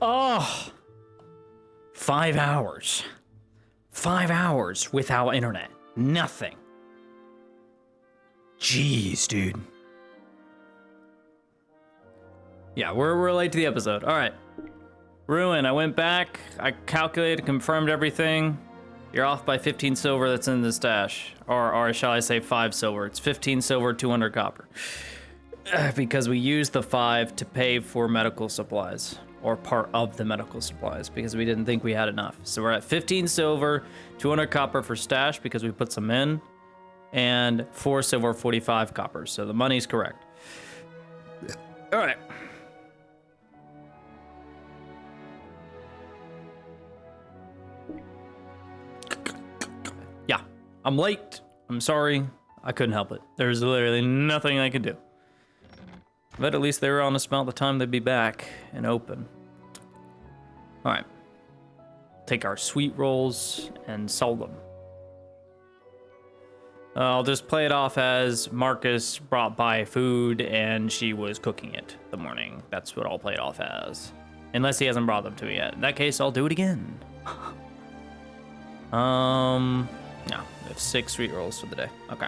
Oh, 5 hours. 5 hours without internet. Nothing. Jeez, dude. Yeah, we're late to the episode. All right. Ruin, I went back. I calculated, confirmed everything. You're off by 15 silver that's in the stash. Or shall I say 5 silver. It's 15 silver, 200 copper. Because we used the 5 to pay for medical supplies. Or part of the medical supplies. Because we didn't think we had enough. So we're at 15 silver, 200 copper for stash because we put some in. And 4 silver, 45 copper. So the money's correct. All right. Yeah, I'm late. I'm sorry. I couldn't help it. There's literally nothing I could do. But at least they were honest about the time they'd be back and open. All right. Take our sweet rolls and sell them. I'll just play it off as Marcus brought by food and she was cooking it the morning. That's what I'll play it off as. Unless he hasn't brought them to me yet. In that case, I'll do it again. No, we have 6 sweet rolls for the day. Okay.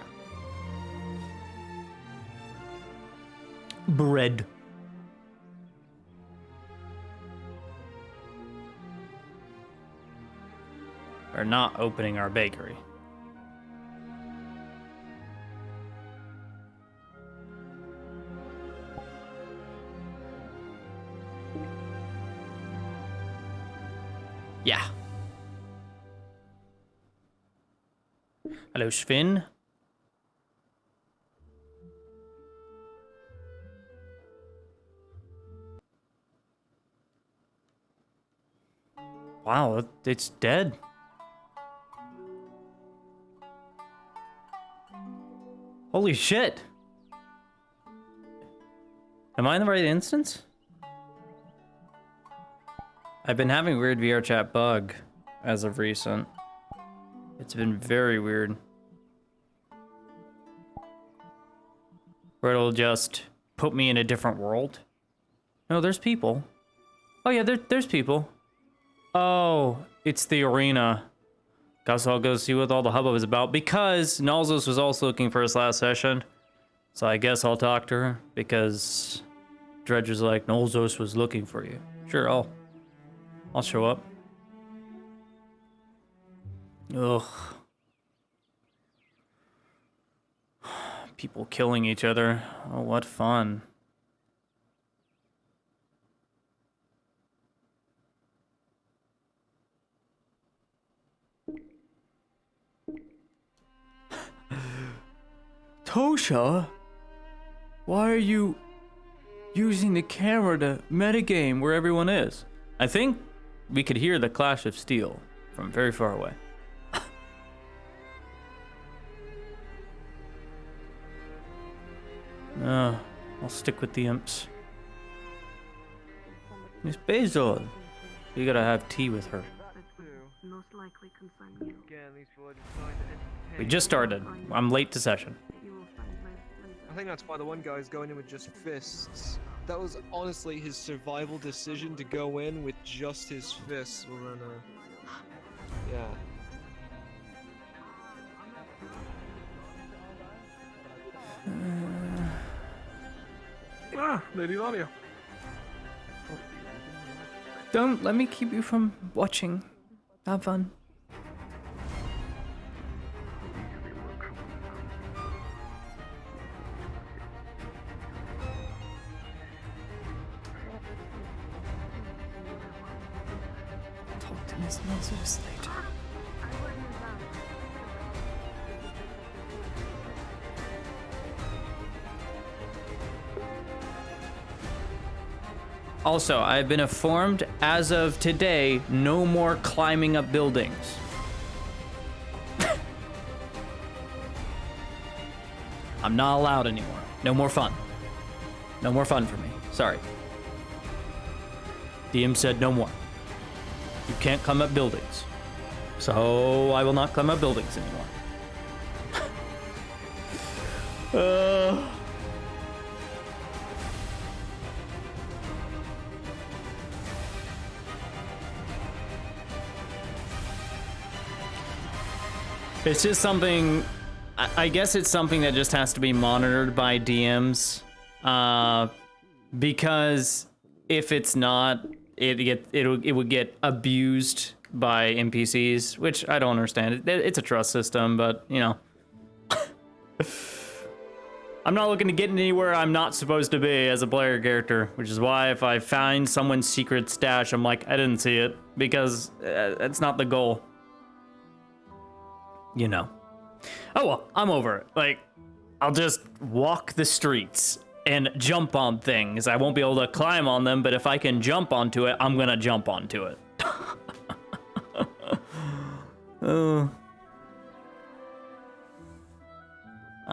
Bread. We're not opening our bakery. Yeah. Hello, Sven. Wow, it's dead. Holy shit. Am I in the right instance? I've been having a weird VRChat bug as of recent. It's been very weird. Where it'll just put me in a different world. No, there's people. Oh yeah, there's people. Oh, it's the arena. Guess I'll go see what all the hubbub is about. Because Nalzos was also looking for us last session. So I guess I'll talk to her. Because Dredger's like, Nalzos was looking for you. Sure, I'll show up. Ugh. People killing each other. Oh, what fun. Tosha? Why are you using the camera to metagame where everyone is? I think we could hear the clash of steel from very far away. I'll stick with the imps. Miss Basil, you gotta have tea with her. We just started. I'm late to session. I think that's why the one guy's going in with just fists. That was honestly his survival decision to go in with just his fists. Well then, yeah. Lady Ladia. Don't let me keep you from watching. Have fun. Talk to Miss Moses later. Also, I've been informed, as of today, no more climbing up buildings. I'm not allowed anymore. No more fun. No more fun for me. Sorry. DM said no more. You can't climb up buildings. So I will not climb up buildings anymore. It's just something. I guess it's something that just has to be monitored by DMs, because if it's not, it would get abused by NPCs, which I don't understand. It's a trust system, but you know, I'm not looking to get anywhere I'm not supposed to be as a player character, which is why if I find someone's secret stash, I'm like, I didn't see it, because that's not the goal. You know. Oh well, I'm over it. Like, I'll just walk the streets and jump on things. I won't be able to climb on them, but if I can jump onto it, I'm gonna jump onto it. I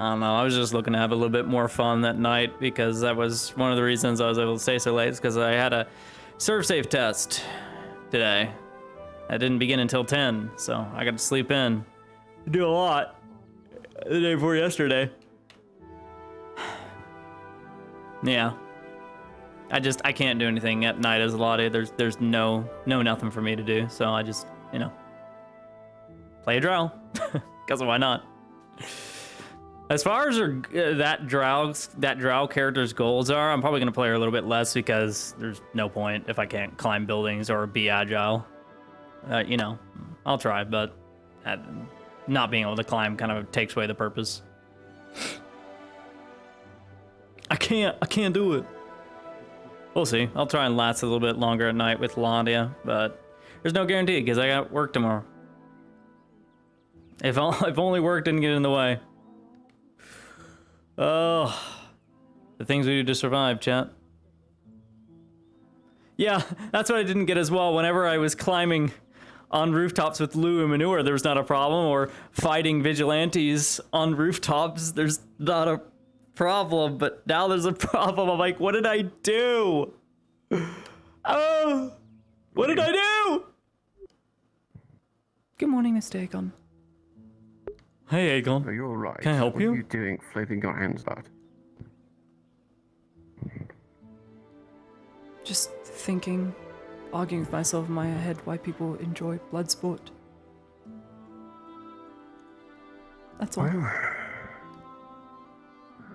don't know, I was just looking to have a little bit more fun that night, because that was one of the reasons I was able to stay so late, because I had a serve safe test today. That didn't begin until 10, so I got to sleep in. Do a lot the day before yesterday. Yeah. I can't do anything at night as a Lottie. There's no nothing for me to do, so I just, you know, play a drow. Because why not? As far as that drow character's goals are, I'm probably gonna play her a little bit less, because there's no point if I can't climb buildings or be agile. You know, I'll try, but not being able to climb kind of takes away the purpose. I can't do it. We'll see. I'll try and last a little bit longer at night with Landia, but there's no guarantee, because I got work tomorrow. If only work didn't get in the way. Oh, the things we do to survive, chat. Yeah, that's what I didn't get as well. Whenever I was climbing on rooftops with Lou and Manure, there was not a problem, or fighting vigilantes on rooftops, there's not a problem, but now there's a problem. I'm like, what did I do? Oh, what did I do? Good morning, Mr. Aegon. Hey, Aegon. Are you alright? Can I help you? What are you doing, flipping your hands out? Just thinking, arguing with myself in my head why people enjoy blood sport. That's all. Well,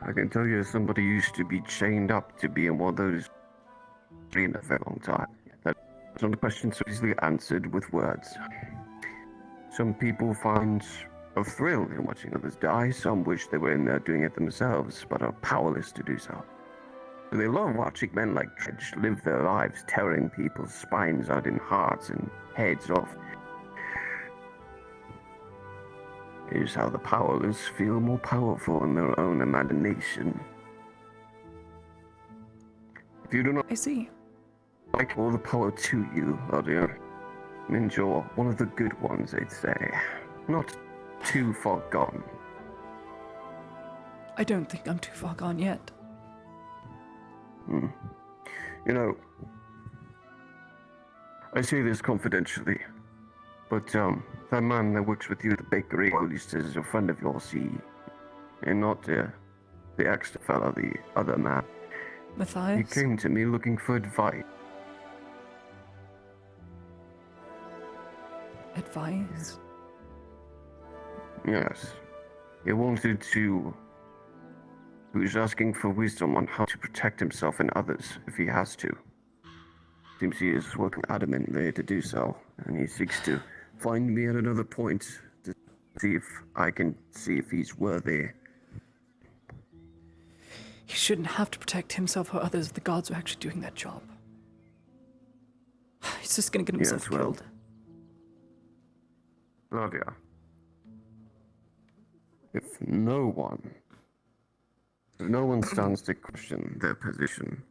I can tell you somebody used to be chained up to be in one of those in a very long time. That's not a question so easily answered with words. Some people find a thrill in watching others die, some wish they were in there doing it themselves, but are powerless to do so. They love watching men like Dredge live their lives tearing people's spines out in hearts and heads off. Here's how the powerless feel more powerful in their own imagination. If you do not I see. like all the power to you, Claudia, means you're one of the good ones, I'd say. Not too far gone. I don't think I'm too far gone yet. You know, I say this confidentially, but that man that works with you at the bakery, at least is a friend of yours, and not the extra fella, the other man. Matthias? He came to me looking for advice. Advice? Yes. He wanted to... He was asking for wisdom on how to protect himself and others if he has to. Seems he is working adamantly to do so, and he seeks to find me at another point to see if he's worthy. He shouldn't have to protect himself or others if the gods were actually doing that job. He's just gonna get himself Yes, well. killed. Claudia, if no one stands to question their position,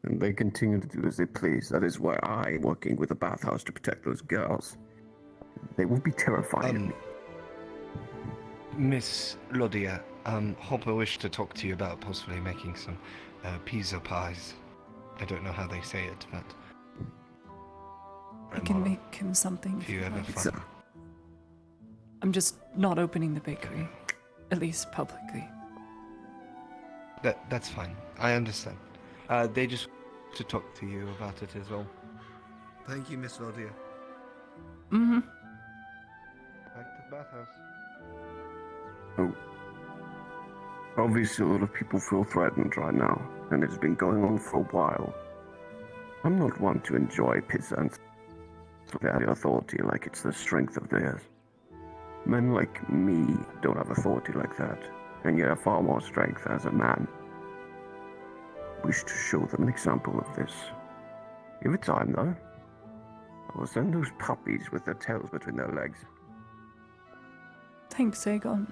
and they continue to do as they please, that is why I am working with the bathhouse to protect those girls. They will be terrified of me. Miss Lodia, Hopper wished to talk to you about possibly making some pizza pies. I don't know how they say it, but... I can make him something If you ever like. find... I'm just not opening the bakery. At least publicly. That's fine. I understand. They just want to talk to you about it as well. Thank you, Miss Lodia. Mm-hmm. Back to the bathhouse. Oh. Obviously, a lot of people feel threatened right now, and it's been going on for a while. I'm not one to enjoy peasants their authority like it's the strength of theirs. Men like me don't have authority like that, and yet have far more strength as a man. Wish to show them an example of this. Give it time, though. I will send those puppies with their tails between their legs. Thanks, Aegon.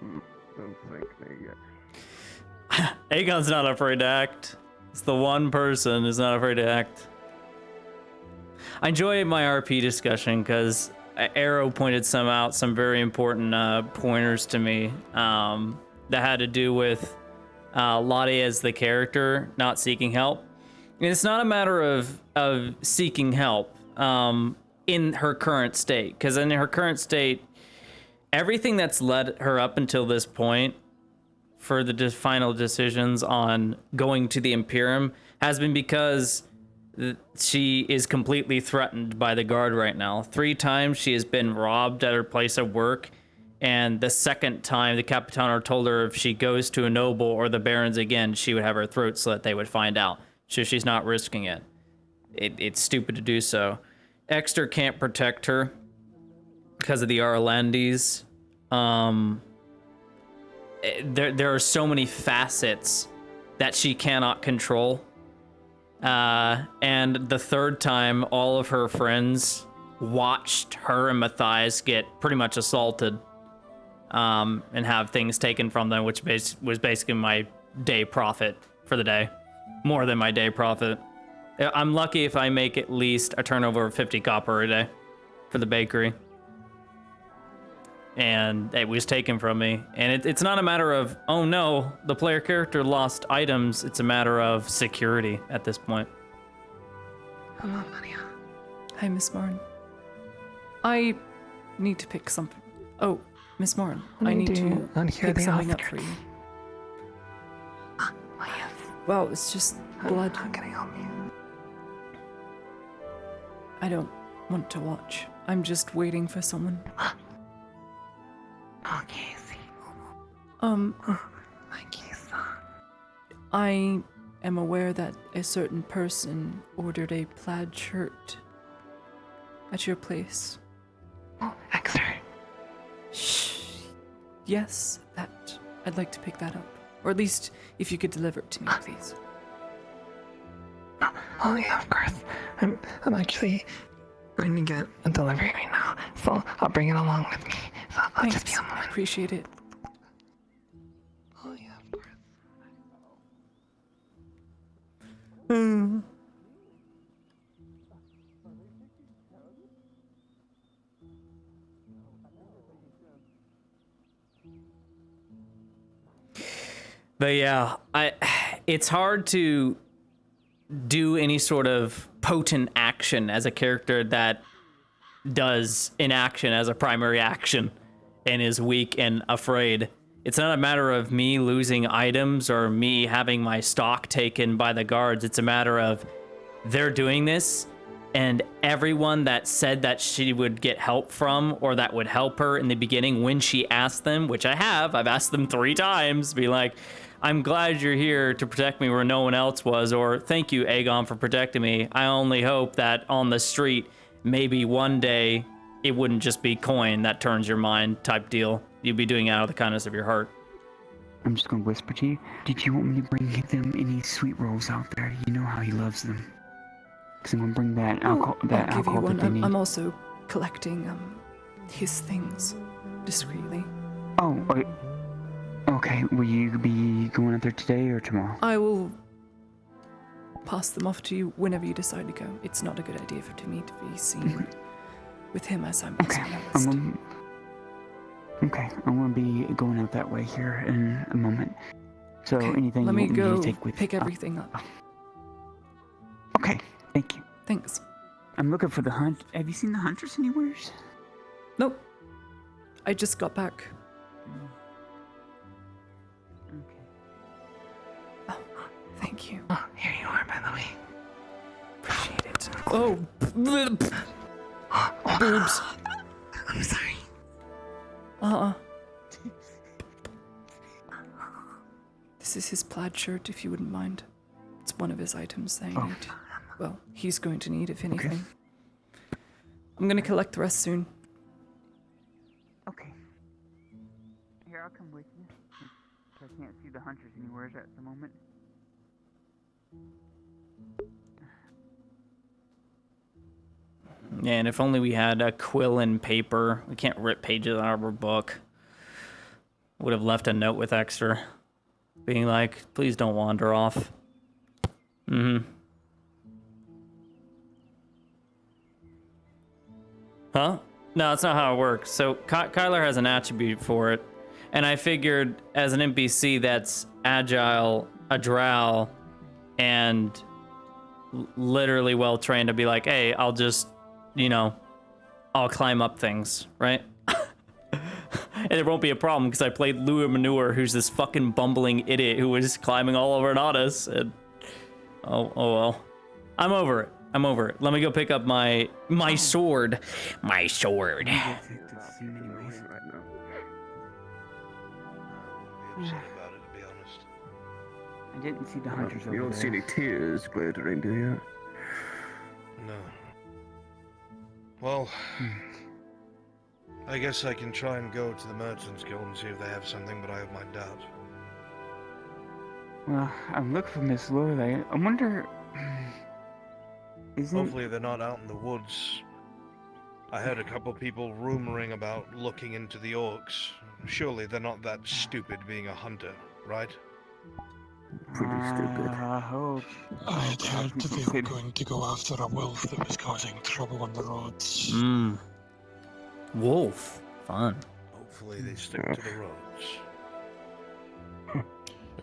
Don't thank me yet. Aegon's not afraid to act. It's the one person who's not afraid to act. I enjoy my RP discussion because Arrow pointed some very important pointers to me that had to do with Lottie as the character not seeking help. And it's not a matter of seeking help in her current state, because in her current state, everything that's led her up until this point for the final decisions on going to the Imperium has been because she is completely threatened by the guard right now. 3 times she has been robbed at her place of work, and the second time the Capitano told her if she goes to a noble or the barons again, she would have her throat slit. They would find out. So she's not risking it. It's stupid to do so. Exeter can't protect her because of the Arlandis. There are so many facets that she cannot control. And the third time, all of her friends watched her and Matthias get pretty much assaulted, and have things taken from them, which was basically my day profit for the day. More than my day profit. I'm lucky if I make at least a turnover of 50 copper a day for the bakery. And it was taken from me. And it's not a matter of, oh no, the player character lost items. It's a matter of security at this point. Hello, Maria. Hi, Miss Morin. I need to pick something. Oh, Miss Morin, I need to pick something up for you. Well, it's just blood. How can I help you? I don't want to watch. I'm just waiting for someone. Okay, see. Thank you, son. I am aware that a certain person ordered a plaid shirt at your place. Oh, Exer. Shh. Yes, that. I'd like to pick that up. Or at least, if you could deliver it to me, please. Oh yeah, of course. I'm actually going to get a delivery right now, so I'll bring it along with me. So I'll Thanks. just be a I moment. appreciate it. Oh yeah, of course. But yeah, it's hard to do any sort of potent action as a character that does inaction as a primary action and is weak and afraid. It's not a matter of me losing items or me having my stock taken by the guards. It's a matter of they're doing this, and everyone that said that she would get help from or that would help her in the beginning when she asked them, which I've asked them 3 times, be like, I'm glad you're here to protect me where no one else was, or thank you, Aegon, for protecting me. I only hope that on the street, maybe one day it wouldn't just be coin that turns your mind type deal. You'd be doing it out of the kindness of your heart. I'm just gonna whisper to you. Did you want me to bring them any sweet rolls out there? You know how he loves them. Because I'm gonna bring that alcohol, I'll give you alcohol one. that they need. I'm also collecting his things discreetly. Oh, okay. Will you be going out there today or tomorrow? I will pass them off to you whenever you decide to go. It's not a good idea for me to be seen with him as I'm also on the list. I'm gonna be going out that way here in a moment. So Okay, anything let you me want me go to take with pick everything up. Okay, thank you. Thanks. I'm looking for the hunt. Have you seen the hunters anywhere? Nope. I just got back. Okay. Oh, thank you. Oh, here you are, by the way. Appreciate it. Oh, boobs. I'm sorry. Uh-uh. This is his plaid shirt, if you wouldn't mind. It's one of his items they need. Well, he's going to need, if anything. I'm gonna collect the rest soon. Okay. Here, I'll come with you. I can't see the hunters anywhere at the moment. Yeah, and if only we had a quill and paper. We can't rip pages out of our book. Would have left a note with extra. Being like, please don't wander off. Mm-hmm. Huh? No, that's not how it works. So Kyler has an attribute for it. And I figured as an NPC that's agile, a drow, and literally well trained to be like, hey, I'll just, I'll climb up things, right? And it won't be a problem because I played Lua Manure, who's this fucking bumbling idiot who was climbing all over Nadas. And oh well. I'm over it. Let me go pick up my sword. My sword. Upset about it, to be honest. I didn't see the hunters over You don't there. see any tears glittering, do you? No. Well, I guess I can try and go to the Merchants Guild and see if they have something, but I have my doubts. Well, I'm looking for Miss Lorelei. I wonder... Hopefully they're not out in the woods. I heard a couple people rumoring about looking into the orcs. Surely they're not that stupid being a hunter, right? Pretty stupid. I hope. I had heard that they were going to go after a wolf that was causing trouble on the roads. Wolf. Fun. Hopefully they stick to the roads.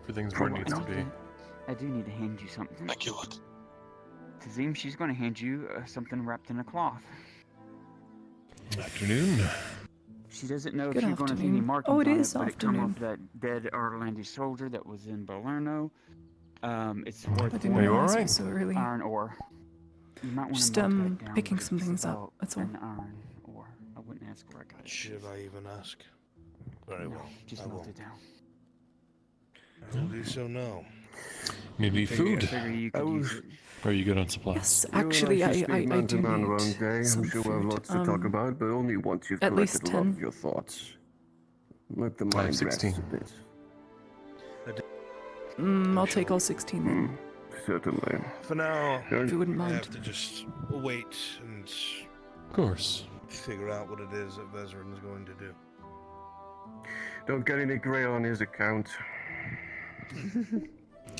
Everything's where it needs to be. I do need to hand you something. Thank you, lad. Tazim, she's going to hand you something wrapped in a cloth. Afternoon. She doesn't know Good if you're going to see any afternoon. markings Oh, it on is it, but it come afternoon. off that dead Arlandish soldier that was in Balerno. It's worth I didn't Are you realize it alright? was so early. iron ore. You might want Just, to mark that down, picking but some it's things up, about that's all. An iron ore. I wouldn't ask where I got it. Should I even ask? Very No, well. just I melt won't. it down. I will do so now. Need any I food? figure you could use it. Or are you good on supplies? Yes, You and actually, should I speak man to do man need one day. some I'm sure we'll have food. lots to talk about, but only once you've at least collected a lot 10. of your thoughts. Let the I have mind rest 16. a bit. I'll take all 16 then, Certainly. For now, if you wouldn't I mind. have to just wait and Of course. figure out what it is that Vezrin's going to do. Don't get any gray on his account.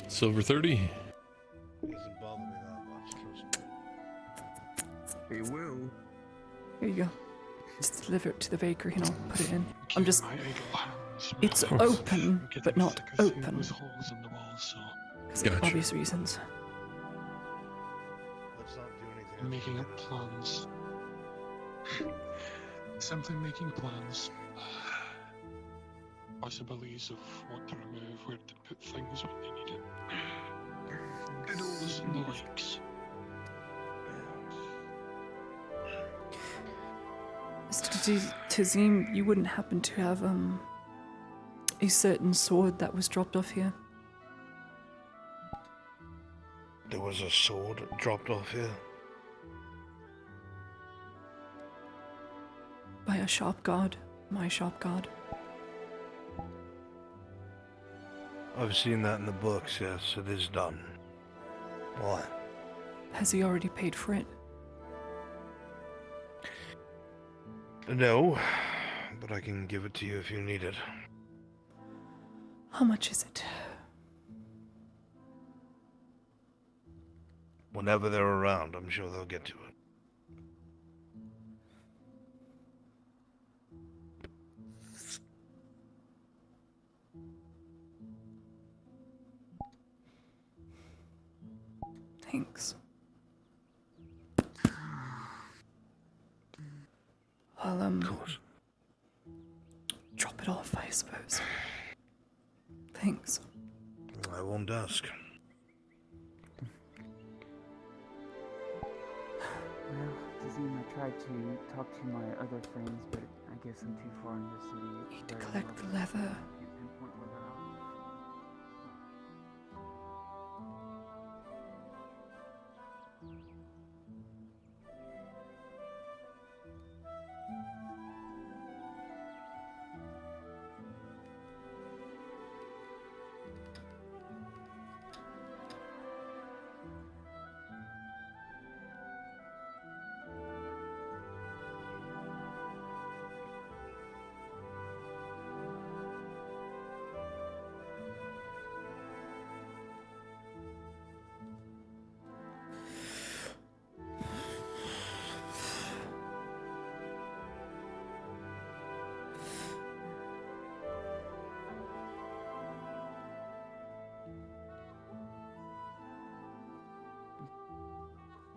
Silver 30. It doesn't bother me that much, trust me. He will. Here you go. Just deliver it to the bakery and I'll put it in. I'm just... My idle hands, It's man. open, Getting but not thicker soon open. with holes in the walls, so Because of Gotcha. obvious reasons. Let's not do anything. I'm making up plans. Simply making plans. Possibilities of what to remove, where to put things when they need it. Fiddles and the likes. Mr. Tazim, you wouldn't happen to have, a certain sword that was dropped off here? There was a sword dropped off here. By a shop guard? My shop guard? I've seen that in the books, yes, it is done. Why? Has he already paid for it? No, but I can give it to you if you need it. How much is it? Whenever they're around, I'm sure they'll get to it. Thanks. I'll, Of course. drop it off, I suppose. Thanks. I won't ask. Well, Tazim, I tried to talk to my other friends, but I guess I'm too far into the city. Need to collect the leather. Can't pinpoint where they're at.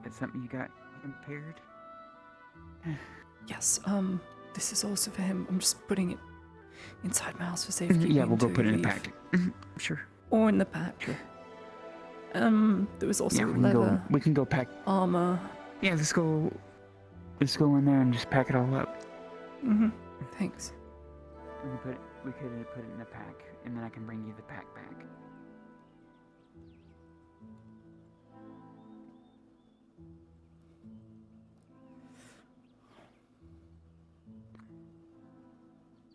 Is something you got impaired? Yes, this is also for him. I'm just putting it inside my house for safekeeping. Yeah, we'll go until put it you in the leave. pack. Sure. Or in the pack. Sure. There was also Yeah, leather, we can go pack. armor. Yeah, let's go in there and just pack it all up. Thanks. We could put it in the pack, and then I can bring you the pack back.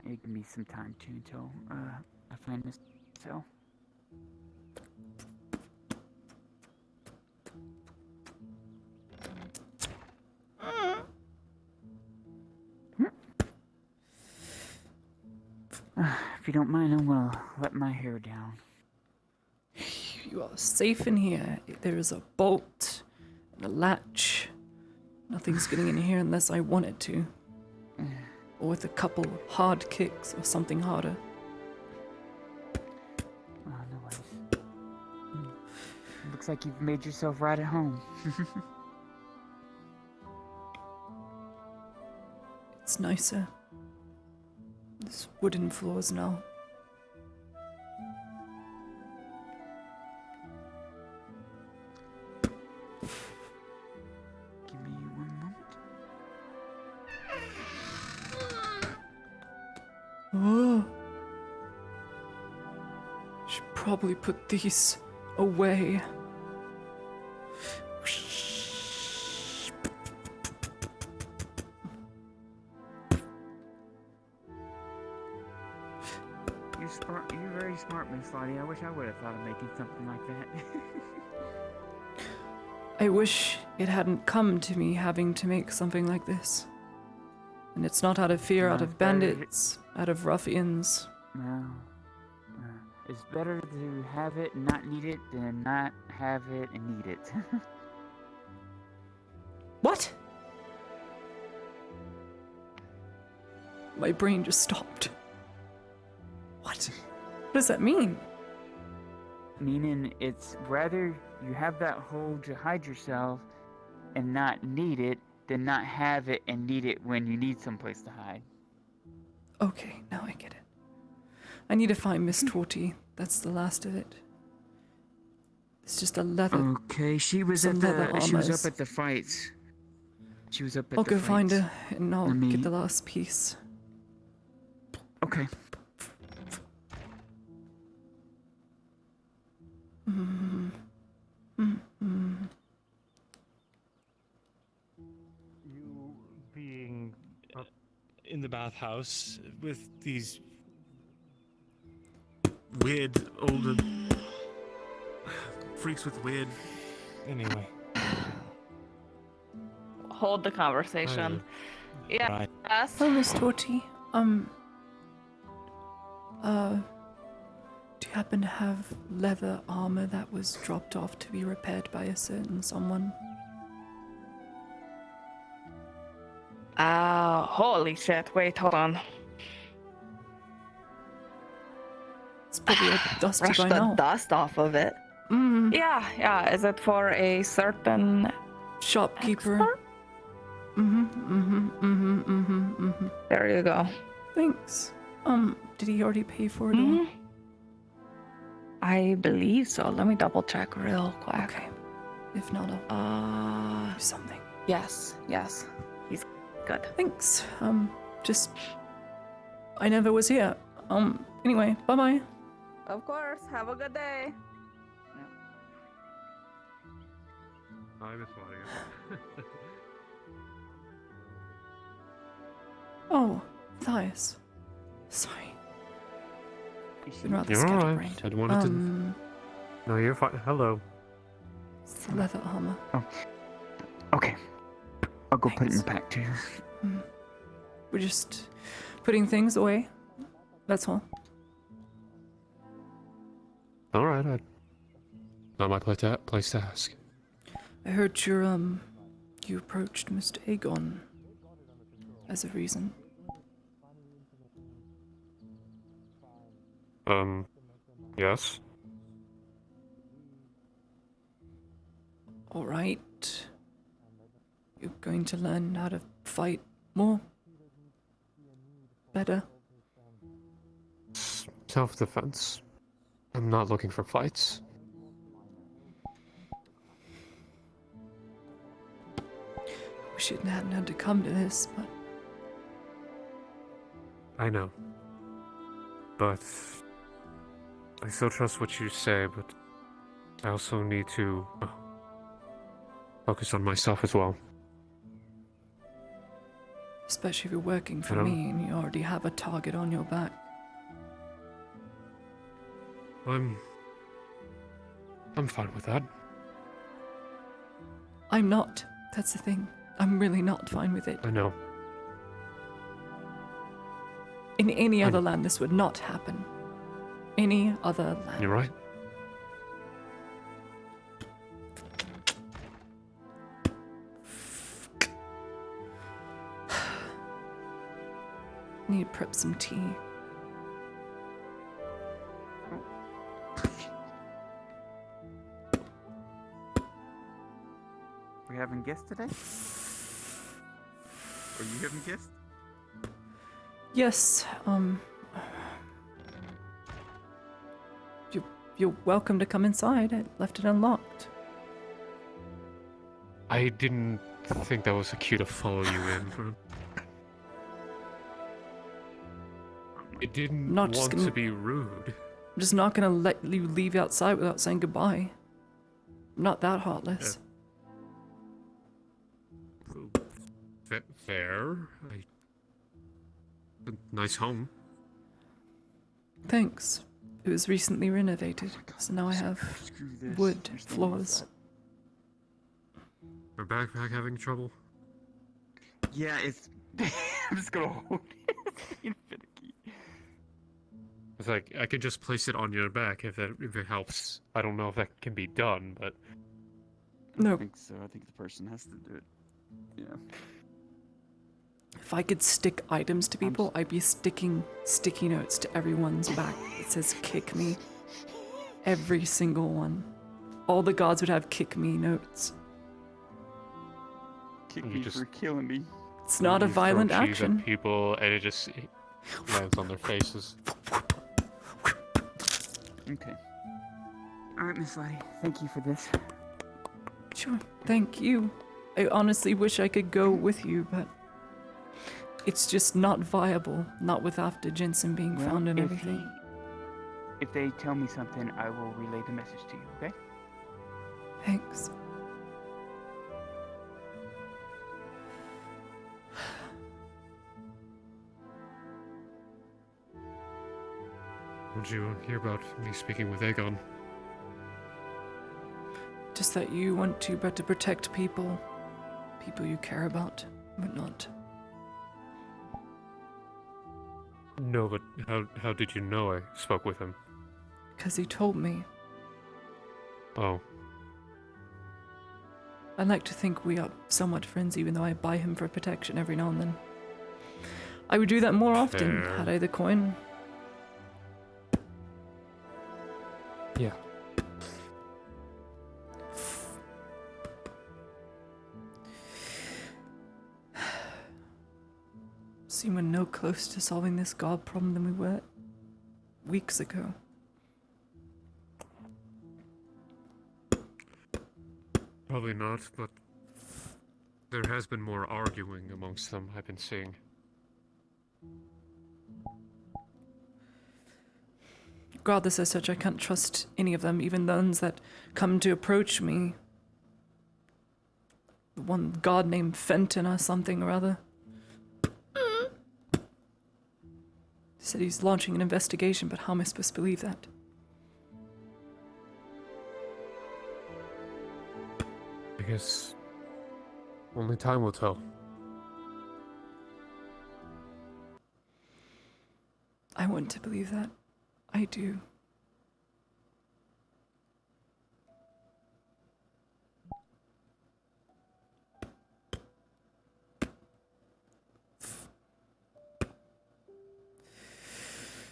It can be some time too until I find this cell. If you don't mind, I'm gonna let my hair down. You are safe in here. There is a bolt and a latch. Nothing's getting in here unless I want it to. Or with a couple hard kicks or something harder. Oh, no worries. Looks like you've made yourself right at home. It's nicer. There's wooden floors now. Give me 1 moment. Oh. Should probably put these away. You're smart. You're very smart, Miss Lottie. I wish I would have thought of making something like that. I wish it hadn't come to me having to make something like this. And it's not out of fear, out No, of better- bandits, out of ruffians. No. It's better to have it and not need it than not have it and need it. What? My brain just stopped. What? What does that mean? Meaning it's rather you have that hole to hide yourself and not need it than not have it and need it when you need someplace to hide. Okay, now I get it. I need to find Miss Torty. That's the last of it. It's just a leather. Okay, she was Some at leather the she was armors. up at the fights. She was up at I'll the go fights. find her and I'll Let me- get the last piece. Okay. You being in the bathhouse with these weird older freaks with weird. Anyway. Hold the conversation. Yeah. Right. Yes. Oh, Miss Torty, do you happen to have leather armor that was dropped off to be repaired by a certain someone? Holy shit. Wait, hold on. It's probably a dusty Brush by the now. dust off of it. Mm, Yeah. Is it for a certain shopkeeper. expert? There you go. Thanks. Did he already pay for it Mhm. I believe so. Let me double check real all? quick. Okay. If not, I'll do something. Yes. He's good. Thanks. Just, I never was here. Anyway, bye-bye. Of course. Have a good day. Hi, Miss Mario. Oh, Matthias. Sorry. Been rather You're alright. scatterbrained. I wanted to. No, you're fine. Hello. It's the leather armor. Okay. I'll go put it in Thanks. the pack too. We're just putting things away. That's all. Alright, not my place to ask. I heard you approached Mr. Aegon as a reason. Yes. All right. You're going to learn how to fight more. Better. Self-defense. I'm not looking for fights. Wish it hadn't had to come to this, but I know. But I still trust what you say, but I also need to focus on myself as well. especially if you're working for I don't- me and you already have a target on your back. I'm fine with that. I'm not. That's the thing. I'm really not fine with it. I know. In any other land, this would not happen. Any other land. You're right. Need to prep some tea. We having guests today? Or you having guests? Yes, you're welcome to come inside. I left it unlocked. I didn't think that was a cue to follow you in. It didn't Not just want gonna- to be rude. I'm just not gonna let you leave outside without saying goodbye. I'm not that heartless. Fair. A nice home. Thanks. It was recently renovated, so now I have wood floors. Our backpack having trouble? Yeah, it's. I'm just gonna hold it. It's being finicky. It's like I could just place it on your back if it helps. I don't know if that can be done, but No. I think so. I think the person has to do it. Yeah. If I could stick items to people, I'd be sticking sticky notes to everyone's back. It says "kick me." Every single one. All the gods would have "kick me" notes. Kick You me just- for killing me. It's not a you throw violent cheese action. At people and it just lands on their faces. Okay. Alright, Miss Lottie. Thank you for this. Sure. Thank you. I honestly wish I could go with you, but it's just not viable. Not with after Jensen being Well, found and if everything. If they tell me something, I will relay the message to you, okay? Thanks. Would you hear about me speaking with Aegon? Just that you want to, but to protect people you care about, but not. No, but how did you know I spoke with him? Because he told me. Oh, I like to think we are somewhat friends, even though I buy him for protection every now and then. I would do that more often Fair. had I the coin. yeah. Seem we're no closer to solving this god problem than we were weeks ago. Probably not, but there has been more arguing amongst them I've been seeing. regardless as such, I can't trust any of them, even those that come to approach me. The one god named Fenton or something or other. Said he's launching an investigation, but how am I supposed to believe that? I guess only time will tell. I want to believe that. I do.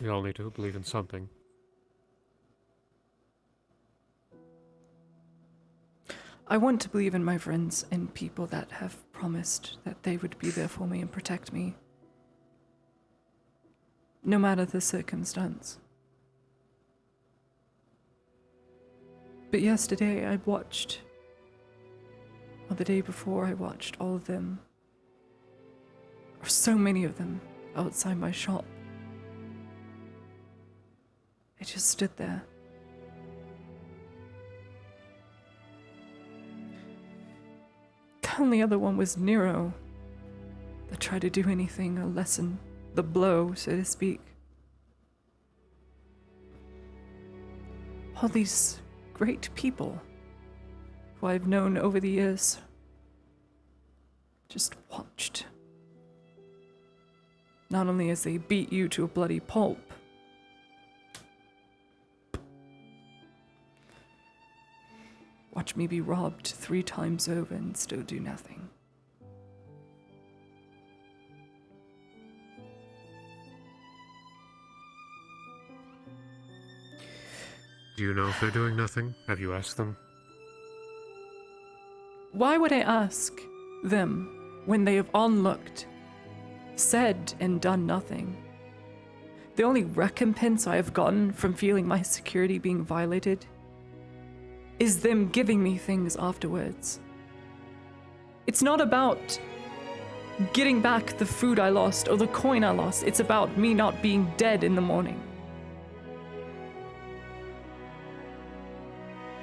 We all need to believe in something. I want to believe in my friends and people that have promised that they would be there for me and protect me, no matter the circumstance. But yesterday I watched, or the day before I watched all of them, or so many of them, outside my shop. I just stood there. The only other one was Nero, that tried to do anything or lessen the blow, so to speak. All these great people who I've known over the years just watched. Not only as they beat you to a bloody pulp, watch me be robbed 3 times over and still do nothing. Do you know if they're doing nothing? Have you asked them? Why would I ask them when they have onlooked, said and done nothing? The only recompense I have gotten from feeling my security being violated is them giving me things afterwards. It's not about getting back the food I lost or the coin I lost. It's about me not being dead in the morning.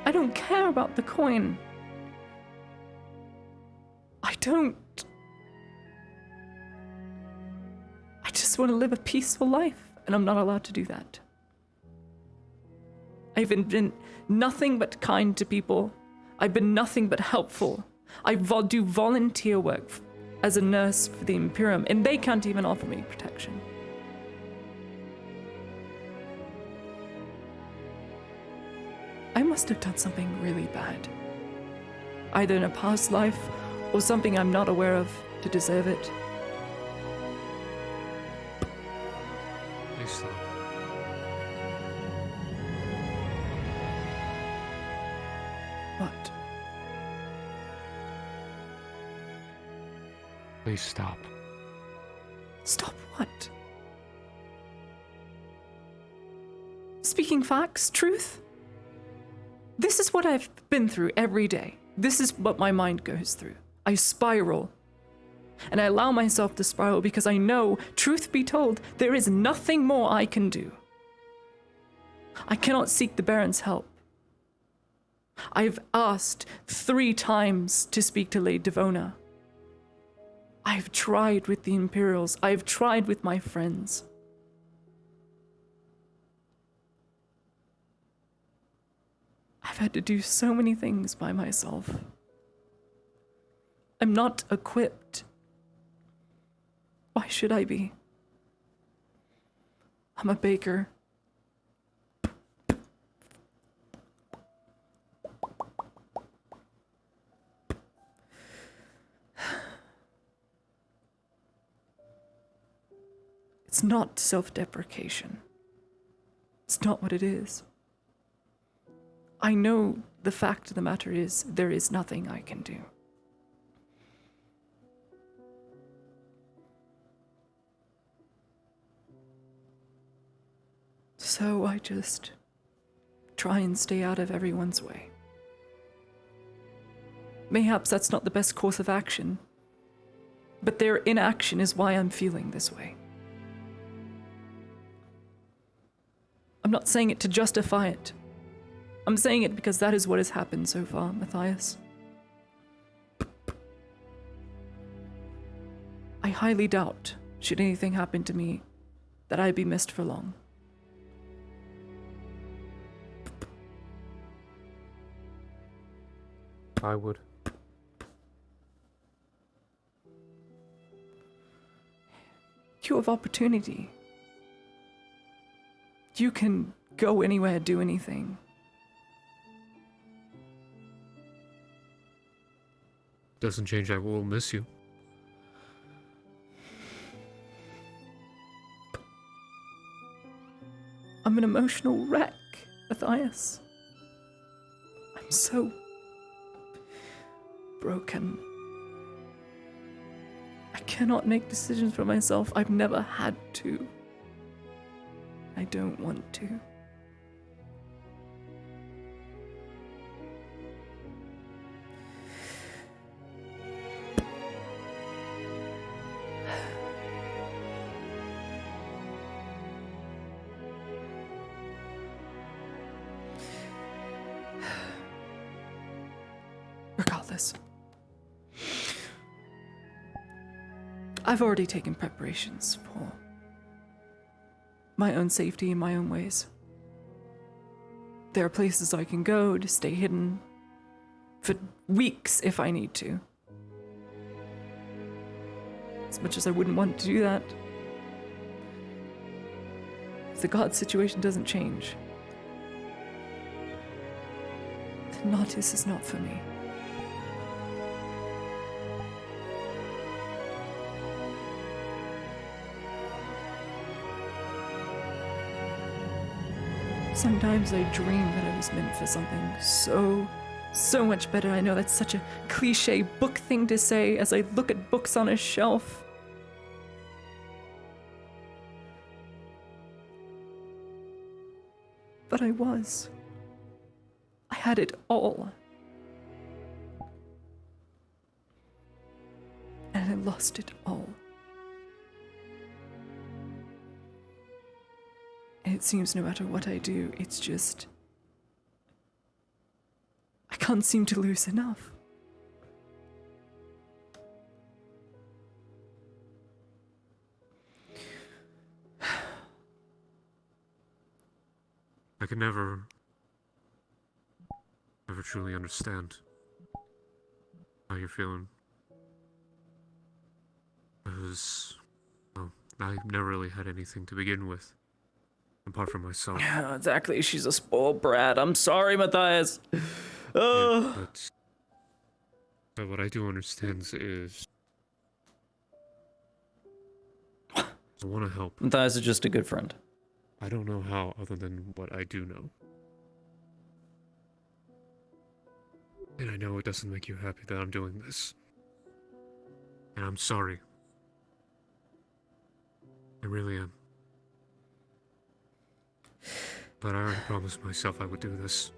I don't care about the coin. I don't. I just want to live a peaceful life, and I'm not allowed to do that. I've been nothing but kind to people. I've been nothing but helpful. I do volunteer work as a nurse for the Imperium, and they can't even offer me protection. I must have done something really bad, either in a past life or something I'm not aware of to deserve it. Please stop. What? Please stop. Stop what? Speaking facts, truth? This is what I've been through every day. This is what my mind goes through. I spiral. And I allow myself to spiral because I know, truth be told, there is nothing more I can do. I cannot seek the Baron's help. I've asked 3 times to speak to Lady Devona. I've tried with the Imperials. I've tried with my friends. I've had to do so many things by myself. I'm not equipped. Why should I be? I'm a baker. It's not self-deprecation. It's not what it is. I know the fact of the matter is there is nothing I can do. So I just try and stay out of everyone's way. Mayhaps that's not the best course of action, but their inaction is why I'm feeling this way. I'm not saying it to justify it. I'm saying it because that is what has happened so far, Matthias. I highly doubt, should anything happen to me, that I'd be missed for long. I would. You have opportunity. You can go anywhere, do anything. Doesn't change, I will miss you. I'm an emotional wreck, Matthias. I'm so broken. I cannot make decisions for myself. I've never had to. I don't want to. Regardless, I've already taken preparations for my own safety in my own ways. There are places I can go to stay hidden for weeks if I need to. As much as I wouldn't want to do that, if the god situation doesn't change, then Nautis is not for me. Sometimes I dream that I was meant for something so much better. I know that's such a cliche book thing to say as I look at books on a shelf. But I was. I had it all. And I lost it all. And it seems no matter what I do, it's just... I can't seem to lose enough. I can never truly understand how you're feeling. Because, well, I've never really had anything to begin with. Apart from myself. Yeah, exactly. She's a spoiled brat. I'm sorry, Matthias. Yeah, but what I do understand is I want to help. Matthias is just a good friend. I don't know how other than what I do know. And I know it doesn't make you happy that I'm doing this. And I'm sorry. I really am. But I already promised myself I would do this.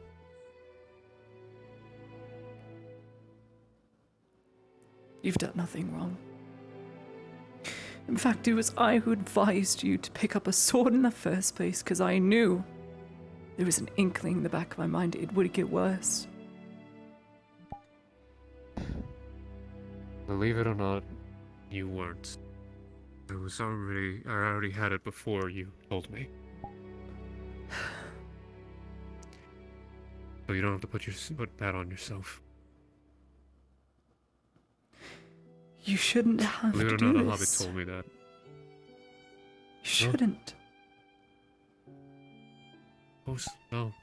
You've done nothing wrong. In fact, it was I who advised you to pick up a sword in the first place, because I knew there was an inkling in the back of my mind it would get worse. Believe it or not, you weren't. I already had it before you told me. So you don't have to put that on yourself. You shouldn't have Believe to it or do not, a this. hobbit told me that. You shouldn't. No.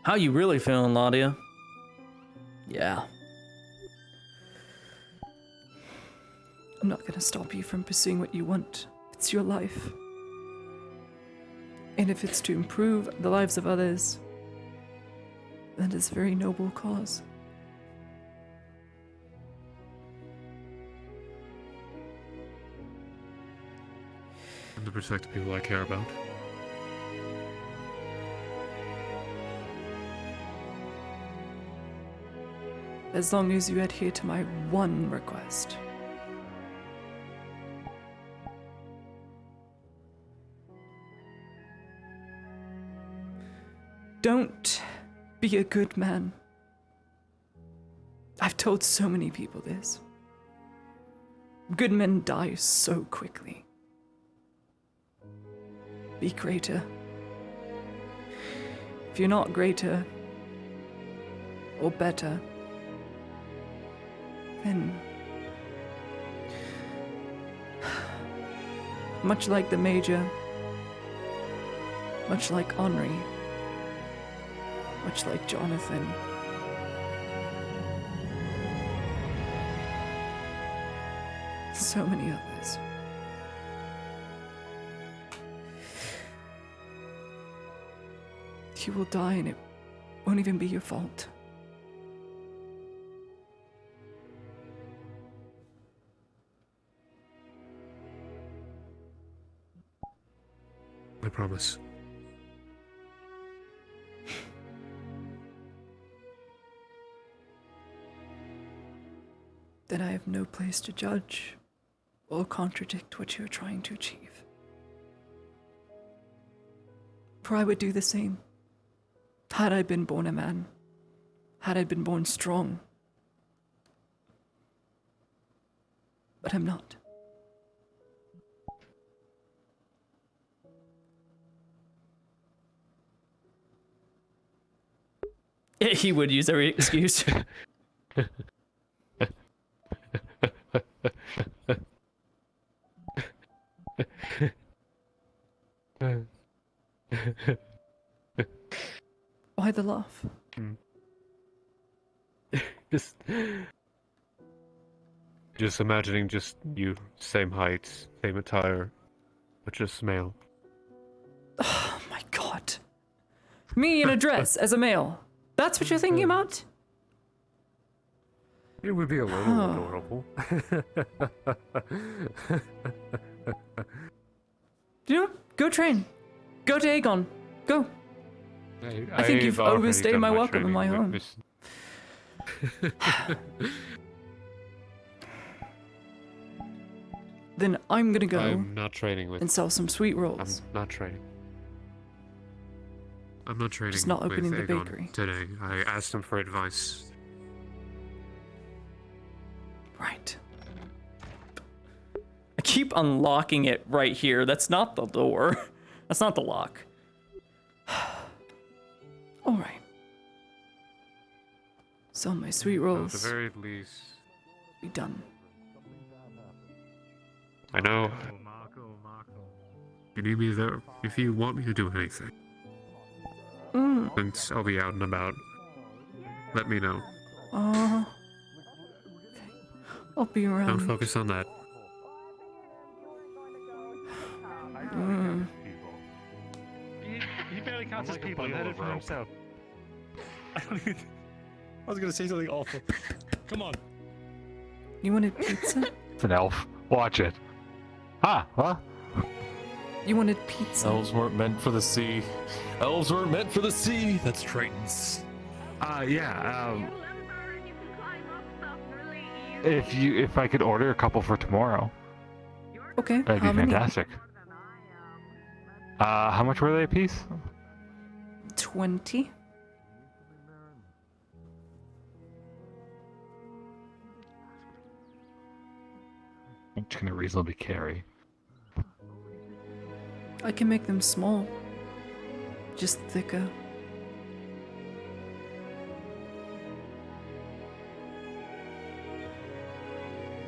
How you really feeling, Ladia? Yeah. I'm not going to stop you from pursuing what you want. It's your life. And if it's to improve the lives of others, that is a very noble cause. And to protect the people I care about. As long as you adhere to my one request. Don't be a good man. I've told so many people this. Good men die so quickly. Be greater. If you're not greater or better, then much like the Major, much like Henri, much like Jonathan, so many others. You will die and it won't even be your fault. I promise. Then I have no place to judge or contradict what you are trying to achieve. For I would do the same. Had I been born a man, had I been born strong. But I'm not. He would use every excuse. Why the laugh? Just imagining just you, same height, same attire, but just male. Oh my god. Me in a dress as a male. That's what you're thinking about? It would be a little adorable. You know, go train. Go to Aegon. Go. I think you've overstayed my welcome in my home. Then I'm gonna go I'm not training with. and sell some sweet rolls. I'm not training. I'm not training Just not opening with the Aegon bakery. today. I asked him for advice. Right. I keep unlocking it right here. That's not the door. That's not the lock. All right. So my sweet At rolls the very least, be done. I know. You need me there if you want me to do anything. Since I'll be out and about, let me know. I'll be around. Don't focus on that. He barely counts as people. He heard it from himself. I was gonna say something awful. Come on. You wanted pizza? It's an elf. Watch it. Ah, huh? You wanted pizza? Elves weren't meant for the sea. Elves weren't meant for the sea. That's Tritons. Yeah, if I could order a couple for tomorrow, Okay. that'd be how many? fantastic. How much were they a piece? 20. I'm just gonna reasonably carry. I can make them small. Just thicker.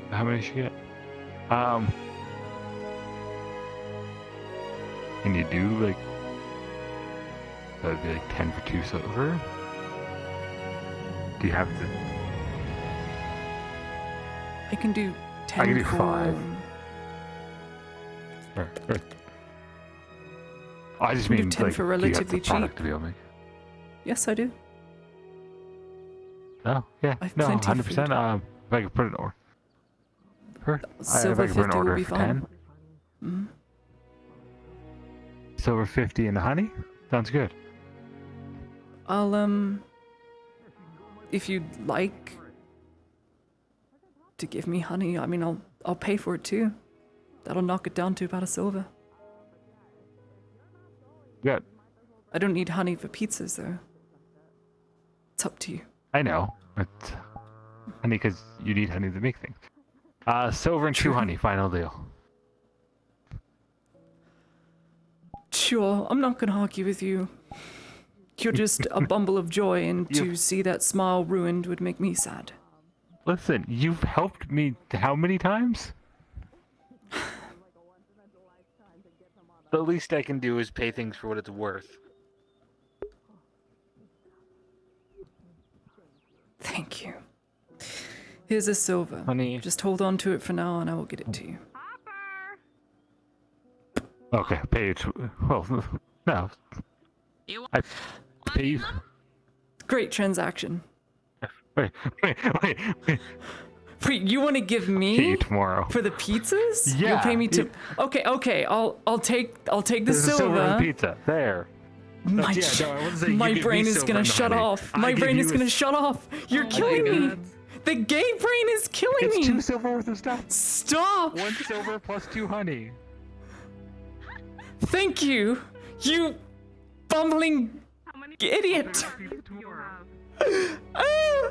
How many should you get? Can you do like that'd be like 10 for 2 silver? Do you have to? I can do 10 I can do for... 5. I just can do mean 10 like, for do you have relatively the product cheap. to be able to make? Yes, I do. Oh yeah, I have no, plenty of 100%. If I could put an order. Silver if I could put 50 an will order be for fine. 10. Mm-hmm. Silver 50 and the honey? Sounds good. I'll, if you'd like, to give me honey, I mean, I'll pay for it too. That'll knock it down to about $1. Yeah, I don't need honey for pizzas though. It's up to you. I know. But honey, because you need honey to make things. Silver and 2 honey, final deal. Sure, I'm not gonna argue with you. You're just a bumble of joy, and to see that smile ruined would make me sad. Listen, you've helped me how many times? The least I can do is pay things for what it's worth. Thank you. Here's a silver. Honey. Just hold on to it for now, and I will get it to you. Okay, pay it. Well, no. I pay you. Great transaction. Wait. Wait, you want to give Pay me you tomorrow. for the pizzas? Yeah. You'll pay me to. Okay. I'll take the There's a silver silver. on pizza. There. My, I wouldn't say you my give me brain is silver gonna and shut honey. off. I My give brain you is a gonna s- shut off. You're my killing me. God. The gay brain is killing It's me. 2 silver worth of stuff. Stop. 1 silver plus 2 honey. Thank you. You bumbling idiot. Ah.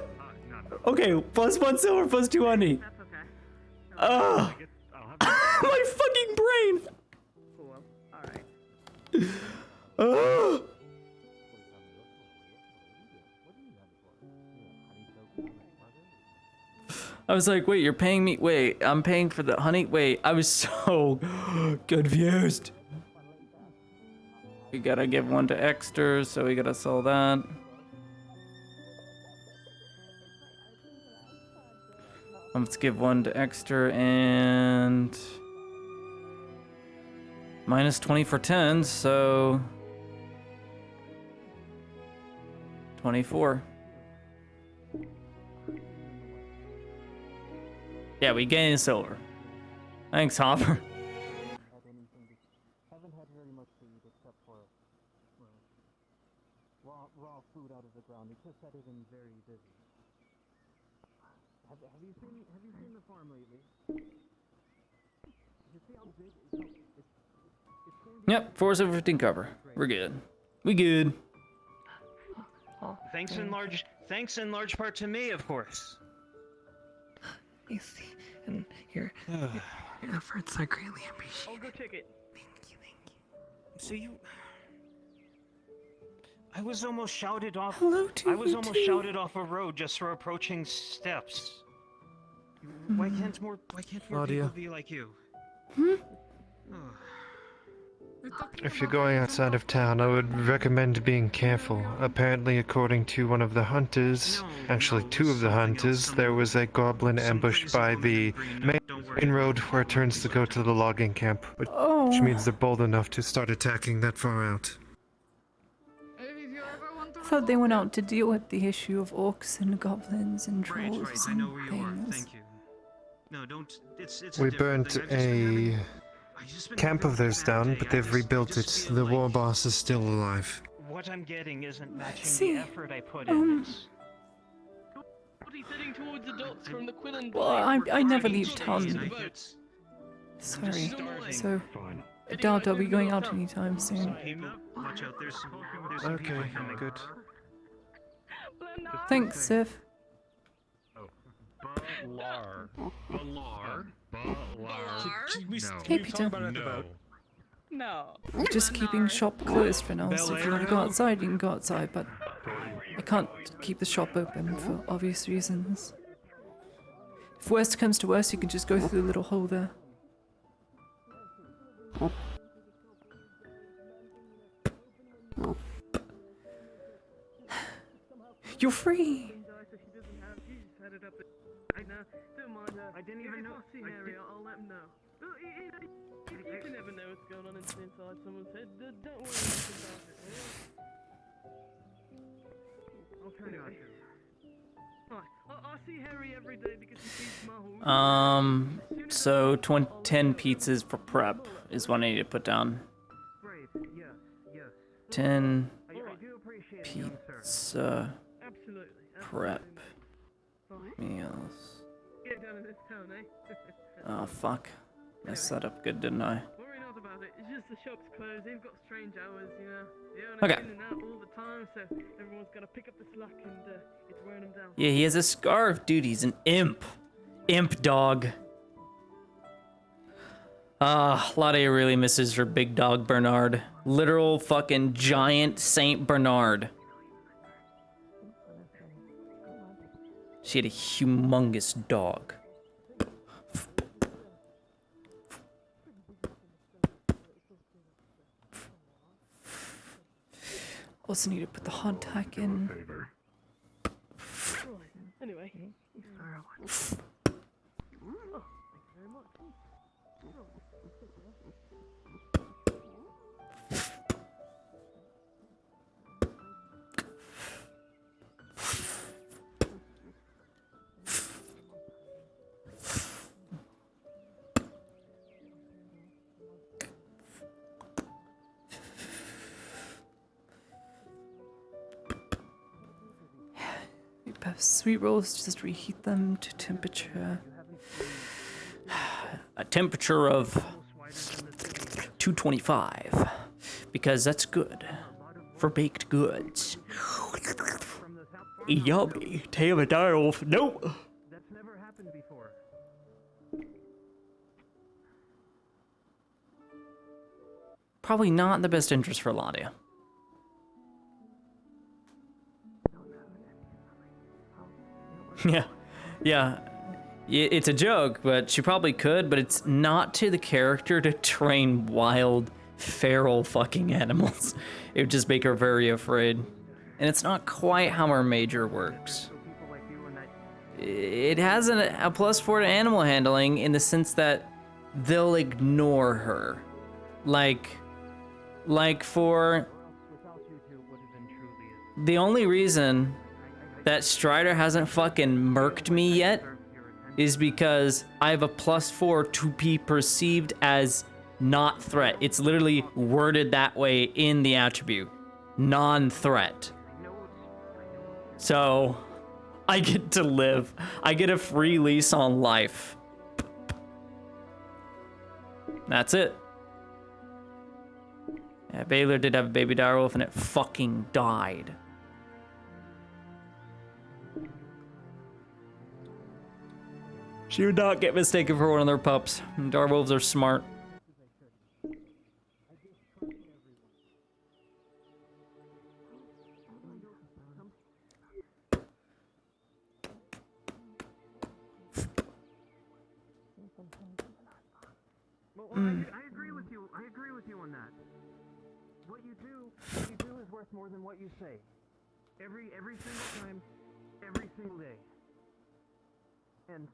Okay, plus 1 silver, plus 2 honey. Ah. My fucking brain. Ah. I was like, wait, you're paying me? Wait, I'm paying for the honey? Wait, I was so confused. We gotta give 1 to Exter, so we gotta sell that. Let's give 1 to Exter and minus 20 for 10, so 24. Yeah, we gain silver. Thanks, Hopper. Haven't had very much to eat except for raw food out of the ground. It just had been very busy. Have you seen the farm lately? You see how big it's Yep, 4 silver 15 cover. We're good. We good. Thanks in large part to me, of course. You see, and your efforts are greatly appreciated. I'll go check it. Thank you. So I was almost shouted off. Hello to I was you almost too. shouted off a road just for approaching steps. Why can't more Claudia. people be like you? If you're going outside of town, I would recommend being careful. Apparently, according to one of the hunters, actually 2 of the hunters, there was a goblin ambushed by the main road where it turns to go to the logging camp, which means they're bold enough to start attacking that far out. I thought they went out to deal with the issue of orcs and goblins and trolls Right, I and know where you are. things. Thank you. No, don't. It's We a different burnt thing. a camp of theirs down, but they've rebuilt it. The war boss is still alive. What I'm getting isn't matching See, the effort I put in. It's... Heading towards the docks from the Quillen. Well, I never leave Each day, town. and I get- Sorry. starving. So, I doubt I'll be going out anytime soon. Some people, watch out, there's some people Okay, coming. good. Thanks, Sif. Balar. Hey, Peter. No. We're just keeping shop closed for now, so if you want to go outside, you can go outside, but I can't keep the shop open for obvious reasons. If worst comes to worst, you can just go through the little hole there. You're free! I didn't even know. I'll let him know. You can never know what's going on inside someone's head. Don't worry about it. I'll turn it on. I see Harry every day because he sees my So 10 pizzas for prep is what I need to put down. 10 pizza prep meals. down in this town, eh? Oh, fuck. Messed that up good, didn't I? Worry not about it. It's just the shop's closed. They've got strange hours, you know. The owner's Okay. in and out all the time, so everyone's got to pick up the slack, and it's wearing them down. Yeah, he has a scarf, dude. He's an imp. Imp dog. Lottie really misses her big dog Bernard. Literal fucking giant Saint Bernard. She had a humongous dog. Also need to put the hard tack in. Anyway. Oh, thank you very much. We have sweet rolls, just reheat them to temperature. A temperature of 225, because that's good for baked goods. Yummy. Tail of a direwolf. No. That's never happened before. Probably not in the best interest for Ladia. Yeah. It's a joke, but she probably could, but it's not to the character to train wild, feral fucking animals. It would just make her very afraid. And it's not quite how her major works. It has a +4 to animal handling in the sense that they'll ignore her. Like for the only reason that Strider hasn't fucking murked me yet is because I have a +4 to be perceived as not threat. It's literally worded that way in the attribute. Non-threat. So I get to live. I get a free lease on life. That's it. Yeah, Baylor did have a baby direwolf and it fucking died. She would not get mistaken for one of their pups. Direwolves are smart. Well, I agree with you. I agree with you on that. What you do is worth more than what you say. Every single time, every single day. And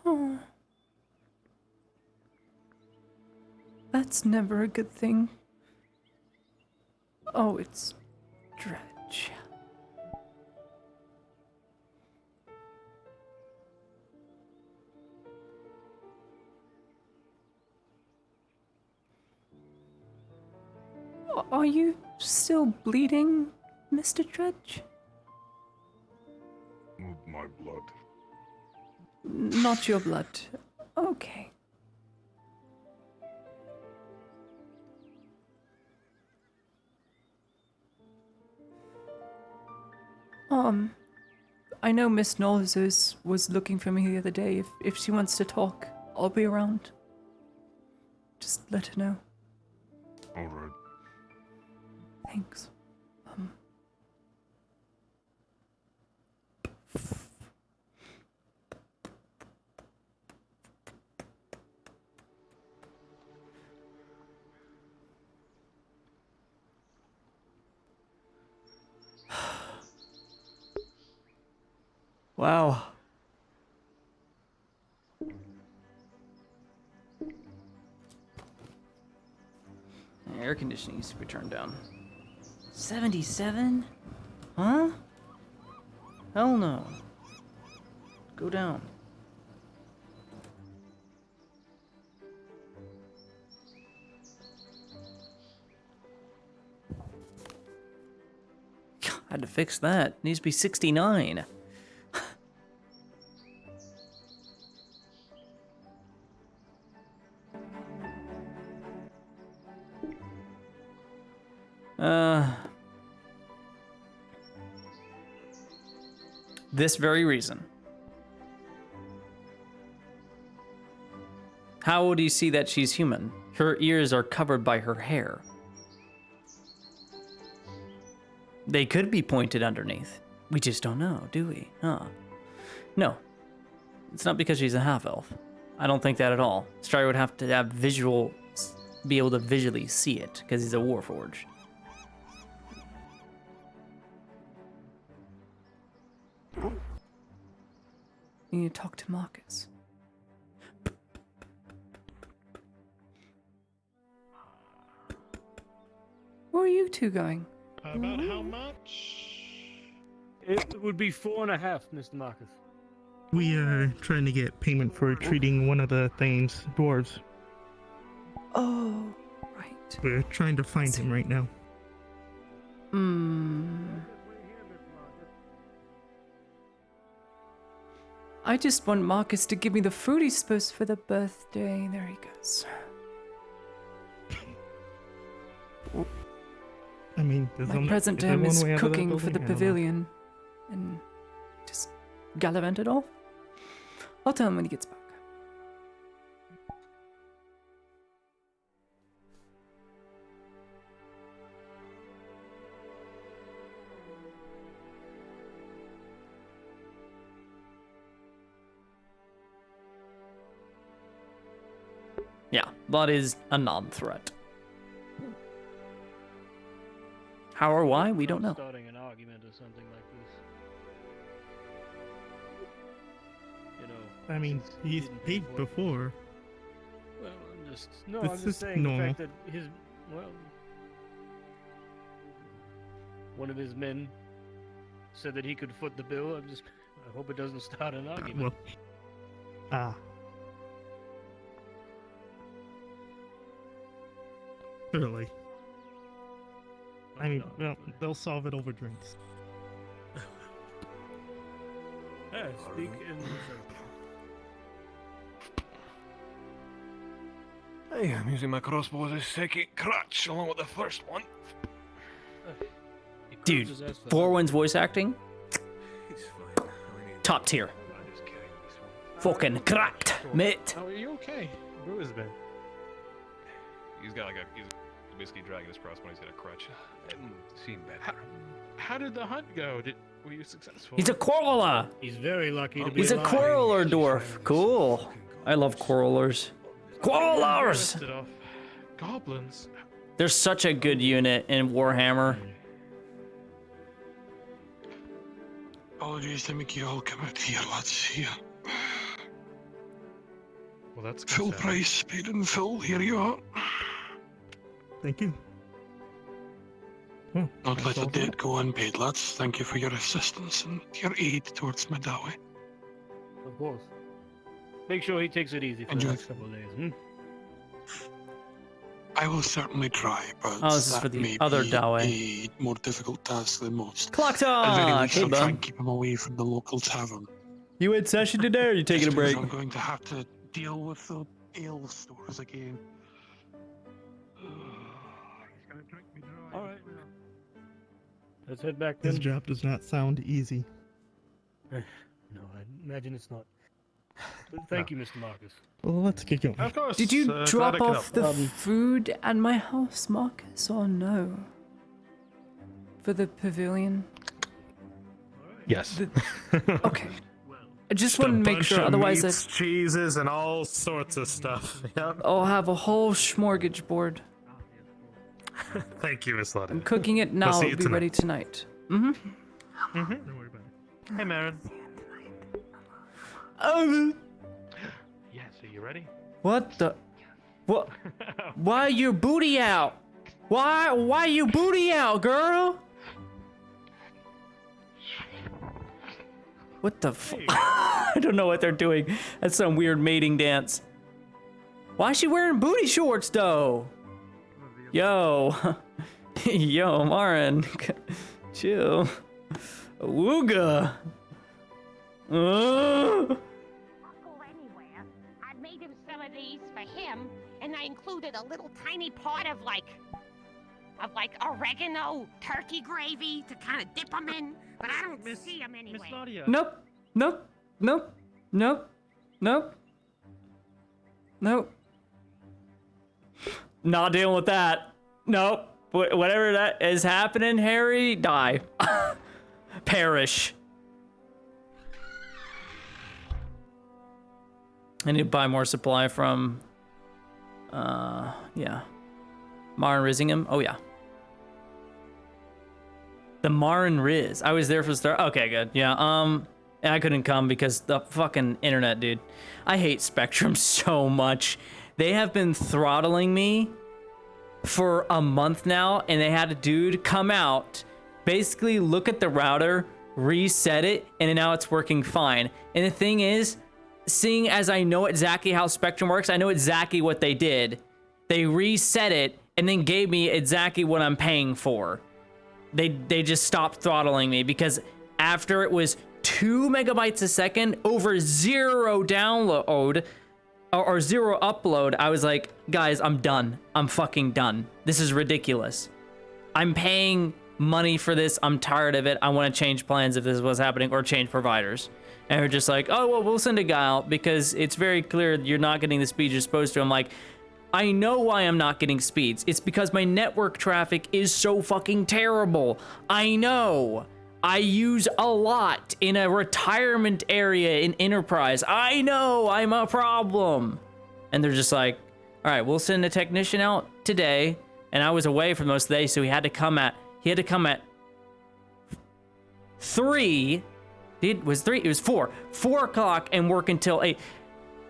Oh. That's never a good thing. Oh, it's Dredge. Are you still bleeding, Mr. Dredge? My blood. Not your blood. Okay. I know Miss Knowles was looking for me the other day. If she wants to talk, I'll be around. Just let her know. All right. Thanks. Wow. Air conditioning needs to be turned down. 77? Huh? Hell no. Go down. Had to fix that. Needs to be 69. This very reason. How would you see that she's human? Her ears are covered by her hair. They could be pointed underneath. We just don't know, do we? Huh? No. It's not because she's a half-elf. I don't think that at all. Strider would have to have be able to visually see it, because he's a warforged. You need to talk to Marcus. Where are you two going? About how much? It would be 4.5, Mr. Marcus. We are trying to get payment for treating one of the Thane's dwarves. Oh, right. We're trying to find him right now. I just want Marcus to give me the food he's supposed for the birthday. There he goes. I mean, my present to him is cooking for the pavilion. And just gallivanted off. I'll tell him when he gets back. Yeah, that is a non-threat. How or why, we don't know. Starting an argument or something like this. You know. I mean, he's paid before. Well, I'm just This is saying normal. the fact that one of his men said that he could foot the bill. I hope it doesn't start an argument. Surely. I mean, well, they'll solve it over drinks. Speak in Hey, I'm using my crossbow as a second crutch along with the first one. Dude, Forwin's voice acting? Top tier. Fucking cracked, mate. Oh, are you okay? Brewer's been. He's got he's basically dragging his crossbow. He's got a crutch. Seen better. How did the hunt go? Were you successful? He's a quarreler. He's very lucky to be He's a alive. quarreler dwarf. Cool. I love quarrelers. Quarrelers! Goblins. They're such a good unit in Warhammer. Apologies to make you all come out here, lads. Here. Well, that's full price, paid in full. Here you are. Thank you. Not let a debt go unpaid, lads. Thank you for your assistance and your aid towards my dowry. Of course. Make sure he takes it easy for the next couple of days. I will certainly try, but Oh, this is that for the may other be Dawei. a more difficult task than most. Clock At very talk! least, Hey, I'll try bud. and keep him away from the local tavern. You in session today, or are you taking a Suppose break? I'm going to have to deal with the ale stores again. All right. Let's head back His then. job does not sound easy. No, I imagine it's not. But thank you, Mr. Marcus. Well, let's get going. Of course. Did you glad drop I could off help. the food at my house, Marcus, or no? For the pavilion? Yes. Okay. I just want to make sure, otherwise meats, cheeses, and all sorts of stuff. Yep. I'll have a whole smorgasbord. Thank you, Miss Lottie. I'm cooking it now, We'll see it'll you be tonight. ready tonight. Mm-hmm. Don't worry about it. Hey, Marin. Yeah, so you ready? What the? What? Why your booty out? Why you booty out, girl? What the fuck? I don't know what they're doing. That's some weird mating dance. Why is she wearing booty shorts though? Yo. Yo, Marin. Chill. Wooga. I made him some of these for him, and I included a little tiny pot of like oregano turkey gravy to kind of dip him in, but I don't see him anyway. Miss Nadia. Nope. Nope. Nope. Nope. Nope. Nope. Not dealing with that. Nope. Whatever that is happening, Harry, die. Perish. I need to buy more supply from, yeah. Marin Rizingham? Oh, yeah. The Marin Riz. I was there for the start. Okay, good. Yeah, I couldn't come because the fucking internet, dude. I hate Spectrum so much. They have been throttling me for a month now, and they had a dude come out, basically look at the router, reset it, and now it's working fine. And the thing is, seeing as I know exactly how Spectrum works, I know exactly what they did. They reset it and then gave me exactly what I'm paying for. They just stopped throttling me because after it was 2 megabytes a second over 0 download or 0 upload, I was like, guys, I'm done. I'm fucking done. This is ridiculous. I'm paying money for this. I'm tired of it. I want to change plans if this is what's happening, or change providers. And we're just like, oh, well, we'll send a guy out because it's very clear you're not getting the speed you're supposed to. I'm like, I know why I'm not getting speeds. It's because my network traffic is so fucking terrible. I know. I use a lot in a retirement area in Enterprise. I know I'm a problem. And they're just like, all right, we'll send a technician out today. And I was away for most of the day, so he had to come at 3. It was 3, it was 4 o'clock and work until 8.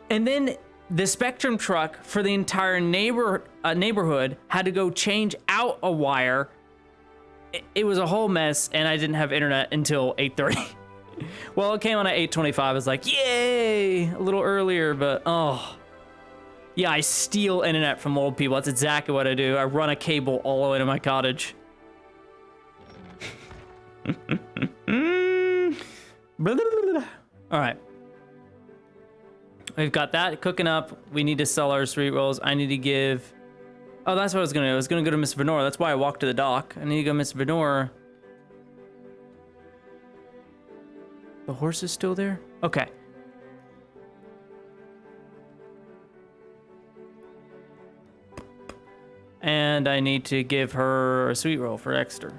And then the Spectrum truck for the entire neighborhood had to go change out a wire. It was a whole mess, and I didn't have internet until 8:30. Well, it came on at 8:25. I was like, yay, a little earlier, but oh. Yeah, I steal internet from old people. That's exactly what I do. I run a cable all the way to my cottage. All right. We've got that cooking up. We need to sell our sweet rolls. I need to give... Oh, that's what I was going to do. I was going to go to Miss Venora. That's why I walked to the dock. I need to go to Miss Venora. The horse is still there? Okay. And I need to give her a sweet roll for extra.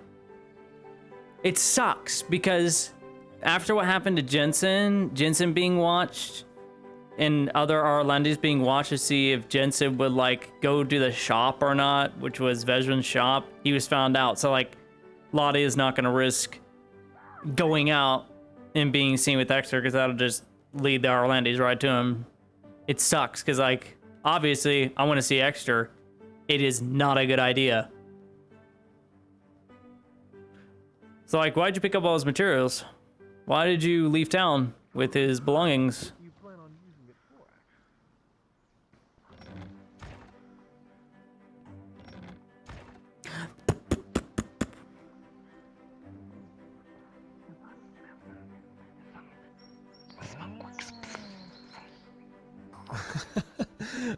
It sucks because after what happened to Jensen being watched, and other Arlandis being watched to see if Jensen would like go to the shop or not, which was Vezran's shop, he was found out. So like, Lottie is not going to risk going out and being seen with Exeter because that'll just lead the Arlandis right to him. It sucks because like, obviously I want to see Exeter. It is not a good idea. So like, why'd you pick up all his materials? Why did you leave town with his belongings?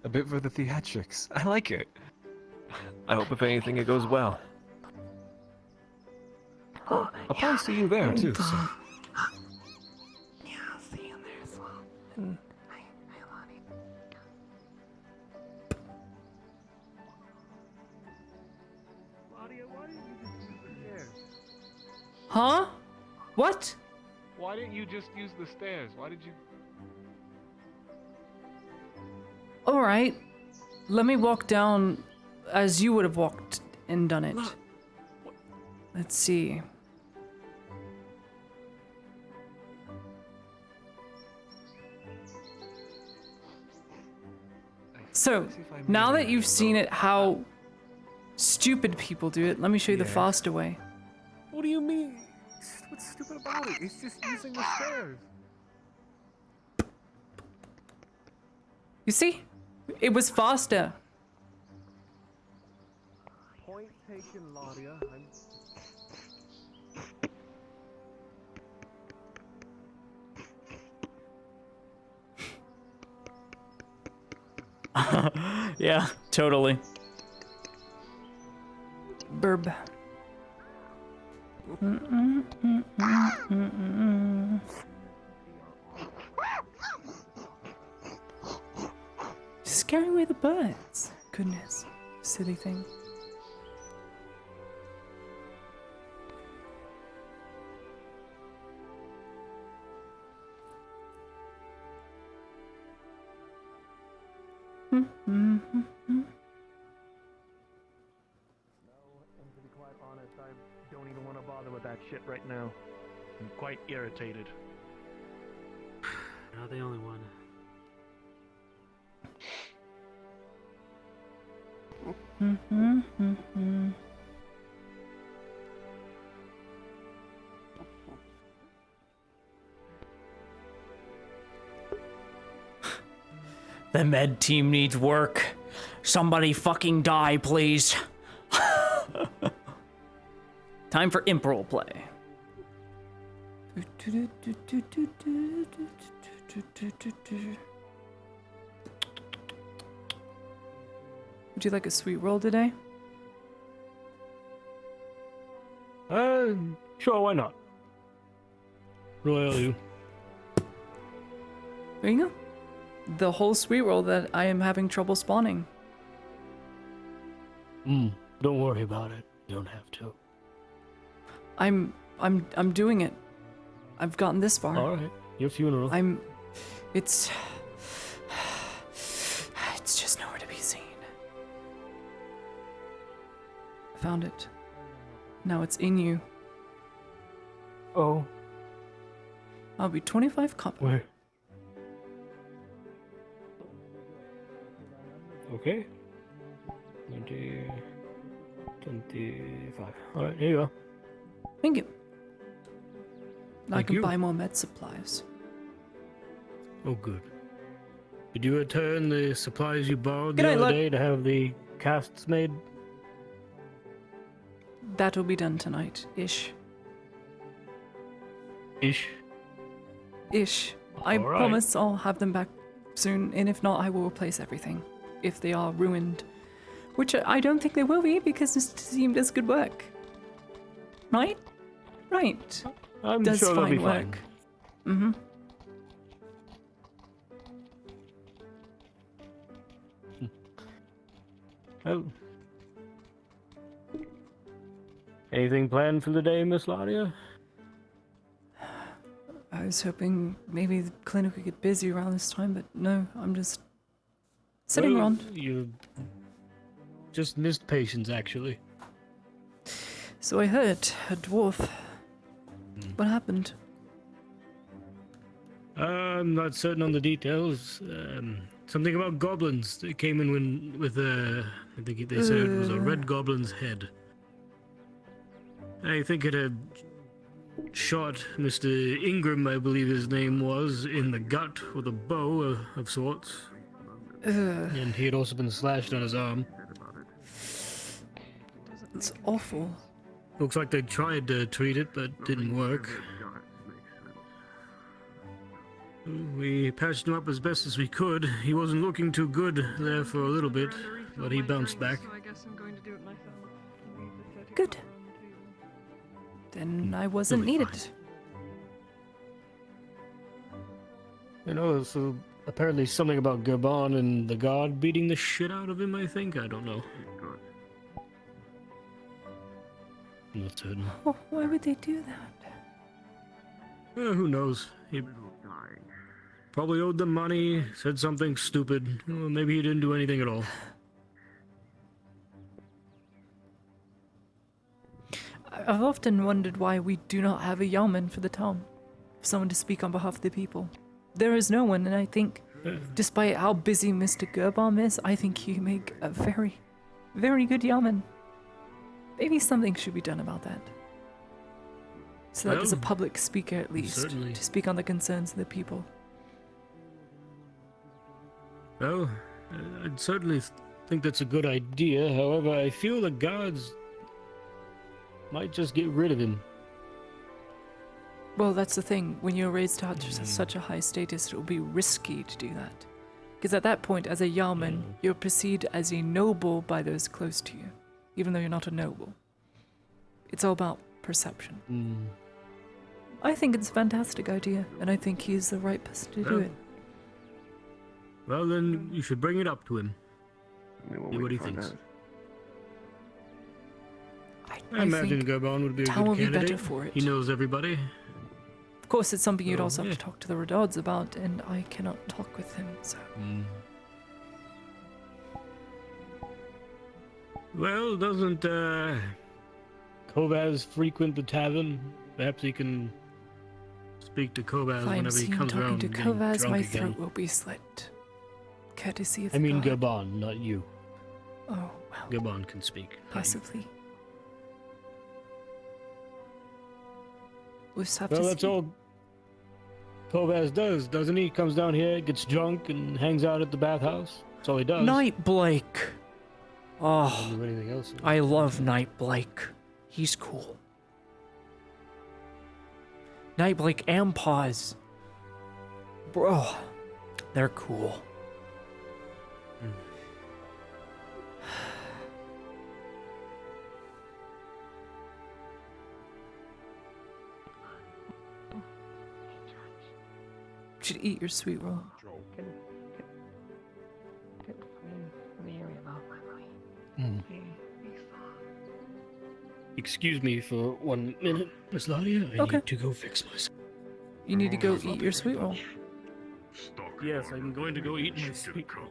A bit for the theatrics. I like it. I hope if anything it goes well. I'll probably see you there too. So. Yeah, I'll see you there as well. And hi, Lottie. Claudia, why didn't you just use the stairs? Huh? What? Why didn't you just use the stairs? Why did you? All right. Let me walk down as you would have walked and done it. Let's see. So, now that you've seen it, how stupid people do it, let me show you the faster way. What do you mean? What's stupid about it? It's just using the stairs. You see? It was faster. Point taken, Ladia. Yeah, totally. Burb. Scaring away the birds. Goodness. Silly thing. To be quite honest, I don't even want to bother with that shit right now. I'm quite irritated. Not the only one. The med team needs work. Somebody fucking die, please. Time for imp role play. Would you like a sweet roll today? Sure, why not? Royal you. There you go. The whole sweet roll that I am having trouble spawning. Don't worry about it. You don't have to. I'm doing it. I've gotten this far. All right, your funeral. It's just nowhere to be seen. I found it. Now it's in you. Oh. I'll be 25 copper. Where? Okay. 25. All right, here you go. Thank you. Now I Thank can you. buy more med supplies. Oh, good. Did you return the supplies you borrowed Good the night, other Luck. day to have the casts made? That will be done tonight, ish. Ish. Ish. I All right. promise I'll have them back soon, and if not, I will replace everything. If they are ruined. Which I don't think they will be, because this team does good work. Right? Right. I'm does sure they'll fine be fine. work. Mm-hmm. Oh. Anything planned for the day, Miss Ladia? I was hoping maybe the clinic would get busy around this time, but no, I'm just sitting around. You just missed patients, actually. So I heard a dwarf. What happened? I'm not certain on the details. Something about goblins that came in with I think they said it was a red goblin's head. I think it had shot Mr. Ingram, I believe his name was, in the gut with a bow of sorts. And he had also been slashed on his arm. It's awful. Looks like they tried to treat it, but didn't work. We patched him up as best as we could. He wasn't looking too good there for a little bit, but he bounced back. So I guess I'm going to do it myself. Good. Then I wasn't needed. You know, so apparently something about Gabon and the god beating the shit out of him, I think? I don't know. I'm not certain. Oh, why would they do that? Who knows? He probably owed them money, said something stupid. Well, maybe he didn't do anything at all. I've often wondered why we do not have a yeoman for the town. Someone to speak on behalf of the people. There is no one, and I think, despite how busy Mr. Gerbom is, I think he make a very, very good yeoman. Maybe something should be done about that. So that there's a Well, public speaker at least, certainly. to speak on the concerns of the people. Well, I'd certainly think that's a good idea. However, I feel the guards might just get rid of him. Well, that's the thing. When you're raised to such a high status, it will be risky to do that. Because at that point, as a Yarman, you're perceived as a noble by those close to you, even though you're not a noble. It's all about perception. I think it's a fantastic idea, and I think he's the right person to do it. Well, then you should bring it up to him. See what he thinks. I imagine Gabon would be a Town good would be candidate. better for it. He knows everybody. Of course, it's something you'd also have to talk to the Redards about, and I cannot talk with him, so... Well, doesn't Kovaz frequent the tavern? Perhaps he can speak to Kovaz If I am whenever he seen comes talking around. to being Kovaz, drunk my again. throat will be slit. Courtesy of I mean God. Gabon, not you. Oh, well. Gabon can speak. not you. Possibly. We'll just have Well, to that's see. all Kovaz does, doesn't he? Comes down here, gets drunk, and hangs out at the bathhouse. That's all he does. Night Blake. Oh, Doesn't do anything else. I love Night Blake. He's cool. Night Blake and Pause. Bro, they're cool. You should eat your sweet roll. Excuse me for 1 minute, Miss Ladia. I Okay. need to go fix myself. You need to go eat your sweet roll. Yes, I'm going to go eat my sweet roll.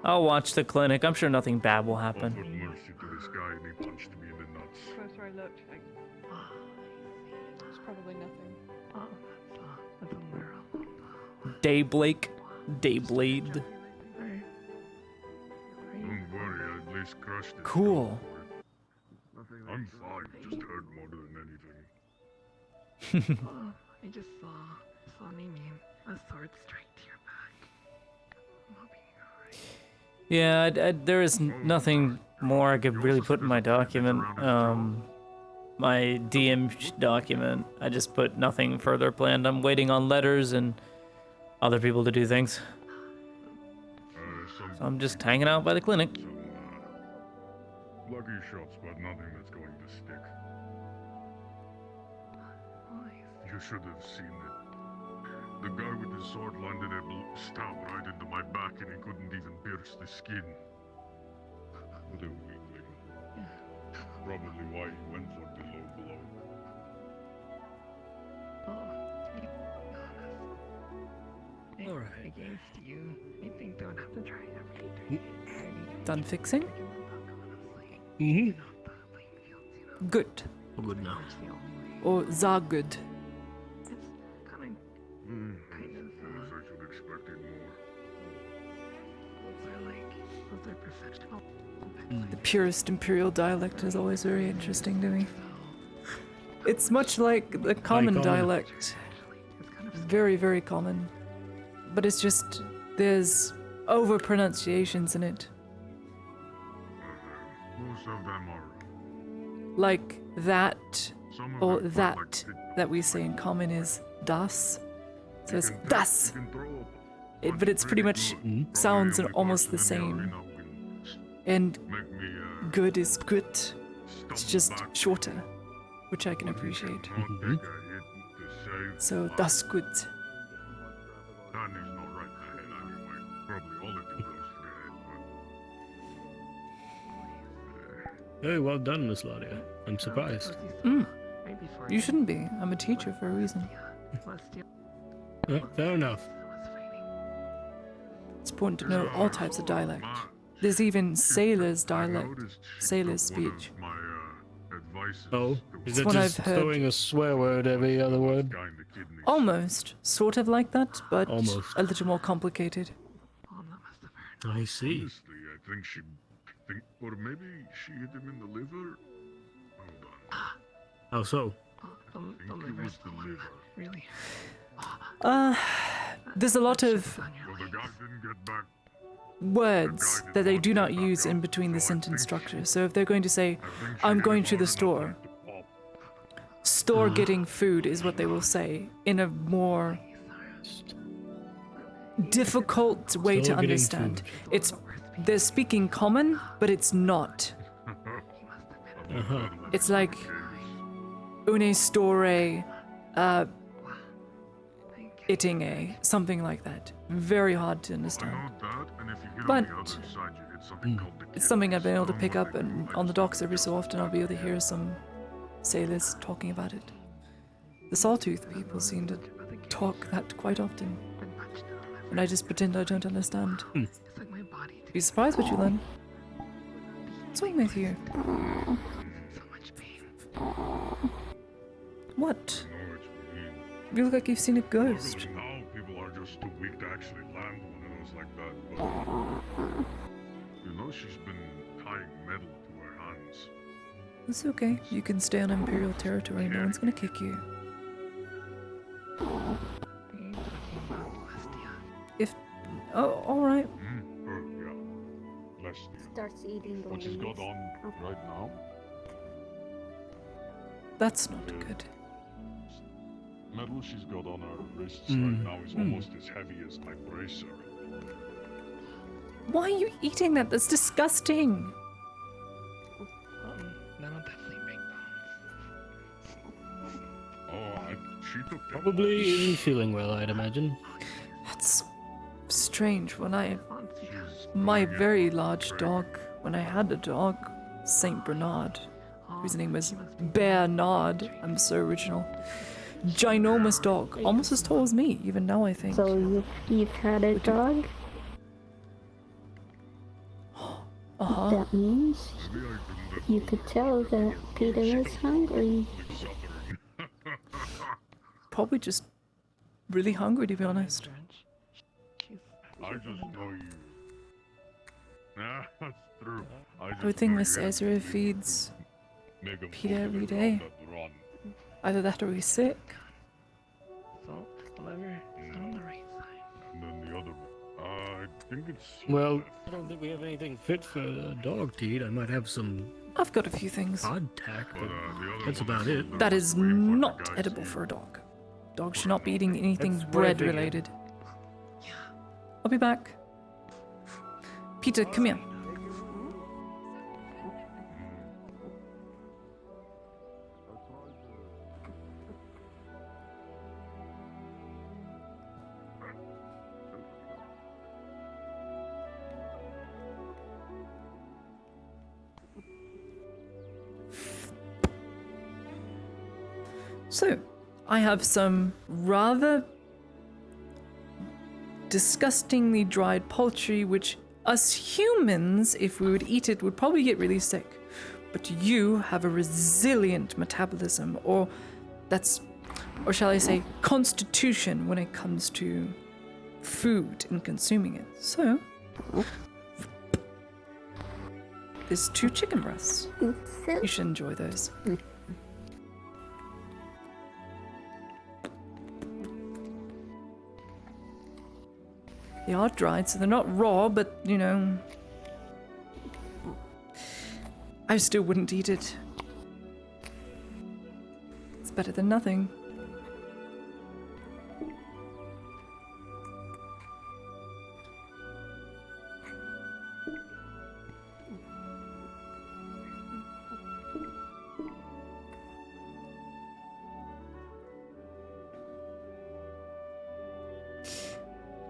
I'll watch the clinic. I'm sure nothing bad will happen. Mercy to this guy and he punched me in the nuts. First where I looked, like, it's probably nothing. Day Blake. Dayblade. Don't worry, I at least crushed it. Cool. I'm fine, just hurt more than anything. I just saw Mimi and a sword straight to your back. Yeah, there is nothing more I could really put in my document. My DM document. I just put nothing further planned. I'm waiting on letters and other people to do things. So I'm just hanging out by the clinic. Lucky shots, but nothing that's going to stick. You should have seen it. The guy with the sword landed a stab right into my back and he couldn't even pierce the skin. What a weakling. Probably why he went for the low blow. Alright. Against you, I think don't have to try everything. Done fixing? Mm-hmm. Good. Good now. Or good. I should expected more. The purest imperial dialect is always very interesting to me. It's much like the common common. dialect. Very, very common. But it's just, there's over pronunciations in it. Most of them are. Like that, Some of or them that we say in common is das. So it's das. But it's pretty much sounds and almost the same. And good is good. It's just shorter, which I can appreciate. So das gut. Danny's not right there anyway. Probably all of them close to the head, Very well done, Miss Ladia. I'm surprised. You shouldn't be. I'm a teacher for a reason. Fair enough. It's important to know all types of dialect. There's even sailor's dialect, sailor's speech. Oh, is It's it what just I've heard. throwing a swear word every other word? Almost, sort of like that, but Almost. a little more complicated. I see. Honestly, I think she... or maybe she hit him in the liver? Hold on. How so? I think it was the liver. Really? There's a lot of words that they do not use in between the sentence structure. So if they're going to say, I'm going to the store, store getting food is what they will say in a more difficult way to understand. They're speaking common, but it's not. It's like une store eating a, something like that. Very hard to understand. But it's something I've been able to pick up, and on the docks every so often I'll be able to hear some sailors talking about it. The Sawtooth people seem to talk that quite often. And I just pretend I don't understand. Be surprised what you learn. What's wrong with you? What? You look like you've seen a ghost. Now people are just too weak to actually land one of those like that. But, you know, she's been tying metal to her hands. It's okay. You can stay on Imperial territory. No one's gonna kick you. If... Oh, alright. Yeah. Leslie. Starts eating the What she's got on right now. That's not good. Metal she's got on her wrists right now is almost as heavy as my bracer. Why are you eating that? That's disgusting. That'll definitely make She took Probably isn't feeling well, I'd imagine. That's strange. When my very large dog, when I had a dog, Saint Bernard, whose name was Bernard. I'm so original. Ginormous dog, almost as tall as me, even now I think. So you've had a dog? That means you could tell that Peter is hungry. Probably just really hungry, to be honest. I just know you. Yeah, that's true. I would think Miss Ezra feeds Peter every day. Either that or he's sick. Whatever. It's on the right side. And then the other I think it's... Well, I don't think we have anything fit for a dog to eat. I might have some... I've got a few things. Hardtack, but that's about it. That is not edible for a dog. Dogs should not be eating anything bread related. I'll be back. Peter, come here. So, I have some rather disgustingly dried poultry, which us humans, if we would eat it, would probably get really sick. But you have a resilient metabolism, or shall I say, constitution when it comes to food and consuming it. So, there's 2 chicken breasts. You should enjoy those. They are dried, so they're not raw, but, you know, I still wouldn't eat it. It's better than nothing.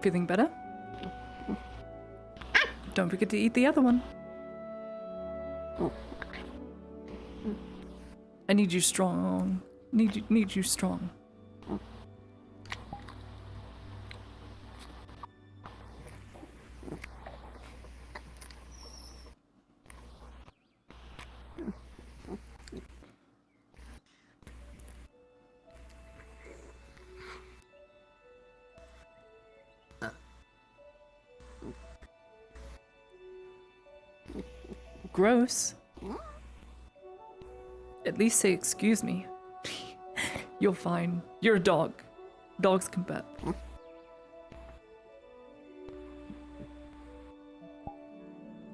Feeling better? Don't forget to eat the other one. I need you strong. Need you strong. Gross. At least say excuse me. You're fine. You're a dog. Dogs can pet.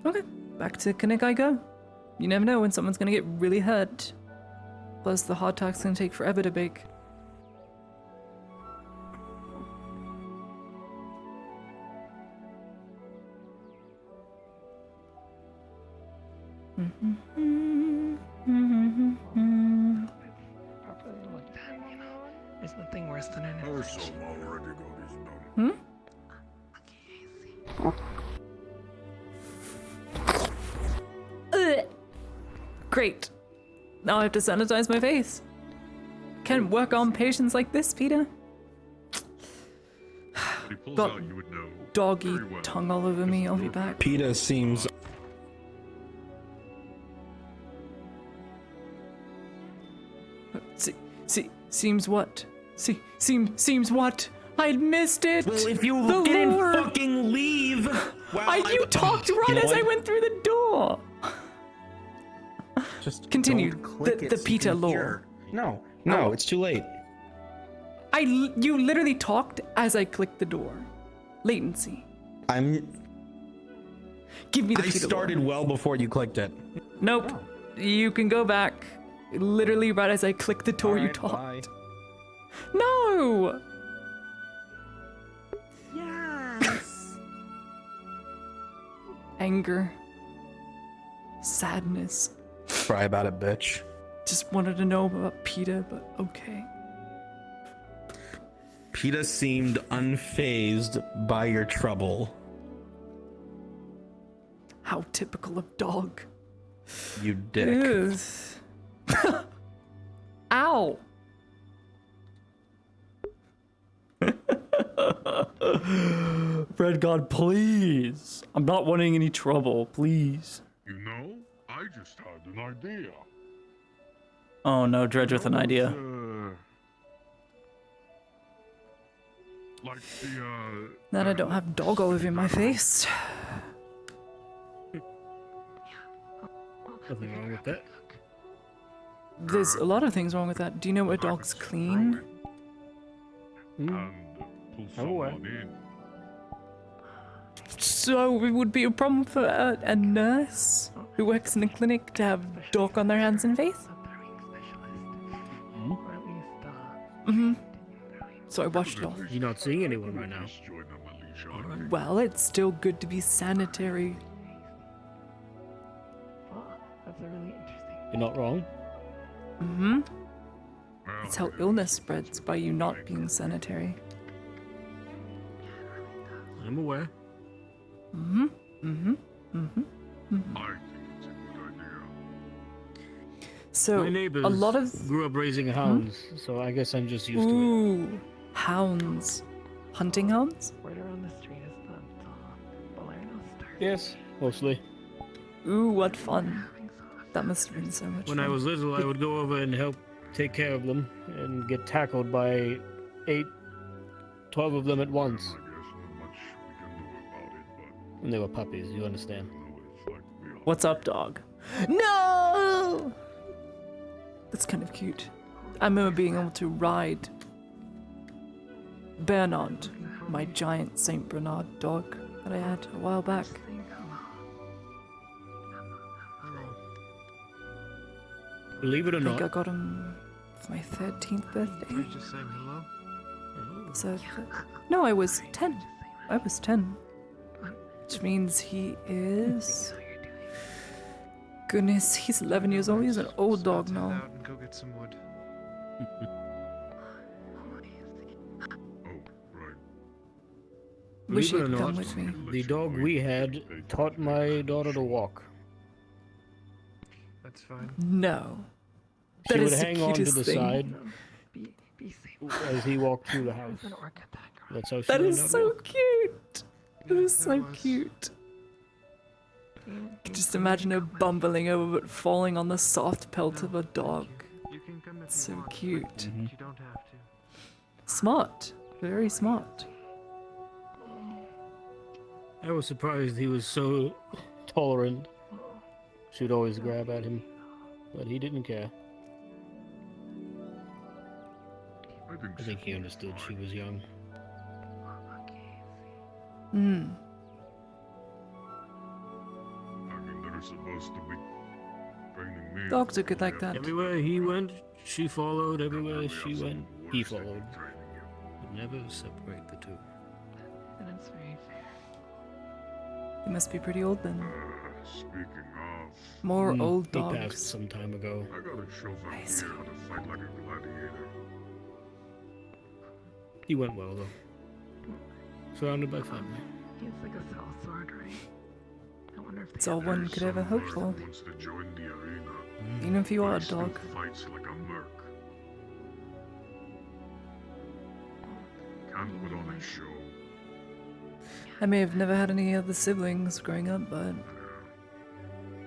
Okay, back to clinic I go. You never know when someone's gonna get really hurt. Plus, the hardtack's gonna take forever to bake. Properly looked at, you know. There's nothing worse than an Some already got his done. Ugh. Great. Now I have to sanitize my face. Can't work on patients like this, Peter. Got doggy tongue all over me. I'll be back. PETA seems Seems what? Seems what? I'd missed it. Well, if you The didn't lore. fucking leave. You talked right as I went through the door. Just continue. don't click The it so PETA you can lore. hear. No, it's too late. You literally talked as I clicked the door. Latency. Give me the I PETA started lore. well before you clicked it. Nope. You can go back. Literally right as I clicked the door, you talked. No! Yes. Anger. Sadness. Cry about it, bitch. Just wanted to know about PETA, but okay. PETA seemed unfazed by your trouble. How typical of dog. You dick. Ugh. Ow! Red God, please. I'm not wanting any trouble, please. You know, I just had an idea. Oh no, Dredge with an idea. Like the, That I don't have dog all over my face. Nothing wrong with that. There's a lot of things wrong with that. Do you know what dogs clean? and pull someone in. So it would be a problem for a nurse who works in a clinic to have dog on their hands and face? Mm-hmm. So I washed it off. You're not seeing anyone right now. Well, it's still good to be sanitary. That's a really interesting. You're not wrong. Mm-hmm. It's how illness spreads by you not being sanitary. I'm aware. Mm-hmm. Mm-hmm. Mm-hmm. Mm-hmm. I think it's a good idea. So My neighbors a lot of grew up raising hounds, so I guess I'm just used to Ooh, hounds. Hunting hounds? Right around the street is the Balerno Star. it. Yes, mostly. Ooh, what fun. That must have been so much When fun. I was little, I would go over and help take care of them and get tackled by 12 of them at once. And they were puppies, you understand. What's up, dog? No! That's kind of cute. I remember being able to ride Bernard, my giant Saint Bernard dog that I had a while back. Believe it or I think not. I got him for my 13th birthday. Just saying hello. So, no, I was 10. I was 10. Which means he is... Goodness, he's 11 years old. He's an old dog now. Out and go get some wood. Wish Believe it he'd or come not, with me. the dog we had taught my daughter to walk. That's fine. No. She That would is the hang on to cutest the thing. side as he walked through the house. That's how she That learned is how to so walk. cute. That is so cute. I can just imagine her bumbling over but falling on the soft pelt of a dog. You can come if So you want, cute. but you don't have to. Smart. Very smart. I was surprised he was so tolerant. She'd always grab at him, but he didn't care. I I think he understood she was young. Hmm. I mean, they're supposed to be training me. Dogs are good like that. Everywhere he went, she followed. Everywhere she went, he followed. But never separate the two. That's very fair. He must be pretty old then. Speaking of... More old He passed dogs. some time ago. I gotta show Vampire how to fight like a gladiator. He went well, though. Surrounded by family. He has like a cell sword, right? I wonder if It's all one could ever hope for. Wants to join the arena. Even if you are a He still dog. fights like a merc. Can't put on a show. I may have never had any other siblings growing up, but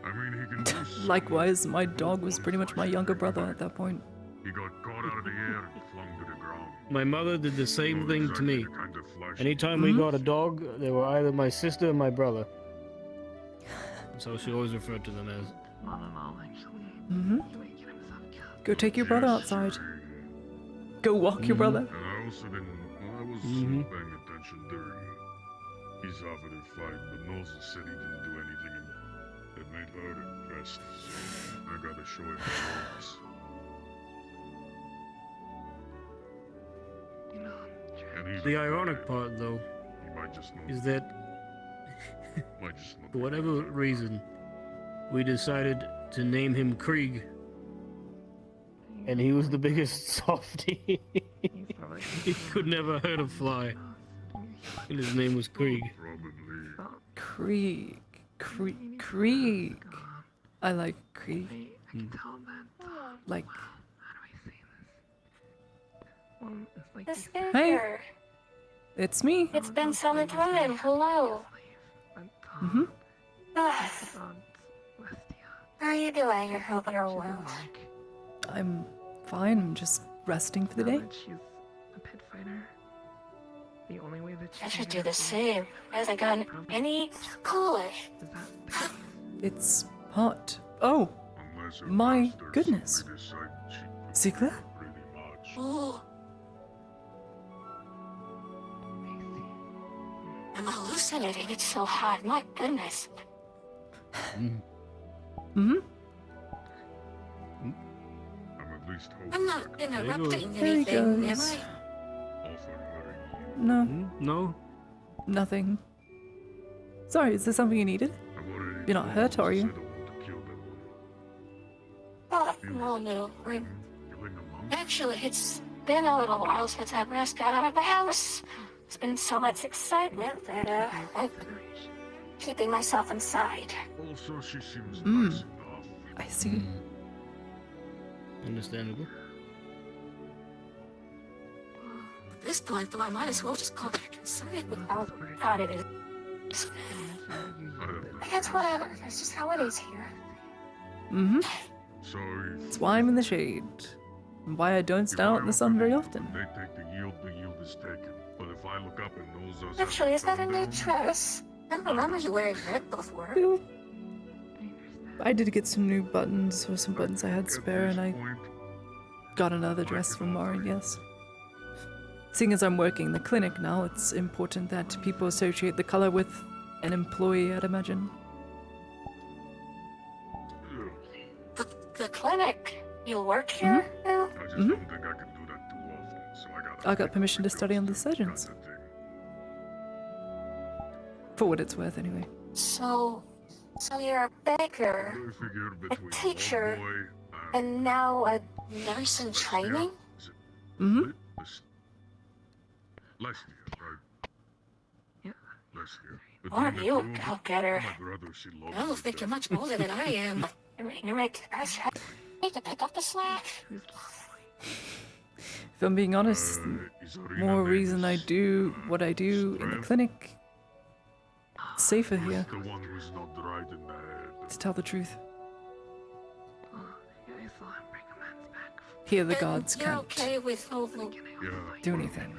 I mean, he can do so likewise, my dog was pretty much my younger brother at that point. He got caught out of the air and flung to the ground. My mother did the same thing to me. Kind of flashy. Anytime we got a dog, they were either my sister or my brother. So she always referred to them as. Not at all, actually. Mm-hmm. Go take your brother outside. Go walk your brother. And I also didn't. Well, I was paying attention during. He's offered a fight, but Noza said he didn't do anything, and it made her impressed. So I gotta show him the ropes. The ironic part, though, is that for whatever reason, we decided to name him Krieg, and he was the biggest softie. He could never hurt a fly, and his name was Krieg. Krieg. Krieg. I like Krieg. Like. Hey. It's me. It's been some time. Hello. Mm-hmm. How are you doing? I hope you're well. I'm fine. I'm just resting for the day. She's a pit fighter. The only way that I should do the same. Hasn't gotten any cooler. It's hot. Oh, my goodness. Ziegler? Ooh. I'm hallucinating. It's so hot. My goodness. Mm-hmm. I'm not interrupting There he anything, am goes. I? No. No. Nothing. Sorry, is there something you needed? You're not hurt, are you? Oh, no. Actually, it's been a little while since I've last got out of the house. There's been so much excitement that I'm keeping myself inside. Also, she seems nice enough. I see. Understandable. At this point, though, I might as well just go back inside without how it is. I guess whatever. That's just how it is here. Mm-hmm. Sorry. It's why I'm in the shade. And why I don't stand out in the sun very often. They take the yield is taken. But if I look up and those Actually, is that a new dress? I don't remember you wearing that before. I did get some new buttons, or some buttons I had spare, and I got another dress from Maureen, yes. Seeing as I'm working the clinic now, it's important that people associate the color with an employee, I'd imagine. The clinic? You work here now? Mm-hmm. I got permission to study under the surgeons. For what it's worth, anyway. So you're a baker, a teacher, and now a nurse in training? Mm-hmm. Aren't you a go-getter? I don't think you're much older than I am. You're making us need to pick up the slack. If I'm being honest, more reason I do what I do in the clinic, it's safer here. To tell the truth. Here the gods You're can't okay with holding. do anything.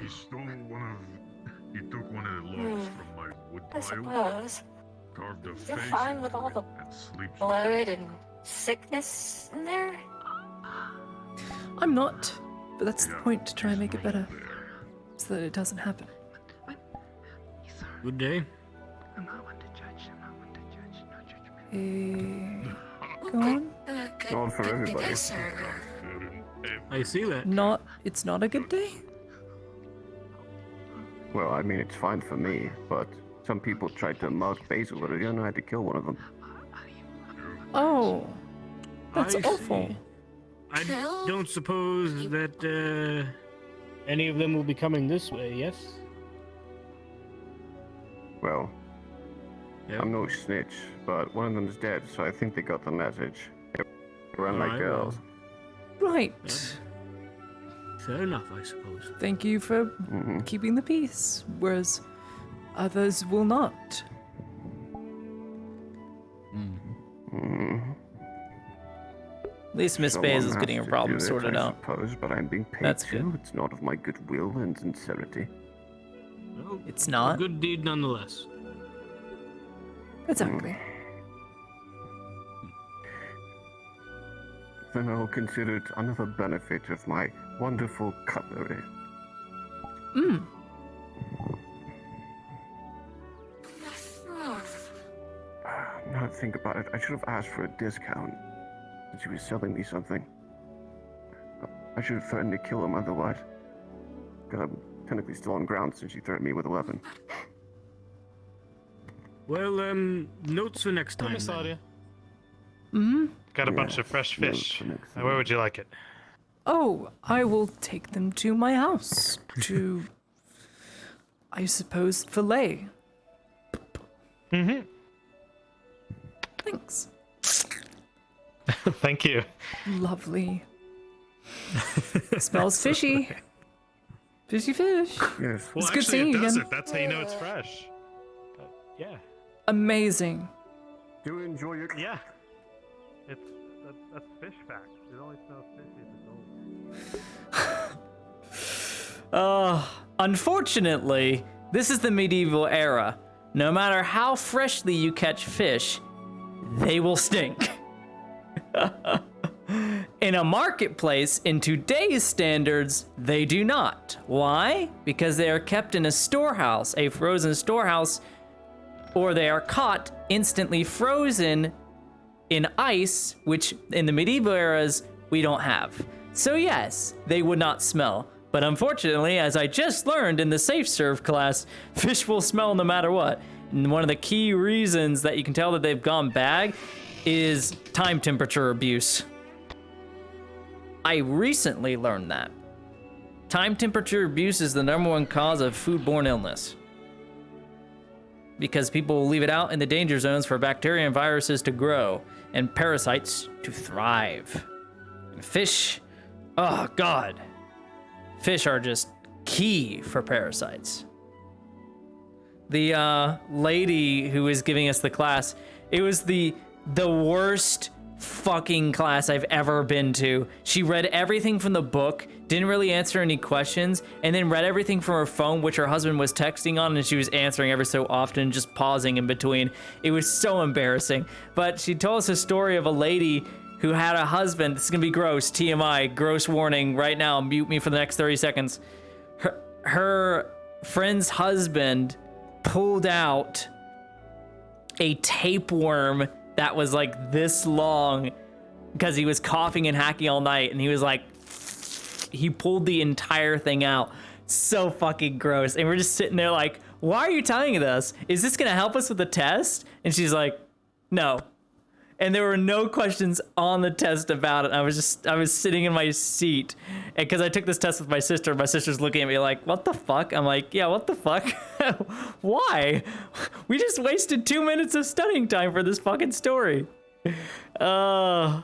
He took one of the logs from my wood I pile, suppose. carved a You're face fine with all the and sleeps blood and sickness in there? I'm not. But that's the point, to try and make it better, so that it doesn't happen. Good day. Go on. Not for everybody. I see that. It's not a good day? Well, I mean, it's fine for me, but some people tried to mug Basil earlier and I had to kill one of them. Oh. That's I awful. see. I don't suppose that any of them will be coming this way, yes? Well, I'm no snitch, but one of them's dead, so I think they got the message. They run like Alright, girls. Right. Fair enough, I suppose. Thank you for keeping the peace, whereas others will not. At least Miss Bays is getting her problem sorted I out. suppose, but I'm being paid That's too. good. It's not of my goodwill and sincerity. Well, it's not. A good deed nonetheless. Exactly. Then I'll consider it another benefit of my wonderful cutlery. Now that I think about it, I should have asked for a discount since he was selling me something. I should have threatened to kill him otherwise. Because I'm technically still on ground since he threatened me with a weapon. Well, notes for next time. Miss Audia. Got a bunch of fresh fish. Where would you like it? Oh, I will take them to my house to, I suppose, fillet. Thanks. Thank you. Lovely. Smells fishy. Fishy fish. Yes. Well, It's good actually, seeing it you does again. it. That's how you know it's fresh. Yeah. Amazing. Do enjoy your... Yeah. That's fish fact. It always smells fishy if it's old. Unfortunately, this is the medieval era. No matter how freshly you catch fish, they will stink. In a marketplace, in today's standards, they do not. Why? Because they are kept in a storehouse, a frozen storehouse, or they are caught instantly frozen in ice, which in the medieval eras, we don't have. So yes, they would not smell. But unfortunately, as I just learned in the Safe Serve class, fish will smell no matter what. And one of the key reasons that you can tell that they've gone bad is time temperature abuse. I recently learned that. Time temperature abuse is the #1 cause of foodborne illness. Because people will leave it out in the danger zones for bacteria and viruses to grow and parasites to thrive. And fish, oh God. Fish are just key for parasites. The lady who was giving us the class, it was the worst fucking class I've ever been to. She read everything from the book, didn't really answer any questions, and then read everything from her phone, which her husband was texting on, and she was answering every so often, just pausing in between. It was so embarrassing. But she told us a story of a lady who had a husband. This is gonna be gross, TMI, gross warning right now, mute me for the next 30 seconds. Her friend's husband pulled out a tapeworm that was like this long because he was coughing and hacking all night, and he was like, he pulled the entire thing out. So fucking gross. And we're just sitting there like, why are you telling us? Is this gonna help us with the test? And she's like, no. And there were no questions on the test about it. I was sitting in my seat, and because I took this test with my sister. My sister's looking at me like, what the fuck? I'm like, yeah, what the fuck? Why? We just wasted 2 minutes of studying time for this fucking story. So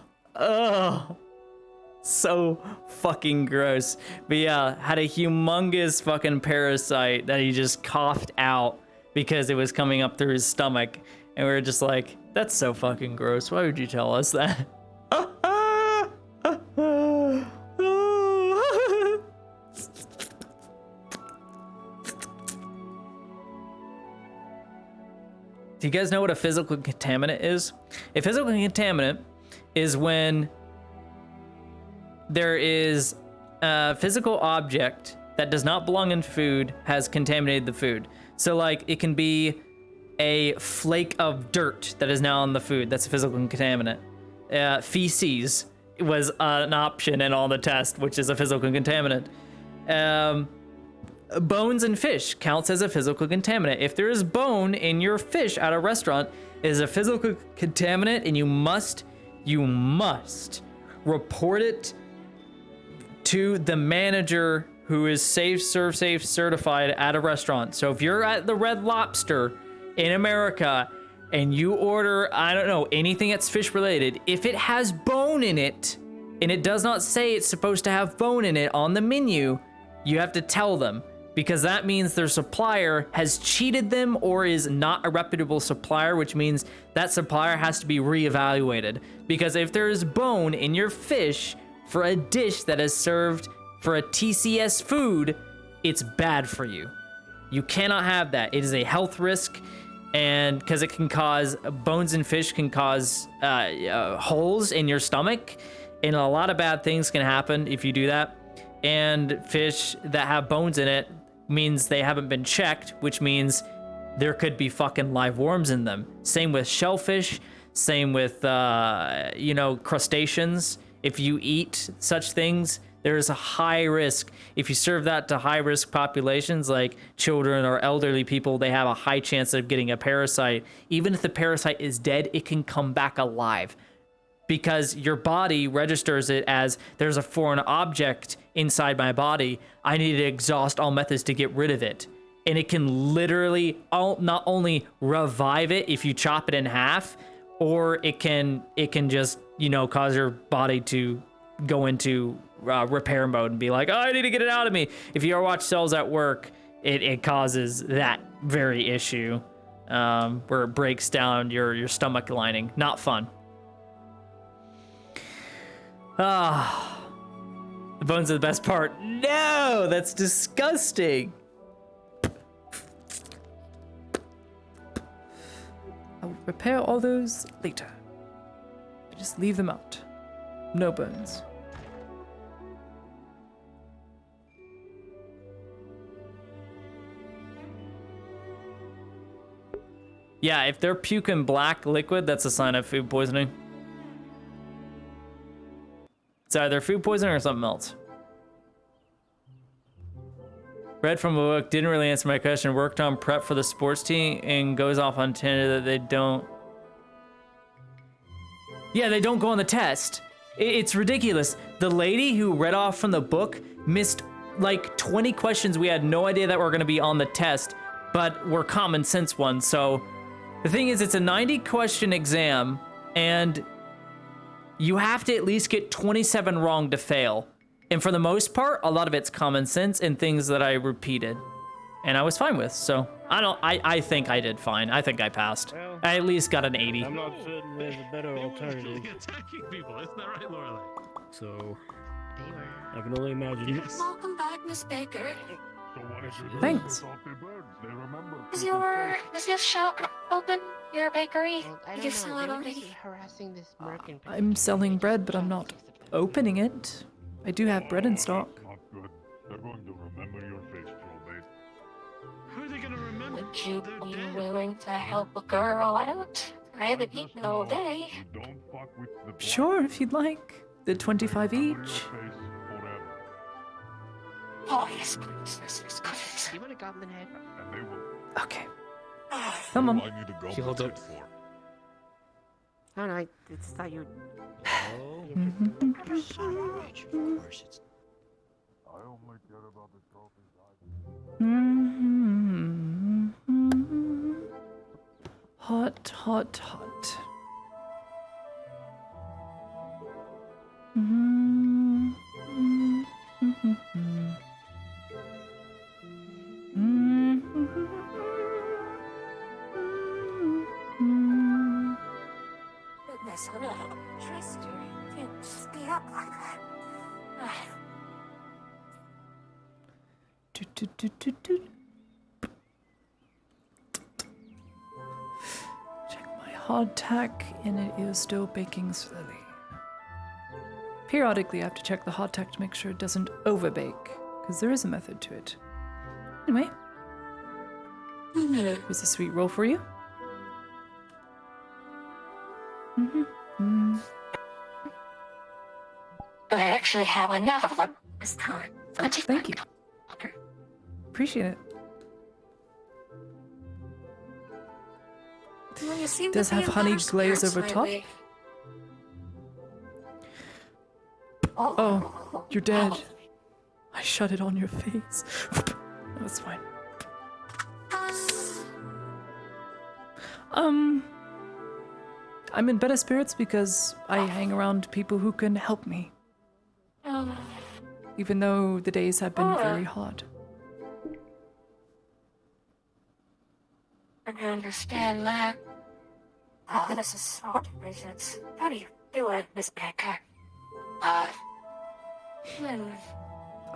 fucking gross. But yeah, had a humongous fucking parasite that he just coughed out because it was coming up through his stomach. And we were just like, that's so fucking gross. Why would you tell us that? Do you guys know what a physical contaminant is? A physical contaminant is when there is physical object that does not belong in food has contaminated the food. So like it can be a flake of dirt that is now on the food. That's a physical contaminant. Feces was an option in all the tests, which is a physical contaminant. Bones in fish counts as a physical contaminant. If there is bone in your fish at a restaurant, it is a physical contaminant, and you must report it to the manager who is Safe Serve Safe certified at a restaurant. So if you're at the Red Lobster in America and you order, I don't know, anything that's fish related, if it has bone in it and it does not say it's supposed to have bone in it on the menu, you have to tell them, because that means their supplier has cheated them or is not a reputable supplier, which means that supplier has to be reevaluated. Because if there is bone in your fish for a dish that is served for a TCS food, it's bad for you. You cannot have that. It is a health risk, and because it can cause, bones in fish can cause holes in your stomach, and a lot of bad things can happen if you do that. And fish that have bones in it means they haven't been checked, which means there could be fucking live worms in them. Same with shellfish, same with, crustaceans. If you eat such things, there's a high risk. If you serve that to high risk populations like children or elderly people, they have a high chance of getting a parasite. Even if the parasite is dead, it can come back alive because your body registers it as there's a foreign object inside my body. I need to exhaust all methods to get rid of it. And it can literally not only revive it if you chop it in half, or it can just, cause your body to go into repair mode and be like, oh, I need to get it out of me. If you ever watch Cells at Work, it causes that very issue where it breaks down your stomach lining. Not fun. The bones are the best part. No, that's disgusting. I'll repair all those later. Just leave them out. No bones. Yeah, if they're puking black liquid, that's a sign of food poisoning. It's either food poisoning or something else. Read from a book, didn't really answer my question. Worked on prep for the sports team and goes off on tangent that they don't. Yeah, they don't go on the test. It's ridiculous. The lady who read off from the book missed like 20 questions we had no idea that were gonna be on the test, but were common sense ones. So the thing is, it's a 90 question exam and you have to at least get 27 wrong to fail. And for the most part, a lot of it's common sense and things that I repeated and I was fine with. So I think I did fine. I think I passed. Well, I at least got an 80. I'm not certain there's a better alternative. Attacking people, isn't that right, Lorelei? So, I can only imagine. Welcome back, Miss Baker. Thanks. Is your shop open? Your bakery? I You don't sell know. it They were already? just harassing this merc in I'm selling bread, but I'm not opening it. I do have bread in stock. Not good. They're going to remember your face, Trollbait. Who are they gonna remember? Would you be willing to help a girl out? I haven't eaten all day. Don't fuck with the Sure, if you'd like. The 25 each. Oh, yes, please. This is good. You want a goblin head? And they will. Okay. Come on. I need a She holds goblin up. head for. Oh no, I just thought you. I only care about the trophies Hot, hot, hot. Goodness, I'm not trust you. Can't speed up like that. Check my hardtack, and it is still baking slowly. Periodically, I have to check the hardtack to make sure it doesn't overbake, because there is a method to it. Anyway, here's a sweet roll for you. But I actually have enough of them this time. Thank you. Appreciate it. Well, you seem Does to be have in honey better glaze over spirits top? lately. Oh, you're dead. I shut it on your face. That's fine. I'm in better spirits because I hang around people who can help me. Even though the days have been very hard. I can understand that. Oh, this is so delicious. How do you do it, Miss Becker? I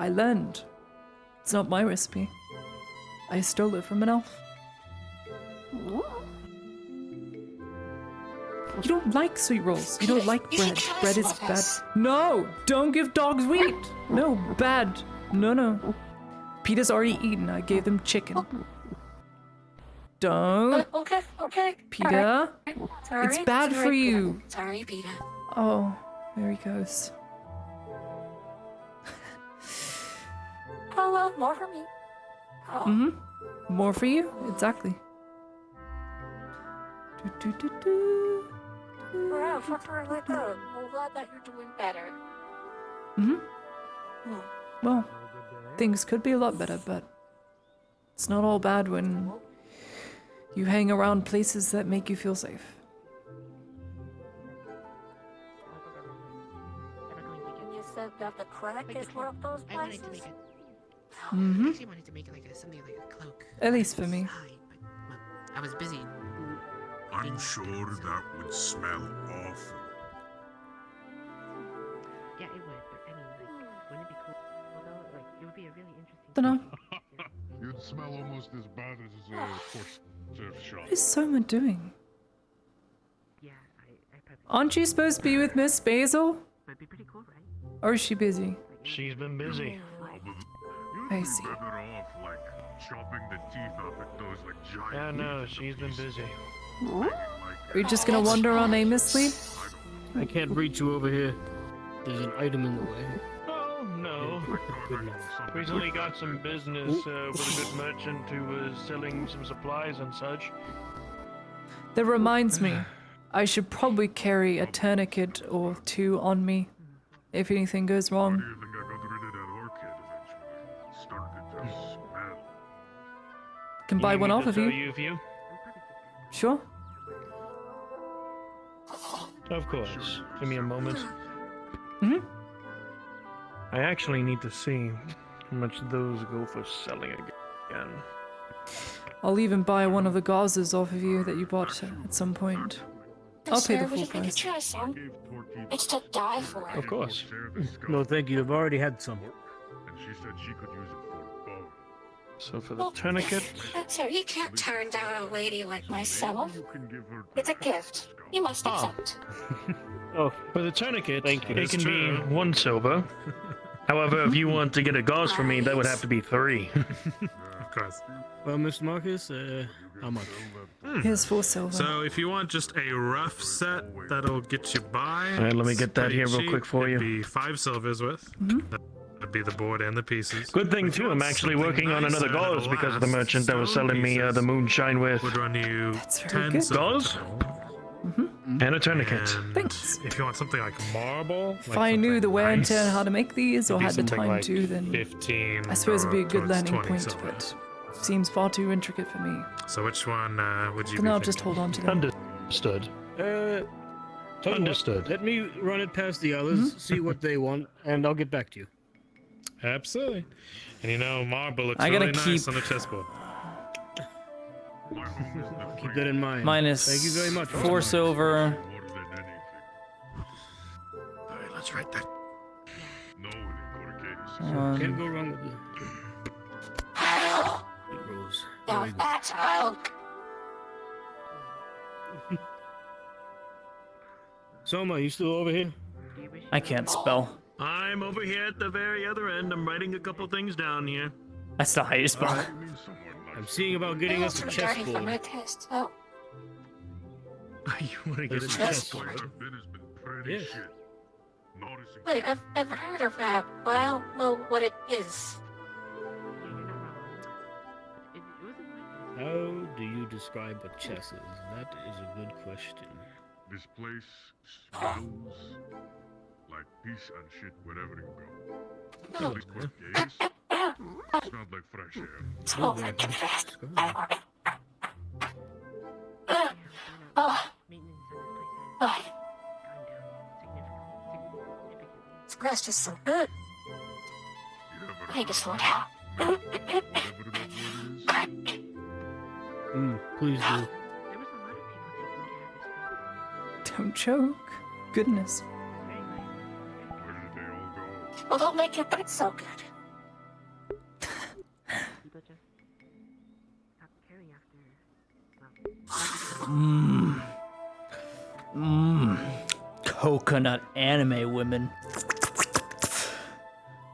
learned. It's not my recipe. I stole it from an elf. You don't like sweet rolls. You don't like bread. Bread is bad. No! Don't give dogs wheat! No, bad. No. Peter's already eaten. I gave them chicken. Don't. Okay. Peter, Sorry, it's bad for sorry, you. Peter. Sorry, Peter. Oh, there he goes. Oh, well, more for me. Oh. Mm-hmm. More for you? Exactly. Wow, that's really good. I'm glad that you're doing better. Well, things could be a lot better, but it's not all bad when you hang around places that make you feel safe. You said that the crack is one of those places? Mm-hmm. I actually wanted to make like something like a cloak. At least for me. I was busy. I'm sure that would smell awful. Yeah, it would, but I mean, like, wouldn't it be cool though? Like, it would be a really interesting. Dunno. You'd smell almost as bad as a surf shop. What is Soma doing? Yeah, Aren't you supposed to be with Miss Basil? That'd be pretty cool, right? Or is she busy? She's been busy. I see. Better off, like, chopping the teeth off at those, like, giant. Yeah, no, she's been busy. Are you just gonna wander on aimlessly? I can't reach you over here. There's an item in the way. Oh, no. Good enough. Recently got some business with a good merchant who was selling some supplies and such. That reminds me, I should probably carry a tourniquet or two on me if anything goes wrong. Can buy one off of you. Sure. Of course. Give me a moment. Mm-hmm. I actually need to see how much those go for selling again. I'll even buy one of the gauzes off of you that you bought at some point. I'll pay the full price. Try some. It's to die for. Of course. No, thank you. I've already had some. And she said she could use it for a bow. So for the tourniquet, Sir, you can't turn down a lady like myself. It's a gift. You must accept. oh, for the tourniquet, thank you. It can be 1 silver. However, if you want to get a gauze from me, that would have to be 3. Of course. Well, Mr. Marcus, how much? Here's 4 silver. So if you want just a rough set, that'll get you by. All right, let me get that here real quick for you. It'd be 5 silvers worth. That'd be the board and the pieces. Good thing too, I'm actually working on another gauze because of the merchant that was selling me the moonshine with. Would run you 10 good. Gauze and a tourniquet. Thanks. If you want something like marble, If I knew the wear and tear and how to make these, or it'd be had the something time like to, then 15 I suppose it'd be a good towards learning 20 point, silver. but seems far too intricate for me. So which one would you Then be I'll thinking? just hold on to them. Understood. Understood. Let me run it past the others, see what they want, and I'll get back to you. Absolutely. And you know, marble looks I gotta really nice keep- on the chessboard. Keep that in mind. Minus Thank you very much. 4 silver. Alright, let's write that. No, Can't go wrong with it. Rose. Now that's how. Soma, you still over here? Do you wish I can't spell. I'm over here at the very other end. I'm writing a couple things down here. That's not how you spell. Alright. I'm seeing about getting us a Too dirty for chessboard. my taste. Oh, You want to get a chessboard? Yes. wait, I've heard of that, but I don't know what it is. How do you describe what chess is? That is a good question. This place smells like peace and shit wherever you go. Oh, At least what gays smelled like fresh air. Oh, too fast. Oh. Oh. This grass tastes so good. I need to slow down. Please do. Don't choke. Goodness. Well, don't make your breath so good. Mmm. Mmm. Coconut anime women.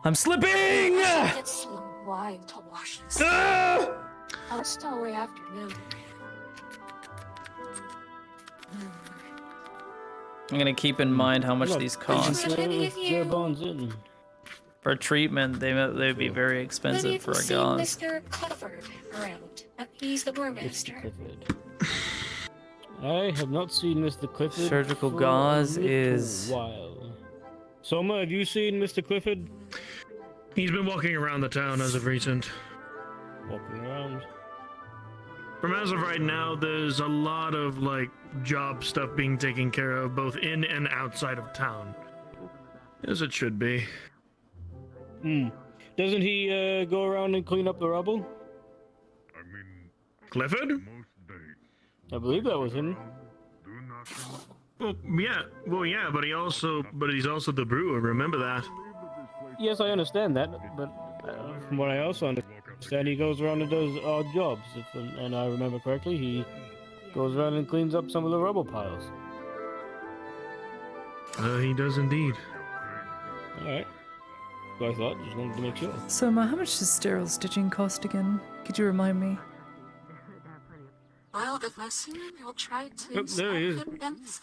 I'm slipping! It's a while to wash this. Oh, it's still way afternoon. I'm gonna keep in mind how much Look, these cost. Their bones in. For treatment, they'd be very expensive for a gauze. Mr. Clifford around. He's the brewmaster. I have not seen Mr. Clifford. Surgical for gauze a little is- while. Soma, have you seen Mr. Clifford? He's been walking around the town as of recent. Walking around. From as of right now, there's a lot of like job stuff being taken care of both in and outside of town. As it should be. Doesn't he go around and clean up the rubble? Clifford? I believe that was him. Well, yeah, but he's also the brewer. Remember that? Yes, I understand that, but from what I also understand, he goes around and does odd jobs. And I remember correctly, he goes around and cleans up some of the rubble piles. He does indeed. All right. So I thought, just wanted to make sure. So, how much does sterile stitching cost again? Could you remind me? Well, if I see him, you'll try to. Oh, there he is.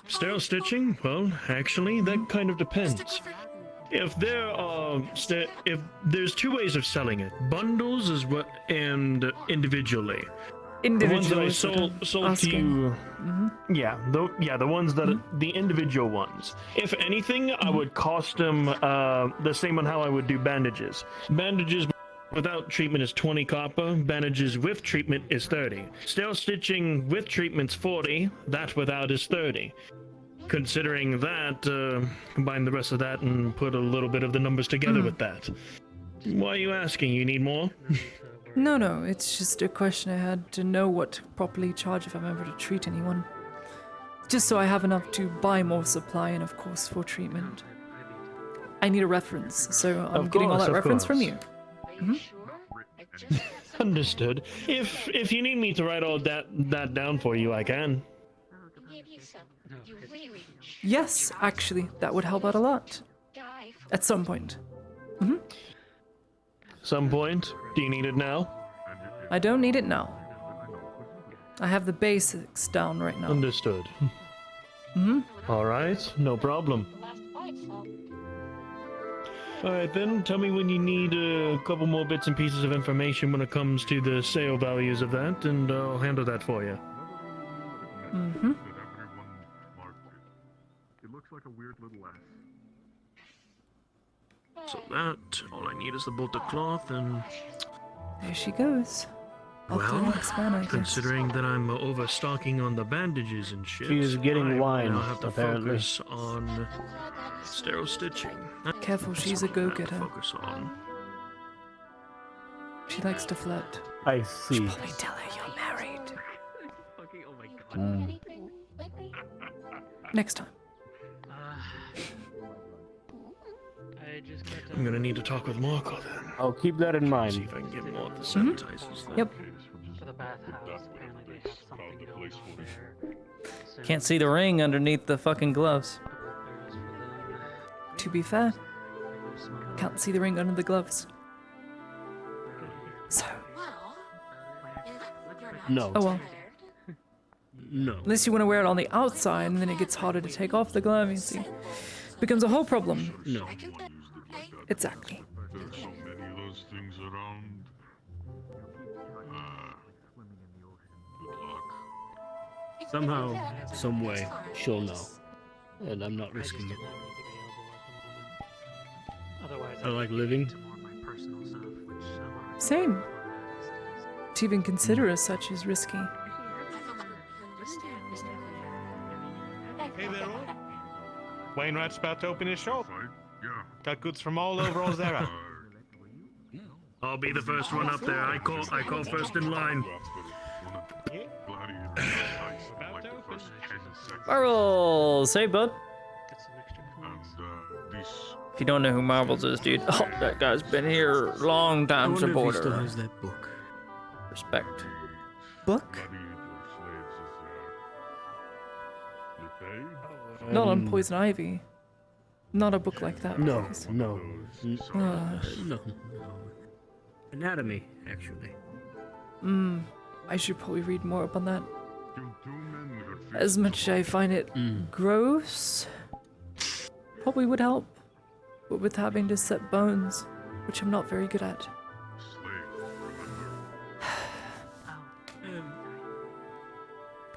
Sterile stitching? Well, actually, that kind of depends. If there are, if there's two ways of selling it: bundles and individually. The ones that I sold to you. The ones that the individual ones. If anything, I would cost them the same on how I would do bandages. Bandages without treatment is 20 copper. Bandages with treatment is 30. Sterile stitching with treatment's 40. That without is 30. Considering that, combine the rest of that and put a little bit of the numbers together with that. Why are you asking? You need more? No, it's just a question I had to know what to properly charge if I'm ever to treat anyone. Just so I have enough to buy more supply and, of course, for treatment. I need a reference, so I'm getting all that reference from you. Understood. If you need me to write all that down for you, I can. Yes, actually, that would help out a lot. At some point. Some point? Do you need it now? I don't need it now. I have the basics down right now. Understood. All right, no problem. All right then, tell me when you need a couple more bits and pieces of information when it comes to the sale values of that, and I'll handle that for you. It looks like a weird little S. So that, all I need is the bolt of cloth, and There she goes. Off to the well, next man, I guess. considering that I'm overstocking on the bandages and shit, She is getting wine, I'll have to apparently. focus on sterile stitching. Careful, she's a go-getter. Focus on. She likes to flirt. I see. Probably tell her you're married. Fucking, oh my god. Next time. I just got I'm gonna need to talk with Marco then. I'll keep that in mind. See if I can get more of the sanitizers then. Yep. For the bathhouse, apparently they have something else over there. Can't see the ring underneath the fucking gloves. To be fair, can't see the ring under the gloves. So. No. Oh well. No. Unless you want to wear it on the outside, and then it gets harder to take off the glove, you see. Becomes a whole problem. No. Exactly. There's so many of those things around. Good luck. Somehow, some way, she'll know. And I'm not risking it. I like living. Same. To even consider as such is risky. Hey there, all. Wainwright's about to open his shop. Got goods from all over Ozera. I'll be the first one up there. I call first in line. Marbles! Hey, bud. If you don't know who Marbles is, dude, oh, that guy's been here a long time I wonder if he supporter. still has that book. Respect. Book? Not on Poison Ivy. Not a book like that. No, please. no. Ugh. No. Anatomy, actually. I should probably read more up on that. As much as I find it gross, probably would help. But with having to set bones, which I'm not very good at.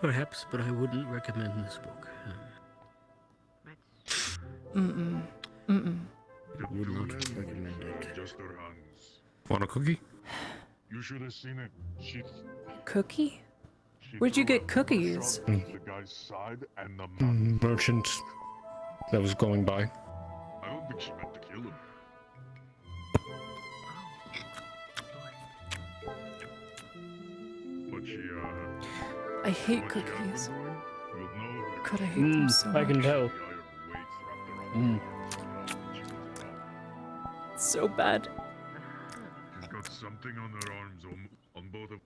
Perhaps, but I wouldn't recommend this book. Would not recommend it. Just her hands. Want a cookie? You should have seen it. Cookie? Where'd you get cookies? The guy's side and the Merchant that was going by. I don't think she meant to kill him. But she, I hate cookies. God, I hate them so much. I can tell. So bad. She's got something on her arms, on both of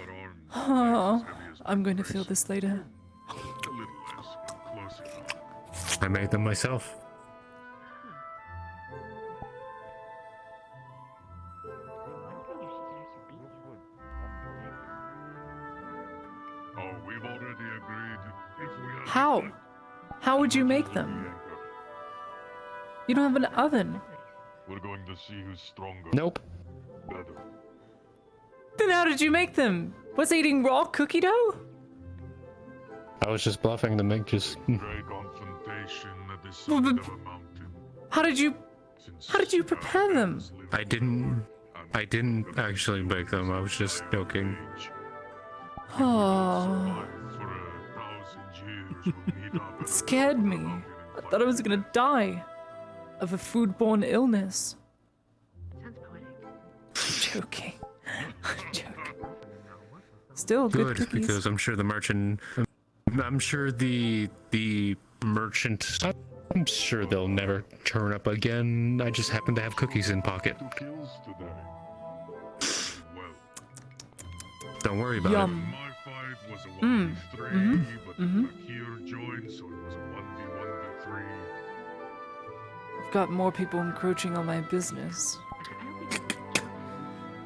her arms. Oh, I'm going to feel this later. A little less, close enough. I made them myself. Oh, we've already agreed. If we had How? How would you make them? You don't have an oven. We're going to see who's stronger. Nope. Better. Then how did you make them? Was eating raw cookie dough? I was just bluffing to make just. Great confrontation at the Well, summit but- of a mountain. How did you prepare them? I didn't actually make them. I was just joking. Oh, For 1,000 years we'll meet up. it scared me. I thought I was gonna die of a foodborne illness. Sounds poetic. I'm joking. I'm joking. Still good cookies. Because I'm sure the merchant. I'm sure the merchant. I'm sure they'll never turn up again. I just happen to have cookies in pocket. Kills today. Well, Don't worry about Yum. my fight was a 1v3, but Akir joined, so it was a 1v1v3. I've got more people encroaching on my business.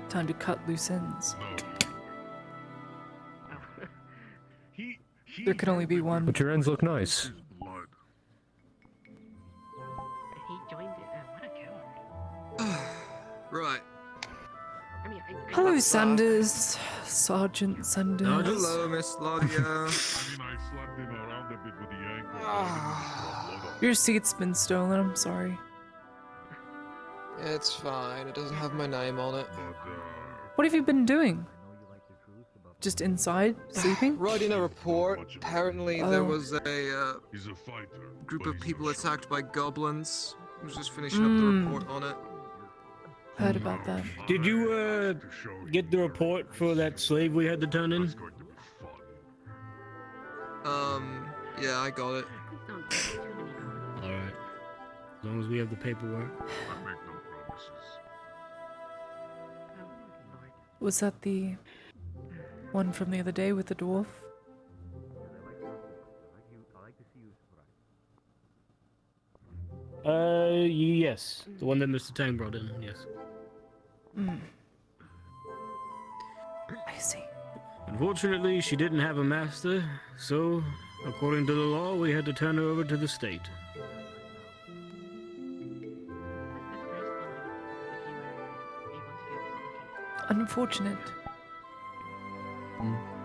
Time to cut loose ends. There can only be it. one. But your ends look nice. Blood. He joined it. What a coward. Right. I mean, I Hello, Sanders. Sergeant Sanders. Hello, Miss Claudia. I mean, I slapped him around a bit with the ankle. Your seat's been stolen, I'm sorry. It's fine. It doesn't have my name on it. What have you been doing? Just inside, sleeping? Writing a report. Apparently, there Oh. was a He's a fighter. group of people attacked by goblins. I was just finishing up the report on it. Heard about that. Did you get the report for that slave we had to turn in? Yeah, I got it. Alright. As long as we have the paperwork. I make no promises. Was that the one from the other day with the dwarf? Yes, the one that Mr. Tang brought in, yes. I see. Unfortunately, she didn't have a master, so, according to the law, we had to turn her over to the state. Unfortunate.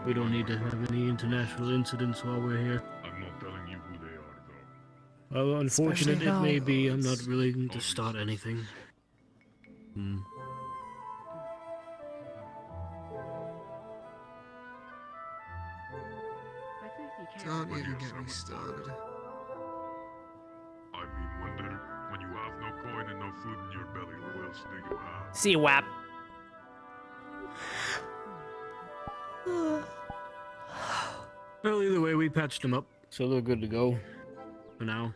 We don't need to have any international incidents while we're here. I'm not telling you who they are, though. Well, unfortunate Especially it may now. be, I'm not willing to start anything. Don't even get me started. I mean, when you have no coin and no food in your belly, who else do you have? See, WAP. Well, either way, we patched them up, so they're good to go. For now.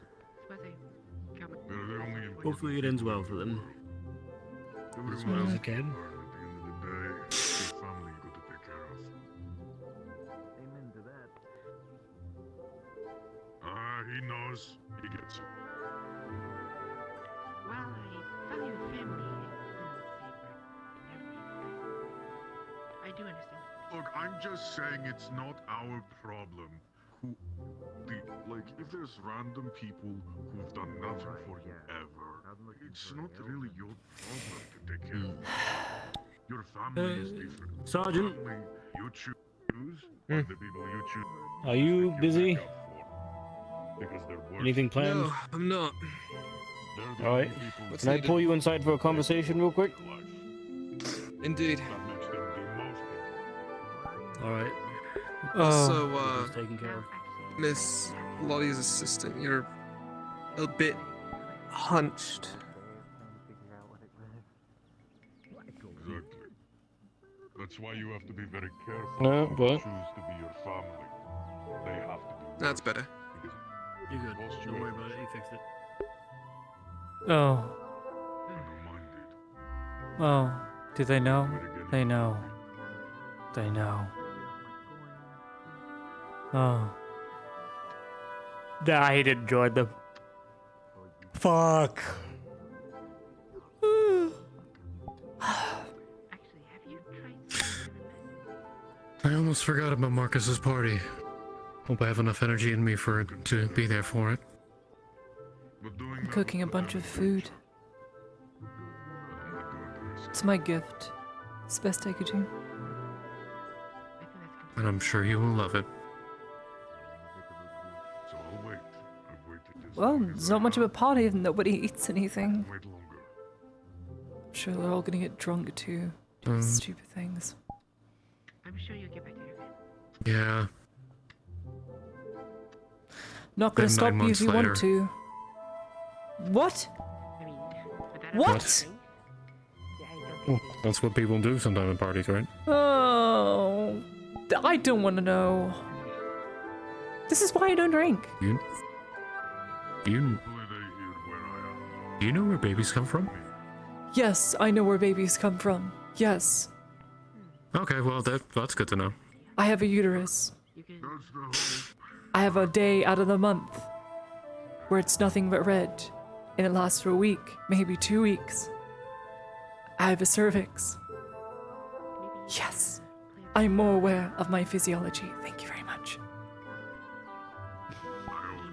They're the only important Hopefully it ends well for them. Everyone As well as else it can. At the end of the day, it's your family you got to take care of. Amen to that. He knows. He gets it. Well, I value family I do understand. Look, I'm just saying it's not our problem. If there's random people who've done nothing for you ever, it's not really your problem to take care of. Your family is different. Sergeant. Family you choose, are the people you choose. Are you busy? Because they're worth Anything planned? No, I'm not. Alright. What's Can I needed? pull you inside for a conversation real quick? Indeed. Alright. Also, Taken care of. Miss Lottie's assistant, you're a bit hunched. Exactly. That's why you have to be very careful. No, who what? Choose to be your family. They have to be. That's better. You're good. Don't worry about it. You fixed it. Oh. Oh. Do they know? They know. They know. Oh. I didn't join them. Fuck. I almost forgot about Marcus's party. Hope I have enough energy in me for it to be there for it. I'm cooking a bunch of food. It's my gift. It's the best I could do. And I'm sure you will love it. So I'll wait. I've waited this Well, long it's as not I much of a have. party if nobody eats anything. Wait longer. I'm sure they're all gonna get drunk too. Do stupid things. I'm sure you'll get back to your family. Yeah. Not gonna Then stop 9 you if months you later. want to. What? I mean, What? Well, that's what people do sometimes at parties, right? Oh, I don't want to know. This is why I don't drink. You do you know where babies come from? Yes, I know where babies come from. Yes, Okay, well that's good to know. I have a uterus. I have a day out of the month where it's nothing but red, and it lasts for a week, maybe 2 weeks. I have a cervix. Yes, I'm more aware of my physiology. Thank you very much.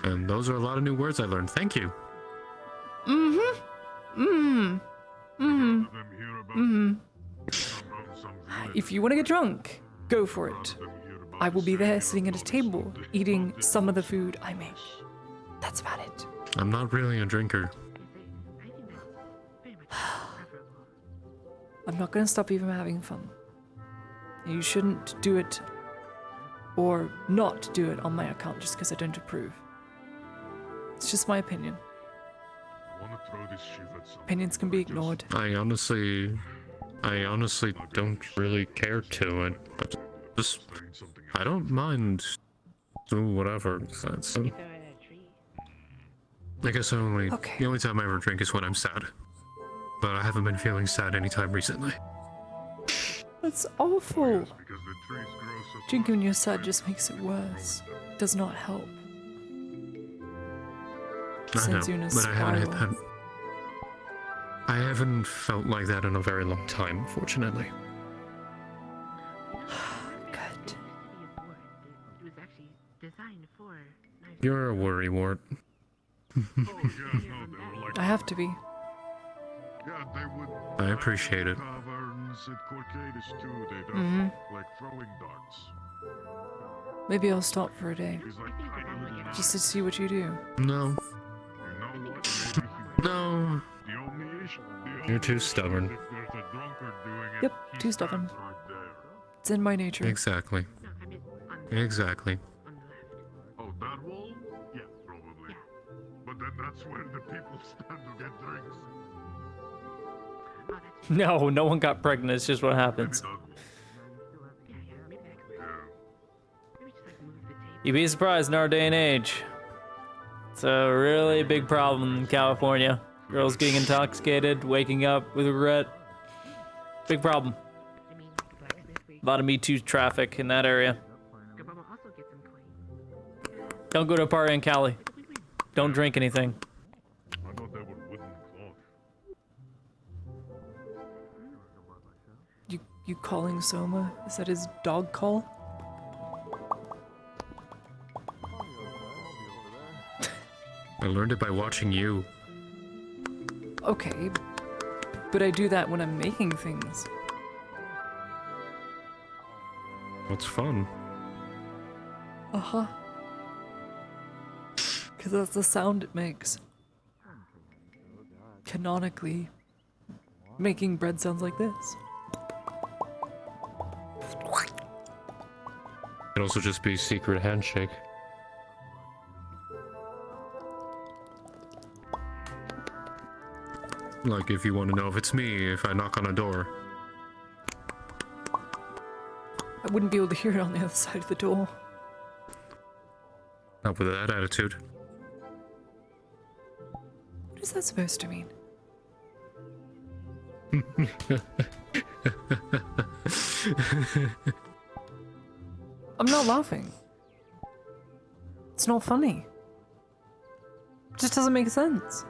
And those are a lot of new words I learned. Thank you. If you want to get drunk, go for it. I will be there sitting at a table, eating some of the food I make. That's about it. I'm not really a drinker. I'm not going to stop you from having fun. You shouldn't do it or not do it on my account just because I don't approve. It's just my opinion. Opinions can be ignored. I honestly don't really care to. I don't mind. Do whatever. I guess the only time I ever drink is when I'm sad. But I haven't been feeling sad anytime recently. That's awful. Drinking when you're sad just makes it worse. Does not help. I know, Sends you in a but I haven't hit spiral. that. I haven't felt like that in a very long time, fortunately. Good. It was actually designed for knife. You're a worrywart. I have to be. Yeah, they would. I appreciate it. Taverns at Corcadis too. They'd have Mhm. like throwing darts. Maybe I'll stop for a day. He's like tiny little. Just to see what you do. No. You know what? Maybe he No. The only issue. You're too stubborn. If there's a drunkard doing it, Yep, he too stubborn. stands right there. It's in my nature. Exactly. Exactly. Oh, that wall? Yeah, probably. But then that's where the people stand to get drinks. No, no one got pregnant. It's just what happens. You'd be surprised in our day and age. It's a really big problem in California. Girls getting intoxicated, waking up with regret. Big problem. A lot of Me Too traffic in that area. Don't go to a party in Cali. Don't drink anything. I thought they were wooden cloth. You calling Soma? Is that his dog call? I learned it by watching you. Okay, but I do that when I'm making things. What's fun? Uh-huh. Because that's the sound it makes. Canonically, making bread sounds like this. Could also just be secret handshake. Like if you want to know if it's me, if I knock on a door. I wouldn't be able to hear it on the other side of the door. Not with that attitude. What is that supposed to mean? I'm not laughing. It's not funny. It just doesn't make sense.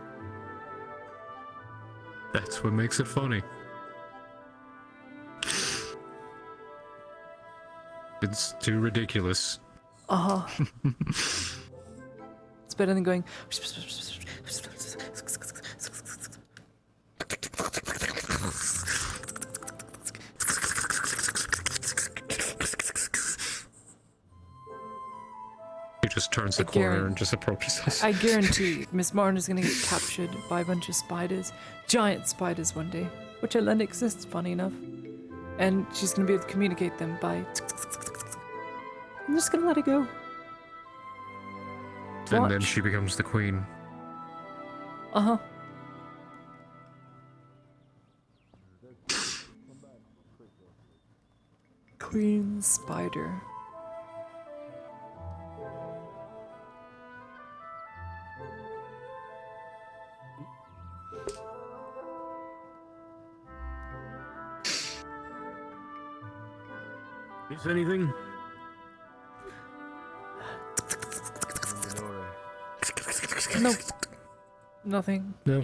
That's what makes it funny. It's too ridiculous. Uh-huh. It's better than going... He just turns the corner and just approaches us. I guarantee Miss Martin is gonna get captured by a bunch of spiders. Giant spiders one day. Which Island exists, funny enough. And she's gonna be able to communicate them by... I'm just gonna let it go. And then she becomes the queen. Uh-huh. Queen Spider. Is anything? Nope. Nothing. No.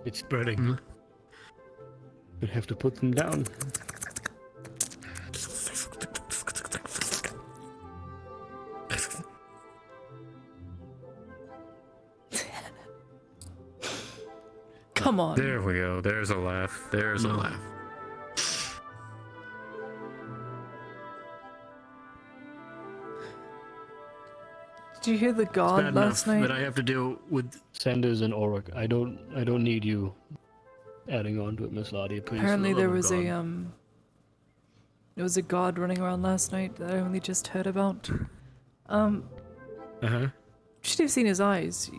It's spreading. We'd have to put them down. Come on. There we go. There's a laugh. There's a laugh. Did you hear the god Bad last enough night? that I have to deal with Sanders and Auric. I don't need you adding on to it, Miss Lottie. Please. Apparently for the there love of was God. there was a god running around last night that I only just heard about. Uh-huh. You should have seen his eyes. He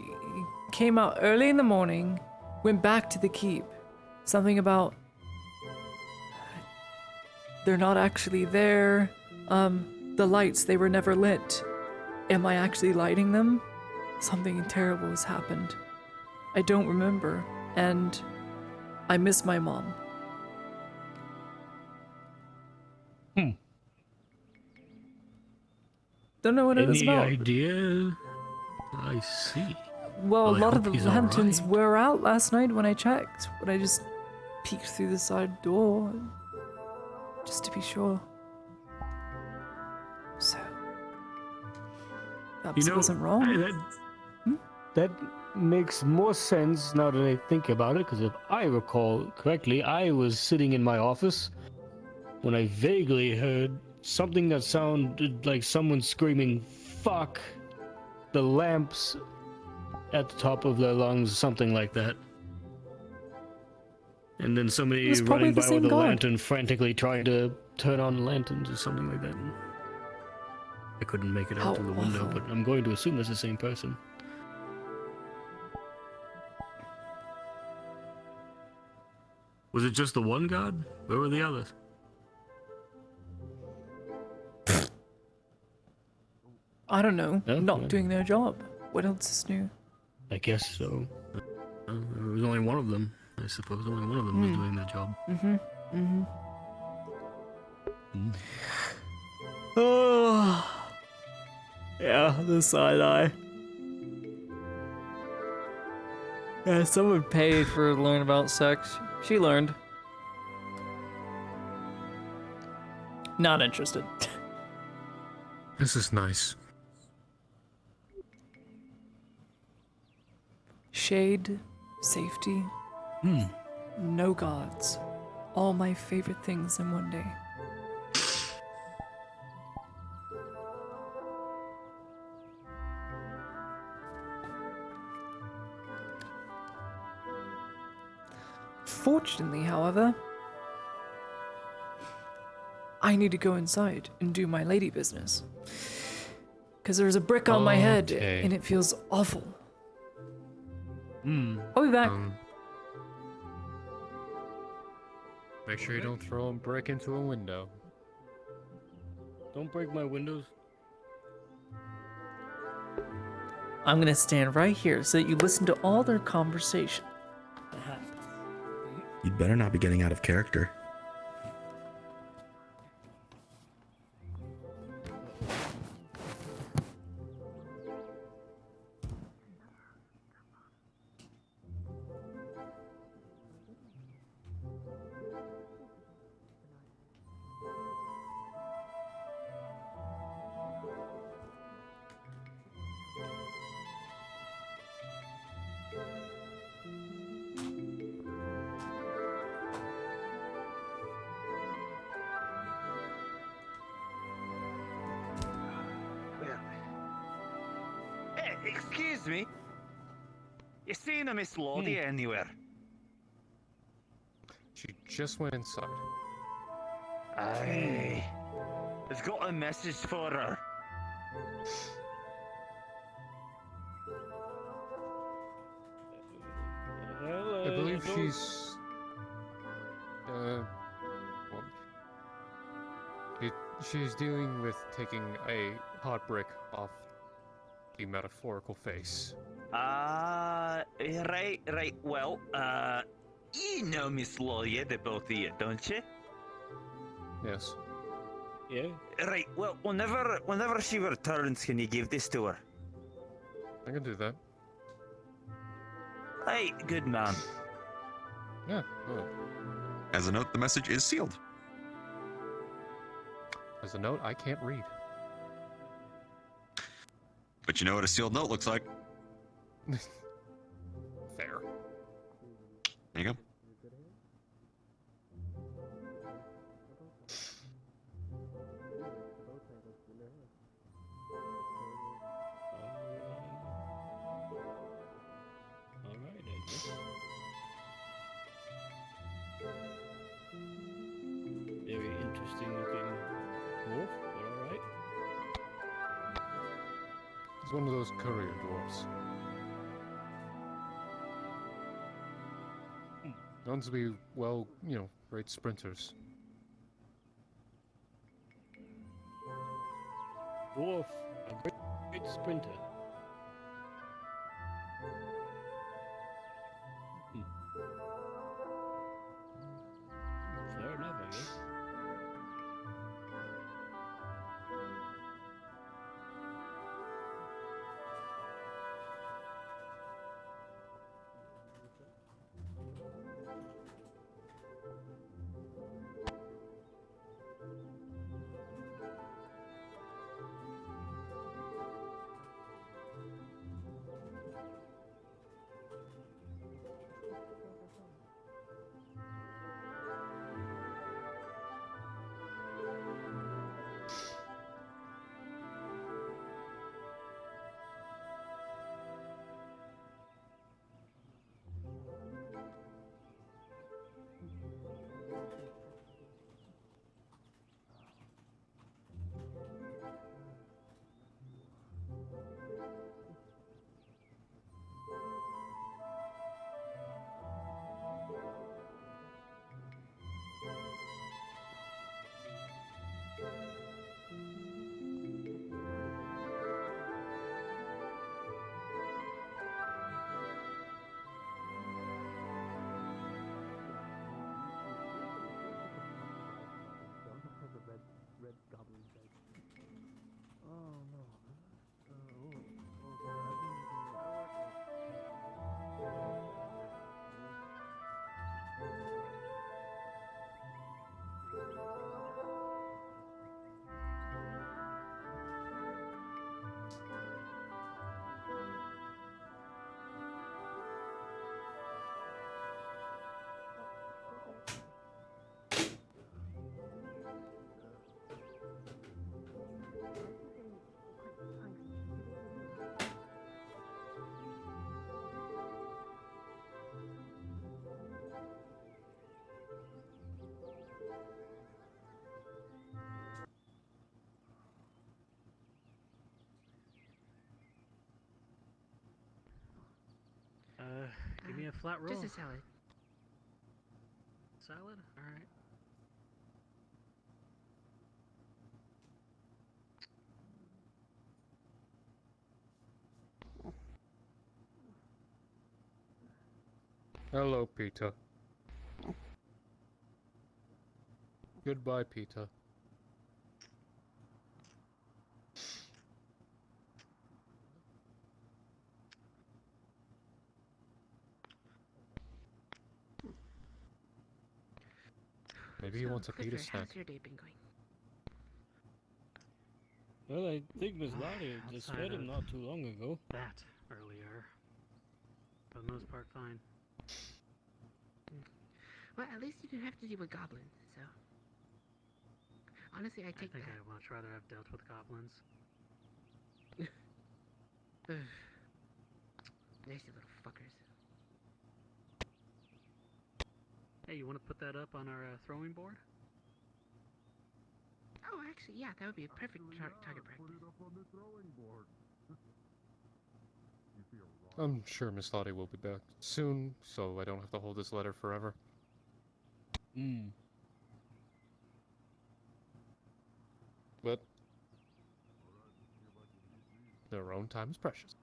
came out early in the morning, went back to the keep. Something about they're not actually there. The lights, they were never lit. Am I actually lighting them? Something terrible has happened. I don't remember, and I miss my mom. Hmm. Don't know what it was Any about. idea? I see. Well, a I lot of hope the he's lanterns alright. were out last night when I checked. When I just peeked through the side door, just to be sure. So, perhaps You I know, wasn't wrong. that makes more sense now that I think about it, because if I recall correctly, I was sitting in my office when I vaguely heard something that sounded like someone screaming, "Fuck!" the lamps at the top of their lungs, something like that. And then It somebody was probably running the by same with a guard. lantern frantically trying to turn on lanterns or something like that. I couldn't make it out How through the window, awful. but I'm going to assume it's the same person. Was it just the one guard? Where were the others? I don't know. Yeah, Not yeah. doing their job. What else is new? I guess so. There was only one of them. I suppose only one of them was doing their job. Oh. Yeah, the side eye. Yeah, someone paid for her to learn about sex. She learned. Not interested. This is nice. Shade, safety, no guards. All my favorite things in one day. Fortunately, however, I need to go inside and do my lady business. Because there's a brick on my head Okay. and it feels awful. I'll be back. Make sure you don't throw a brick into a window. Don't break my windows. I'm gonna stand right here so that you listen to all their conversation. You'd better not be getting out of character. Hey, excuse me. You seen a Miss Lottie anywhere? She just went inside. Aye. I've got a message for her. I believe she's. Well, she's dealing with taking a hot brick off the metaphorical face. Right. Well, you know Miss Lawyer, the both of you, don't you? Yes. Yeah. Right. Well, whenever she returns, can you give this to her? I can do that. Hey, good man. Yeah. Good. As a note, the message is sealed. As a note, I can't read. But you know what a sealed note looks like. Fair. There you go. Alright, I guess. Very interesting looking wolf, but alright. He's one of those courier dwarfs. Known to be, well, great sprinters. Dwarf, a great sprinter. Fair enough, I guess. Give me a flat roll. Just a salad. Salad? Alright. Hello, Peter. Goodbye, Peter. Maybe he wants a Peter Clifford, how's snack. your day been going? Well, I think Miss Lottie just Outside fed him of not too long ago. That earlier. For the most part, fine. Well, at least you didn't have to deal with goblins, so. Honestly, I take think that. I'd much rather have dealt with goblins. Nasty little fuckers. Hey, you want to put that up on our throwing board? Oh, actually, yeah, that would be a perfect target practice. I'm sure Miss Lottie will be back soon, so I don't have to hold this letter forever. But their own time is precious.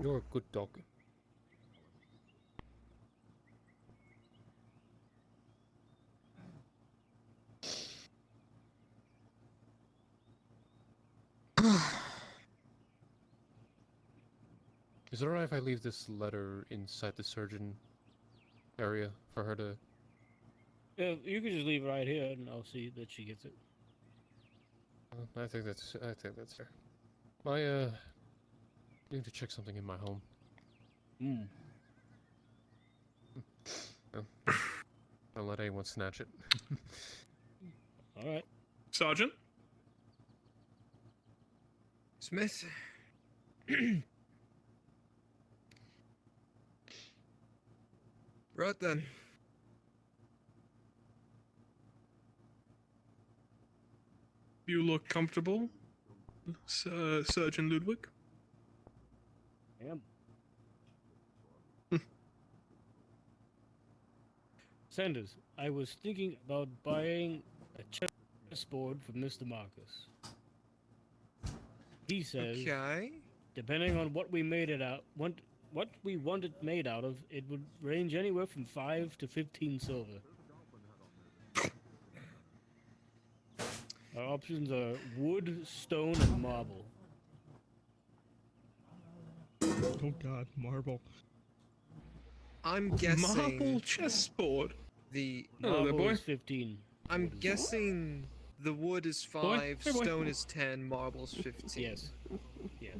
You're a good dog. Is it alright if I leave this letter inside the surgeon area for her to... Yeah, you can just leave it right here, and I'll see that she gets it. I think that's fair. I need to check something in my home. Well, don't let anyone snatch it. Alright. Sergeant? Smith? Right then. You look comfortable, Surgeon Ludwig? I am. Sanders, I was thinking about buying a chessboard from Mr. Marcus. He says, Okay. depending on what we made it out, what we want it made out of, it would range anywhere from 5 to 15 silver. Our options are wood, stone, and marble. Oh god, marble. I'm guessing... Marble chessboard? The... Hello there, Marble boy. is 15. I'm guessing the wood is 5, Boy, hey, boy. stone is 10, marble's 15. Yes. Yes.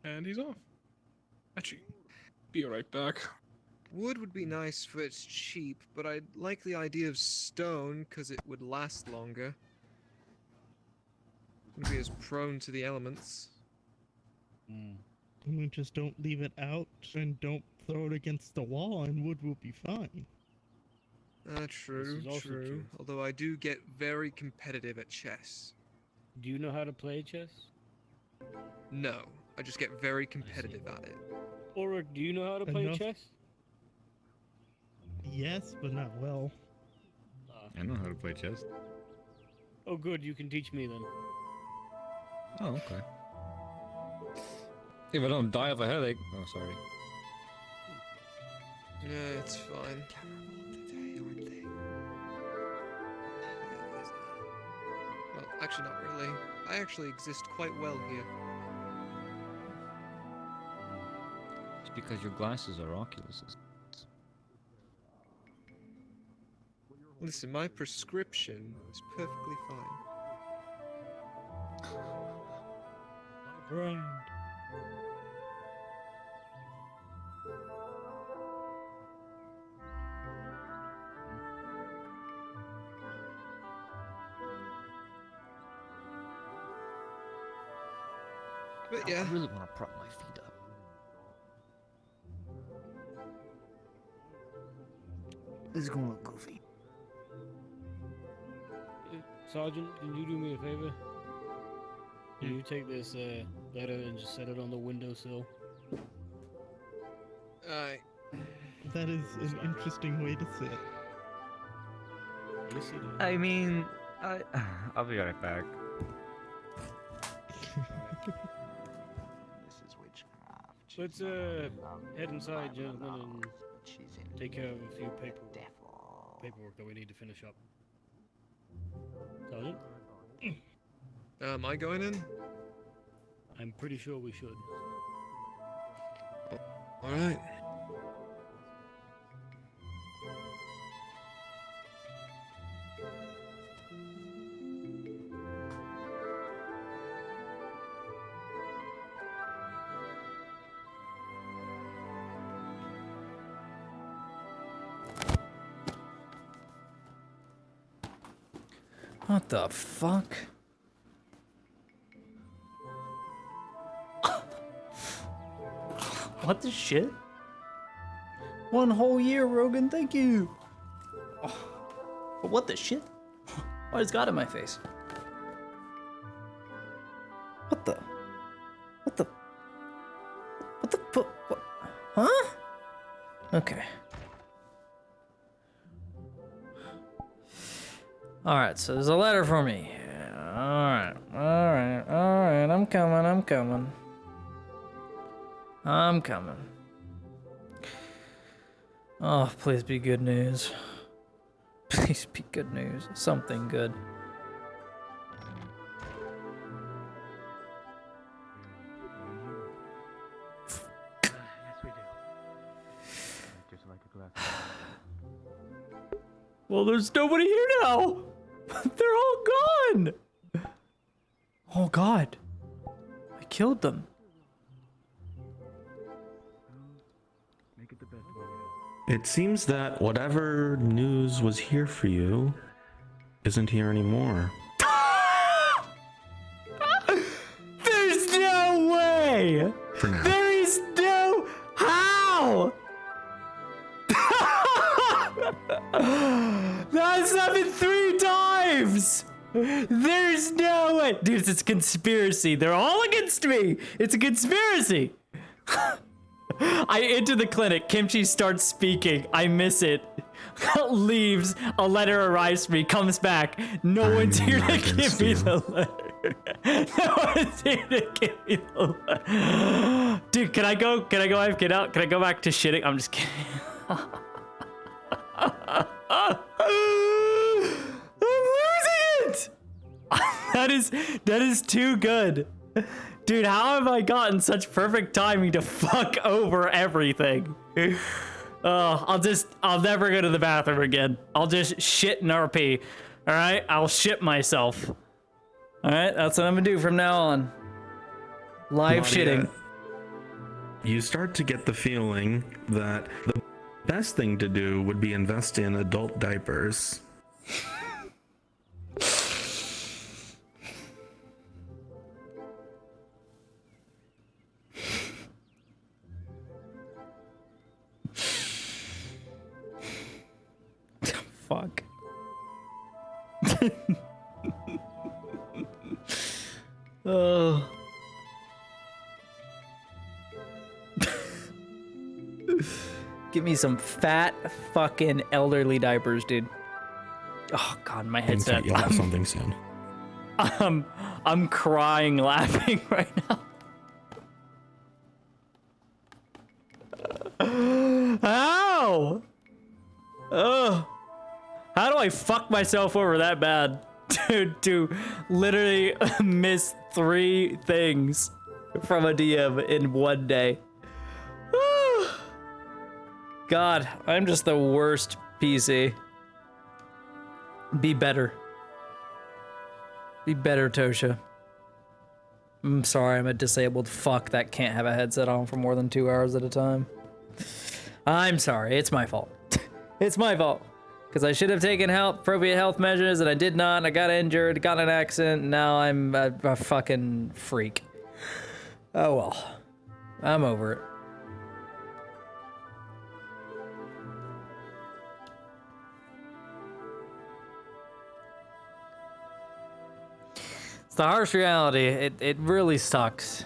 And he's off. Actually, be right back. Wood would be nice for it's cheap, but I like the idea of stone because it would last longer. Wouldn't be as prone to the elements. Just don't leave it out and don't throw it against the wall, and wood will be fine. True, is also true. Although I do get very competitive at chess. Do you know how to play chess? No, I just get very competitive at it. Ulrich, do you know how to play Enough. chess? Yes, but not well. I know how to play chess. Oh, good. You can teach me then. Oh, okay. If I don't die of a headache. Oh, sorry. Yeah, it's fine. Well, actually not really. I actually exist quite well here. It's because your glasses are Oculuses. Listen, my prescription is perfectly fine. Friend. But yeah. I really want to prop my feet up. This is gonna look goofy. Sergeant, can you do me a favor? Can you take this letter and just set it on the windowsill? Aye. That is an interesting way to sit. Yes, it is. I mean, I'll be right back. Let's head inside, gentlemen, and take care of a few paperwork that we need to finish up. Sergeant? Am I going in? I'm pretty sure we should. Alright. What the fuck? What the shit? 1 whole year, Rogan, thank you. Oh, but what the shit? What is God in my face? What the? What the? What the? What? Huh? Okay. Alright, so there's a letter for me. Alright, I'm coming. Oh, please be good news. Please be good news. Something good. Yes, we do. Just like a glass. Well, there's nobody here now. They're all gone. Oh God. I killed them. Make it the best one. It seems that whatever news was here for you isn't here anymore. There's no way. For now. There is no how. That's happened 3 times. There's no way. Dude, it's a conspiracy. They're all against me. It's a conspiracy. I enter the clinic. Kimchi starts speaking. I miss it. Leaves. A letter arrives for me. Comes back. No one's here to give me the letter. No one's here to give me the letter. Dude, can I go? Can I go? Get out. Can I go back to shitting? I'm just kidding. I'm losing it. That is too good. Dude, how have I gotten such perfect timing to fuck over everything? I'll never go to the bathroom again. I'll just shit in RP. All right, I'll shit myself. All right, that's what I'm gonna do from now on. Live Nadia, shitting. You start to get the feeling that the best thing to do would be invest in adult diapers. Fuck. Oh. Give me some fat fucking elderly diapers, dude. Oh God, my headset. You'll have something soon. I'm crying laughing right now. How? Oh. How do I fuck myself over that bad? To literally miss 3 things from a DM in one day. God, I'm just the worst PC. Be better. Be better, Tosha. I'm sorry, I'm a disabled fuck that can't have a headset on for more than 2 hours at a time. I'm sorry, it's my fault. It's my fault. Because I should have taken appropriate health measures, and I did not, and I got injured, got in an accident, and now I'm a fucking freak. Oh well. I'm over it. It's the harsh reality. It really sucks.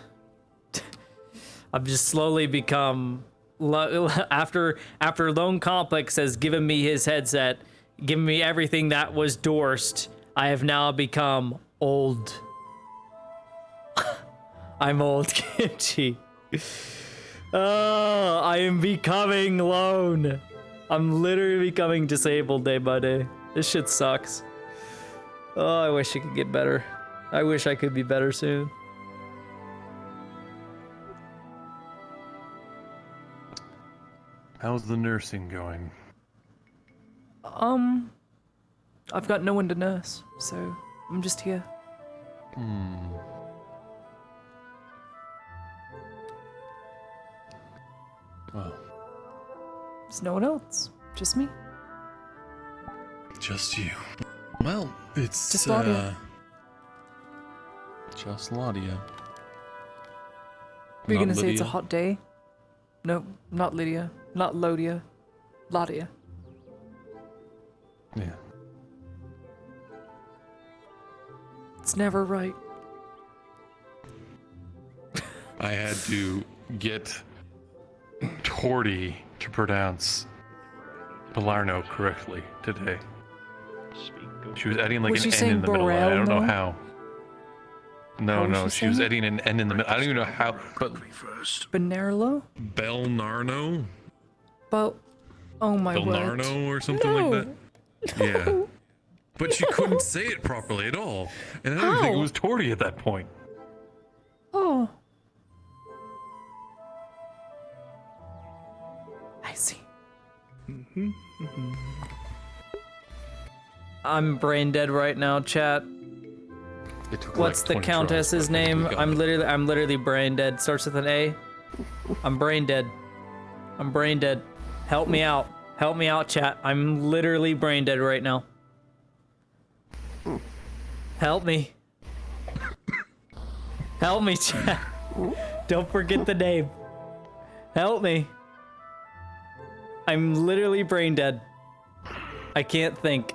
I've just slowly become... After Lone Complex has given me his headset, given me everything that was Dorst, I have now become old. I'm old, Kimchi. Oh, I am becoming Lone. I'm literally becoming disabled day by day. This shit sucks. Oh, I wish it could get better. I wish I could be better soon. How's the nursing going? I've got no one to nurse, so I'm just here. Well, There's no one else, just me. just you. Well, it's Just Ladia. Just Ladia. Were you Not gonna say it's a Lydia? hot day? No, not Lydia. Not Lodia. Ladia. Yeah. It's never right. I had to get Torty to pronounce Belarno correctly today. She was adding like Was an she N saying in the middle. And I don't know Borelno? how. No, How was no, she she was saying adding an N in the middle. I don't even know how. But Benerlo? Belnarno, But oh my word. Belnarno, or something like that. Yeah. But she couldn't say it properly at all, and I didn't think it How? was Torty at that point. Oh. I see. I'm brain dead right now, chat. It took What's like the 20 tries, countess's but I think we name? got I'm it. literally brain dead. Starts with an A. I'm brain dead. I'm brain dead. Help me out. Help me out, chat. I'm literally brain dead right now. Help me. Help me, chat. Don't forget the name. Help me. I'm literally brain dead. I can't think.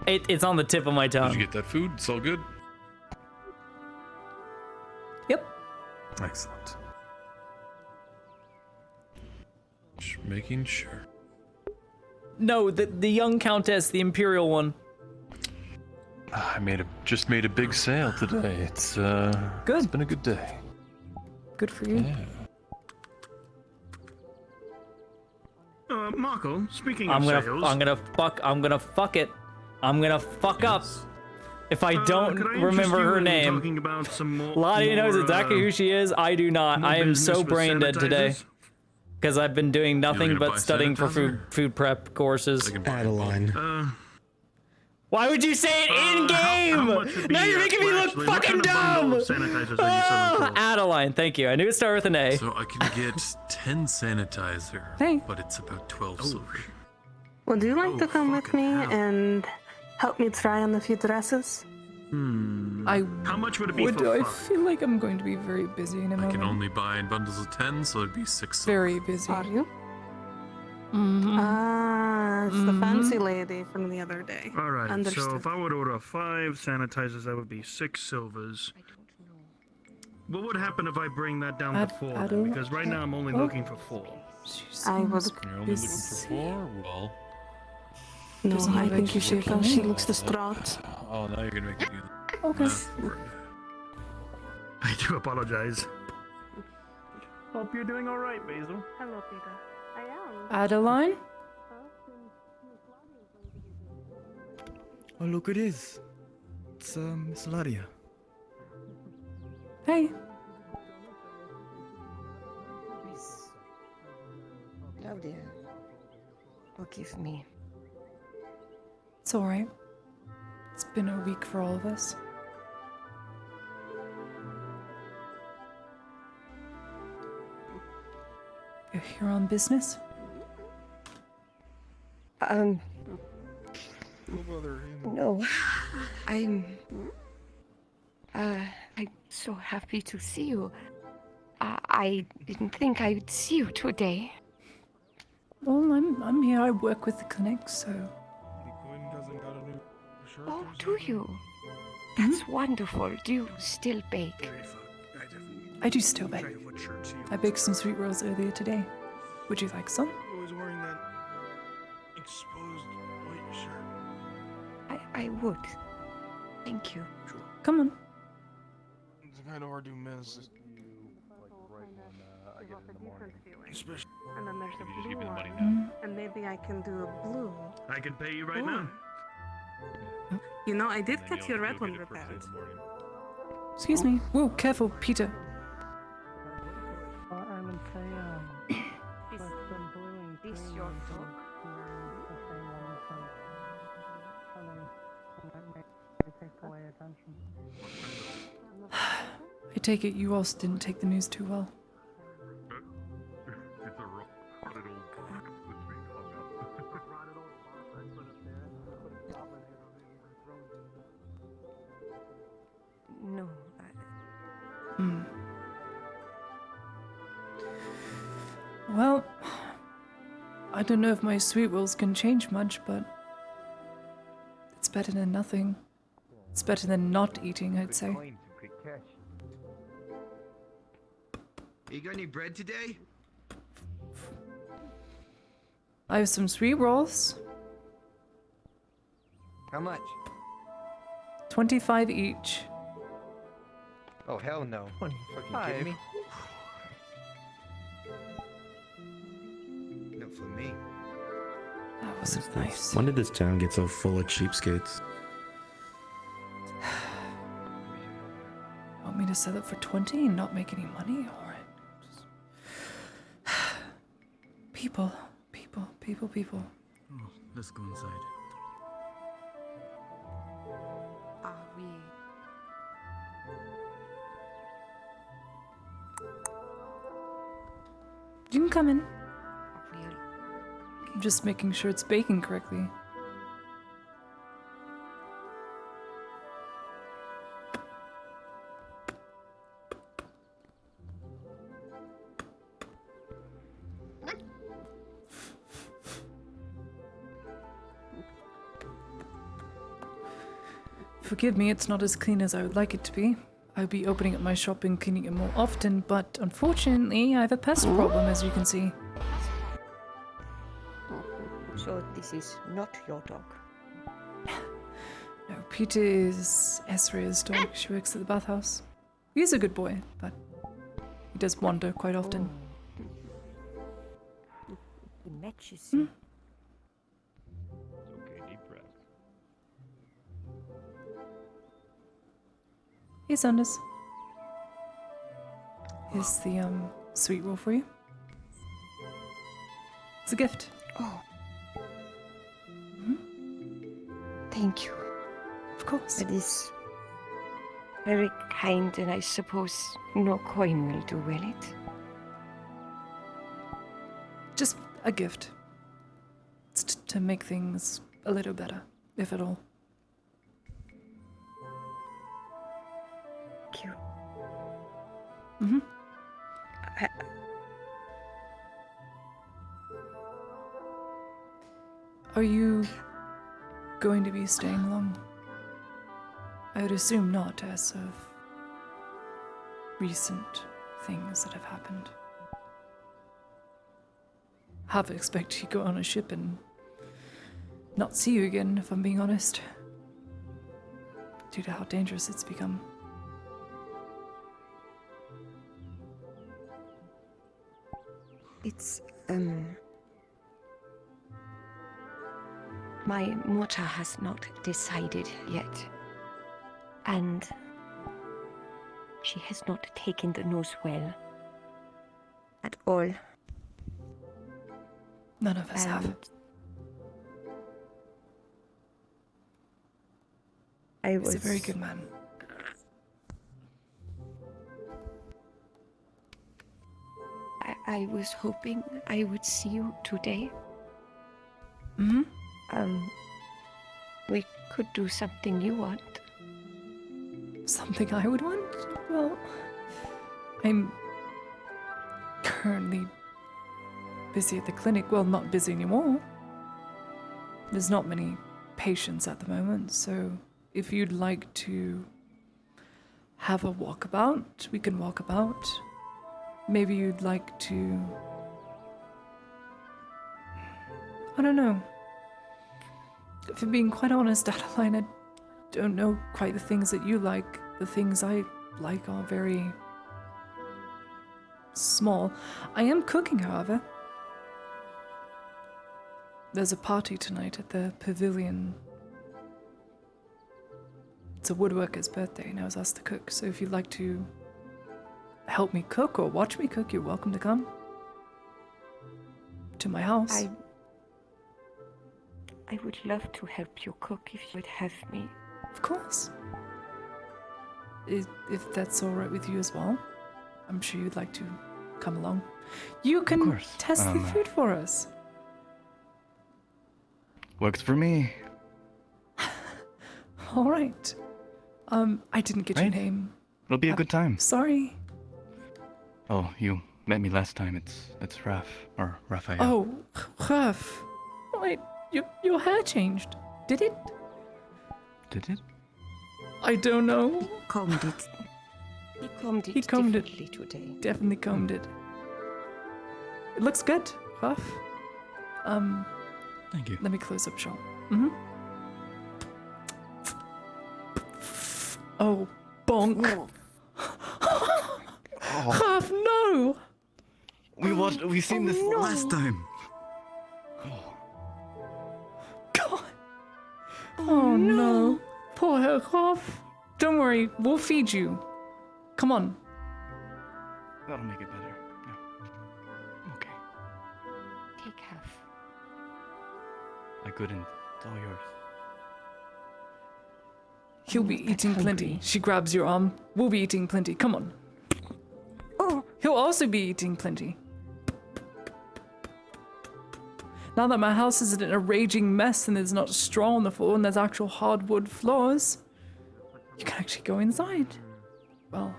It's on the tip of my tongue. Did you get that food? It's all good? Yep. Excellent. Just making sure. No, the young countess, the imperial one. I just made a big sale today. It's Good. It's been a good day. Good for you. Yeah. Marco, speaking I'm of gonna sales, fuck it. I'm gonna fuck up if I don't could I interest remember you her in name. talking about some more, Lottie knows exactly who she is. I do not. more I am business so with brain dead today sanitizers? because I've been doing nothing gonna buy but studying for sanitizer? food prep courses. Adeline. Why would you say it in game? Now you're making me look fucking dumb. Adeline, thank you. I knew it started with an A. So I can get 10 sanitizer, Hey. but it's about 12 silver. Would you like to come with me and help me try on a few dresses? How much would it be Would for I fun? feel like I'm going to be very busy in a I moment? can only buy in bundles of 10, so it'd be 6 silver. Very busy. Are you? Mm-hmm. Ah, it's the fancy lady from the other day. All right. So Understood. if I would order 5 sanitizers, that would be 6 silvers. What would happen if I bring that down to 4? I Then? don't- Because right now I'm only oh. looking for 4. I would. You're only looking for 4? Well, No, Doesn't I look think like you she's should go. looking She in. looks distraught. Oh, now you're gonna make me do that. Okay. I do apologize. Hope you're doing all right, Basil. Hello, Peter. I am. Adeline? Oh, look, it is. It's, Miss Ladia. Hey. Miss Claudia, forgive me. It's alright. It's been a week for all of us. You're here on business? No, I'm so happy to see you. I didn't think I would see you today. Well, I'm here. I work with the clinic, so. Oh, do you? That's wonderful. Do you still bake? I do still bake. I baked some sweet rolls earlier today. Would you like some? Always wearing that exposed white shirt. I would. Thank you. Come on. It's kind of hard to miss. Especially. And then there's a Maybe just blue give me the one. money now. And maybe I can do a blue. I can pay you right Oh. now. You know, I did And then get you'll your red get one it first thing in repaired. the morning. Excuse me. Whoa, careful, Peter. I would say, is this your dog? I take it you also didn't take the news too well. It's a rotted old box that's being hung up. No. Well, I don't know if my sweet rolls can change much, but it's better than nothing. It's better than not eating, I'd say. You got any bread today? I have some sweet rolls, How much? 25 each. Oh, hell no. Fucking kidding me? Not for me. That wasn't nice. When did this town get so full of cheapskates? Want me to sell it for 20 and not make any money? Or people. Oh, let's go inside. Are we? You can come in. Really? I'm just making sure it's baking correctly. Forgive me, it's not as clean as I would like it to be. I'll be opening up my shop and cleaning it more often, but unfortunately, I have a pest problem, as you can see. So this is not your dog. No, Peter is Ezra's dog. She works at the bathhouse. He's a good boy, but he does wander quite often. He matches you. Okay, deep breath. Hey, Sanders. Here's the sweet roll for you. It's a gift. Oh. Thank you. Of course. That is very kind, and I suppose no coin will do, will it? Just a gift. It's to make things a little better, if at all. Thank you. Mm-hmm. Are you going to be staying long? I would assume not, as of recent things that have happened. Half expect you go on a ship and not see you again, if I'm being honest. Due to how dangerous it's become. It's, my mother has not decided yet. And she has not taken the news well. At all. None of us have. He's a very good man. I was hoping I would see you today. Mm-hmm. We could do something you want. Something I would want? Well, I'm currently busy at the clinic. Well, not busy anymore. There's not many patients at the moment, so if you'd like to have a walkabout, we can walk about. Maybe you'd like to... I don't know. If I'm being quite honest, Adeline, I don't know quite the things that you like. The things I like are very small. I am cooking, however. There's a party tonight at the pavilion. It's a woodworker's birthday, and I was asked to cook, so if you'd like to help me cook or watch me cook, you're welcome to come to my house. I would love to help you cook if you would have me. Of course. If that's alright with you as well. I'm sure you'd like to come along. You can test the food for us. Works for me. Alright. I didn't get your name. It'll be a good time. Sorry. Oh, you met me last time. It's Raph, or Raphael. Oh, Raph. Wait, your hair changed. Did it? Did it? I don't know. Combed it. He combed it differently today. Definitely combed it. It looks good, Raph. Thank you. Let me close up shop. Mm-hmm. Oh, bonk. Raph, no! We seen this last time. God. Oh no. Poor Raph. Don't worry, we'll feed you. Come on. That'll make it better. Yeah. Okay. Take half. My good, and it's all yours. He'll be eating plenty. She grabs your arm. We'll be eating plenty. Come on. Oh. He'll also be eating plenty. Now that my house is in a raging mess and there's not straw on the floor and there's actual hardwood floors, you can actually go inside. Well,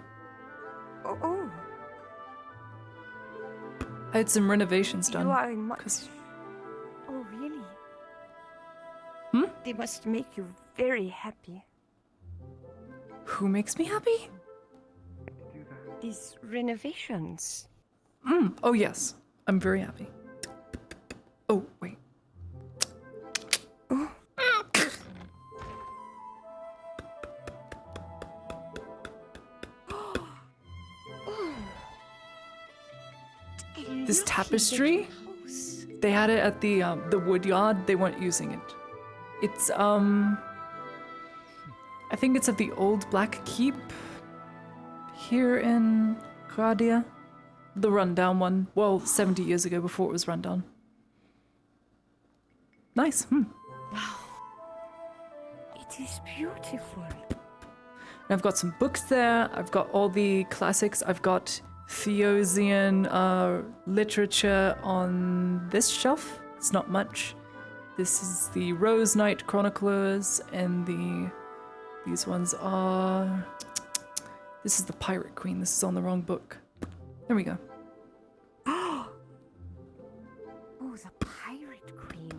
Oh. I had some renovations done. You are in much... Oh, really? Hmm? They must make you very happy. Who makes me happy? These renovations. Oh yes, I'm very happy. Oh, wait. This tapestry, they had it at the wood yard. They weren't using it. It's I think it's at the old Black Keep here in Gradia. The rundown one. Well, 70 years ago, before it was rundown. Nice. Wow. It is beautiful. And I've got some books there. I've got all the classics. I've got Theosian literature on this shelf. It's not much. This is the Rose Knight Chroniclers, and these ones are... This is the Pirate Queen. This is on the wrong book. There we go. Oh, the Pirate Queen.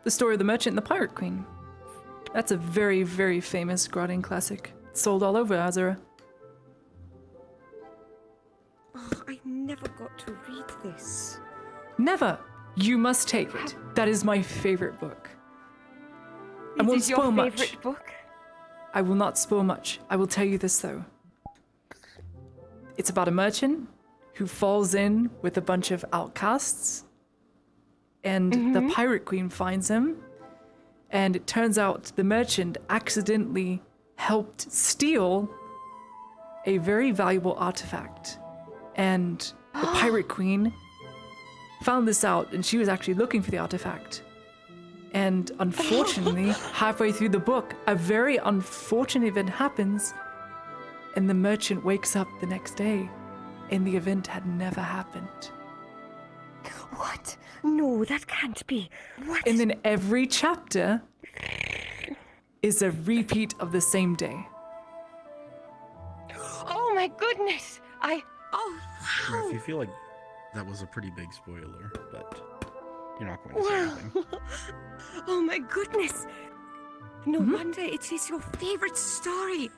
The Story of the Merchant and the Pirate Queen. That's a very, very famous Grotting classic. It's sold all over Azura. Oh, I never got to read this. Never. You must take it. That is my favorite book. I It won't is your spoil much. favorite book? I will not spoil much. I will tell you this though. It's about a merchant who falls in with a bunch of outcasts, and the pirate queen finds him, and it turns out the merchant accidentally helped steal a very valuable artifact, and the pirate queen found this out, and she was actually looking for the artifact. And unfortunately, halfway through the book, a very unfortunate event happens, and the merchant wakes up the next day, and the event had never happened. What? No, that can't be. What? And then every chapter is a repeat of the same day. Oh my goodness! Oh, wow! If you feel like that was a pretty big spoiler, but you're not going to say anything. Oh my goodness! No wonder it is your favorite story.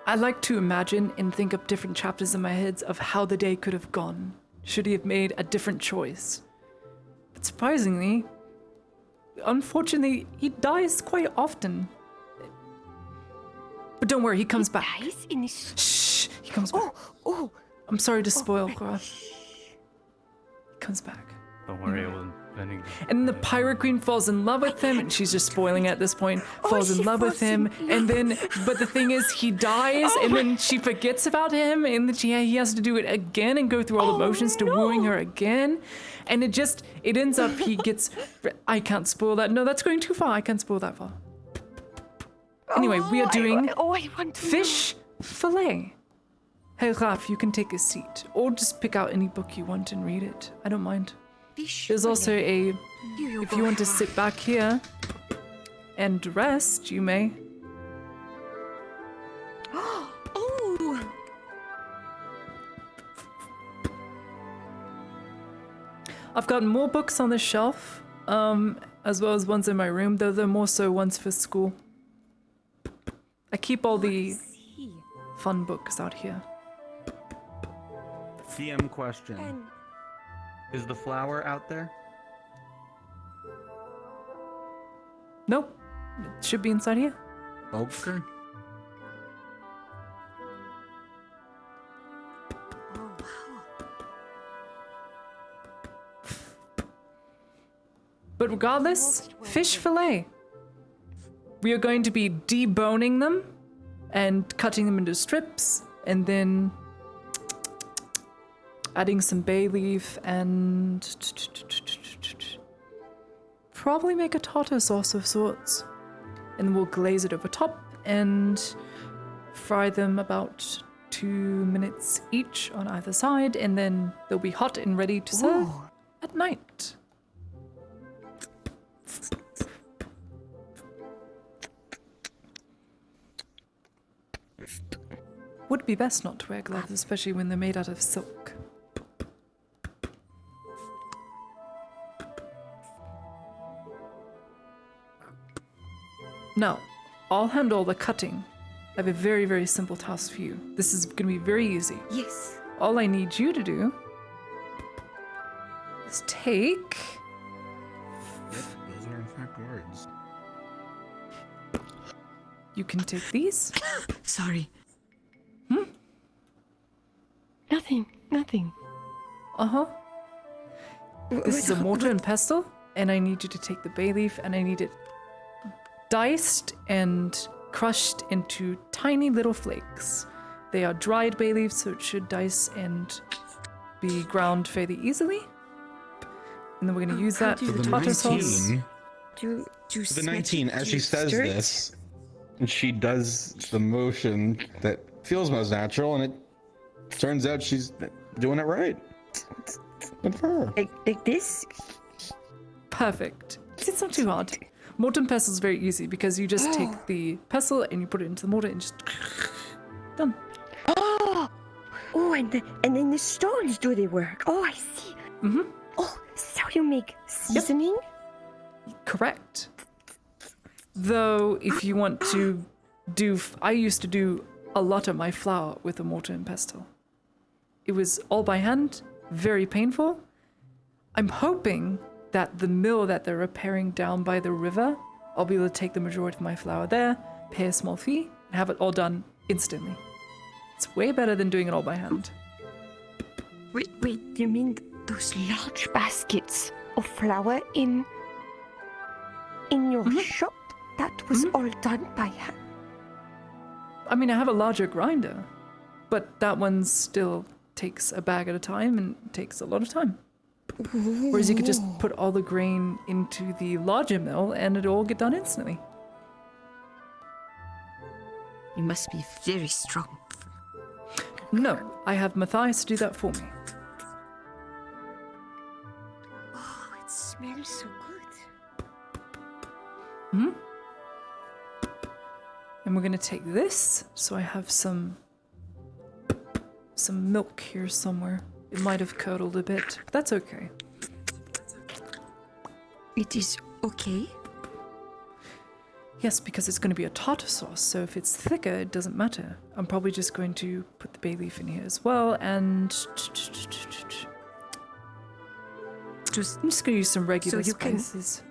I like to imagine and think up different chapters in my head of how the day could have gone, should he have made a different choice. But surprisingly, unfortunately, he dies quite often. But don't worry, he comes back. Dies in his... Shh, he comes back. Oh! I'm sorry to spoil, Cora. He comes back. Don't worry, I wasn't planning. And the pirate queen falls in love with him, and she's just spoiling it at this point. Falls in love with him, and then, but the thing is, he dies, and then she forgets about him, and then he has to do it again and go through all the motions to wooing her again, and it ends up he gets. I can't spoil that. No, that's going too far. I can't spoil that far. Anyway, we are doing I want to fish fillet. Hey, Raf, you can take a seat, or just pick out any book you want and read it. I don't mind. There's also if you want to sit back here and rest, you may. Oh! I've got more books on the shelf, as well as ones in my room, though they're more so ones for school. I keep all the fun books out here. DM question. Is the flower out there? Nope. It should be inside here. Okay. But regardless, fish fillet. We are going to be deboning them and cutting them into strips, and then adding some bay leaf and probably make a tartar sauce of sorts. And then we'll glaze it over top and fry them about 2 minutes each on either side, and then they'll be hot and ready to serve at night. Would be best not to wear gloves, especially when they're made out of silk. Now, I'll handle the cutting. I have a very, very simple task for you. This is going to be very easy. Yes. All I need you to do is take... Yep, those are in fact words. You can take these. Sorry. Nothing. Uh-huh. This is a mortar and pestle, and I need you to take the bay leaf, and I need it diced and crushed into tiny little flakes. They are dried bay leaves, so it should dice and be ground fairly easily. And then we're going to use that for the tartar sauce. Do The 19, as she says this, and she does the motion that feels most natural, and it turns out she's doing it right. Good for her. Like this? Perfect. It's not too hard. Mortar and pestle is very easy because you just take the pestle and you put it into the mortar and just done. And then the stones, do they work? Oh, I see. Mm-hmm. Oh, this is how you make seasoning? Correct. Though, if you want to do... I used to do a lot of my flour with a mortar and pestle. It was all by hand, very painful, I'm hoping that the mill that they're repairing down by the river, I'll be able to take the majority of my flour there, pay a small fee, and have it all done instantly. It's way better than doing it all by hand. Wait, you mean those large baskets of flour in your shop? That was all done by hand? I mean, I have a larger grinder, but that one still takes a bag at a time and takes a lot of time. Whereas you could just put all the grain into the larger mill and it'll all get done instantly. You must be very strong. No, I have Matthias to do that for me. Oh, it smells so good. Hmm? And we're gonna take this, so I have some milk here somewhere. It might have curdled a bit, but that's okay. It is okay? Yes, because it's going to be a tartar sauce, so if it's thicker, it doesn't matter. I'm probably just going to put the bay leaf in here as well, and I'm just going to use some regular spices.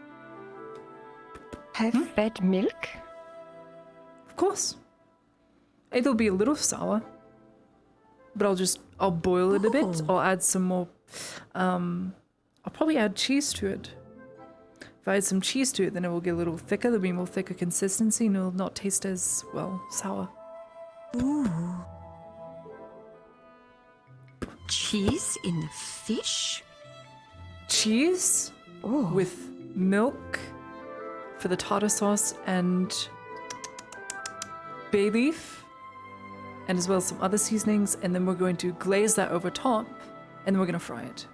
Have red milk? Of course. It'll be a little sour, but I'll boil it a bit. I'll add some more, I'll probably add cheese to it. If I add some cheese to it, then it will get a little thicker. There'll be more thicker consistency and it'll not taste as, well, sour. Ooh. Cheese in fish? Cheese with milk for the tartar sauce and bay leaf, and as well as some other seasonings, and then we're going to glaze that over top, and then we're going to fry it.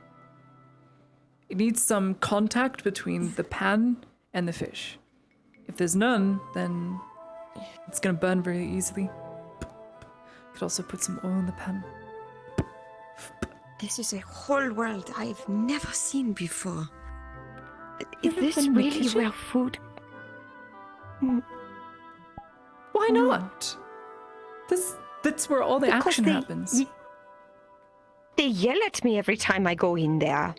It needs some contact between the pan and the fish. If there's none, then it's going to burn very easily. Could also put some oil in the pan. This is a whole world I've never seen before. Is Ever this been in the really kitchen? where food... Why not? That's where all the Because action they- happens. They yell at me every time I go in there.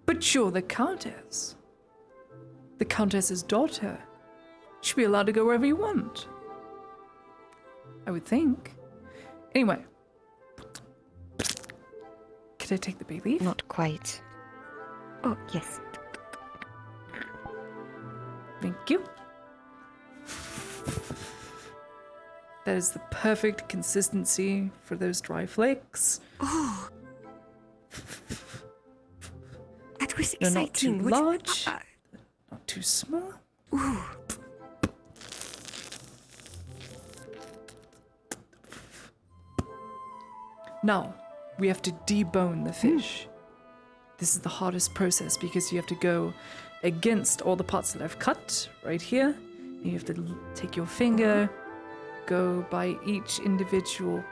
But you're the Countess. The Countess's daughter. You should be allowed to go wherever you want. I would think. Anyway. Could I take the bay leaf? Not quite. Oh, yes. Thank you. That is the perfect consistency for those dry flakes. Oh. That was They're not too exciting. large, not too small. Ooh. Now, we have to debone the fish. This is the hardest process because you have to go against all the parts that I've cut right here. And you have to take your finger, go by each individual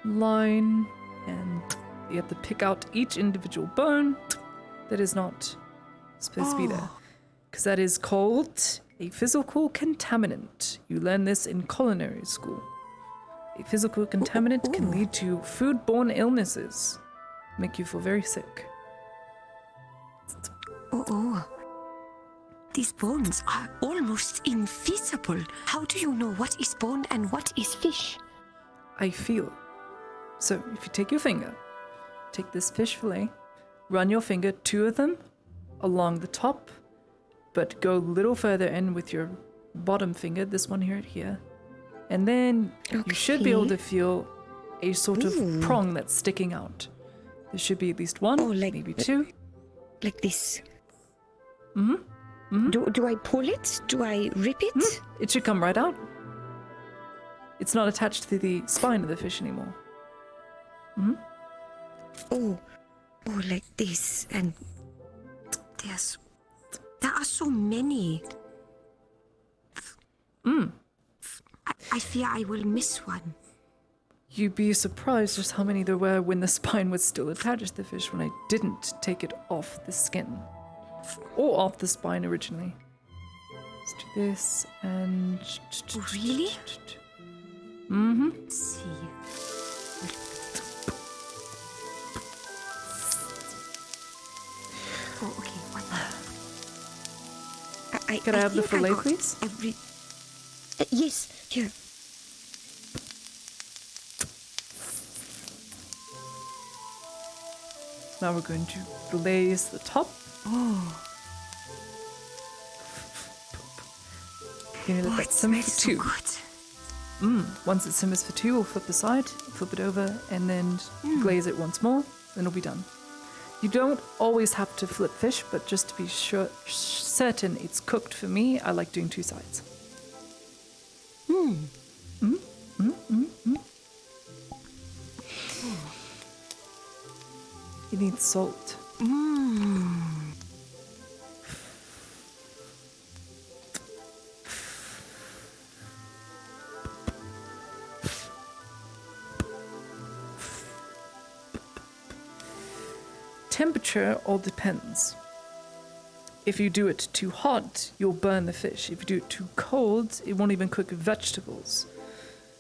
line, and you have to pick out each individual bone that is not supposed to be there. Because that is called a physical contaminant. You learn this in culinary school. A physical contaminant can lead to foodborne illnesses, make you feel very sick. Oh. These bones are almost invisible. How do you know what is bone and what is fish? I feel. So if you take your finger, take this fish fillet, run your finger, 2 of them, along the top, but go a little further in with your bottom finger, this one here, and then you should be able to feel a sort of prong that's sticking out. There should be at least one, maybe 2. Like this. Mm-hmm. Do I pull it? Do I rip it? It should come right out. It's not attached to the spine of the fish anymore. Oh, like this. And there are so many. I fear I will miss one. You'd be surprised just how many there were when the spine was still attached to the fish when I didn't take it off the skin. Or off the spine originally. Let's do this and... Really? Mm-hmm. Let's see. Oh, okay. Could I have the think fillet, got please? Yes, here. Now we're going to glaze the top. Oh. Can you let that simmer for smells so 2? good. Once it simmers for 2, we'll flip the side, flip it over, and then glaze it once more. Then it'll be done. You don't always have to flip fish, but just to be certain it's cooked for me, I like doing 2 sides. You need salt. Temperature all depends. If you do it too hot, you'll burn the fish. If you do it too cold, it won't even cook vegetables.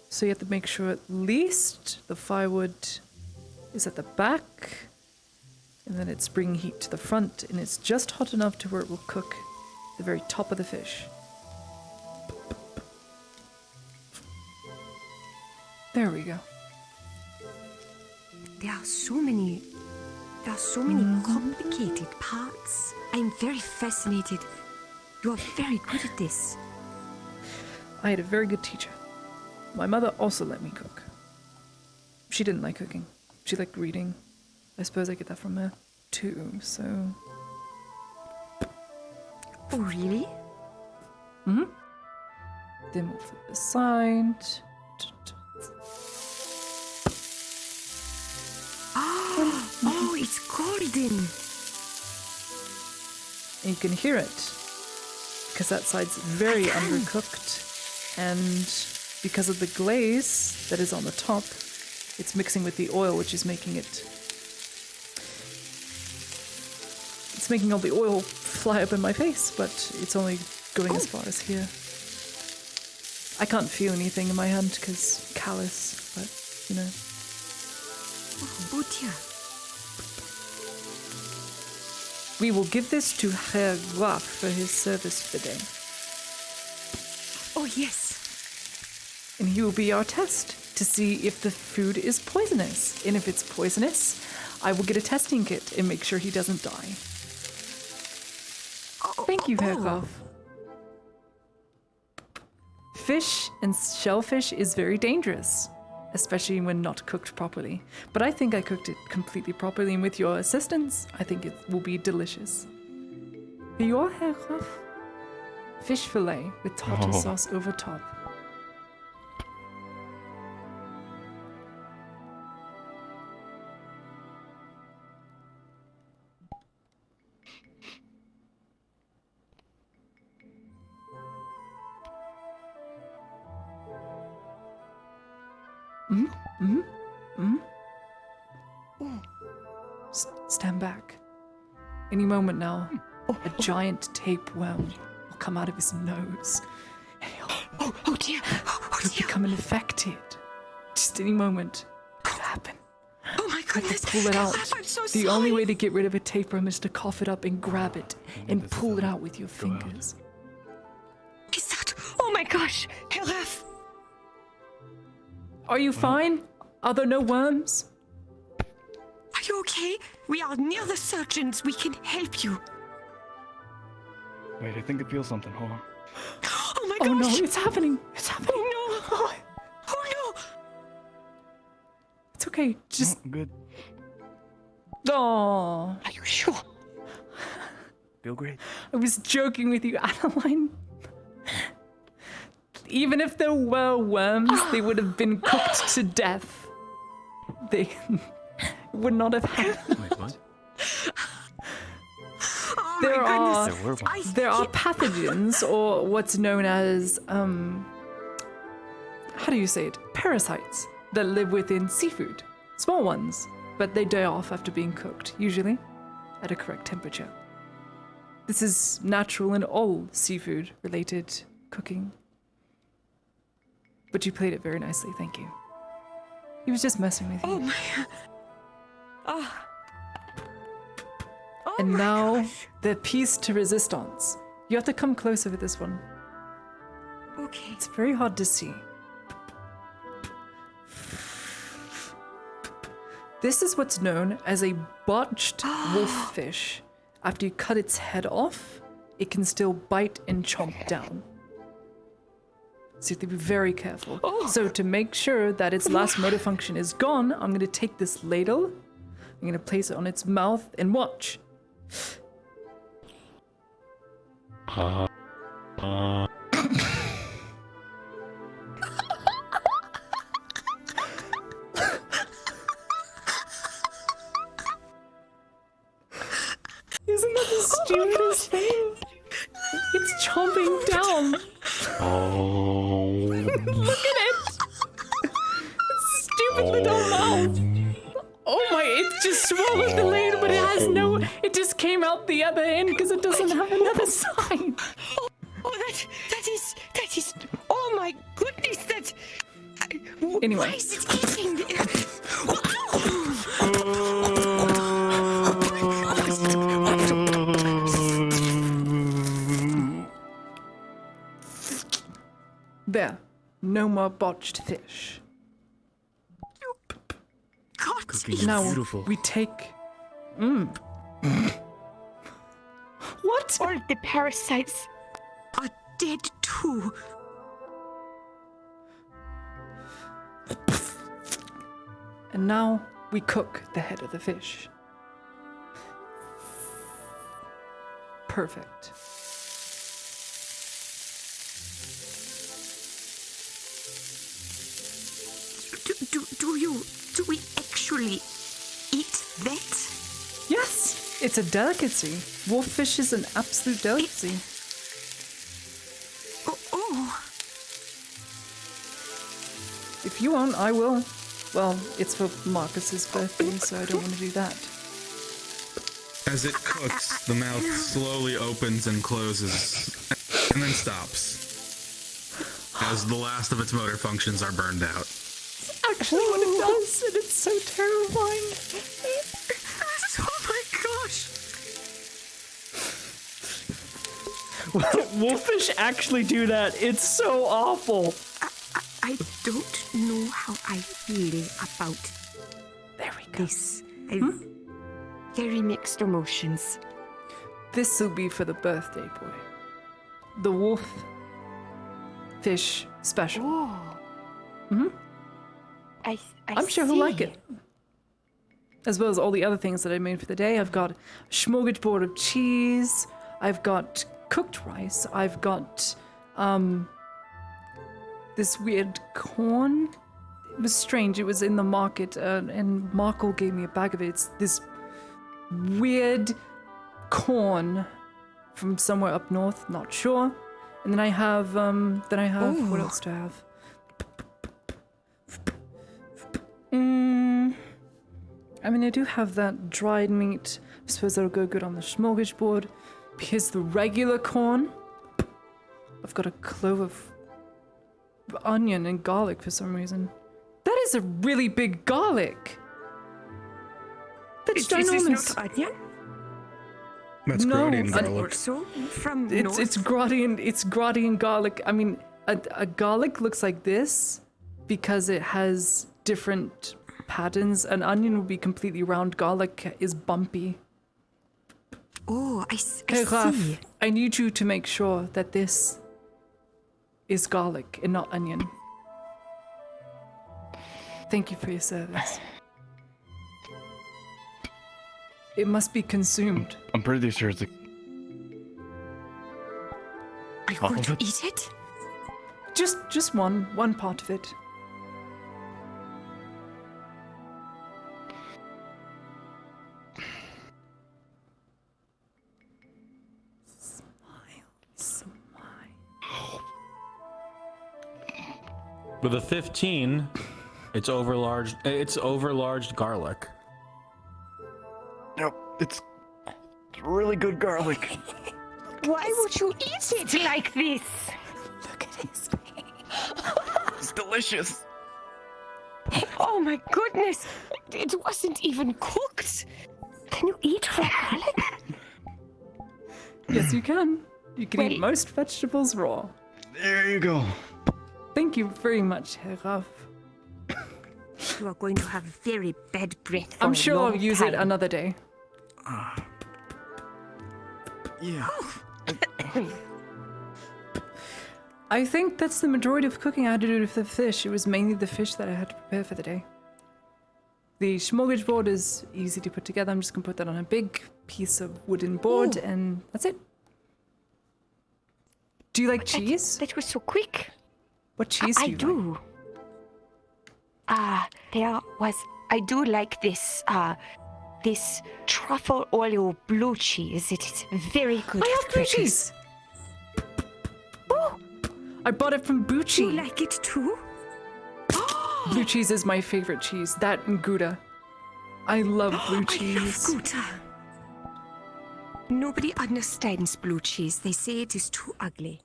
So you have to make sure at least the firewood is at the back, and then it's bringing heat to the front, and it's just hot enough to where it will cook the very top of the fish. There we go. There are so many complicated parts. I'm very fascinated. You are very good at this. I had a very good teacher. My mother also let me cook. She didn't like cooking. She liked reading. I suppose I get that from her too, so... Oh, really? Then we'll flip the side. Oh, it's golden. And you can hear it, because that side's very undercooked, and because of the glaze that is on the top, it's mixing with the oil, which is making it... It's making all the oil fly up in my face, but it's only going as far as here. I can't feel anything in my hand, because callous, but, you know. Oh dear. We will give this to Herr Graf for his service for the day. Oh yes. And he will be our test to see if the food is poisonous. And if it's poisonous, I will get a testing kit and make sure he doesn't die. Thank you, Herr Graf. Fish and shellfish is very dangerous, especially when not cooked properly. But I think I cooked it completely properly, and with your assistance, I think it will be delicious. Here you are, Herr Graf. Fish fillet with tartar sauce over top. Stand back. Any moment now, a giant tapeworm will come out of his nose. Oh dear. He'll become infected. Just any moment could happen. Oh my goodness. Pull it out. I'm so The only way to get rid of a tapeworm is to cough it up and grab it and pull it out with your fingers. Is that? Oh my gosh. Helaf. Are you fine? Are there no worms? Are you okay? We are near the surgeons. We can help you. Wait, I think I feel something. Hold on. Oh my gosh. Oh no, it's happening. It's happening. Oh no. Oh no. It's okay. Just... Oh, good. Oh. Are you sure? Feel great. I was joking with you, Adeline. Even if there were worms, they would have been cooked to death. They would not have happened. Wait, what? Oh There my are goodness. there are pathogens, or what's known as how do you say it? Parasites that live within seafood. Small ones, but they die off after being cooked, usually at a correct temperature. This is natural in all seafood related cooking. But you played it very nicely, thank you. He was just messing with you. Oh my. Oh. and now the piece to resistance. You have to come closer with this one. Okay. It's very hard to see. This is what's known as a botched wolffish. After you cut its head off, it can still bite and chomp down. So you have to be very careful. So to make sure that its last motor function is gone, I'm going to take this ladle, I'm going to place it on its mouth and watch. Isn't that the stupidest thing? It's chomping down. Oh. Look at it. It's stupid little mouth. Oh my, it just swallowed the ladle, but it has no, it just came out the other end because it doesn't have another side. That is, oh my goodness, that... Anyway. Why is it eating? There. No more botched fish. Cooking is Now beautiful. we take... What? All the parasites are dead too. And now we cook the head of the fish. Perfect. Do we actually eat that? Yes, it's a delicacy. Wolffish is an absolute delicacy. Oh. If you want, I will. Well, it's for Marcus's birthday, so I don't want to do that. As it cooks, the mouth slowly opens and closes, and then stops. As the last of its motor functions are burned out. Actually what it does, and it's so terrifying. Oh my gosh. Wolffish actually do that. It's so awful. I don't know how I feel about this. Very mixed emotions. This will be for the birthday boy. The wolf fish special. Mm-hmm. I'm sure he'll like it. As well as all the other things that I made for the day. I've got a smorgasbord of cheese. I've got cooked rice. I've got this weird corn. It was strange. It was in the market, and Markle gave me a bag of it. It's this weird corn from somewhere up north. Not sure. And then I have what else do I have? I mean, I do have that dried meat. I suppose that'll go good on the smorgasbord. Here's the regular corn. I've got a clove of onion and garlic for some reason. That is a really big garlic. That's ginormous. Is this not onion? That's Grodian garlic. Also from It's Grodian garlic. I mean, a garlic looks like this because it has different patterns. An onion would be completely round. Garlic is bumpy. Oh, I Hey, Raph, see. I need you to make sure that this is garlic and not onion. Thank you for your service. It must be consumed. I'm pretty sure it's a... Are you going to eat it? Just one part of it. With a 15, it's overlarge garlic. Nope, it's really good garlic. Why would you eat it like this? Look at his face. It's delicious. Oh my goodness! It wasn't even cooked. Can you eat raw garlic? Yes, you can. You can eat most vegetables raw. There you go. Thank you very much, Herr Raff. You are going to have very bad breath for I'm a sure long I'll use time. it another day. Yeah. I think that's the majority of cooking I had to do with the fish. It was mainly the fish that I had to prepare for the day. The smorgasbord is easy to put together. I'm just going to put that on a big piece of wooden board, and that's it. Do you like cheese? That was so quick. What cheese do you like? I do like this, this truffle Oreo blue cheese. It is very good. I have blue cheese. Oh, I bought it from Bucci. you like it too? Blue cheese is my favorite cheese. That and Gouda. I love blue cheese. I love Gouda. Nobody understands blue cheese. They say it is too ugly.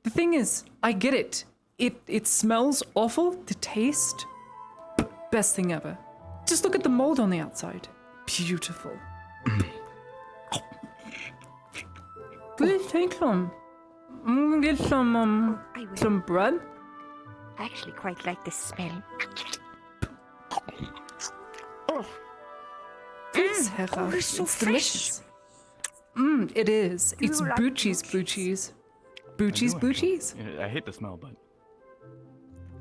The thing is, I get it. It smells awful to taste. Best thing ever. Just look at the mold on the outside. Beautiful. Please take some. I'm gonna get some bread. I actually quite like the smell. Yes, Hera. it's so It's fresh. delicious. It is. It's you like Bucci's blue cheese. Bucci's blue cheese. I hate the smell, but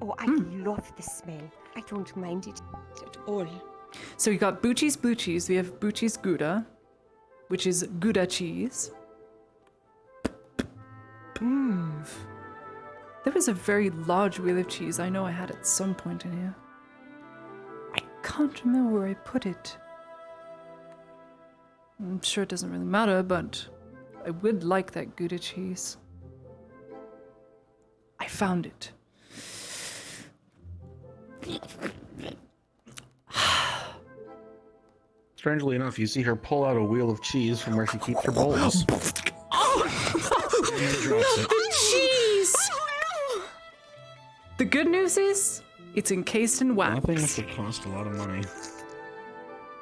Oh, I love the smell. I don't mind it at all. So we got Bucci's blue cheese. We have Bucci's Gouda, which is Gouda cheese. There was a very large wheel of cheese I know I had at some point in here. I can't remember where I put it. I'm sure it doesn't really matter, but I would like that Gouda cheese. I found it. Strangely enough, you see her pull out a wheel of cheese from where she keeps her bowls. The cheese! The good news is, it's encased in wax. Nothing that would cost a lot of money.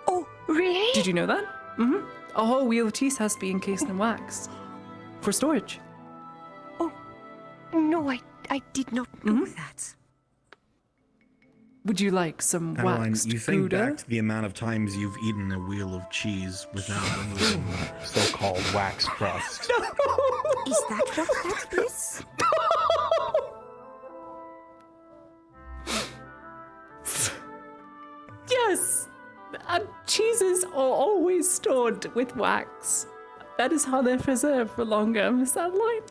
Oh, really? Did you know that? Mm-hmm. A whole wheel of cheese has to be encased in wax. For storage. No, I did not know that. Would you like some Caroline, waxed you think Gouda? back to the amount of times you've eaten a wheel of cheese without removing the so-called wax crust. Is that what that is? Yes! Cheeses are always stored with wax. That is how they're preserved for longer, Miss Adeline.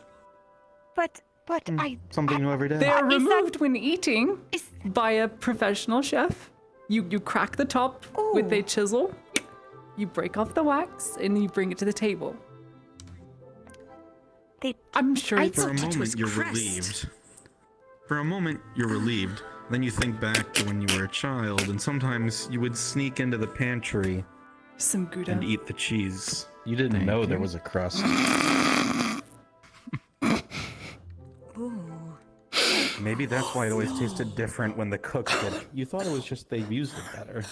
But Something new every day. They're removed when eating by a professional chef. You crack the top with a chisel, you break off the wax, and you bring it to the table. I'm sure it's For a moment, you're relieved. For a moment, you're relieved. Then you think back to when you were a child, and sometimes you would sneak into the pantry some Gouda and eat the cheese. You didn't know there was a crust. Maybe that's why it always tasted different when the cooks did it. You thought it was just they used it better.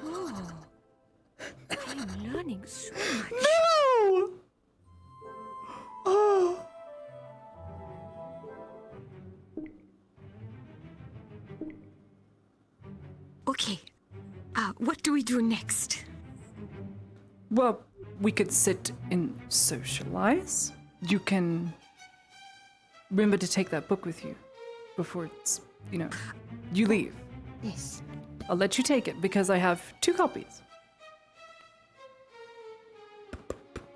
Oh, I'm learning so much. No! Oh. Okay, what do we do next? Well, we could sit and socialize. You can remember to take that book with you before it's, you leave. Yes. I'll let you take it because I have 2 copies.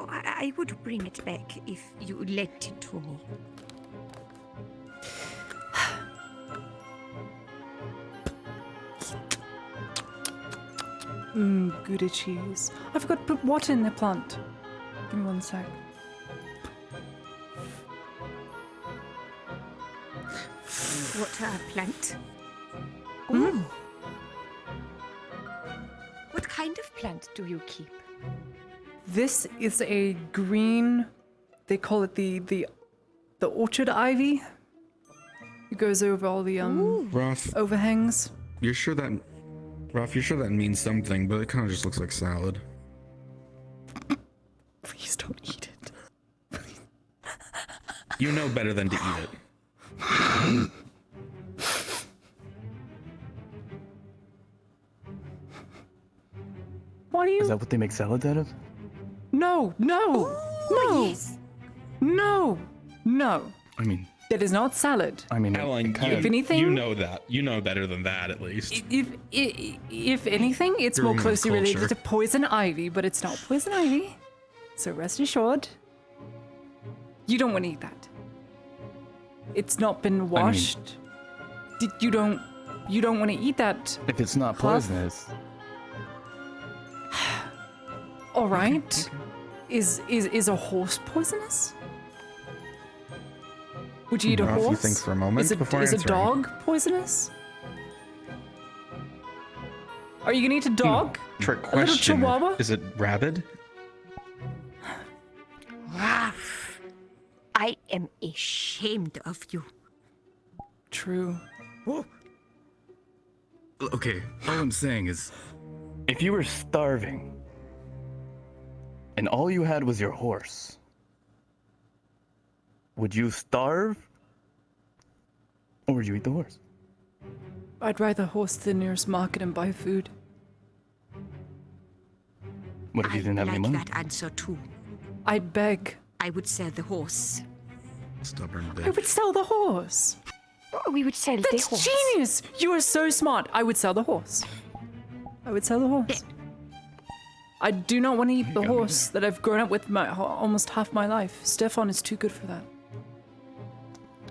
Oh, I would bring it back if you lent it to me. Gouda cheese. I forgot to put water in the plant. Give me 1 sec. Water plant. Oh. What kind of plant do you keep? This is a green. They call it the orchard ivy. It goes over all the Ruff, overhangs. you're sure that means something, but it kind of just looks like salad. Please don't eat it. You know better than to eat it. Why do you? Is that what they make salads out of? No, no, no, no, no. I mean, that is not salad. I mean, Ellen, If anything, you know that. You know better than that, at least. If anything, it's more Room closely culture. related to poison ivy, but it's not poison ivy. So rest assured, you don't want to eat that. It's not been washed. You don't want to eat that. If it's not poisonous, All right. Is a horse poisonous? Would you eat a Well, if horse? you think for a moment before is a answering. dog poisonous? Are you gonna eat a dog? Trick A little question. chihuahua? Is it rabid? Raph, I am ashamed of you. True. okay, all I'm saying is, if you were starving and all you had was your horse, would you starve or would you eat the horse? I'd ride the horse to the nearest market and buy food. What if you didn't have any Like money? that answer too. I'd beg. I would sell the horse. Stubborn I would sell the horse. We would sell the That's horse. genius! You are so smart. I would sell the horse. I would sell the horse. I do not want to eat the horse that I've grown up with almost half my life. Stefan is too good for that.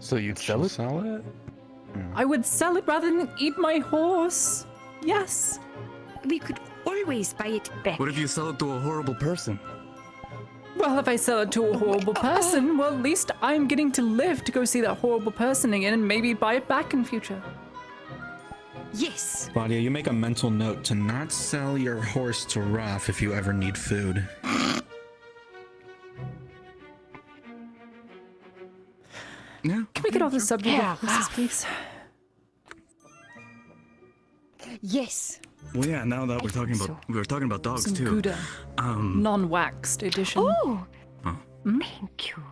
So you'd sell it? Sell it? I would sell it rather than eat my horse. Yes. We could always buy it back. What if you sell it to a horrible person? Well, if I sell it to a horrible person, well, at least I'm getting to live to go see that horrible person again and maybe buy it back in future. Yes. Claudia, you make a mental note to not sell your horse to Ruff if you ever need food. Yeah. Can we get off the subject Yeah, of horses, please? Yes. Well, yeah. Now that we were talking about dogs Some too. Gouda. Non-waxed edition. Oh. Oh. Thank you.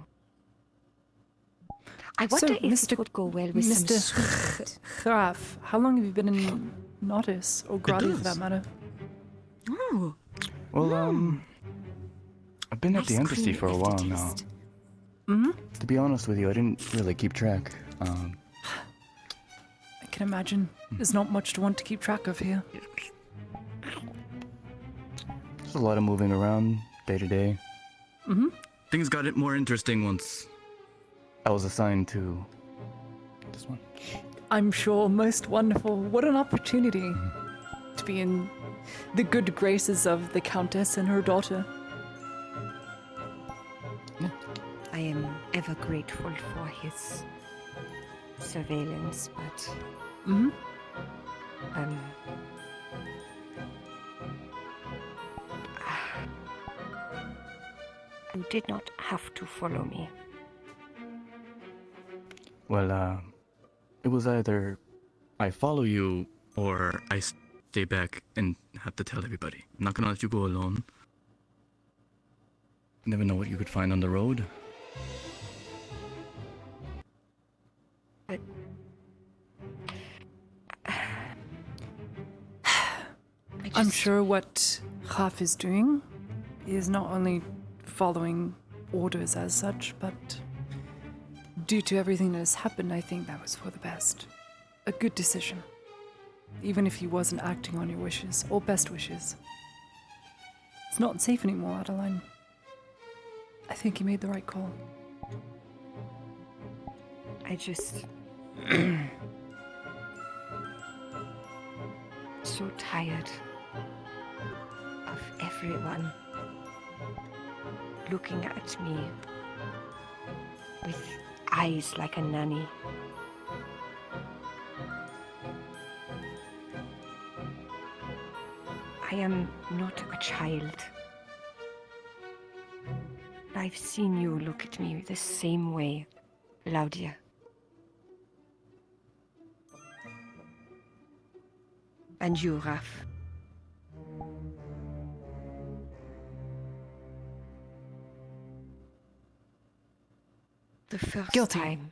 I wonder if it would go well with some soup. Mr. Graf, how long have you been in Nordis, or Gradi for that matter? Oh. Well, I've been at the Ice embassy cream for a if while it now. is. To be honest with you, I didn't really keep track. I can imagine. There's not much to want to keep track of here. There's a lot of moving around day to day. Mm-hmm. Things got it more interesting once I was assigned to this one. I'm sure most wonderful. What an opportunity to be in the good graces of the Countess and her daughter. I am ever grateful for his surveillance, but you did not have to follow me. Well, it was either I follow you or I stay back and have to tell everybody. I'm not gonna let you go alone. You never know what you could find on the road. I'm sure what Graf is doing is not only following orders as such, but due to everything that has happened, I think that was for the best. A good decision. Even if he wasn't acting on your wishes, or best wishes. It's not safe anymore, Adeline. I think he made the right call. I just... so tired of everyone looking at me with eyes like a nanny. I am not a child. I've seen you look at me the same way, Laudia. And you, Raph. the first Guilty. time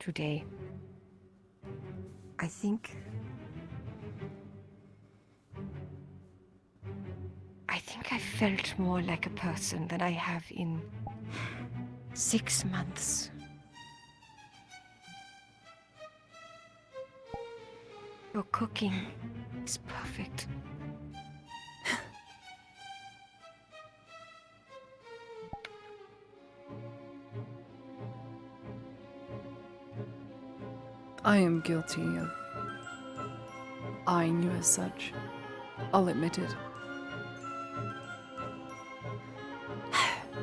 today. I think I felt more like a person than I have in 6 months. Your cooking is perfect. I am guilty of eyeing you as such. I'll admit it.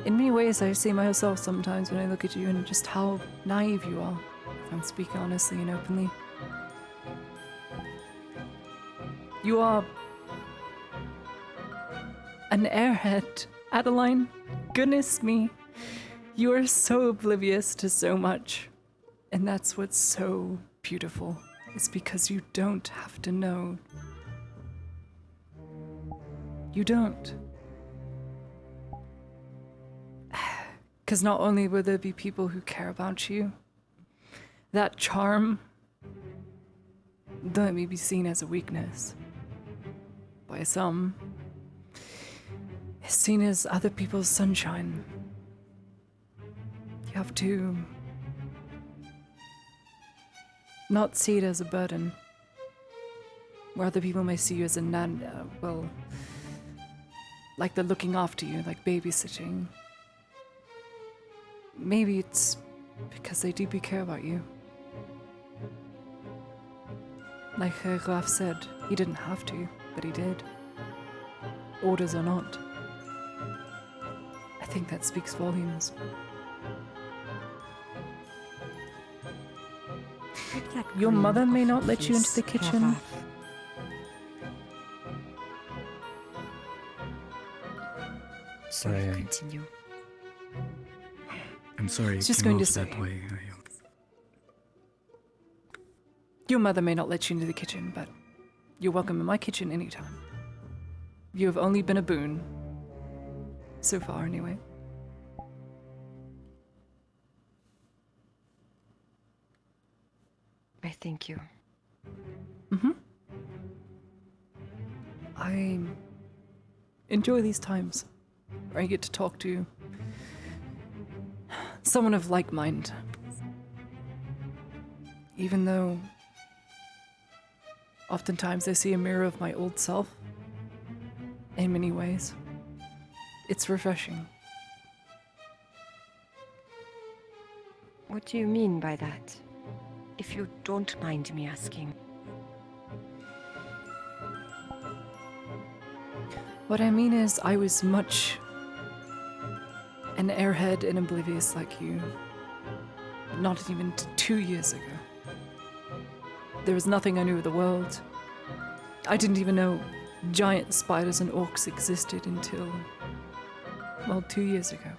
In many ways, I see myself sometimes when I look at you and just how naive you are, if I'm speaking honestly and openly. You are an airhead, Adeline. Goodness me. You are so oblivious to so much. And that's what's so beautiful. It's because you don't have to know. You don't. Because not only will there be people who care about you, that charm, though it may be seen as a weakness by some, is seen as other people's sunshine. You have to not see it as a burden, where other people may see you as a like they're looking after you, like babysitting. Maybe it's because they deeply care about you. Like Graf said, he didn't have to, but he did. Orders or not. I think that speaks volumes. Your mother may not let you into the kitchen. Sorry, I- continue. I'm sorry I was it just came going to off that say. way. Your mother may not let you into the kitchen, but you're welcome in my kitchen anytime. You have only been a boon. So far, anyway. I thank you. I enjoy these times where I get to talk to someone of like mind. Even though oftentimes I see a mirror of my old self in many ways. It's refreshing. What do you mean by that? If you don't mind me asking. What I mean is, I was much an airhead and oblivious like you. Not even 2 years ago. There was nothing I knew of the world. I didn't even know giant spiders and orcs existed until, 2 years ago.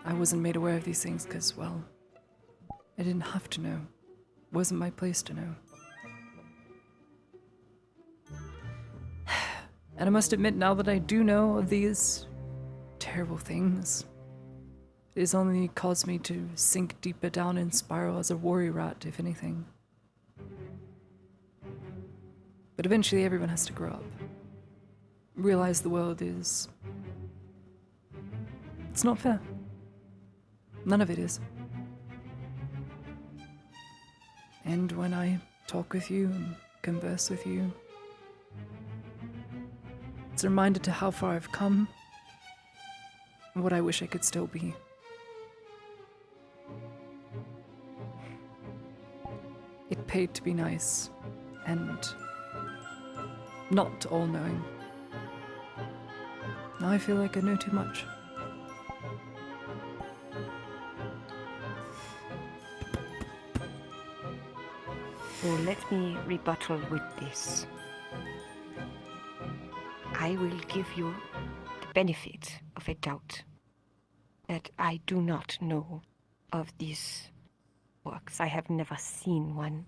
I wasn't made aware of these things because, I didn't have to know. It wasn't my place to know. And I must admit, now that I do know of these terrible things, it has only caused me to sink deeper down and spiral as a worry rat, if anything. But eventually everyone has to grow up. Realize the world is... It's not fair. None of it is. And when I talk with you and converse with you, it's a reminder to how far I've come and what I wish I could still be. It paid to be nice and not all-knowing. Now I feel like I know too much. So let me rebuttal with this. I will give you the benefit of a doubt that I do not know of these works. I have never seen one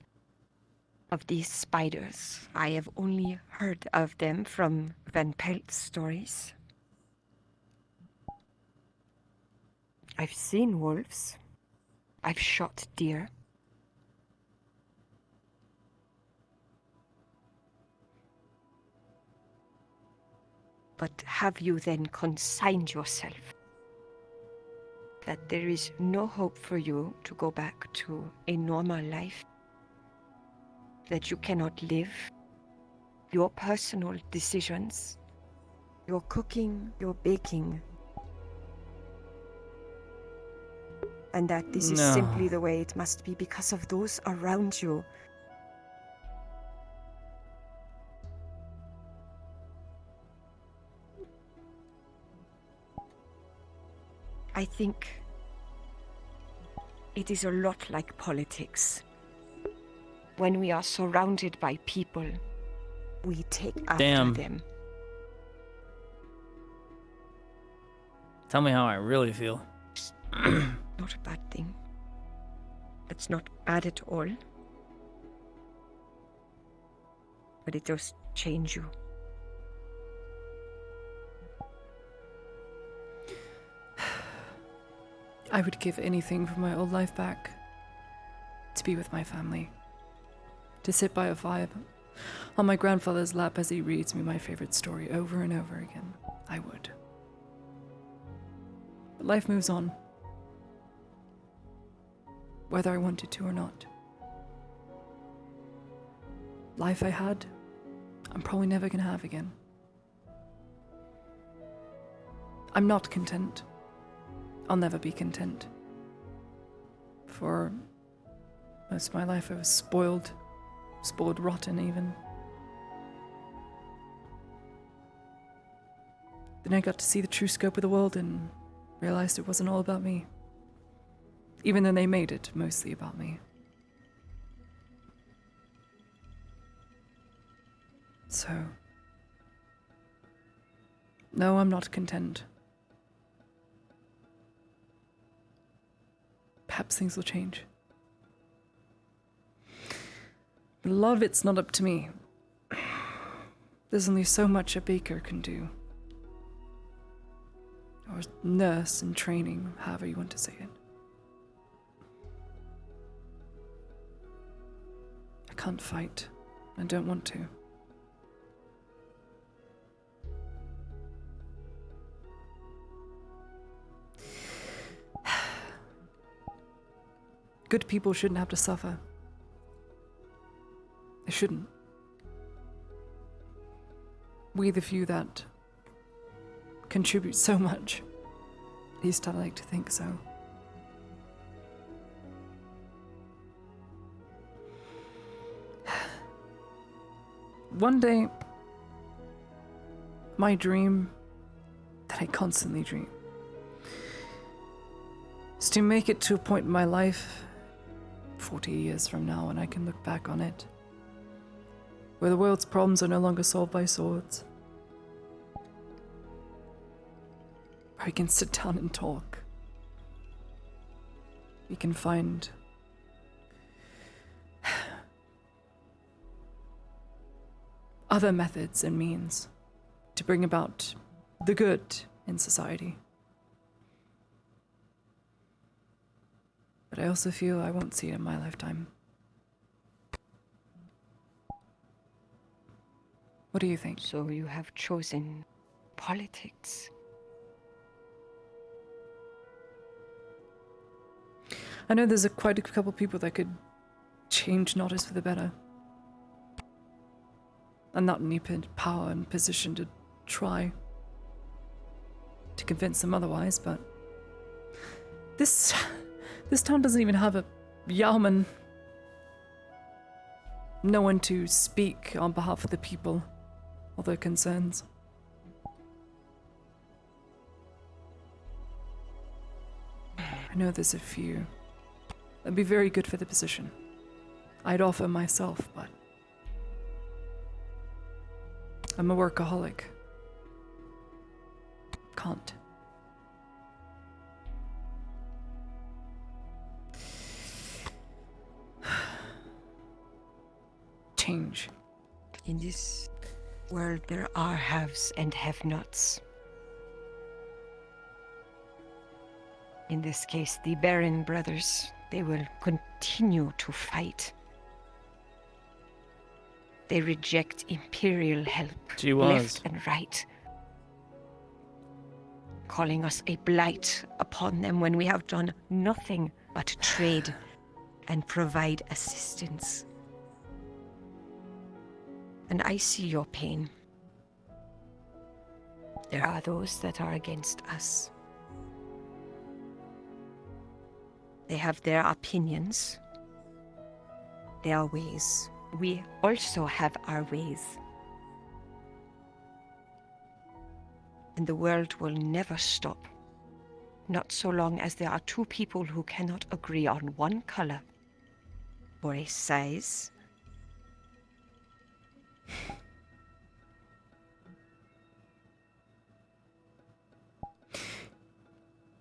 of these spiders. I have only heard of them from Van Pelt's stories. I've seen wolves. I've shot deer. But have you then consigned yourself that there is no hope for you to go back to a normal life? That you cannot live your personal decisions, your cooking, your baking, and that this is No. simply the way it must be because of those around you? I think it is a lot like politics. When we are surrounded by people, we take after Damn. them. Tell me how I really feel. Not a bad thing. It's not bad at all. But it does change you. I would give anything for my old life back. To be with my family. To sit by a fire on my grandfather's lap as he reads me my favorite story over and over again. I would. But life moves on. Whether I wanted to or not. Life I had, I'm probably never gonna have again. I'm not content. I'll never be content. For most of my life I was spoiled rotten even. Then I got to see the true scope of the world and realized it wasn't all about me. Even though they made it mostly about me. So, no, I'm not content. Perhaps things will change. But a lot of it's not up to me. There's only so much a baker can do. Or nurse in training, however you want to say it. I can't fight. I don't want to. Good people shouldn't have to suffer. They shouldn't. We, the few that contribute so much, at least I like to think so. One day, my dream that I constantly dream is to make it to a point in my life 40 years from now, and I can look back on it, where the world's problems are no longer solved by swords. Where we can sit down and talk. We can find other methods and means to bring about the good in society. But I also feel I won't see it in my lifetime. What do you think? So you have chosen politics. I know there's quite a couple people that could change Nottis for the better. I'm not in any power and position to try to convince them otherwise, but this town doesn't even have a yeoman. No one to speak on behalf of the people or their concerns. I know there's a few that'd be very good for the position. I'd offer myself, but I'm a workaholic. Can't. Change. In this world, there are haves and have-nots. In this case, the Baron brothers, they will continue to fight. They reject Imperial help left and right, calling us a blight upon them when we have done nothing but trade and provide assistance. And I see your pain. There are those that are against us. They have their opinions, their ways. We also have our ways. And the world will never stop. Not so long as there are two people who cannot agree on one color or a size.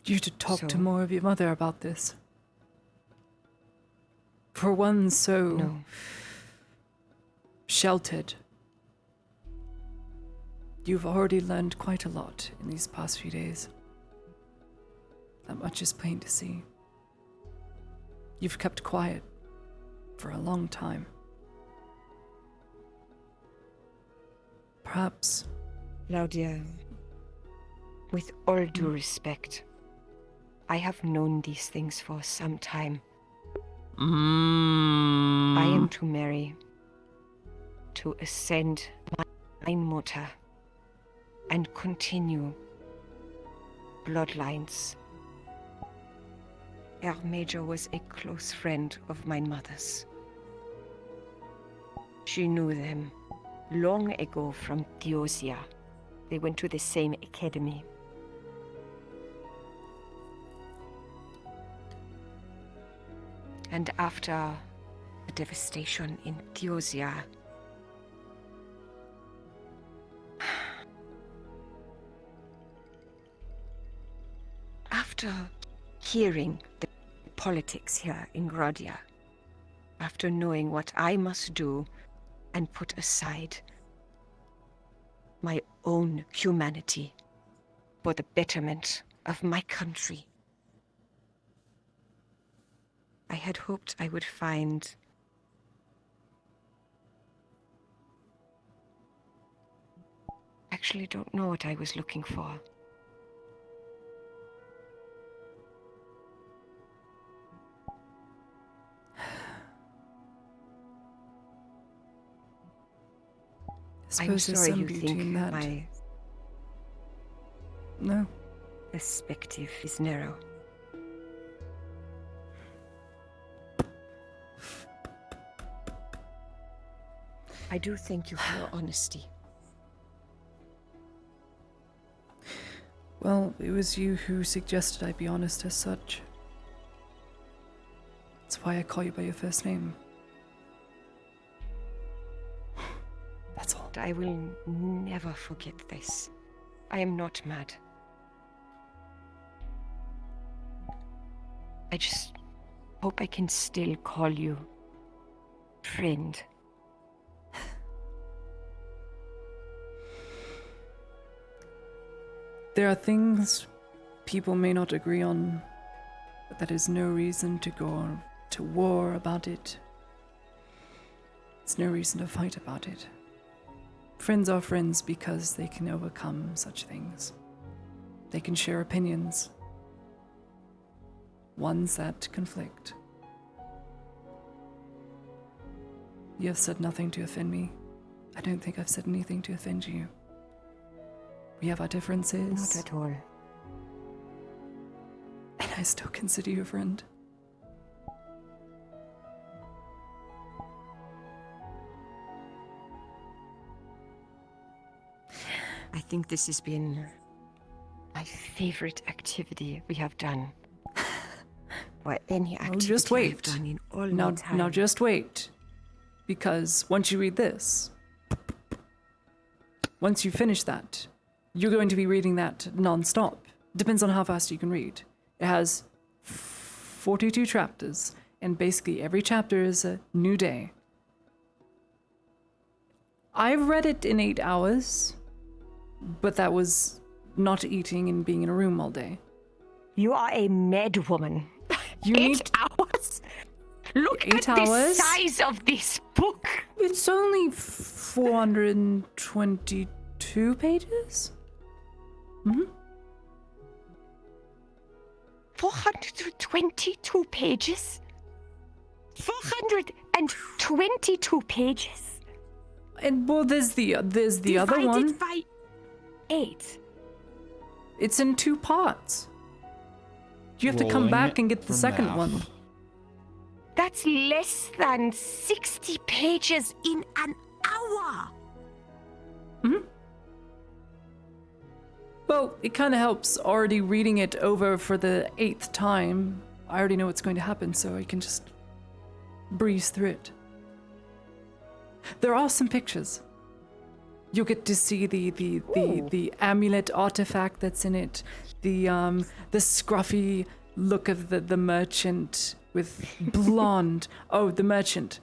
You should talk to more of your mother about this. For one so sheltered, you've already learned quite a lot in these past few days. That much is plain to see. You've kept quiet for a long time. Perhaps... Claudia, with all due respect, I have known these things for some time. I am to marry, to ascend my Mutter, and continue bloodlines. Herr Major was a close friend of my mother's. She knew them long ago from Theosia. They went to the same academy. And after the devastation in Theosia, after hearing the politics here in Grodia, after knowing what I must do and put aside my own humanity for the betterment of my country, I had hoped I would find actually don't know what I was looking for. I'm sorry you think my perspective is narrow. I do thank you for your honesty. Well, it was you who suggested I be honest as such. That's why I call you by your first name. That's all. I will never forget this. I am not mad. I just hope I can still call you friend. There are things people may not agree on, but that is no reason to go to war about it. It's no reason to fight about it. Friends are friends because they can overcome such things. They can share opinions, ones that conflict. You have said nothing to offend me. I don't think I've said anything to offend you. We have our differences. Not at all. And I still consider you a friend. I think this has been my favorite activity we have done. Or any activity just wait. I've done in all now, my time. now just wait. Because once you read this, once you finish that, you're going to be reading that non-stop. Depends on how fast you can read. It has 42 chapters, and basically every chapter is a new day. I've read it in 8 hours, but that was not eating and being in a room all day. You are a mad woman. You 8 need hours? Look 8 at hours? the size of this book. It's only 422 pages. 422 pages? 422 pages? And well, there's the other one. Divided by 8. It's in 2 parts. You have to come Rolling back and get the for second math. one. That's less than 60 pages in an hour. Well, it kind of helps already reading it over for the 8th time. I already know what's going to happen, so I can just breeze through it. There are some pictures. You'll get to see the amulet artifact that's in it, the scruffy look of the merchant with blonde. Oh, the merchant.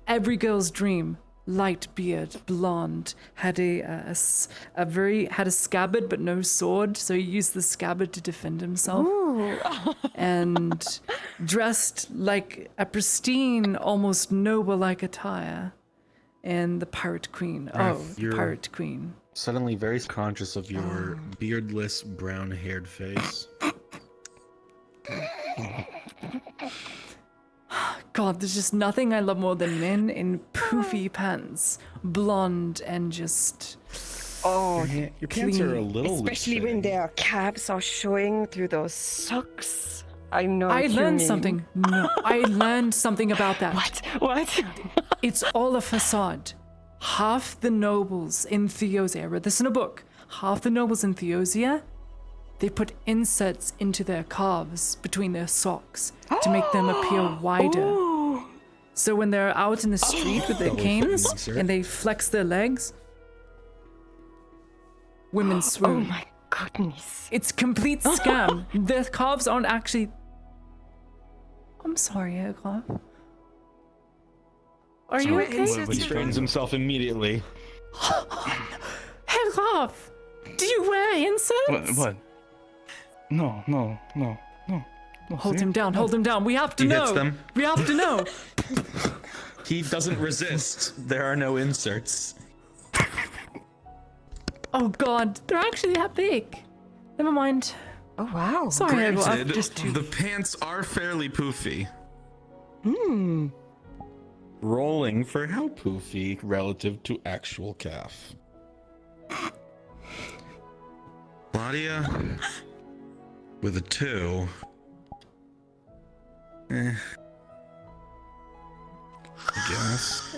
Every girl's dream. Light beard, blonde, had a scabbard but no sword, so he used the scabbard to defend himself. And dressed like a pristine, almost noble-like attire. And the pirate queen. Oh, the You're pirate queen. Suddenly very conscious of your beardless, brown-haired face. God, there's just nothing I love more than men in poofy pants, blonde and just. Oh, your pants are a little. especially when their calves are showing through those socks. I know. I what you learned mean. something. No, I learned something about that. What? It's all a facade. Half the nobles in Theosia, I read this in a book. Half the nobles in Theosia, they put inserts into their calves between their socks to make them appear wider. So when they're out in the street with their canes and they flex their legs, women swoon. Oh my goodness. It's complete scam. Their calves aren't actually... I'm sorry, Hergraf. Are you okay? He restrains himself immediately. Hergraf! Do you wear inserts? What? No. Hold him down, hold him down. We have to know. Hits them. We have to know. He doesn't resist. There are no inserts. Oh god, they're actually that big. Never mind. Oh wow. Sorry, Hergraf. Granted, Just too... the pants are fairly poofy. Rolling for how poofy relative to actual calf. Claudia, with a 2. I guess.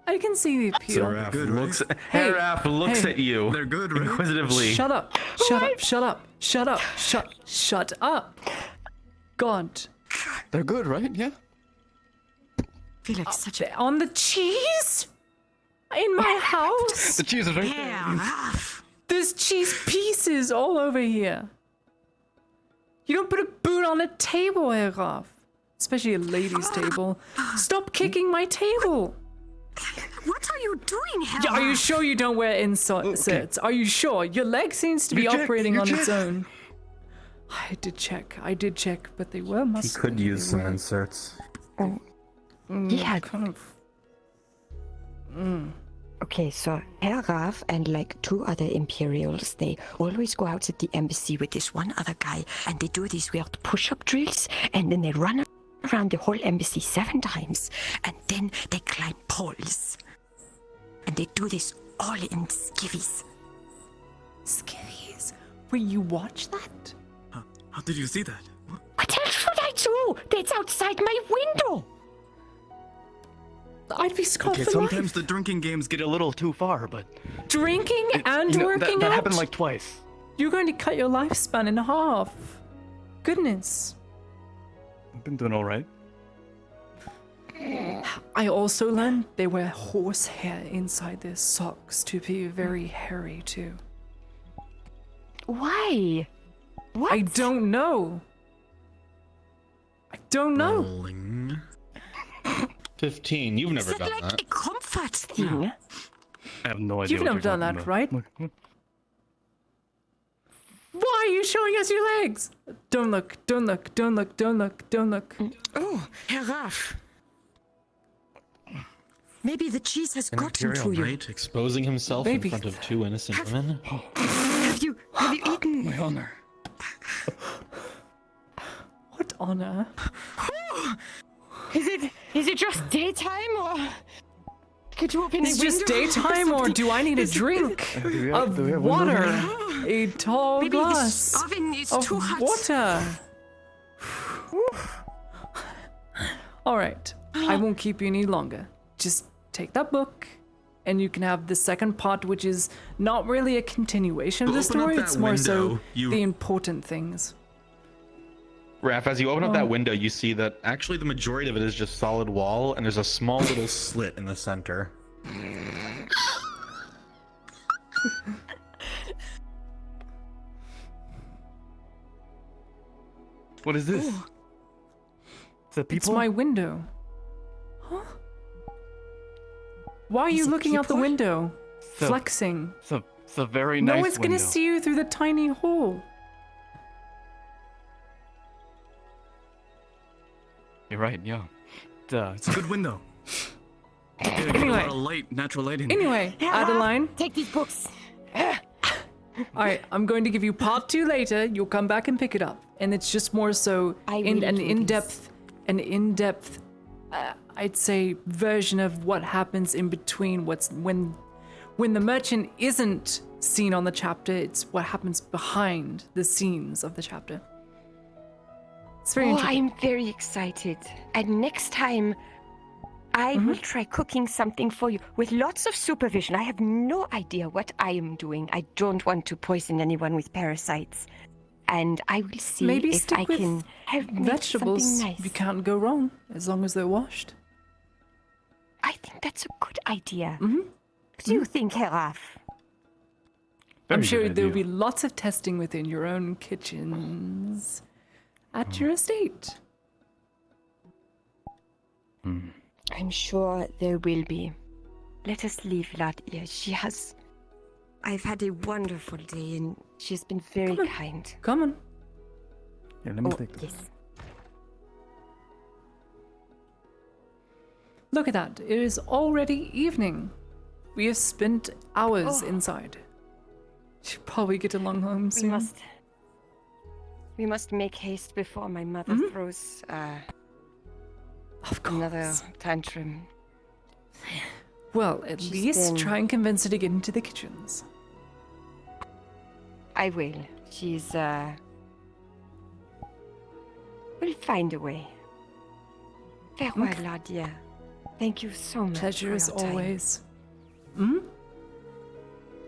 I can see the appeal. Seraph Good, right? looks, Hey, Seraph looks hey. at you They're good, right? inquisitively. Shut up. Shut up. Shut up. Shut up. Shut up. God. They're good, right? Yeah. Feel like such a On the cheese? In my house? The cheese is right there. There's cheese pieces all over here. You don't put a boot on a table, Hergraf. Especially a lady's table. Stop kicking my table. What are you doing, Helen? Are you sure you don't wear inserts? Are you sure? Your leg seems to be operating on its own. I did check, but they were He muscular. could use some inserts. He had kind of. Okay, so Hergraf and like 2 other Imperials, they always go out at the embassy with this one other guy, and they do these weird push-up drills, and then they run around the whole embassy 7 times, and then they climb poles. And they do this all in skivvies. Skivvies? Wait, you watch that? How did you see that? What else should I do? That's outside my window! I'd be scarred Okay, for sometimes life. the drinking games get a little too far, but Drinking and working that out? happened like twice. You're going to cut your lifespan in half. Goodness. I've been doing all right. I also learned they wear horsehair inside their socks to be very hairy too. Why? What? I don't know. Rolling. 15. You've never Is done that like that. a comfort thing? I have no idea. You've what never you're done talking that, about. right? Look. Why are you showing us your legs? Don't look, don't look, don't look, don't look, don't look. Oh, Herr Raff. Maybe the cheese has gotten Imperial to you. Knight exposing himself Maybe. in front of two innocent women. Have you eaten? My honor. What honor? Is it just daytime or could you open Is a it just window daytime or do I need a drink Do we of have water? windows? A tall Maybe glass this oven is of too hot. water. All right, I won't keep you any longer. Just take that book, and you can have the second part, which is not really a continuation of the Open up story. that It's more so window, you- the important things. Raph, as you open up that window, you see that actually the majority of it is just solid wall, and there's a small little slit in the center. What is this? The It's people. my window. Huh? Why are you looking out the window? The- Flexing. It's a very nice No one's window. gonna see you through the tiny hole. You're right. Yeah. It's a good window. Yeah, you get a Anyway. lot of light, natural light in. Anyway, Adeline. Take these books. Alright, I'm going to give you part 2 later. You'll come back and pick it up. And it's just more so will an do in-depth, I'd say, version of what happens in between when the merchant isn't seen on the chapter, it's what happens behind the scenes of the chapter. It's very intriguing. I'm very excited. And next time, I will try cooking something for you with lots of supervision. I have no idea what I am doing. I don't want to poison anyone with parasites. And I will see Maybe if stick I with can have made vegetables. something nice. You can't go wrong as long as they're washed. I think that's a good idea. Mm-hmm. What do you think, Herr Raff? I'm Very sure good there'll idea. be lots of testing within your own kitchens at your estate. I'm sure there will be. Let us leave Ladia. I've had a wonderful day and she's been very kind. Come on. Yeah, let me Oh, take this. yes. Look at that. It is already evening. We have spent hours inside. Should probably get along home soon. We must make haste before my mother throws another tantrum. Well, at She's least been- try and convince her to get into the kitchens. I will. We'll find a way. Farewell, Okay. Ladia. Thank you so much. Pleasure for as your time. always.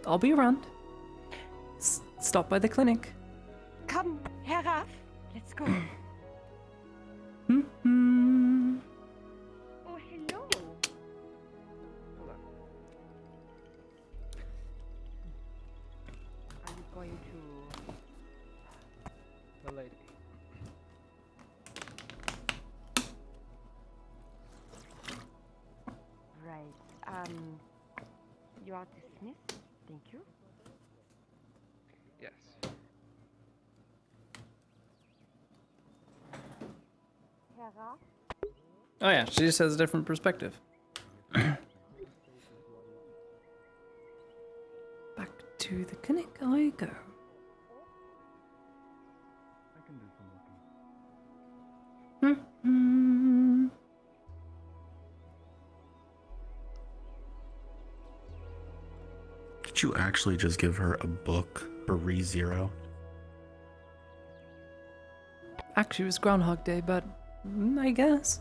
I'll be around. Stop by the clinic. Come, Herr Raff. Let's go. Mm-hmm. Oh, hello. Are you going to... The lady. Right. You are dismissed. Thank you. Yes. Herr Raff? Oh yeah, she just has a different perspective. Back to the clinic I go. Mm-hmm. Did you actually just give her a book for ReZero? Actually, it was Groundhog Day, but I guess.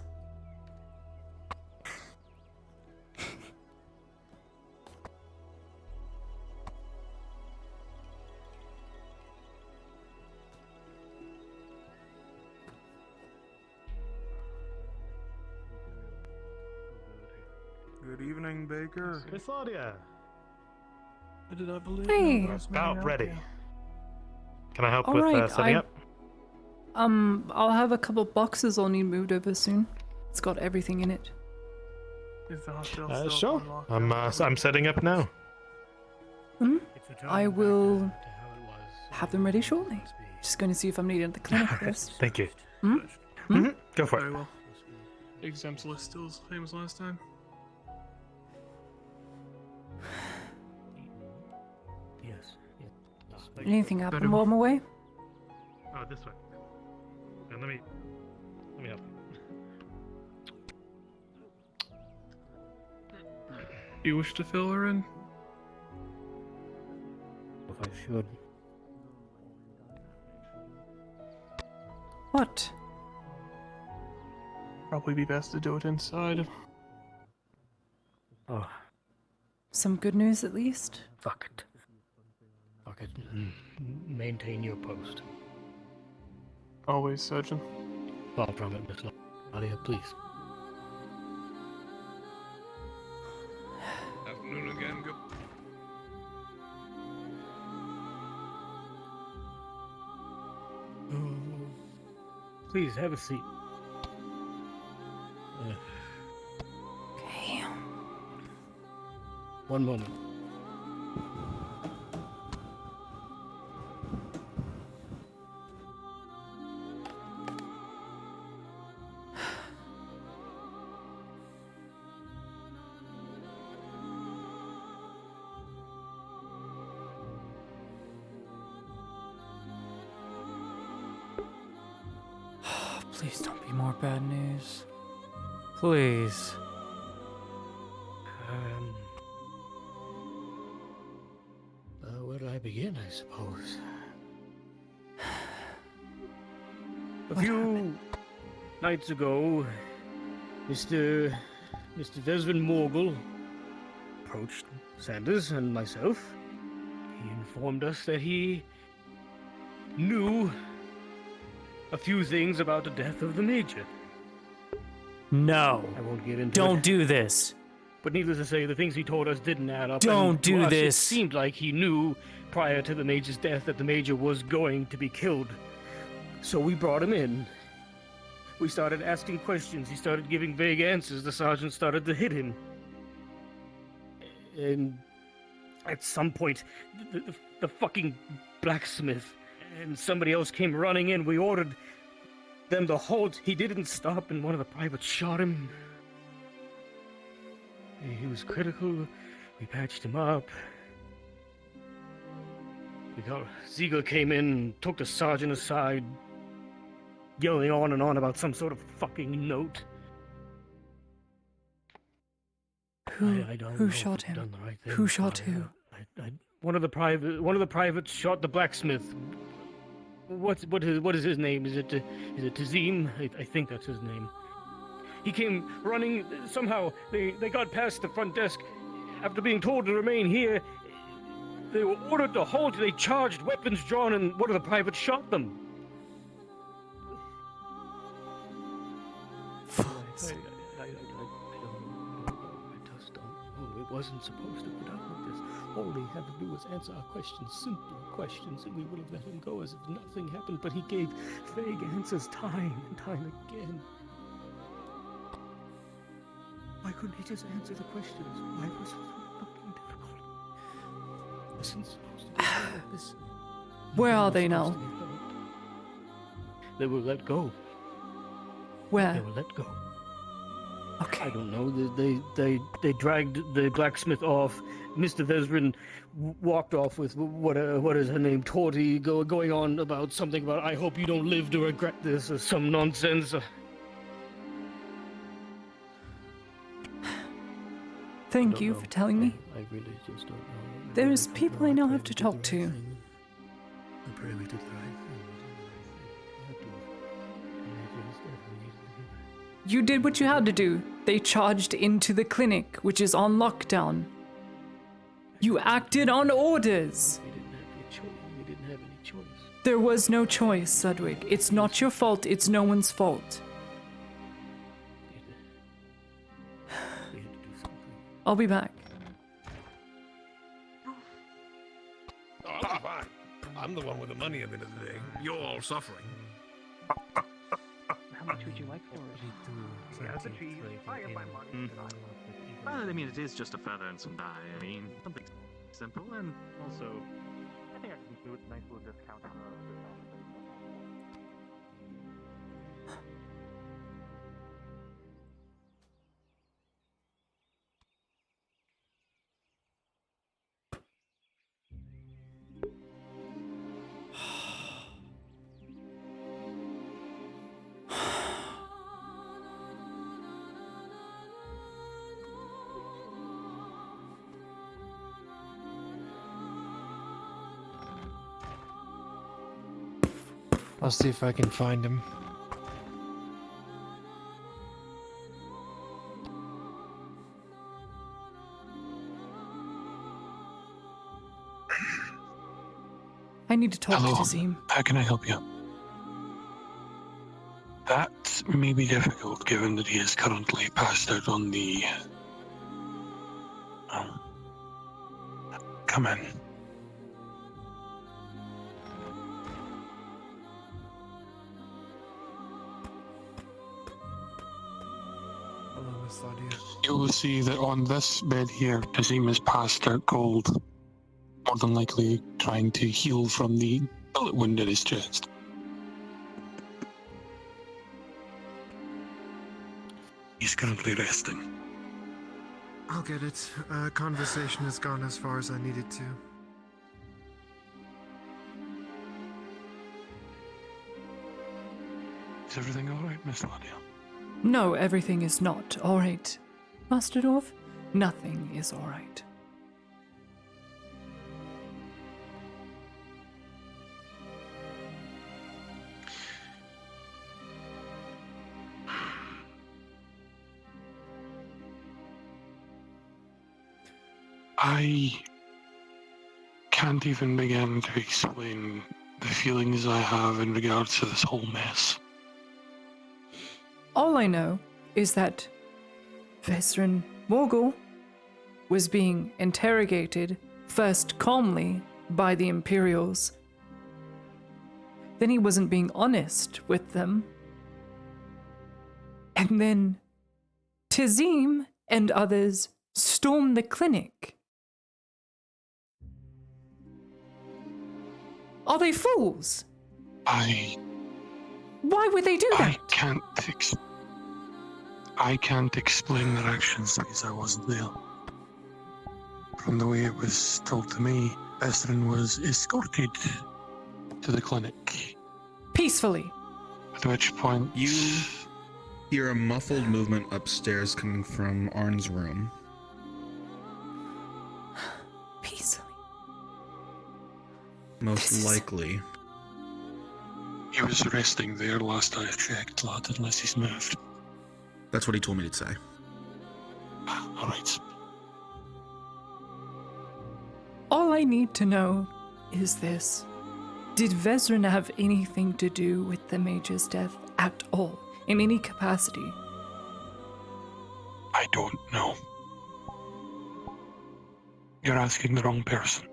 Good evening, Baker. Miss Claudia. Did I believe Hey. About ready. Can I help All with right, setting up? I'll have a couple boxes I'll need moved over soon. It's got everything in it. Is the hospital still Sure. unlocked? I'm setting up now. I will have them ready shortly. Just going to see if I'm needed at the clinic first. Thank you. Hmm? Hmm? Go for Very it. well. Exempt list still the same as last time. Yes. Anything happen while I'm away? Oh, this way. And let me help You wish to fill her in? If I should. What? Probably be best to do it inside. Oh, Some good news at least? fuck it. Fuck it. Maintain your post. Always, Surgeon. Far from it, Miss Nadia, please. Afternoon again, go. Please, have a seat. Okay. One moment. Please don't be more bad news. Please. Where do I begin, I suppose? A few nights ago, Mr. Desmond Morgul approached Sanders and myself. He informed us that he knew a few things about the death of the Major. No. I won't get into Don't it. do this. But needless to say, the things he told us didn't add up. Don't and to do us, this. It seemed like he knew prior to the Major's death that the Major was going to be killed. So we brought him in. We started asking questions. He started giving vague answers. The sergeant started to hit him. And at some point, the fucking blacksmith and somebody else came running in. We ordered them to halt. He didn't stop, and one of the privates shot him. He was critical. We patched him up. Ziegler came in and took the sergeant aside, yelling on and on about some sort of fucking note. I don't know Who if shot we've him? done the right thing, Who shot Claudia. who? One of the privates shot the blacksmith. What is his name? Is it Tazim? I think that's his name. He came running. Somehow they got past the front desk. After being told to remain here, they were ordered to halt. They charged, weapons drawn, and one of the privates shot them. I just don't know. It wasn't supposed to put up with this. All he had to do was answer our questions, simple questions, and we would have let him go as if nothing happened, but he gave vague answers time and time again. Why couldn't he just answer the questions? Why was it so fucking difficult? It wasn't supposed to be like this. Where are they now? They were let go. Where? They were let go. Okay. I don't know. They dragged the blacksmith off. Mr. Vesrin walked off with what is her name, Torty, going on about something about I hope you don't live to regret this or some nonsense. Thank you for telling me. I really just don't know. There's people I now have to talk to. I pray we did the right thing. You did what you had to do. They charged into the clinic, which is on lockdown. You acted on orders. We didn't have any choice. There was no choice, Sudwig. It's not your fault. It's no one's fault. I'll be back. Oh, I'll be fine. I'm the one with the money at the end of the day. You're all suffering. How much would you like for it? Well, I mean, it is just a feather and some dye. I mean, something simple, and also, I think I can do it nice little discount. I'll see if I can find him. I need to talk Hello. to Tazim. How can I help you? That may be difficult given that he is currently passed out on the... Come in. Hello, Miss Ladia. You will see that on this bed here, Kazim is passed out cold. More than likely trying to heal from the bullet wound in his chest. He's currently resting. I'll get it. Conversation has gone as far as I needed to. Is everything alright, Miss Ladia? No, everything is not alright. Master Dwarf, nothing is alright. I can't even begin to explain the feelings I have in regards to this whole mess. All I know is that Vesrin Morgul was being interrogated, first calmly, by the Imperials. Then he wasn't being honest with them. And then Tazim and others stormed the clinic. Are they fools? Why would they do that? I can't explain their actions because I wasn't there. From the way it was told to me, Estrin was escorted to the clinic. Peacefully. At which point... You hear a muffled movement upstairs coming from Arn's room. Peacefully. Most likely. He was resting there last I checked, lad, unless he's moved. That's what he told me to say. Alright. All I need to know is this. Did Vesrin have anything to do with the Mage's death at all, in any capacity? I don't know. You're asking the wrong person.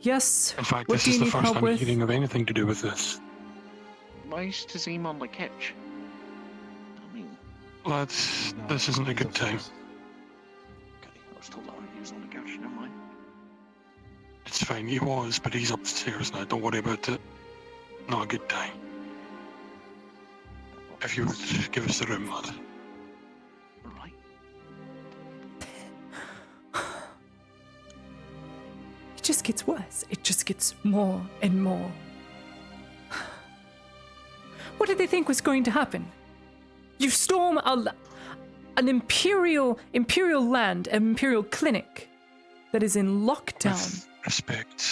Yes. In fact, What this do is you the need first help I'm with? hearing of anything to do with this. Why is Tazim on the couch? I mean, Lads, this isn't a good time. I was told that he was on the couch, never mind. It's fine, he was, but he's upstairs now, don't worry about it. Not a good time. If you would give us the room, lad. It just gets worse. It just gets more and more. What did they think was going to happen? You storm an imperial land, an imperial clinic that is in lockdown. With respect.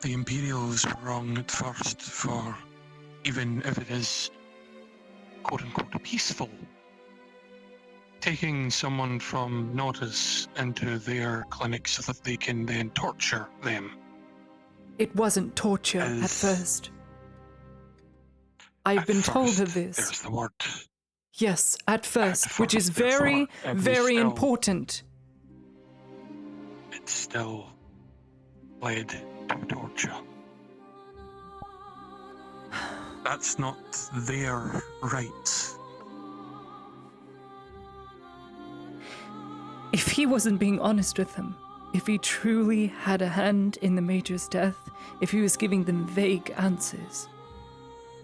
The Imperials were wrong at first for, even if it is quote-unquote peaceful, taking someone from Notice into their clinic so that they can then torture them. It wasn't torture at first. I've been told of this. There's the word. Yes, at first, which is therefore, very, it was very still- important. It still led to torture. That's not their right. If he wasn't being honest with them, if he truly had a hand in the Major's death, if he was giving them vague answers.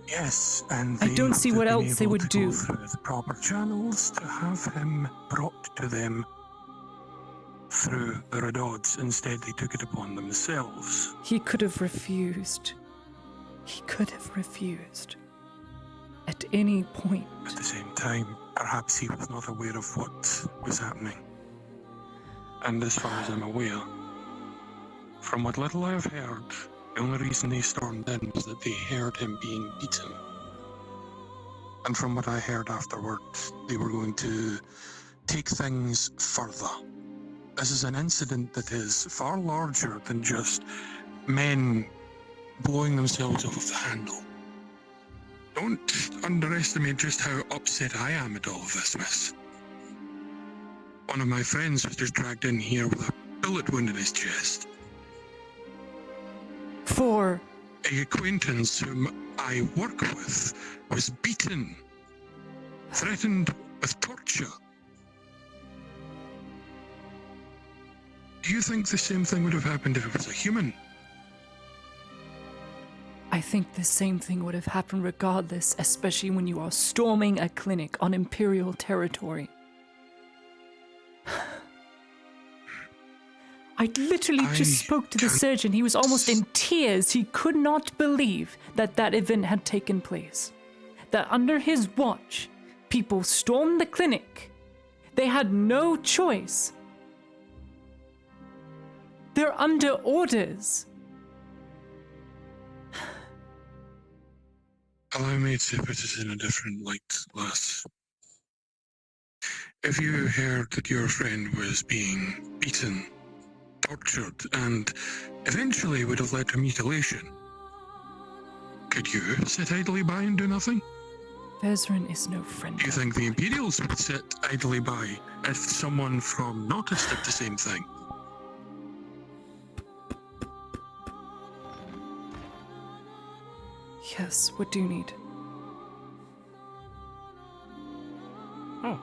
Yes, and I don't see would what have been else they able would to do. go through the proper channels to have him brought to them through the Radods. Instead, they took it upon themselves. He could have refused. He could have refused. At any point. At the same time, perhaps he was not aware of what was happening. And as far as I'm aware, from what little I've heard, The only reason they stormed in was that they heard him being beaten. And from what I heard afterwards, they were going to take things further. This is an incident that is far larger than just men blowing themselves off the handle. Don't underestimate just how upset I am at all of this, miss. One of my friends was just dragged in here with a bullet wound in his chest. For? An acquaintance whom I work with was beaten, threatened with torture. Do you think the same thing would have happened if it was a human? I think the same thing would have happened regardless, especially when you are storming a clinic on Imperial territory. I literally just spoke to the surgeon. He was almost in tears. He could not believe that that event had taken place. That under his watch, people stormed the clinic. They had no choice. They're under orders. Allow me to put it in a different light, lass. If you heard that your friend was being beaten, tortured, and eventually would have led to mutilation, could you sit idly by and do nothing? Vezrin is no friend. Do you think the Imperials would sit idly by if someone from Nautis did the same thing? Yes, what do you need? Oh.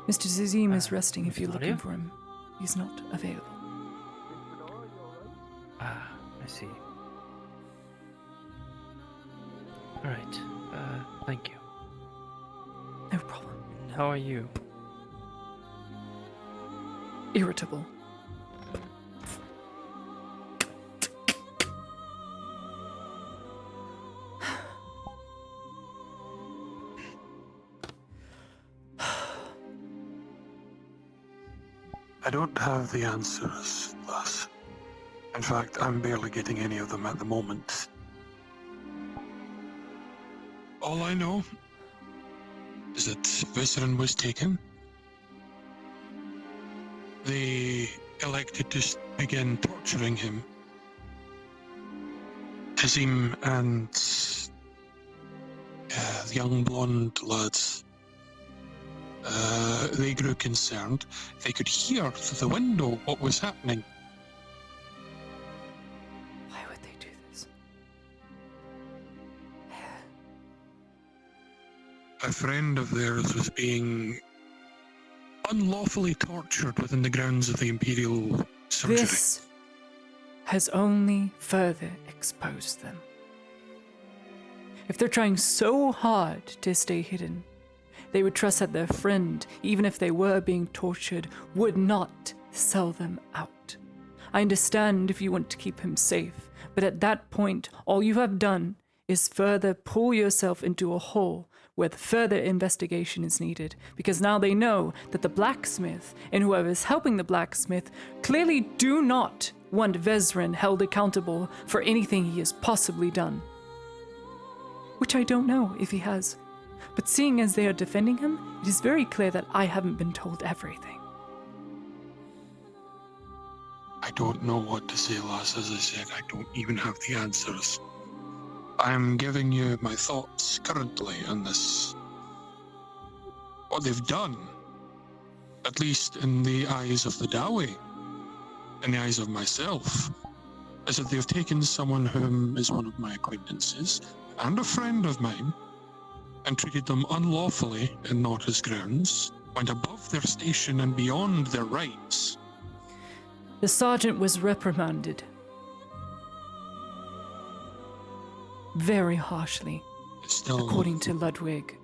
Mr. Zazim is resting if Miss you're looking Claudia? for him. He's not available. Ah, I see. Alright, thank you. No problem. How are you? Irritable. I don't have the answers, lass. In fact, I'm barely getting any of them at the moment. All I know is that Viscerin was taken. They elected to begin torturing him. Azim and the young blonde lads, they grew concerned. They could hear through the window what was happening. Why would they do this? A friend of theirs was being unlawfully tortured within the grounds of the Imperial surgery. This has only further exposed them. If they're trying so hard to stay hidden, they would trust that their friend, even if they were being tortured, would not sell them out. I understand if you want to keep him safe, but at that point, all you have done is further pull yourself into a hole where further investigation is needed, because now they know that the blacksmith and whoever is helping the blacksmith clearly do not want Vezrin held accountable for anything he has possibly done. Which I don't know if he has. But seeing as they are defending him, it is very clear that I haven't been told everything. I don't know what to say, lass. As I said, I don't even have the answers. I'm giving you my thoughts currently on this. What they've done, at least in the eyes of the Dawi, in the eyes of myself, is that they've taken someone whom is one of my acquaintances and a friend of mine and treated them unlawfully in Nautis grounds, went above their station and beyond their rights. The sergeant was reprimanded. Very harshly, according to Ludwig.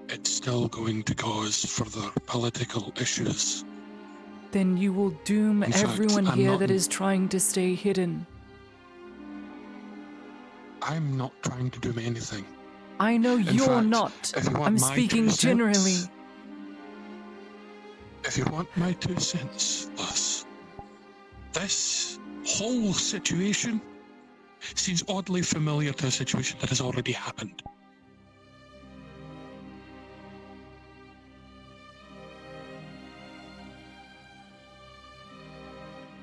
It's still going to cause further political issues. Then you will doom In fact, everyone I'm here not- that is trying to stay hidden. I'm not trying to do anything. I know In you're fact, not. if you want I'm my speaking 2 cents, generally. If you want my 2 cents, lass, This whole situation seems oddly familiar to a situation that has already happened.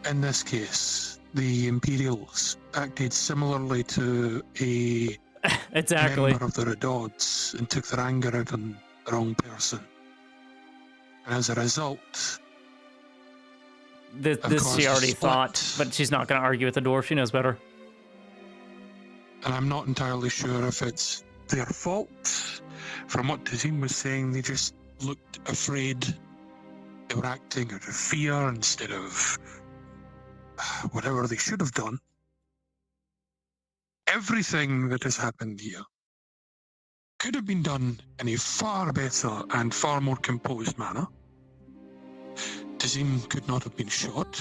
In this case, the Imperials acted similarly to a Exactly. member of the Redods and took their anger out on the wrong person. And as a result, This she already thought, but she's not going to argue with the dwarf. She knows better. and I'm not entirely sure if it's their fault. From what Tazim was saying, they just looked afraid. They were acting out of fear instead of whatever they should have done. Everything that has happened here could have been done in a far better and far more composed manner. Tazim could not have been shot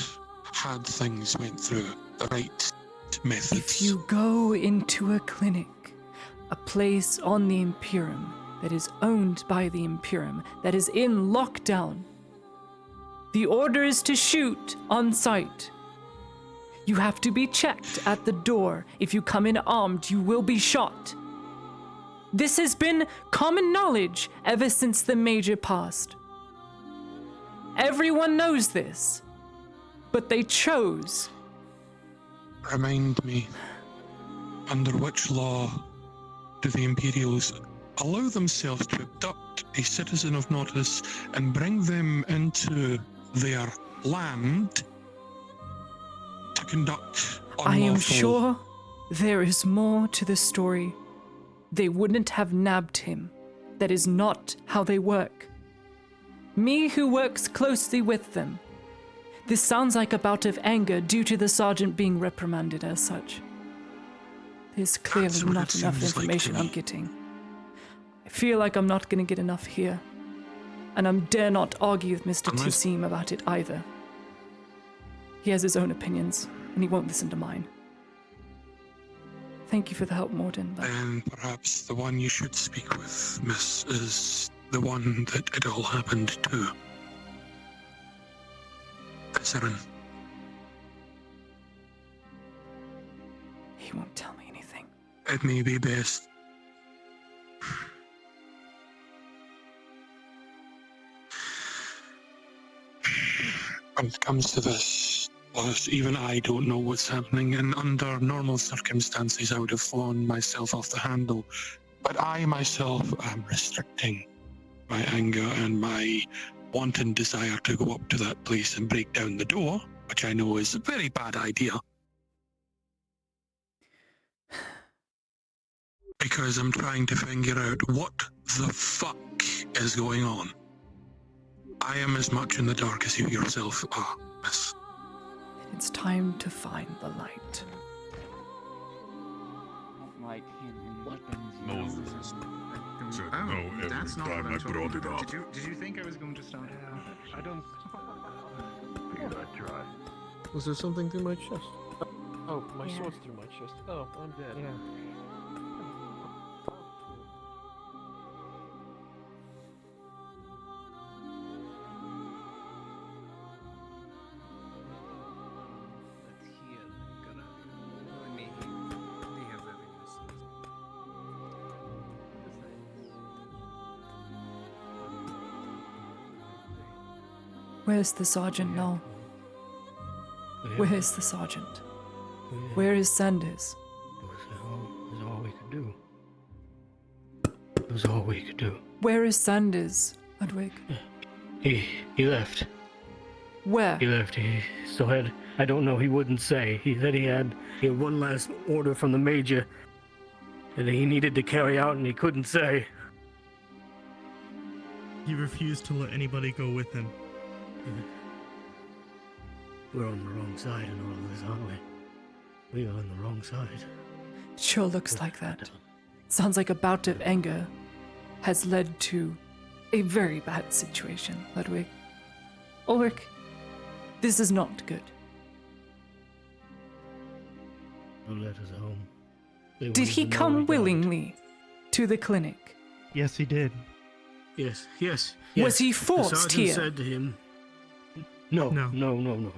had things went through the right methods. If you go into a clinic, a place on the Imperium that is owned by the Imperium, that is in lockdown, the order is to shoot on sight. You have to be checked at the door. If you come in armed, you will be shot. This has been common knowledge ever since the Major passed. Everyone knows this, but they chose. Remind me, under which law do the Imperials allow themselves to abduct a citizen of Nordis and bring them into their land to conduct unlawful... I am sure there is more to the story. They wouldn't have nabbed him. That is not how they work. Me, who works closely with them. This sounds like a bout of anger due to the sergeant being reprimanded as such. There's clearly not enough information I'm getting. I feel like I'm not going to get enough here. And I dare not argue with Mr. Tazim about it either. He has his own opinions, and he won't listen to mine. Thank you for the help, Morden. Then perhaps the one you should speak with, Miss, is the one that it all happened to. Siren. He won't tell me anything. It may be best. When it comes to this, even I don't know what's happening, and under normal circumstances I would have thrown myself off the handle. But I myself am restricting my anger and my wanton desire to go up to that place and break down the door, which I know is a very bad idea. Because I'm trying to figure out what the fuck is going on. I am as much in the dark as you yourself are, Miss. It's time to find the light. That's not what I'm brought talking it about. up. Did you think I was going to start? I don't... Figured I'd try. Was there something through my chest? Oh, my Yeah. sword's through my chest. Oh, I'm dead. Yeah. Where's the sergeant now? Where's the sergeant? Where is Sanders? It was all we could do. It was all we could do. Where is Sanders, Ludwig? He left. Where? He left. He still had... I don't know, he wouldn't say. He said he had one last order from the Major that he needed to carry out and he couldn't say. He refused to let anybody go with him. We're on the wrong side in all of this, aren't we? We are on the wrong side. It sure looks like that. Sounds like a bout of anger has led to a very bad situation, Ludwig. Ulrich, this is not good. No letters home. They Did he come willingly to the clinic? Yes, he did. Yes. Was he forced the sergeant here? said to him, No.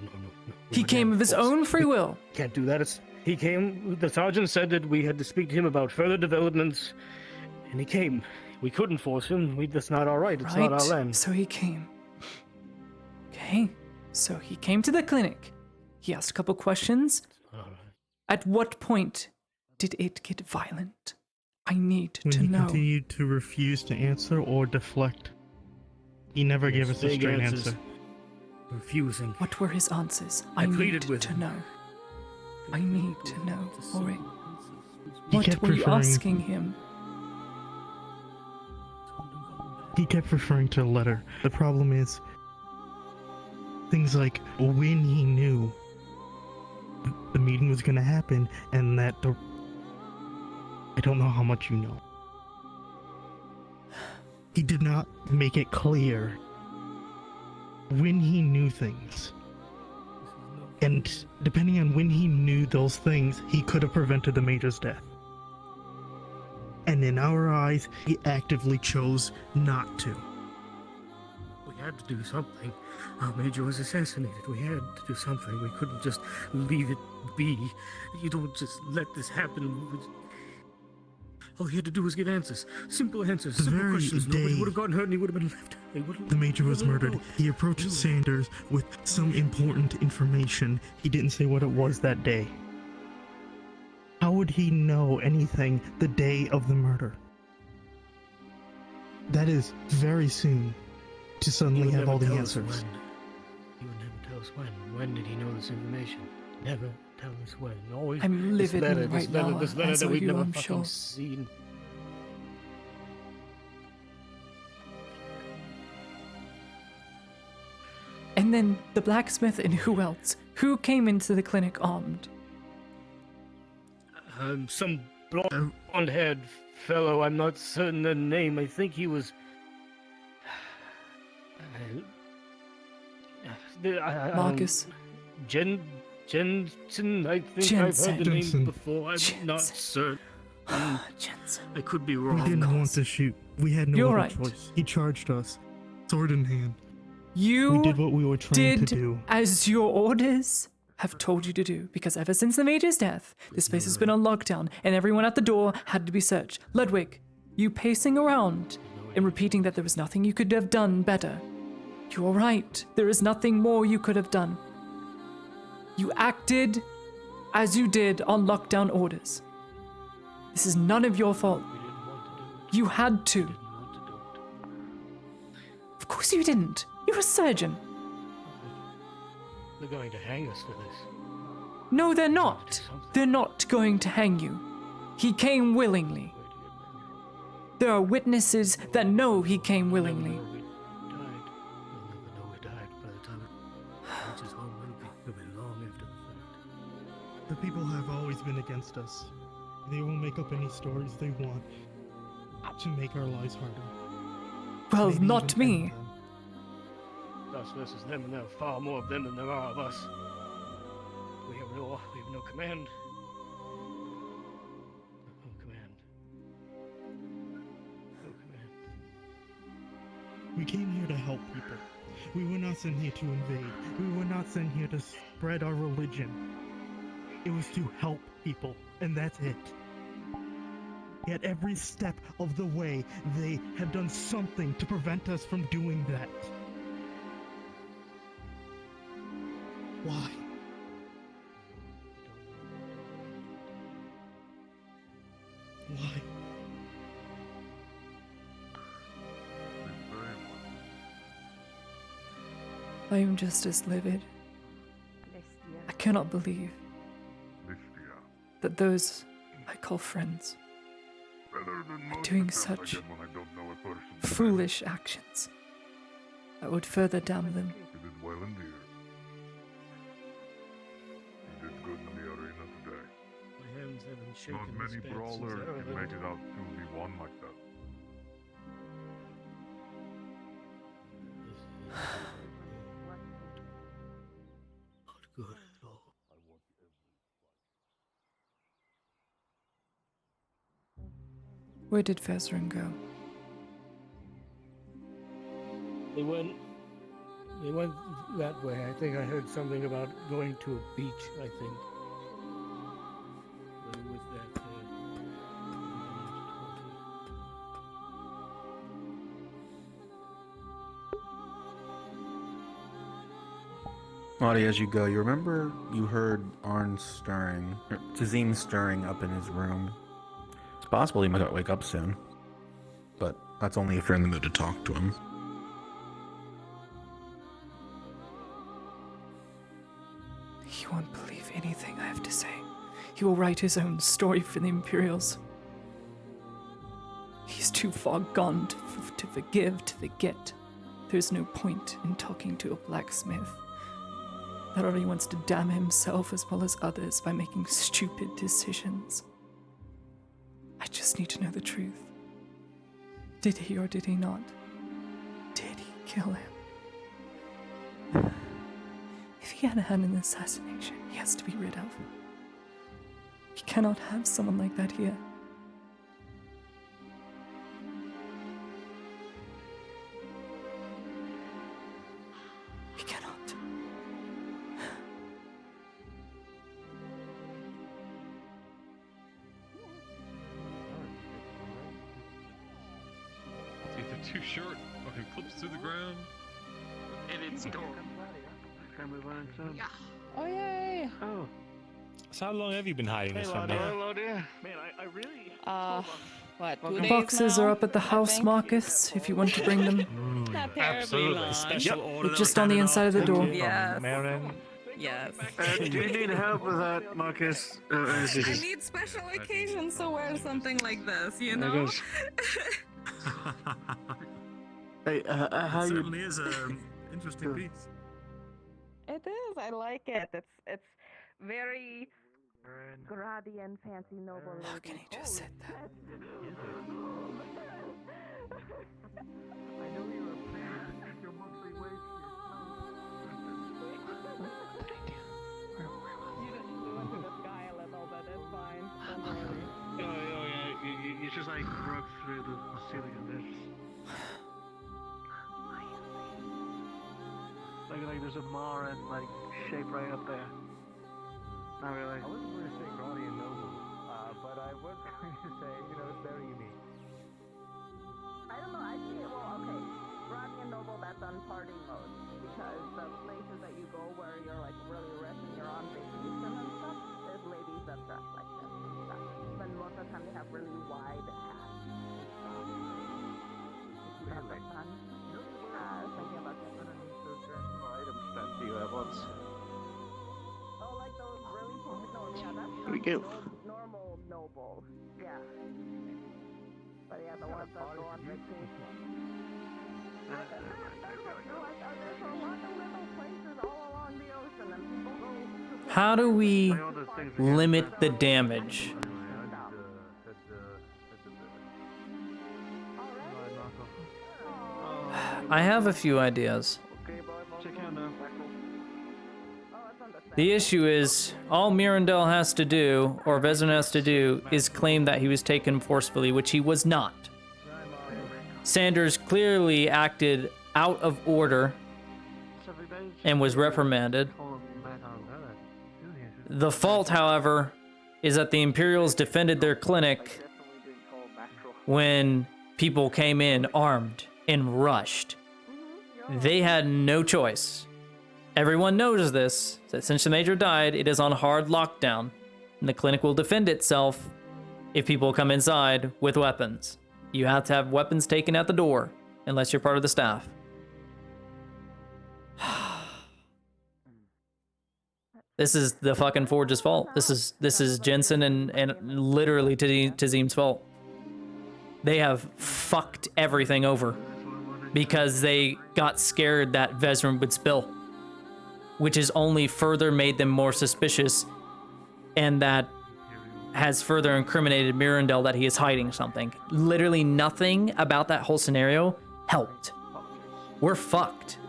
He came of his own free will. Can't do that. He came. The sergeant said that we had to speak to him about further developments, and he came. We couldn't force him. That's not our right. It's not our land. So he came. Okay. So he came to the clinic. He asked a couple questions. At what point did it get violent? I need When to he know. continued to refuse to answer or deflect. He never gave us a Vague straight answers. answer. Refusing. What were his answers? I need pleaded with to him. know. I need to know, Ori. He What kept were you referring- asking him? He kept referring to a letter. The problem is, things like when he knew the meeting was going to happen and that the... I don't know how much you know. He did not make it clear when he knew things. And depending on when he knew those things, he could have prevented the Major's death. And in our eyes, he actively chose not to. We had to do something. Our major was assassinated. We had to do something. We couldn't just leave it be. You don't just let this happen. All he had to do was give answers. Simple answers. The Simple very questions. Nobody day would have gotten hurt and he would have been left. the Major was murdered, he approached Sanders with some important information. He didn't say what it was that day. How would he know anything the day of the murder? That is very soon to suddenly have all the answers. He would never tell us when. When did he know this information? Never tell us when. Always. I'm livid right now, This letter as that are we'd you, never I'm fucking sure. seen. And then the blacksmith and who else? Who came into the clinic armed? Some blonde-haired fellow. I'm not certain the name. I think he was. Marcus. Jensen. I think Jensen. I've heard the name Jensen. before. I'm not certain. Jensen. I could be We wrong. didn't want to shoot. We had no You're other right. choice. He charged us, sword in hand. You We did what we were trying did to do. as your orders have told you to do, because ever since the Major's death, this place has been on lockdown, and everyone at the door had to be searched. Ludwig, you pacing around and repeating that there was nothing you could have done better. You're right. There is nothing more you could have done. You acted as you did on lockdown orders. This is none of your fault. You had to. Of course you didn't. You're a surgeon. They're going to hang us for this. No, they're not. They're not going to hang you. He came willingly. There are witnesses that know he came willingly. The people have always been against us. They will make up any stories they want to make our lives harder. Well, Maybe not even me. end them. Us versus them, and there are far more of them than there are of us. We have no command. No command. No command. We came here to help people. We were not sent here to invade. We were not sent here to spread our religion. It was to help people, and that's it. Yet every step of the way, they have done something to prevent us from doing that. Why? Why? I am just as livid. I cannot believe that those I call friends are doing such foolish actions that would further damn them. You did well indeed. You did good in the arena today. My hands haven't shaken Not this many bad brawlers since I can make it out 2v1 like that. Not good at all. Where did Fezrin go? They went They went that way. I think I heard something about going to a beach, I think. But it was that, Audie, as you go, you remember you heard Arn stirring, or Tazim stirring up in his room. It's possible he might not wake up soon, but that's only if you're in the mood to talk to him. He won't believe anything I have to say. He will write his own story for the Imperials. He's too far gone to forgive, to forget. There's no point in talking to a blacksmith that already wants to damn himself as well as others by making stupid decisions. I just need to know the truth. Did he or did he not? Did he kill him? If he had a hand in the assassination, he has to be rid of. We cannot have someone like that here. We cannot. It's either too short or it clips through the ground. And it's gone. Can we run into him? Oh, yay! Oh. So how long have you been hiding this from me? Hello, dear. Man, I really. What? The boxes are up at the house, Marcus, if you want to bring them. Not terribly Absolutely. long. Special order. It's just on the inside of the door. Yes. Marin. Yes. Do you need help with that, Marcus? I need special occasions to wear something like this, you know? Hey, how you? certainly is an interesting piece. It is. I like it. It's very grady and fancy noble. How can he just sit there? I know you're a fan. Your monthly wage You just flew into the sky a little, but it's fine. Don't worry. Oh yeah. You just like broke through the ceiling and there's. Like there's a Mara like shape right up there. Not really. I wasn't going to say grody and noble, but I was going to say, it's very unique. I don't know. I see it. Well, okay. Grady and noble, that's on party mode because the places that you go where you're like really rich and you're on vacation and stuff, there's ladies that dress like this and stuff. But most of the time they have really wide hats. That's like fun. I was thinking about getting items that you have once. Oh, like those really no, yeah, that's Here we go. normal noble. Yeah. But yeah, the ones that go on vacation. There's a lot of little places all along the ocean and people go. How do we limit the damage? I have a few ideas. The issue is, all Mirandel has to do, or Vezran has to do, is claim that he was taken forcefully, which he was not. Sanders clearly acted out of order and was reprimanded. The fault, however, is that the Imperials defended their clinic when people came in armed and rushed. They had no choice. Everyone knows this, that since the Major died, it is on hard lockdown, and the clinic will defend itself if people come inside with weapons. You have to have weapons taken at the door, unless you're part of the staff. This is the fucking Forge's fault. This is Jensen and literally Tazim's fault. They have fucked everything over because they got scared that Vezran would spill, which has only further made them more suspicious, and that has further incriminated Mirandel that he is hiding something. Literally nothing about that whole scenario helped. We're fucked.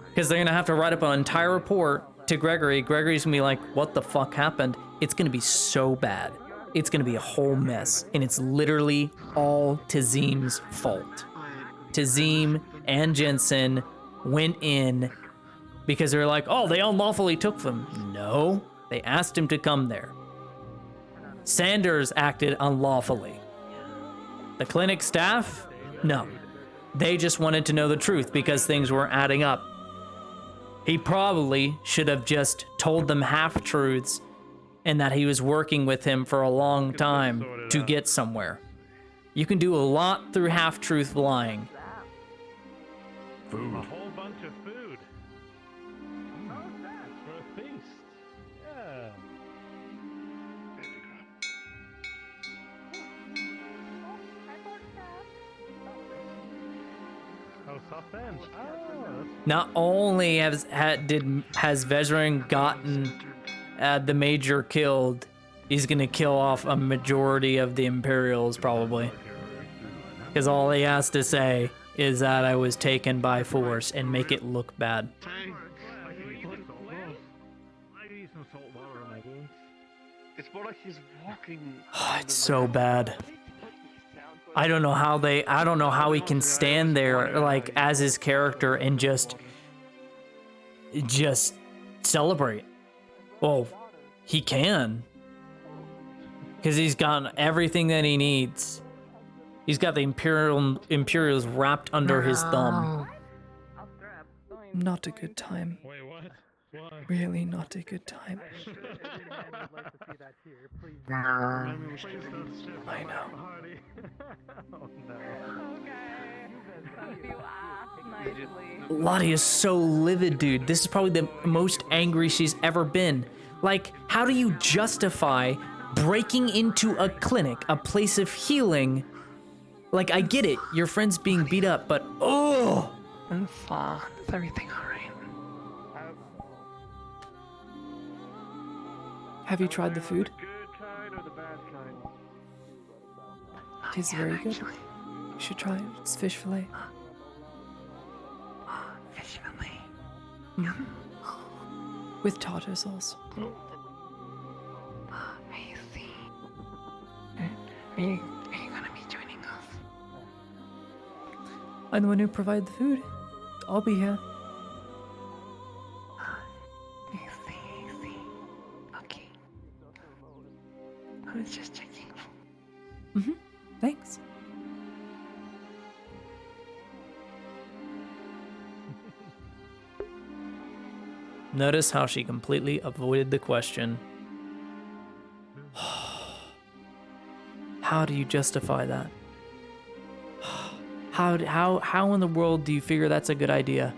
Because they're gonna have to write up an entire report to Gregory. Gregory's gonna be like, what the fuck happened? It's gonna be so bad. It's gonna be a whole mess, and it's literally all Tazim's fault. Tazim and Jensen went in because they're like, oh, they unlawfully took them. No, they asked him to come there. Sanders acted unlawfully. The clinic staff? No. They just wanted to know the truth because things weren't adding up. He probably should have just told them half-truths and that he was working with him for a long time to get somewhere. You can do a lot through half-truth lying. Food. A whole bunch of food. For a feast. Yeah. Oh, soft end. Oh, Not only has Vezran gotten the Major killed, he's gonna kill off a majority of the Imperials probably. Because all he has to say is that I was taken by force and make it look bad. It's more like he's walking. It's so bad. I don't know how he can stand there like as his character and just celebrate. Well, he can. Because he's got everything that he needs. He's got the Imperials wrapped under his thumb. Not a good time. Wait, what? What? Really not a good time. I know. Oh no. Lottie is so livid, dude. This is probably the most angry she's ever been. Like, how do you justify breaking into a clinic, a place of healing? Like, I get it, your friend's being beat up, but oh! Is everything alright? Have you tried the food? Tastes very good. You should try it. It's fish fillet. Fish fillet. Mhm. With tartar sauce. I see. Are you gonna be joining us? I'm the one who provided the food. I'll be here. I see. Okay. I was just checking. Mm-hmm. Thanks. Notice how she completely avoided the question. How do you justify that? How in the world do you figure that's a good idea?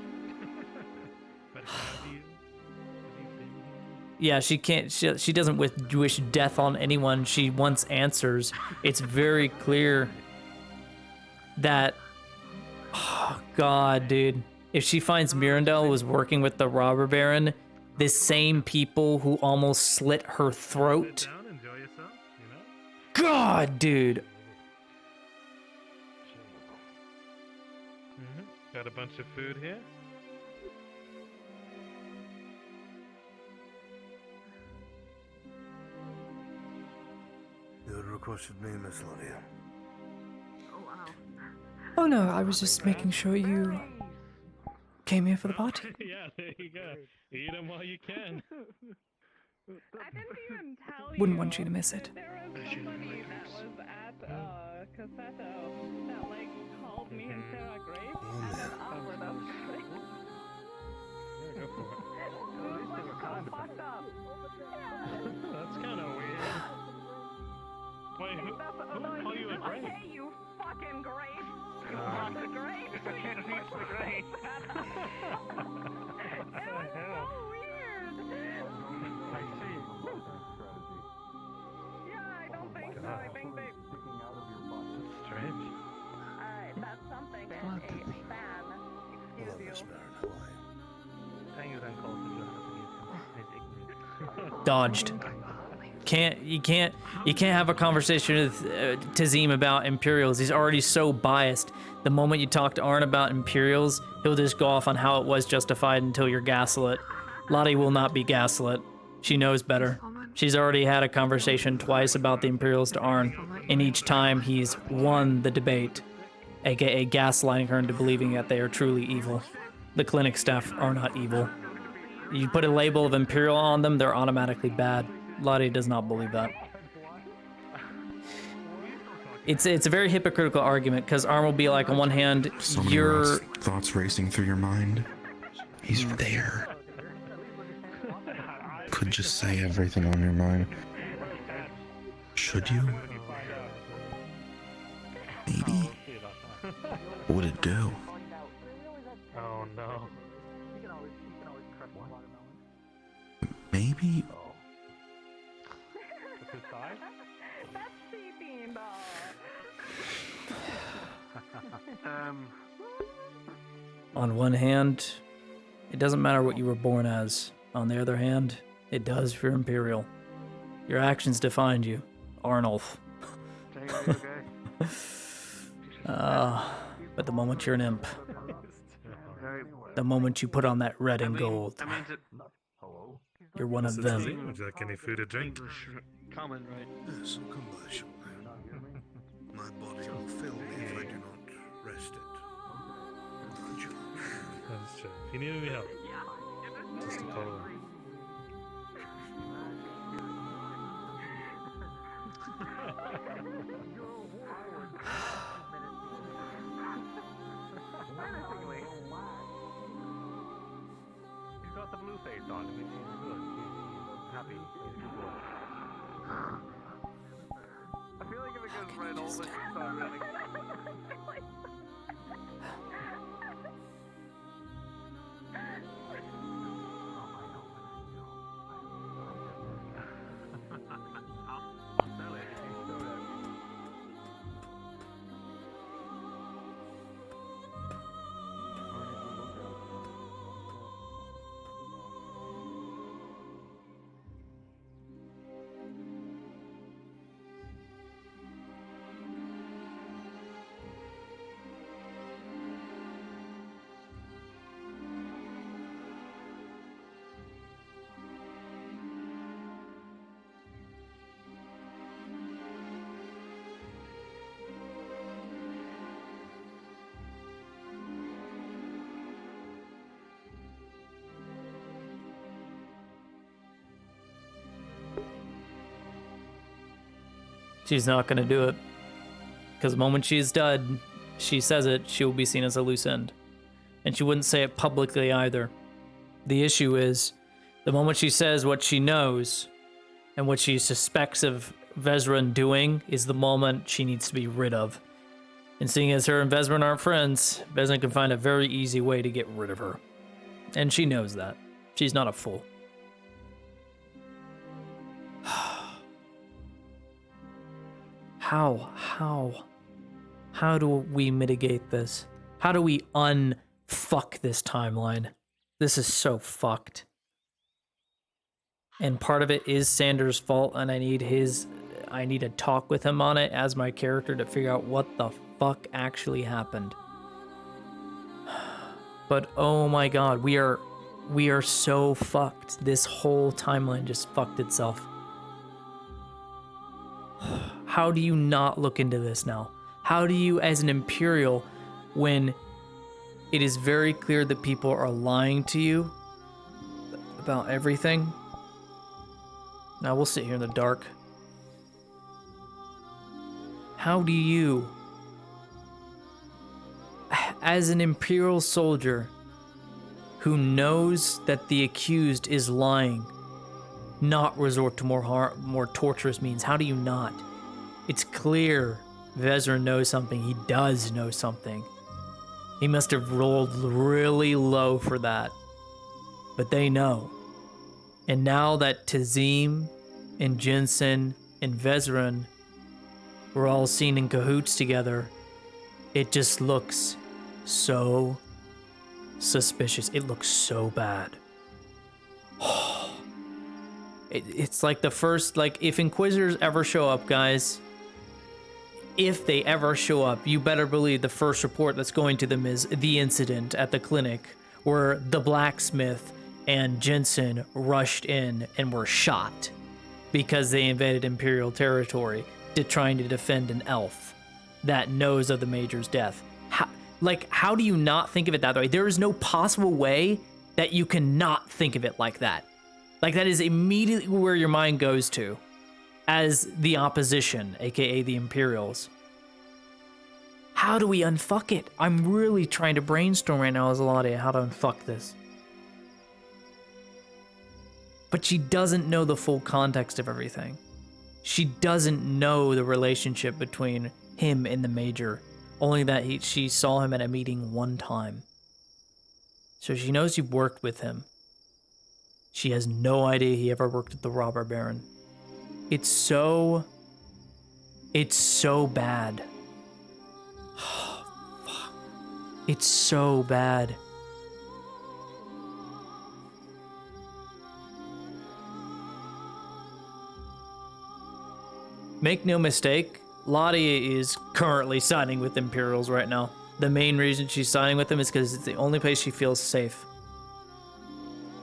Yeah, she can't. She doesn't wish death on anyone. She wants answers. It's very clear that. Oh God, dude. If she finds Mirandel was working with the robber baron, the same people who almost slit her throat. God, dude. Got a bunch of food here. You had requested me, Miss Lydia. Oh no, I was just making sure you came here for the party. Yeah, there you go. Eat them while you can. I didn't even tell you. Wouldn't want you to miss it. There was somebody that was at Cassetto that like called me and Sarah Grace, and then offered us drinks. Go for it. It was like so fucked up. That's kind of weird. Wait, who call you a grape? Hey, you fucking grape! You want the grape? It was the grape. It was so weird. I see. Yeah, I don't think so. I think they. That's strange. Alright, that's something that a fan. Excuse you. Thank you, then, call to Dodged. You can't have a conversation with Tazim about Imperials. He's already so biased. The moment you talk to Arn about Imperials, he'll just go off on how it was justified until you're gaslit. Lottie will not be gaslit. She knows better. She's already had a conversation twice about the Imperials to Arn, and each time he's won the debate, aka gaslighting her into believing that they are truly evil. The clinic staff are not evil. You put a label of Imperial on them, they're automatically bad. Lottie does not believe that. It's a very hypocritical argument, because Arm will be like, on one hand, So many you're... thoughts racing through your mind. He's there. Could just say everything on your mind. Should you? Maybe. What would it do? Oh no. Maybe. On one hand, it doesn't matter what you were born as. On the other hand, it does for Imperial. Your actions defined you, Arnulf. But the moment you're an imp, the moment you put on that red and gold, you're one of them. Would you like any food or drink? Common, right? Yes, I'll come by shortly. My body will fail me if I do not rest it. That's true. If you need any help, just a call away. He's got the blue face on. I mean, he's good. He's happy. He's a good boy. I feel like if it goes red, all this will start running. She's not going to do it. Because the moment she's done, she says it, she will be seen as a loose end. And she wouldn't say it publicly either. The issue is, the moment she says what she knows, and what she suspects of Vezran doing, is the moment she needs to be rid of. And seeing as her and Vezran aren't friends, Vezran can find a very easy way to get rid of her. And she knows that. She's not a fool. How do we mitigate this? How do we unfuck this timeline? This is so fucked. And part of it is Sanders' fault, and I need to talk with him on it as my character to figure out what the fuck actually happened. But oh my god, we are so fucked. This whole timeline just fucked itself. How do you not look into this now? How do you, as an Imperial, when it is very clear that people are lying to you about everything? Now we'll sit here in the dark. How do you, as an Imperial soldier who knows that the accused is lying, not resort to more torturous means? How do you not? It's clear Vezran knows something. He does know something. He must have rolled really low for that. But they know. And now that Tazim and Jensen and Vezran were all seen in cahoots together, it just looks so suspicious. It looks so bad. It's like the first, like, if Inquisitors ever show up, guys, if they ever show up, you better believe the first report that's going to them is the incident at the clinic where the blacksmith and Jensen rushed in and were shot because they invaded Imperial territory trying to defend an elf that knows of the Major's death. Like, how do you not think of it that way? There is no possible way that you can not think of it like that. Like, that is immediately where your mind goes to as the opposition, aka the Imperials. How do we unfuck it? I'm really trying to brainstorm right now, Azalade, how to unfuck this. But she doesn't know the full context of everything. She doesn't know the relationship between him and the Major. Only that she saw him at a meeting one time. So she knows you've worked with him. She has no idea he ever worked with the Robber Baron. It's so bad. Fuck. It's so bad. Make no mistake, Lottie is currently siding with Imperials right now. The main reason she's siding with them is because it's the only place she feels safe.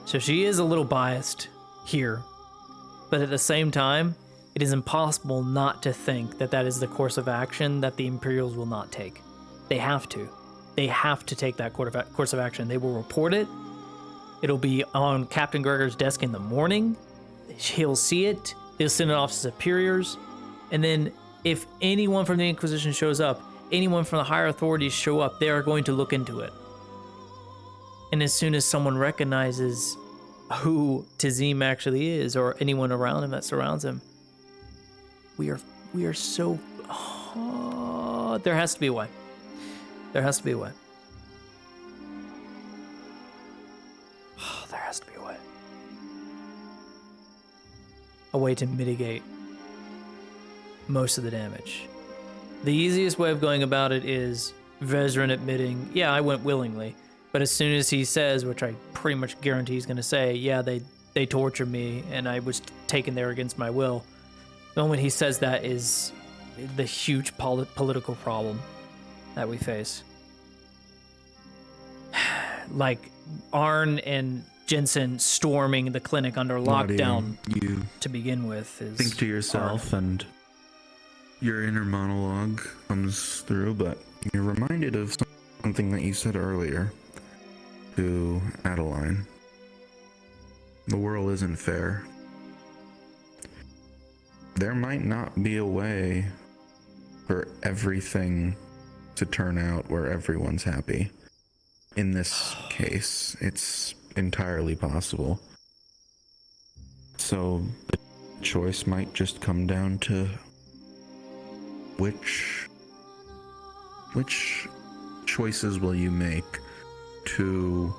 So she is a little biased here. But at the same time, it is impossible not to think that that is the course of action that the Imperials will not take. They have to. They have to take that course of action. They will report it. It'll be on Captain Gregor's desk in the morning. He'll see it. He'll send it off to superiors. And then if anyone from the Inquisition shows up, anyone from the higher authorities show up, they are going to look into it. And as soon as someone recognizes who Tazim actually is, or anyone around him that surrounds him, we are so... there has to be a way. There has to be a way. There has to be a way. A way to mitigate most of the damage. The easiest way of going about it is Vezran admitting, yeah, I went willingly. But as soon as he says, which I pretty much guarantee he's going to say, yeah, they tortured me and I was taken there against my will. The moment he says that is the huge political problem that we face. Like Arn and Jensen storming the clinic under lockdown you to begin with is think to yourself hard. And your inner monologue comes through, but you're reminded of something that you said earlier to Adeline. The world isn't fair. There might not be a way for everything to turn out where everyone's happy. In this case, it's entirely possible. So the choice might just come down to which choices will you make to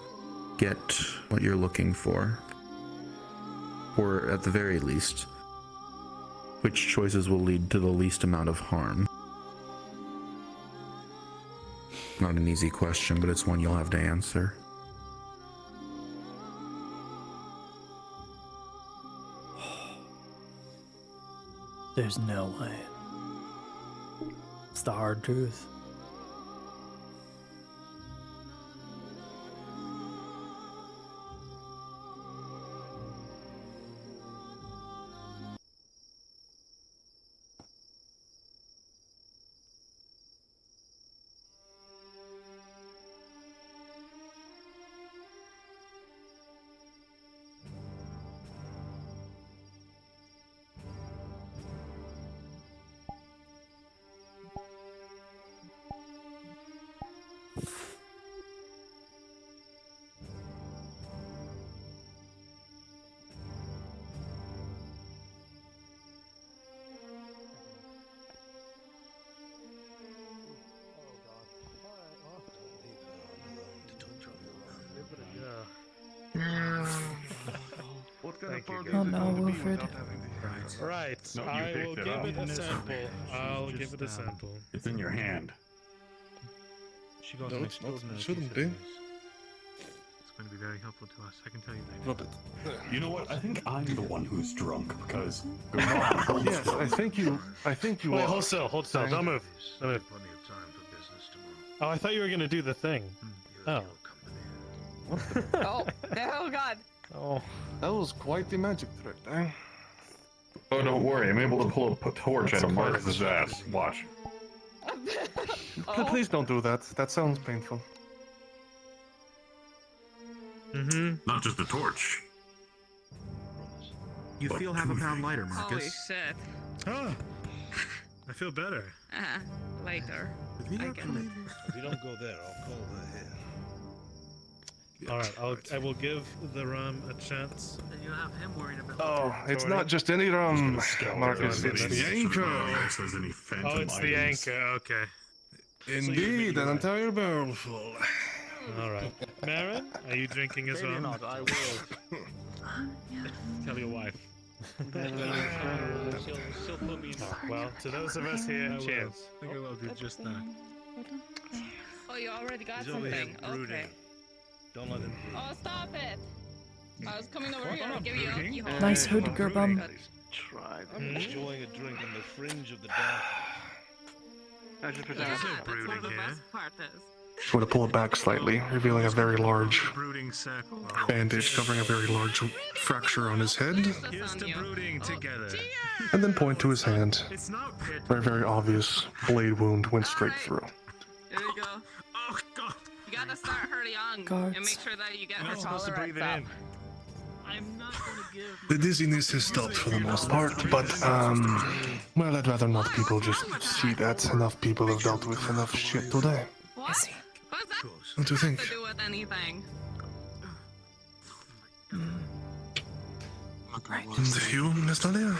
get what you're looking for? Or at the very least, which choices will lead to the least amount of harm? Not an easy question, but it's one you'll have to answer. There's no way. It's the hard truth. What kind of party Oh is it no, going to be Wilfred. without having the- Right. No, you I picked will it give up. it a sample. I'll give it a sample. It's in your hand. She got No, an it's not. It extraordinary shouldn't piece be. of news. It's going to be very helpful to us. I can tell you that. Drop it. You know what? I think I'm the one who's drunk because Yes, I think you Wait, are. hold still, don't move. Don't move. Plenty of time for business tomorrow. Oh, I thought you were gonna do the thing. Oh. Oh, oh God. Oh. That was quite the magic trick, eh? Oh, don't worry. I'm able to pull a torch out of Marcus's ass. Watch. Please don't do that. That sounds painful. Not just a torch. You feel half a pound lighter, Marcus. Holy shit. Oh, I feel better. Later. Did we I not get leave? it. If you don't go there, I'll call her here. All right, I will give the rum a chance. Then you have him worried about. Oh, it's not just any rum, Marcus. It's the anchor. Oh, Oh, it's the anchor. Okay. Indeed, an entire barrel full. All right. Marin, are you drinking as Maybe well? not. I will. Tell your wife. She'll put me in. Well, to those of us here, cheers. I think I will do just that. Oh, you already got He's over here something. brooding. Okay. Don't let him brood. Oh, stop it. I was coming over here to give you a key hole. Nice hood, Gerbum. I'm enjoying a drink on the fringe of the dark. Yeah, that's where the best part is. Just want to pull it back slightly, revealing a very large Brooding circle. bandage covering a very large fracture on his head, Here's to brooding together. and then point to his hand. It's not pit. Very, very obvious blade wound went straight through. Here you go. Oh God. You gotta start her young Guards. and make sure that you get You're her not supposed to tolerance breathe it up. in. I'm not gonna give. The dizziness has stopped for the most part, but, well, I'd rather not people just see that. Enough people have dealt with enough shit today. What? What's that Don't you think? to do with anything? And you, Miss Nadia?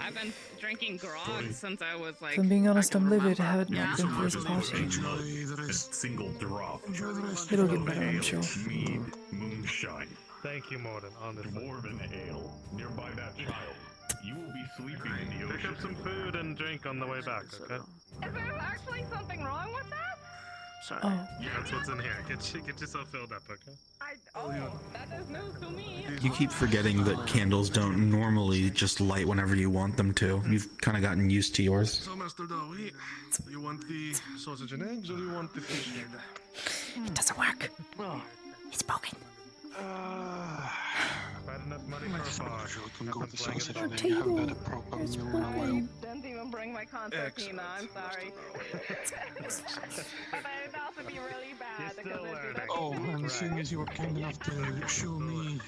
I've been drinking grog since I was like. If I'm being honest, I'm livid. remember. Had it not been for this party. A single drop. It'll get better, I'm sure. Mead moonshine. Thank you, Morden, honestly. Dwarven ale. Nearby that child. You will be sleeping in the Pick ocean. up some food and drink on the way back, okay? Is there actually something wrong with that? Sorry. Oh. That's what's in here. Get yourself filled up, okay? That is news to me. You keep forgetting that candles don't normally just light whenever you want them to. You've kind of gotten used to yours. So, Master Dowie, you want the sausage and eggs, or do you want the fish head? It doesn't work. It's broken. Had enough money for a bar. Can go with the sausage Our and egg. Haven't had a table proper is meal in a while. broken. Didn't even bring my concertina. I'm sorry. But it'd also be really bad because it'd be like. Oh, and seeing as you were kind enough to show me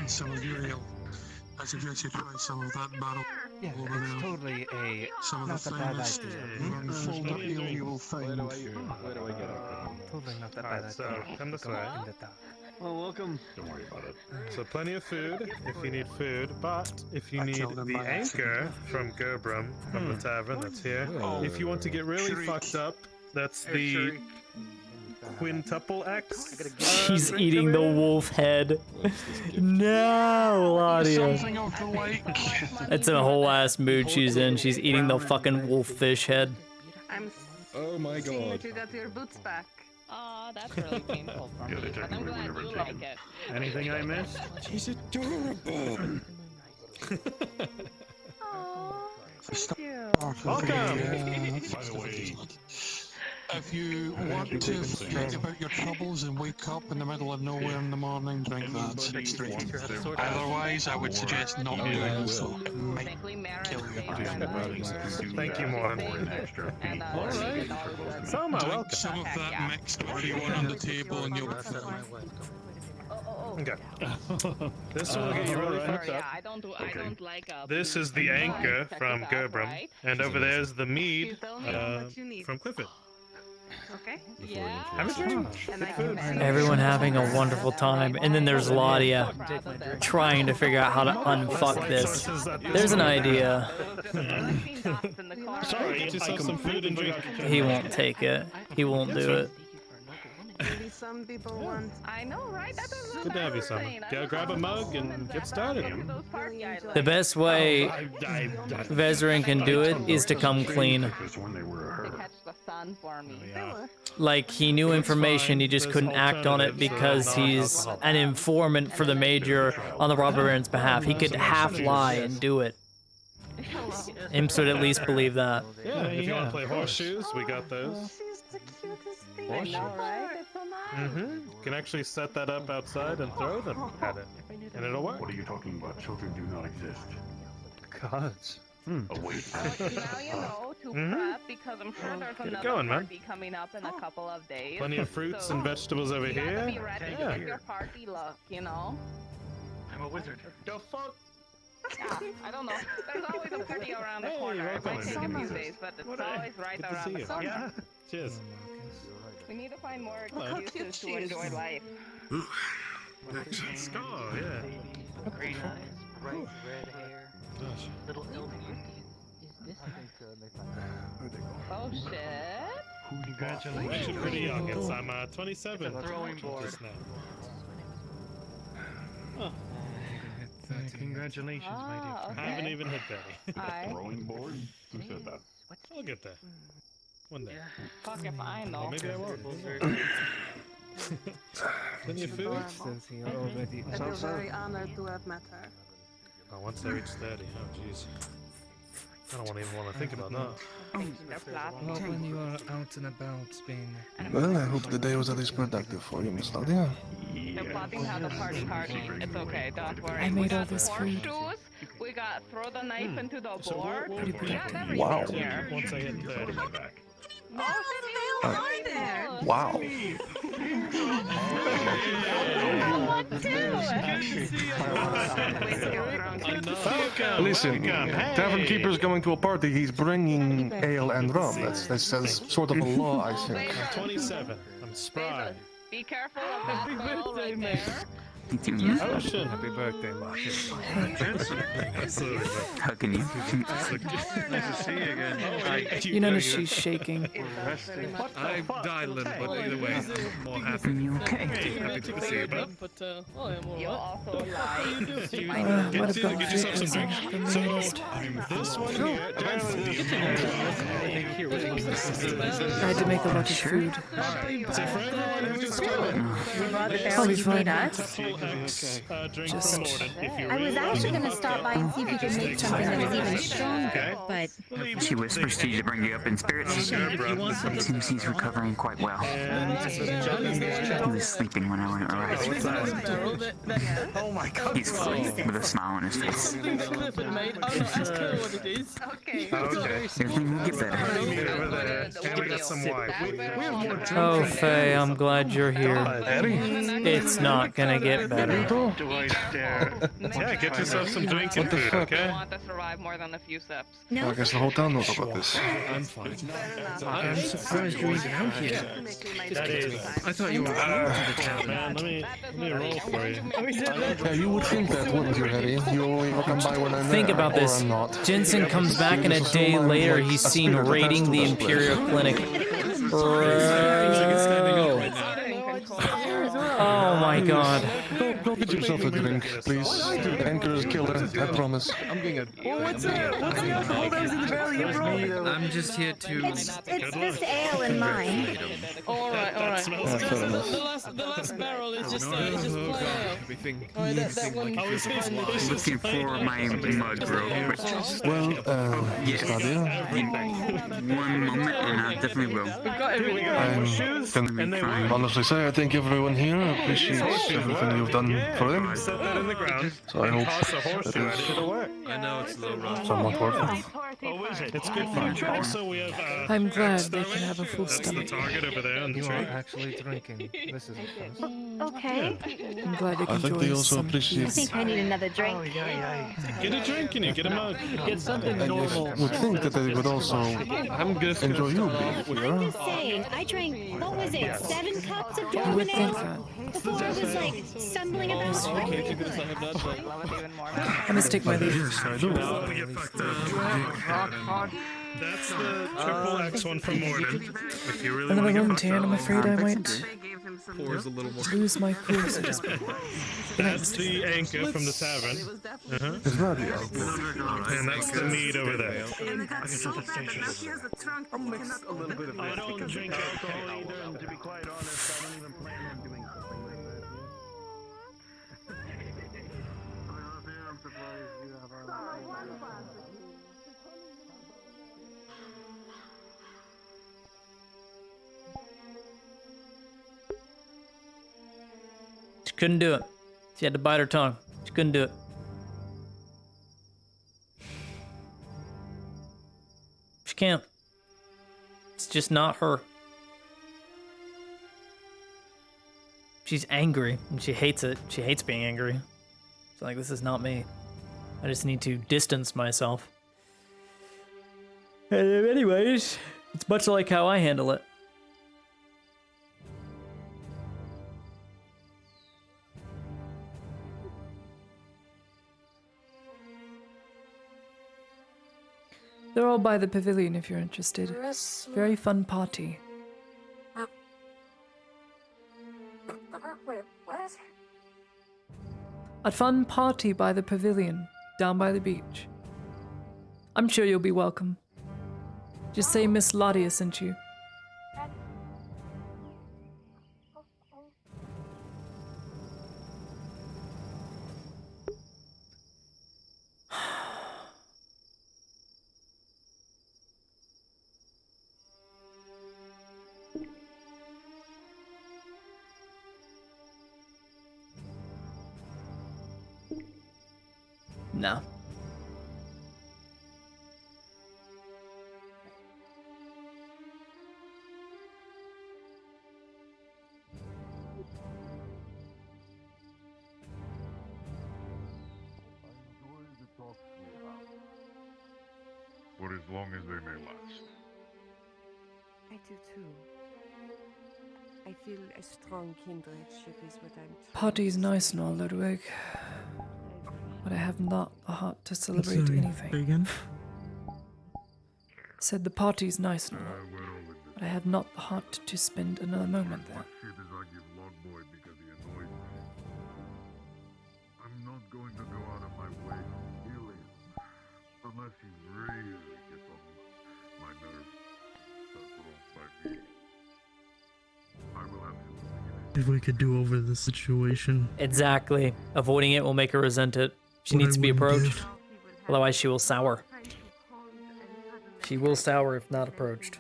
some of your ale, I suggest you try some of that barrel. Yeah, over there. it's totally Some of not the a bad finest idea. unfolded ale you will find. Totally not a bad Alright, idea. so come this way. In the dark. Well, welcome. Don't worry about it. So plenty of food if you need food, but if you need the anchor from Gerbrum, from the tavern that's here, if you want to get really fucked up, that's the quintuple X. She's eating the wolf head. No, Ladia. Something of the like. It's a whole ass mood she's in. She's eating the fucking wolf fish head. I'm Oh my seeing god. that you got your boots back. Oh, that's really painful for me. But I'm glad you like it. Anything I missed? She's adorable. Thank you. Welcome. By the way, If you want to forget about your troubles and wake up in the middle of nowhere in the morning, drink that. Otherwise, I would suggest not doing so. Might kill you. Thank you, Morton. Alright. Soma, Drink welcome. some of that mixed with the one on the table and you'll be fine. Okay. This will get you really fucked Yeah, up. I don't like This is the anchor from Gerbrum, and over there's the mead from Clifford. Okay. Yeah. Have a drink. Get food. Everyone having a wonderful time, and then there's Ladia trying to figure out how to unfuck this. There's an idea. Sorry, get yourself some food and drink. He won't take it. He won't do it. Maybe some people want. I know, right? That is Good to have you, Summer. Go grab a mug and get started. The best way Vezrin can do it is to come clean. catch the sun for me. Like, he knew information, he just couldn't act on it because he's an informant for the Major on the robber baron's behalf. He could half lie and do it. Imps would at least believe that. Yeah, if you want to play horseshoes, we got those. She's the cutest thing. I know, right? It's so nice. You can actually set that up outside and throw them at it, and it'll work. what are you talking about? Children do not exist. God. Oh, wait. Now you know. to prep because I'm sure there's another going, man. party coming up in a couple of days. Plenty of fruits so and vegetables over you here. gotta be ready Yeah. with your party look, you know? I'm a wizard. The fuck? Yeah, I don't know. There's always a party around the corner. It might take a few days, but it's always right Good to around see the you. corner. Yeah. Cheers. We need to find more Hello. excuses to enjoy life. Scar, yeah. Green eyes, bright red hair, Gosh. little elf ears. Is this? Oh shit! Congratulations. Actually pretty young. It's, I'm 27. It's a throwing board. Just now. Oh. Congratulations, my dear friend. I haven't even hit 30. Throwing board? Who said that? I'll get there. One day. Fuck if I know. Or maybe I won't. Plenty of food? Since he already. I feel very honored to have met her. Oh, once I reach 30. Oh, jeez. I don't even want to think about that. Well, when you are out and about being. Well, I hope the day was at least productive for you, Miss Claudia. They're plotting how the party hard. It's okay, don't worry. I We made all got this food. horseshoes, we got throw the knife into the So board. we're We got everything Wow. here. Once I hit 30. Oh, there. Wow. Listen, tavern keeper's going to a party. He's bringing ale and rum. That's sort of a law, I think. I'm 27. I'm spry. Be careful of that ball right there. Oh, shit. Happy birthday, Marcus. How can you? Nice to see you again. You notice she's shaking. I'm dialing, but either way, I'm more happy. You okay? Happy to see you, bud. You also lie. What about Get yourself some drink. So, this one here. I had to make a lot of food. So for everyone who just came I'll be fine. Just I was actually going to stop by and see if we could make something that was even stronger, but... She whispers to you to bring you up in spirits. It seems he's recovering quite well. He was sleeping when I arrived. Oh my god. He's fine, with a smile on his face. Everything will get better. And we got some wine. Oh, Faye, I'm glad you're here. It's not gonna get better. Do I dare? Yeah, get yourself some drinks and food, okay? I want to survive more than a few sips. I guess the whole town knows about this. I'm fine. I'm surprised you're even out here. That is. I thought you were out to the town. Man, let me roll for you. Yeah, you would think that, wouldn't you, Eddie? You only come by when I'm Think there, about or this. I'm not. Jensen comes back and a day later he's seen raiding the Imperial Clinic. Bro. Oh my god. Go get yourself a drink, please. Anchor is killer, I promise. I'm getting a. What's the alcohol that was in the barrel you brought? I'm just here to. It's this ale in mine. Alright. The last barrel is just plain ale. Alright, that one. Looking for my mug, bro. Well, Yes. Claudia, One moment, and I definitely will. I can honestly say I think everyone here appreciates everything you've done for them. Set that in the ground. So I hope Toss a that horseshoe at it, it'll work. I know it's low rough. somewhat worth it. Oh, is it? It's good fun. Also, we have. I'm glad they can have a full That's the stomach. target over there on the You tree. are actually drinking. This is Okay. I'm glad they can I think they enjoy also some I appreciate. think I need another drink. Get a drink in you, get a mug. Get something I normal. would think that they would also enjoy you being I'm here. just saying, I drank, what was it, 7 cups of You would think Dominic that. before I was like stumbling about. I must take my leave. That's the triple X one from Morden. If you really Another want to wound get here, and I'm afraid I might Pours a little more. lose my cool, so to speak. That's the anchor from the tavern. It's not the And that's the meat over there. I don't drink alcohol either, and to be quite honest, I don't even plan on doing something like that. I'm surprised you have She couldn't do it. She had to bite her tongue. She couldn't do it. can't. It's just not her. She's angry, and she hates it. She hates being angry. It's like, this is not me. I just need to distance myself. And anyways, it's much like how I handle it. They're all by the pavilion if you're interested. Very fun party. A fun party by the pavilion, down by the beach. I'm sure you'll be welcome. Just say Miss Ladia sent you. No. For as long as they may last. I do too. I feel a strong kindredship is what I'm Party's nice and all, Ludwig. But I have not the heart to celebrate Sorry, anything. say again? Said the party's nice and all, but I have not the heart to spend another moment there. Shit is I give Logboy because he annoys me. I'm not going to go out of my way to kill him. Unless he really gets on my nerves. That's wrong by me. I will have to. If we could do over the situation. Exactly. Avoiding it will make her resent it. She What needs I to be wouldn't approached. give. Otherwise, she will sour. She will sour if not approached.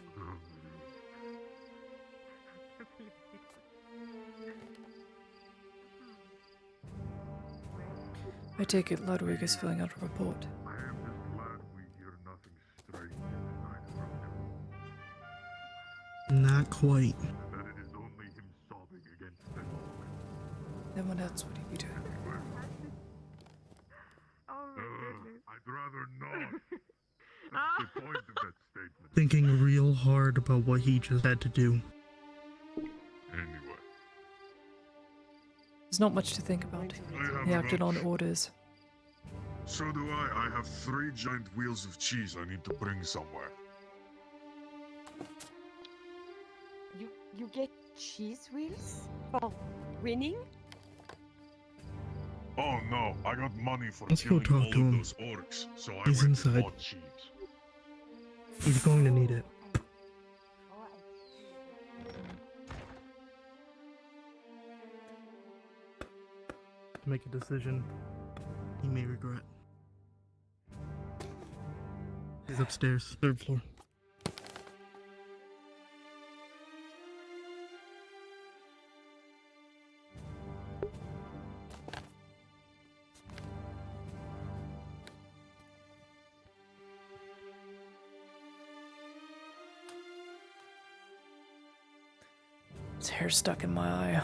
I take it Ludwig is filling out a report. I am just glad we hear nothing strange tonight from him. Not quite. And that it is only him sobbing against the log. Then what else would he be doing? I'd rather not. That's the point of that statement. Thinking real hard about what he just had to do. Anyway. There's not much to think about. He acted on orders. So do I. I have 3 giant wheels of cheese I need to bring somewhere. You get cheese wheels for winning? Oh no, I got money for Let's go killing talk all to of him. those orcs, so I He's went inside. and bought cheese. He's going to need it. To make a decision he may regret. He's upstairs, 3rd floor. His hair stuck in my eye.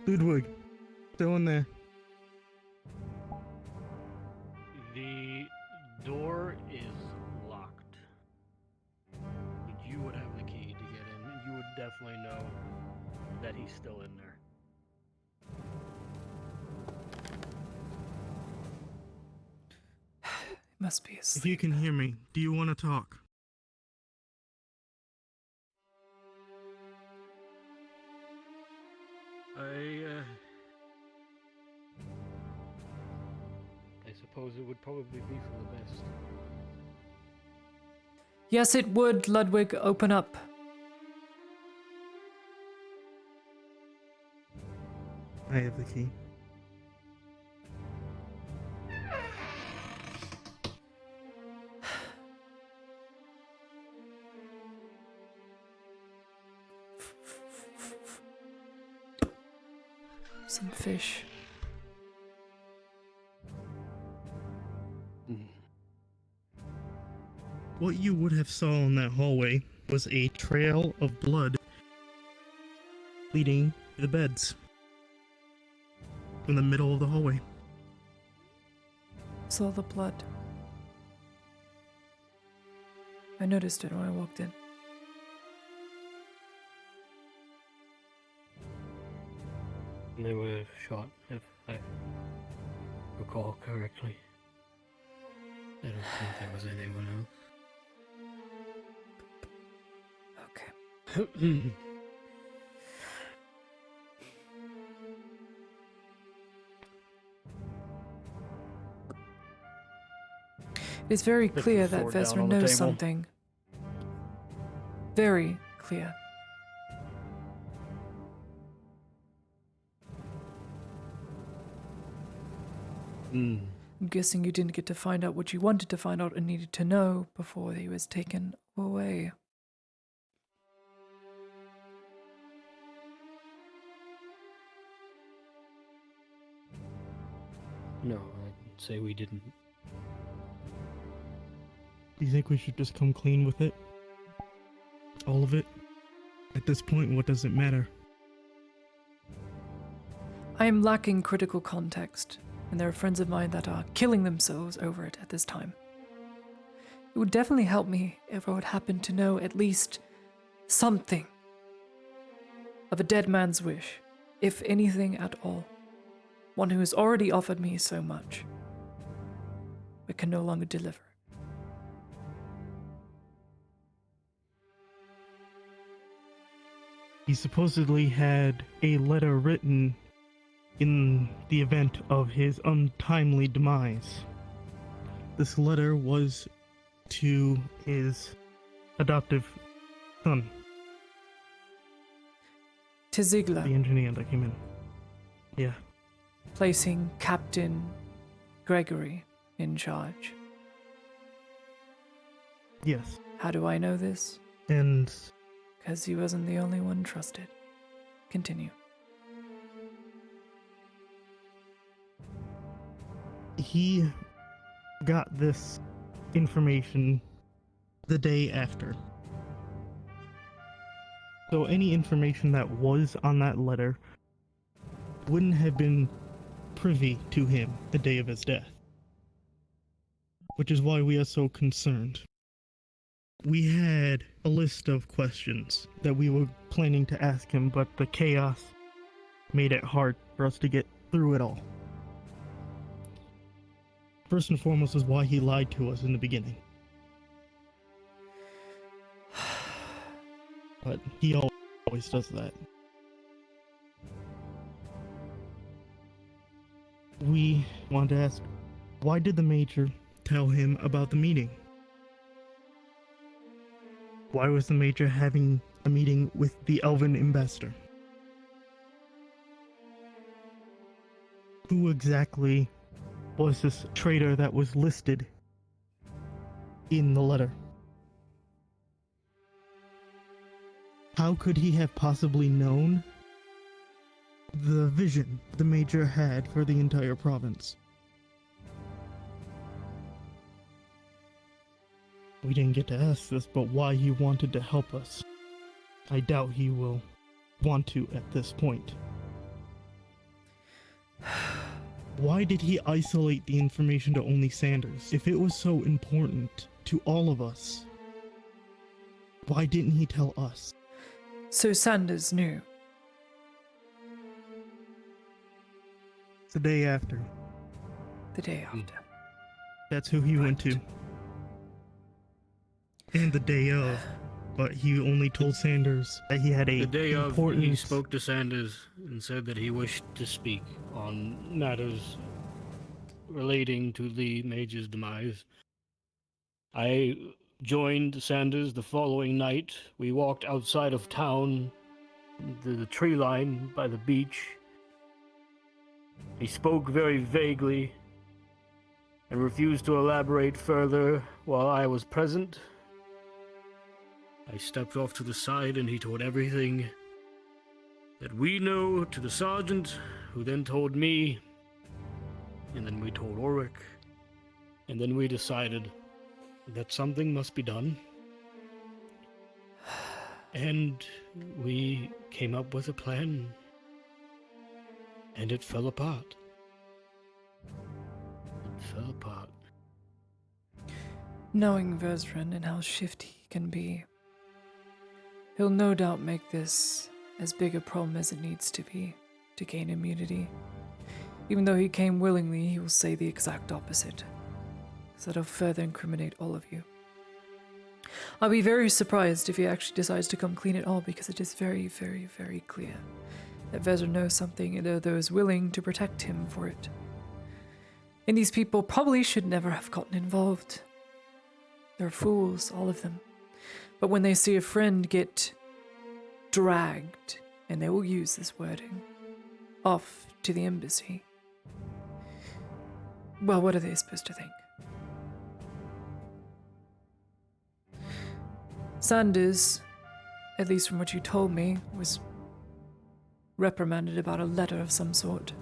Ludwig, still in there. The door is locked. But you would have the key to get in. You would definitely know that he's still in there. He must be asleep. If you can hear me, do you want to talk? I suppose it would probably be for the best. Yes, it would, Ludwig. Open up. I have the key. some fish. What you would have saw in that hallway was a trail of blood leading to the beds in the middle of the hallway. Saw the blood. I noticed it when I walked in. They were shot, if I recall correctly. I don't think there was anyone else. Okay. It's very clear that Vesra knows something. Very clear. I'm guessing you didn't get to find out what you wanted to find out and needed to know before he was taken away. No, I'd say we didn't. Do you think we should just come clean with it? All of it? At this point, what does it matter? I am lacking critical context, and there are friends of mine that are killing themselves over it at this time. It would definitely help me if I would happen to know at least something of a dead man's wish, if anything at all. One who has already offered me so much, but can no longer deliver. He supposedly had a letter written in the event of his untimely demise. This letter was to his adoptive son. To Ziegler. The engineer that came in. Yeah. Placing Captain Gregory in charge. Yes. How do I know this? And because he wasn't the only one trusted. Continue. He got this information the day after. So any information that was on that letter wouldn't have been privy to him the day of his death. Which is why we are so concerned. We had a list of questions that we were planning to ask him, but the chaos made it hard for us to get through it all. First and foremost is why he lied to us in the beginning. But he always does that. We wanted to ask, why did the Major tell him about the meeting? Why was the Major having a meeting with the Elven Ambassador? Who exactly was this traitor that was listed in the letter? How could he have possibly known the vision the Major had for the entire province? We didn't get to ask this, but why he wanted to help us. I doubt he will want to at this point. Why did he isolate the information to only Sanders? If it was so important to all of us, why didn't he tell us? So Sanders knew. The day after. The day after. That's who he went to. And the day of, but he only told Sanders that he had a The day important... of, he spoke to Sanders and said that he wished to speak on matters relating to the Major's demise. I joined Sanders the following night. We walked outside of town, the tree line by the beach. He spoke very vaguely and refused to elaborate further while I was present. I stepped off to the side and he told everything that we know to the sergeant who then told me, and then we told Ulrich, and then we decided that something must be done. And we came up with a plan, and it fell apart. It fell apart. Knowing Vezran and how shifty he can be, he'll no doubt make this as big a problem as it needs to be to gain immunity. Even though he came willingly, he will say the exact opposite, so that'll further incriminate all of you. I'll be very surprised if he actually decides to come clean at all, because it is very, very, very clear that Vezran knows something and there are those willing to protect him for it. And these people probably should never have gotten involved. They're fools, all of them. But when they see a friend get dragged, and they will use this wording, off to the embassy, well, what are they supposed to think? Sanders, at least from what you told me, was reprimanded about a letter of some sort.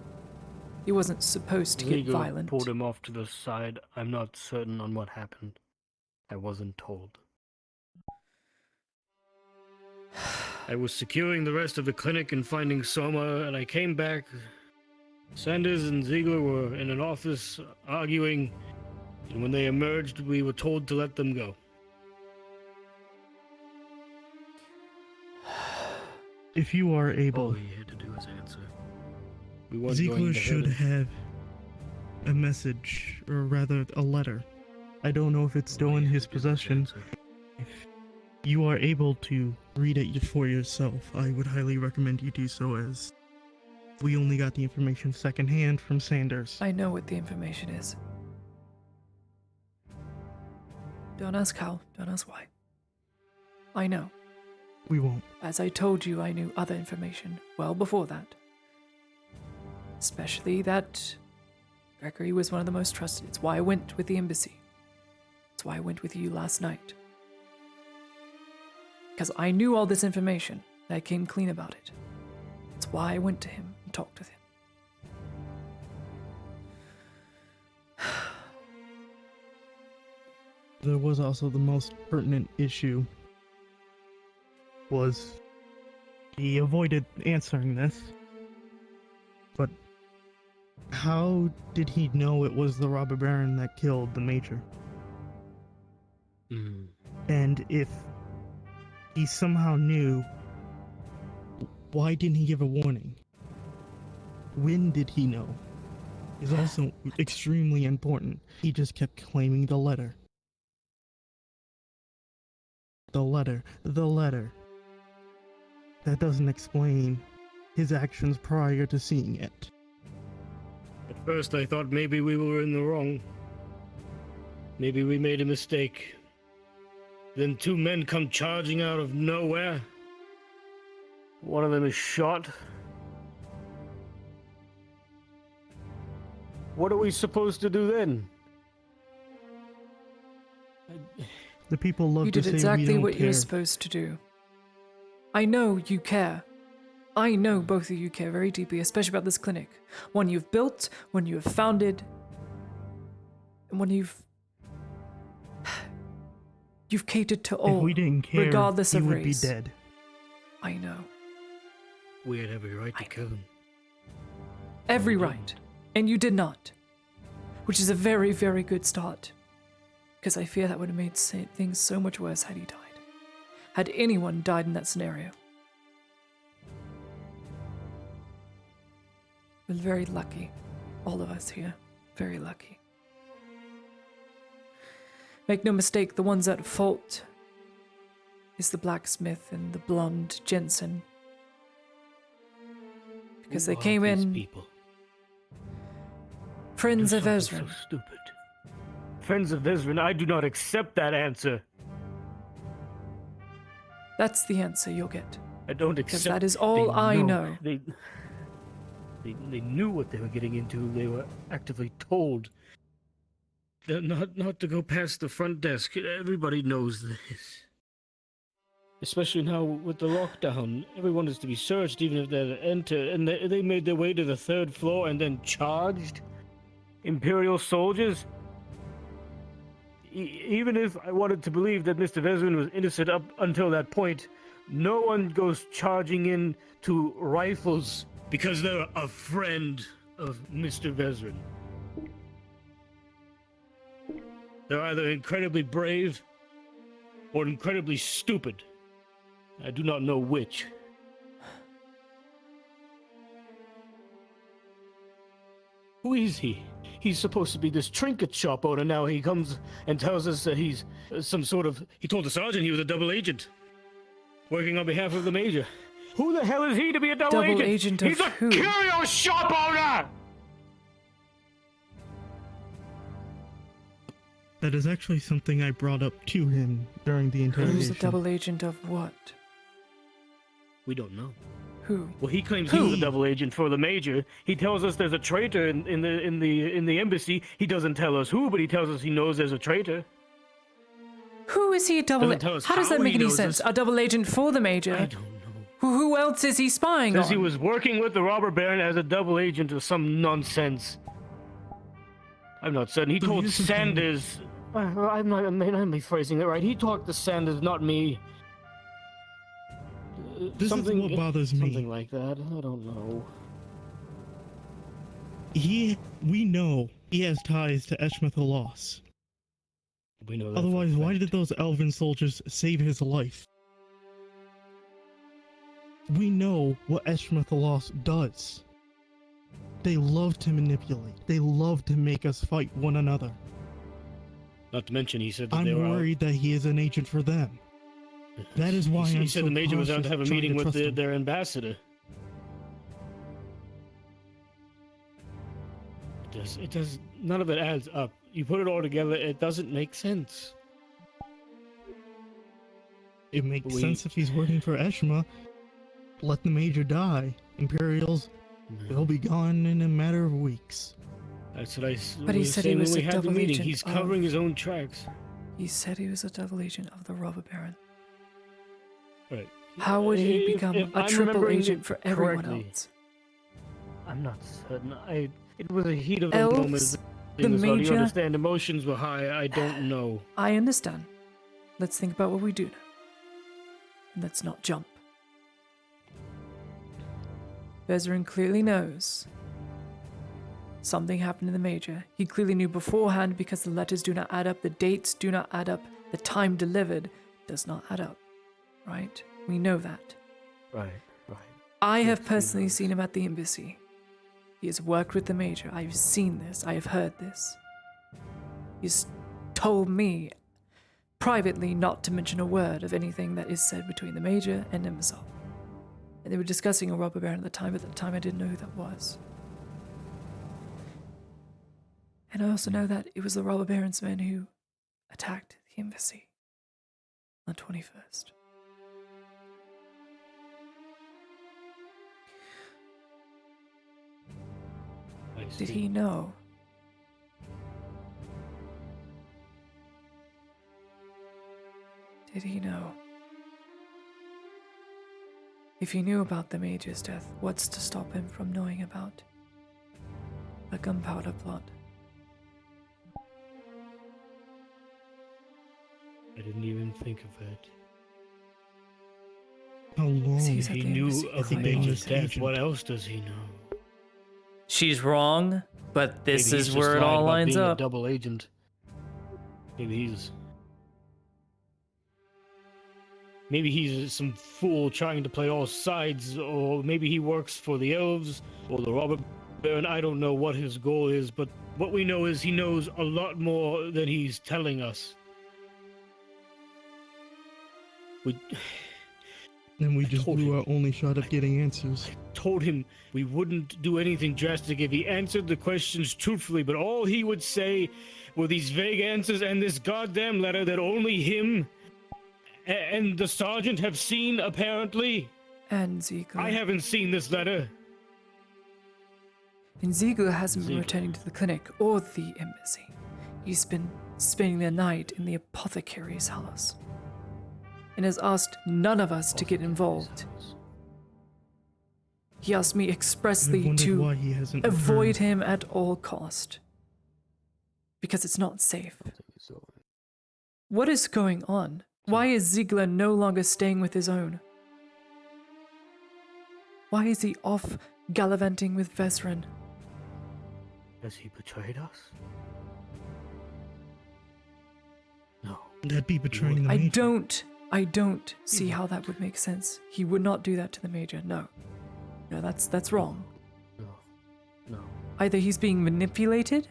He wasn't supposed to get Ziegler violent. pulled him off to the side. I'm not certain on what happened. I wasn't told. I was securing the rest of the clinic and finding Soma, and I came back. Sanders and Ziegler were in an office arguing, and when they emerged, we were told to let them go. If you are able, All he had to do was answer. We weren't Ziegler going to should hurt him. have a message, or rather a letter. I don't know if it's still in his possession. If you are able to read it for yourself, I would highly recommend you do so, as we only got the information secondhand from Sanders. I know what the information is. Don't ask how, don't ask why. I know. We won't. As I told you, I knew other information well before that. Especially that Gregory was one of the most trusted. It's why I went with the embassy. It's why I went with you last night. Because I knew all this information, and I came clean about it. It's why I went to him and talked with him. There was also the most pertinent issue. Was he avoided answering this, but how did he know it was the robber baron that killed the major? And if he somehow knew, why didn't he give a warning? When did he know? Is also extremely important. He just kept claiming the letter. The letter. That doesn't explain his actions prior to seeing it. At first I thought maybe we were in the wrong. Maybe we made a mistake. Then two men come charging out of nowhere. One of them is shot. What are we supposed to do then? The people love You to did say we exactly don't what care. you're supposed to do. I know you care. I know both of you care very deeply, especially about this clinic. One you've built, one you have founded, and one you've catered to all, If we didn't care, regardless he of would race. be dead. I know. We had every right to kill him. Every right. And you did not. Which is a very, very good start. Because I fear that would have made things so much worse had he died. Had anyone died in that scenario. We're very lucky. All of us here. Very lucky. Make no mistake, the ones at fault is the blacksmith and the blonde Jensen. Because they came in... People? Friends Do of something Ezra. So stupid. Friends of Ezra, I do not accept that answer. That's the answer you'll get. I don't accept. Because that is all I know. They knew what they were getting into. They were actively told that not to go past the front desk. Everybody knows this. Especially now with the lockdown, everyone is to be searched, even if they're enter. And they made their way to the 3rd floor and then charged Imperial soldiers. Even if I wanted to believe that Mr. Vezrin was innocent up until that point, no one goes charging in to rifles because they're a friend of Mr. Vezrin. They're either incredibly brave or incredibly stupid. I do not know which. Who is he? He's supposed to be this trinket shop owner. Now he comes and tells us that he's some sort of... He told the sergeant he was a double agent, working on behalf of the major. Who the hell is he to be a double agent? Double agent of He's a who? curio shop owner! That is actually something I brought up to him during the interrogation. Who's a double agent of what? We don't know. Who? Well, he claims he's a double agent for the major. He tells us there's a traitor in the embassy. He doesn't tell us who, but he tells us he knows there's a traitor. Who is he a double? Doesn't tell us How does that how make he any knows sense? us. A double agent for the major? I don't know. Who else is he spying Says on? he was working with the robber baron as a double agent or some nonsense. I'm not certain. He told Sanders. I'm not. I may not be phrasing it right. He talked to Sanders, not me. This is what bothers me. Something like that. I don't know. We know he has ties to Eshmeth Halas. We know that. Otherwise, why did those elven soldiers save his life? We know what Eshmeth Halas does. They love to manipulate. They love to make us fight one another. Not to mention, he said that they were I'm out. worried that he is an agent for them. That is why He said the major was out to have a meeting with him. their ambassador. It does. None of it adds up. You put it all together, it doesn't make sense. It makes sense if he's working for Eshma. Let the major die. Imperials, they'll be gone in a matter of weeks. That's what I But he was said he saying was when a we had the double meeting. agent He's of- covering his own tracks. He said he was a double agent of the robber baron. Right. How would he If- become if a I'm triple remembering agent it for everyone correctly, else? I'm not certain. It was a heat of the Elves, moment. the Things, so you major- understand, emotions were high. I don't know. I understand. Let's think about what we do now. And let's not jump. Vezrin clearly knows something happened in the major. He clearly knew beforehand because the letters do not add up, the dates do not add up, the time delivered does not add up. Right? We know that. Right. I have personally seen him at the embassy. He has worked with the major. I have seen this. I have heard this. He's told me privately not to mention a word of anything that is said between the major and himself. And they were discussing a robber baron at the time, but at the time I didn't know who that was. And I also know that it was the robber baron's men who attacked the embassy on the 21st. Did he know? Did he know? If he knew about the major's death, what's to stop him from knowing about the gunpowder plot? I didn't even think of that. How long He's at He the knew embassy of the fighting. major's death. What else does he know? She's wrong, but this Maybe is he's where just it all lied about lines being up. A double agent. Maybe he's some fool trying to play all sides, or maybe he works for the elves or the robber baron. I don't know what his goal is, but what we know is he knows a lot more than he's telling us. And we just blew our only shot of getting answers. Told him we wouldn't do anything drastic if he answered the questions truthfully, but all he would say were these vague answers and this goddamn letter that only him and the sergeant have seen, apparently. And Ziegler. I haven't seen this letter. And Ziegler hasn't been returning to the clinic or the embassy. He's been spending the night in the apothecary's house. and has asked none of us to get involved. He asked me expressly to why he hasn't avoid returned. him at all cost. Because it's not safe. What is going on? Why is Ziegler no longer staying with his own? Why is he off gallivanting with Vezran? Has he betrayed us? No. That'd be betraying the I Major. I don't see how that would make sense. He would not do that to the Major. No. No, that's wrong. No. Either he's being manipulated,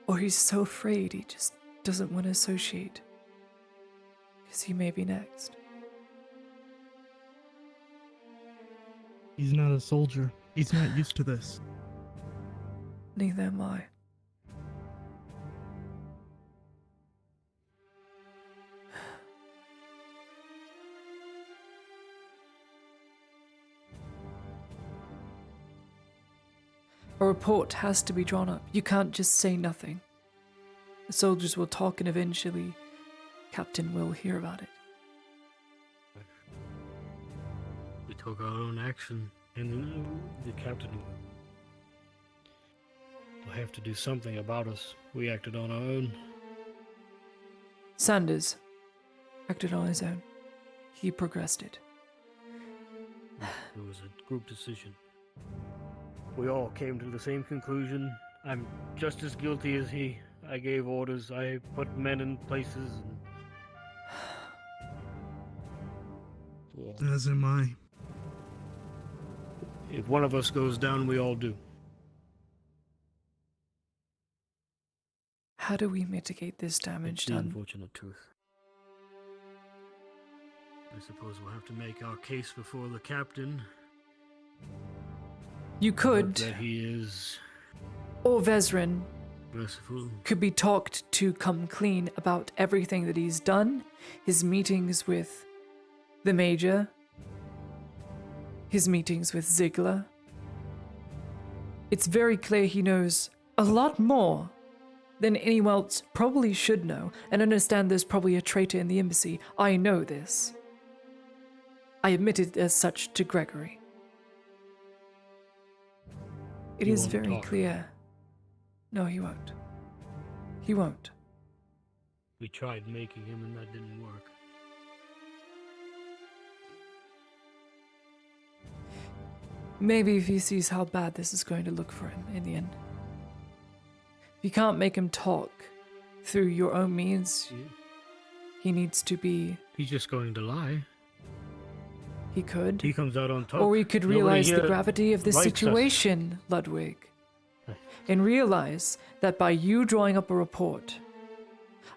or he's so afraid he just doesn't want to associate. Because he may be next. He's not a soldier. He's not used to this. Neither am I. A report has to be drawn up. You can't just say nothing. The soldiers will talk and eventually Captain will hear about it. We took our own action, and the captain will have to do something about us. We acted on our own. Sanders acted on his own. He progressed it. It was a group decision. We all came to the same conclusion. I'm just as guilty as he. I gave orders. I put men in places. As am I. If one of us goes down, we all do. How do we mitigate this damage It's the done? unfortunate truth. I suppose we'll have to make our case before the captain. You could, That he is or Vezran merciful. could be talked to come clean about everything that he's done, his meetings with the Major, his meetings with Ziegler. It's very clear he knows a lot more than anyone else probably should know, and understand there's probably a traitor in the embassy. I know this. I admitted as such to Gregory. It He is won't very talk. clear. No, he won't. He won't. We tried making him, and that didn't work. Maybe if he sees how bad this is going to look for him in the end. If you can't make him talk through your own means, he needs to be... He's just going to lie. He could. He comes out on top. Or we could Nobody realize the here gravity of the likes us. situation, Ludwig. And realize that by you drawing up a report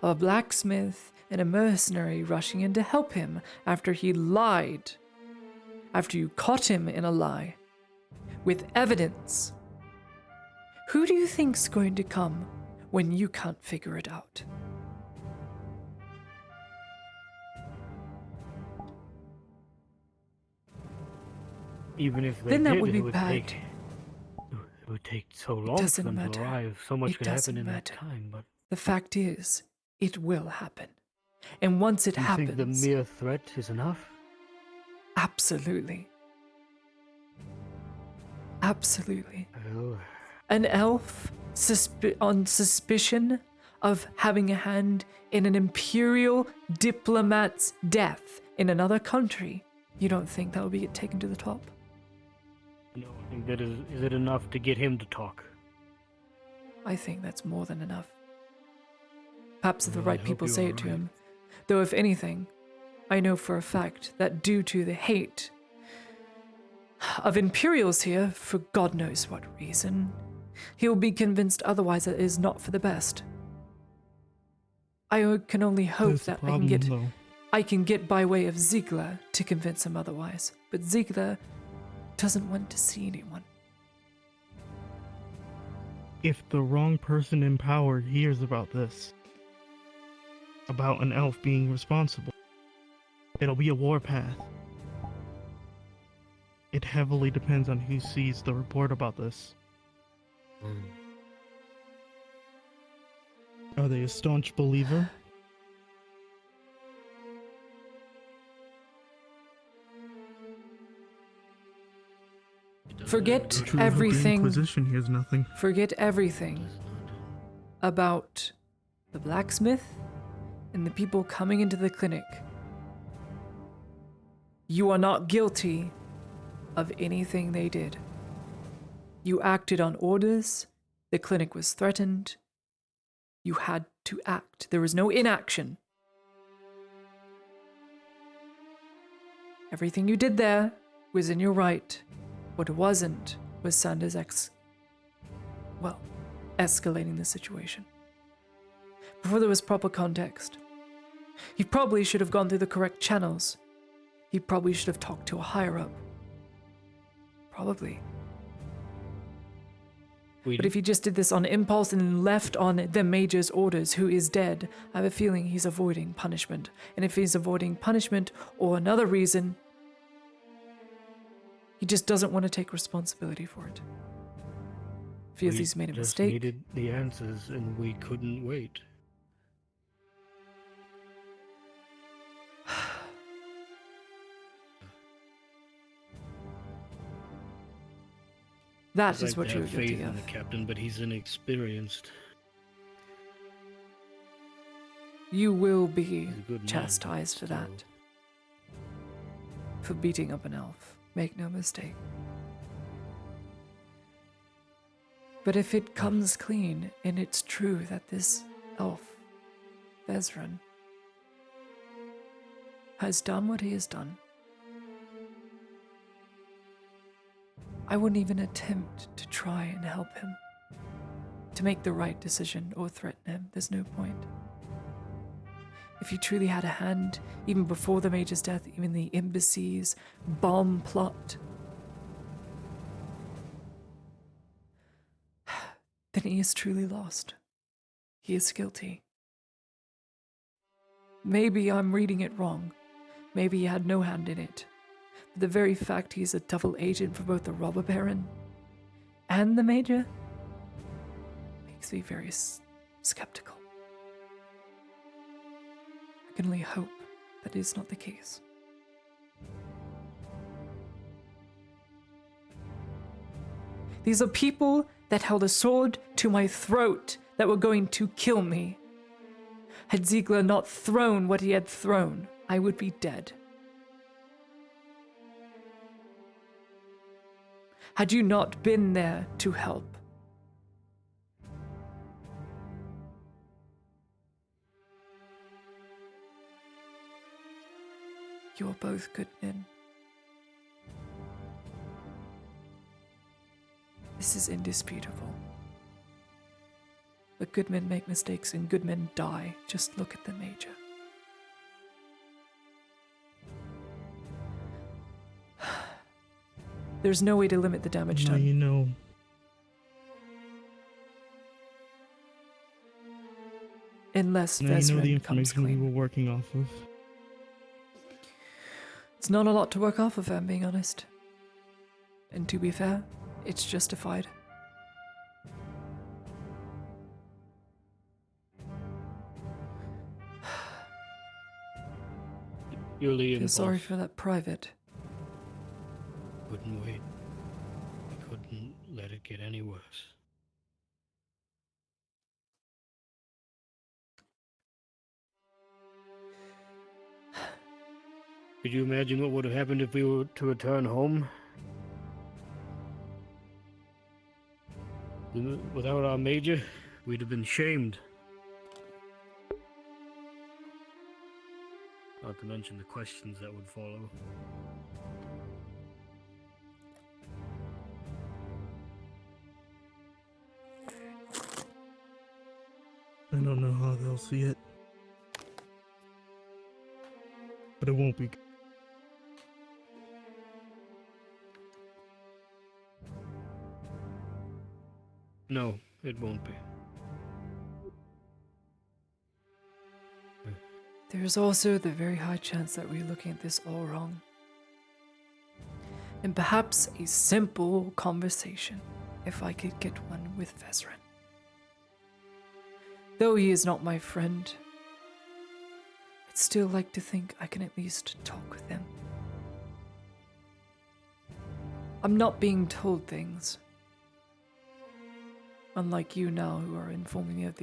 of a blacksmith and a mercenary rushing in to help him after he lied, after you caught him in a lie, with evidence, who do you think's going to come when you can't figure it out? Even if they Then that did, would be it would bad. It would take so long for Doesn't them to matter. arrive. So much It could happen doesn't in that matter. time. But The fact is, it will happen. And once it you happens, think the mere threat is enough? absolutely. Absolutely. Oh, An elf on suspicion of having a hand in an imperial diplomat's death in another country. You don't think that would be taken to the top? no, I think that is it enough to get him to talk? I think that's more than enough. Perhaps if the Well, I right hope people you say are it to right. him. Though if anything, I know for a fact that due to the hate of Imperials here, for God knows what reason, he will be convinced otherwise that it is not for the best. I can only hope There's the that problem, I can get by way of Ziegler to convince him otherwise. But Ziegler doesn't want to see anyone. If the wrong person in power hears about this, about an elf being responsible, it'll be a warpath. It heavily depends on who sees the report about this. Are they a staunch believer? Forget Truly hope the everything. Inquisition hears nothing. Forget everything about the blacksmith and the people coming into the clinic. You are not guilty of anything they did. You acted on orders. The clinic was threatened. You had to act. There was no inaction. Everything you did there was in your right. What wasn't was Sanders escalating the situation. Before there was proper context. He probably should have gone through the correct channels. He probably should have talked to a higher up. Probably. But if he just did this on impulse and left on the Major's orders, who is dead, I have a feeling he's avoiding punishment. And if he's avoiding punishment or another reason, he just doesn't want to take responsibility for it. Feels he's made a mistake. We needed the answers and we couldn't wait. That I'd is like what to you're have faith guilty in of. the captain, but he's inexperienced. You will be He's a good man, chastised for that. For beating up an elf. Make no mistake. But if it comes clean, and it's true that this elf, Vezran, has done what he has done, I wouldn't even attempt to try and help him. To make the right decision or threaten him. There's no point. If he truly had a hand, even before the Major's death, even the embassy's bomb plot, then he is truly lost. He is guilty. Maybe I'm reading it wrong. Maybe he had no hand in it. But the very fact he's a double agent for both the robber baron and the Major makes me very skeptical. I can only hope that is not the case. These are people that held a sword to my throat that were going to kill me. Had Ziegler not thrown what he had thrown, I would be dead. Had you not been there to help, you are both good men. This is indisputable. But good men make mistakes and good men die. Just look at the Major. There's no way to limit the damage Now done. you know. Unless Now you know the Vezran comes information we clean. were working off of. It's not a lot to work off of, I'm being honest. And to be fair, it's justified. Purely Feel impulse. sorry for that private. Couldn't wait. We couldn't let it get any worse. Could you imagine what would have happened if we were to return home? Without our Major, we'd have been shamed. Not to mention the questions that would follow. I don't know how they'll see it. But it won't be. No, it won't be. There's also the very high chance that we're looking at this all wrong. And perhaps a simple conversation, if I could get one with Vezran. Though he is not my friend, I'd still like to think I can at least talk with him. I'm not being told things. Unlike you now, who are informing me of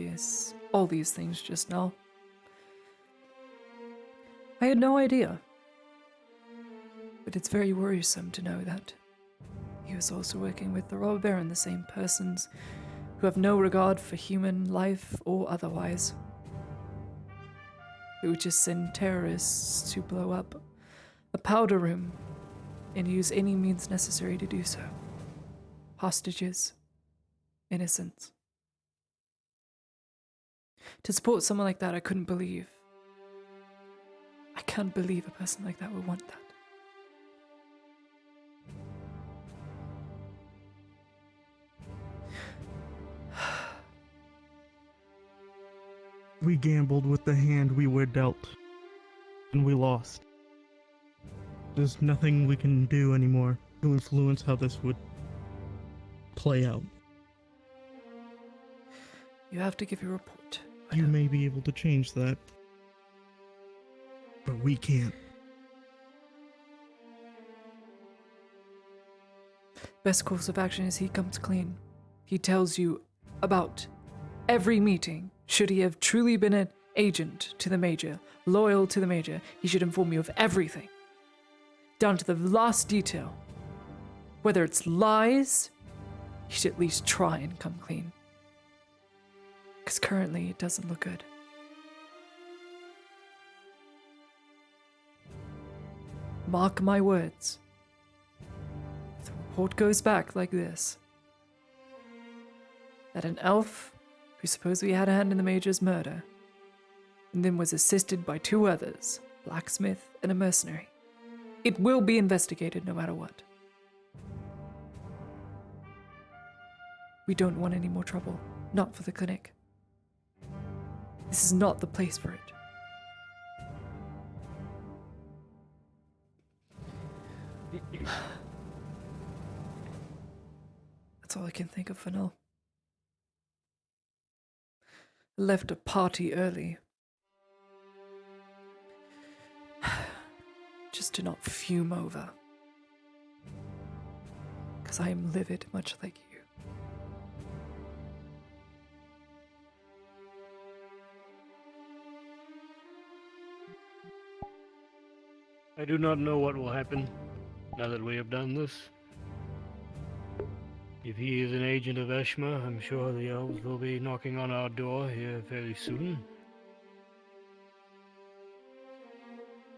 all these things just now. I had no idea. But it's very worrisome to know that he was also working with the robber baron, the same persons who have no regard for human life or otherwise. Who would just send terrorists to blow up a powder room and use any means necessary to do so. Hostages. Innocents. To support someone like that, I couldn't believe. I can't believe a person like that would want that. We gambled with the hand we were dealt, and we lost. There's nothing we can do anymore to influence how this would play out. You have to give your report. You may be able to change that, but we can't. Best course of action is he comes clean. He tells you about every meeting. Should he have truly been an agent to the Major, loyal to the Major, he should inform you of everything. Down to the last detail. Whether it's lies, he should at least try and come clean. Because currently it doesn't look good. Mark my words. If the report goes back like this, that an elf who supposedly had a hand in the Major's murder, and then was assisted by two others, blacksmith and a mercenary, it will be investigated no matter what. We don't want any more trouble. Not for the clinic. This is not the place for it. That's all I can think of for now. I left a party early. Just to not fume over. Because I am livid, much like you. I do not know what will happen now that we have done this. If he is an agent of Eshma, I'm sure the elves will be knocking on our door here fairly soon.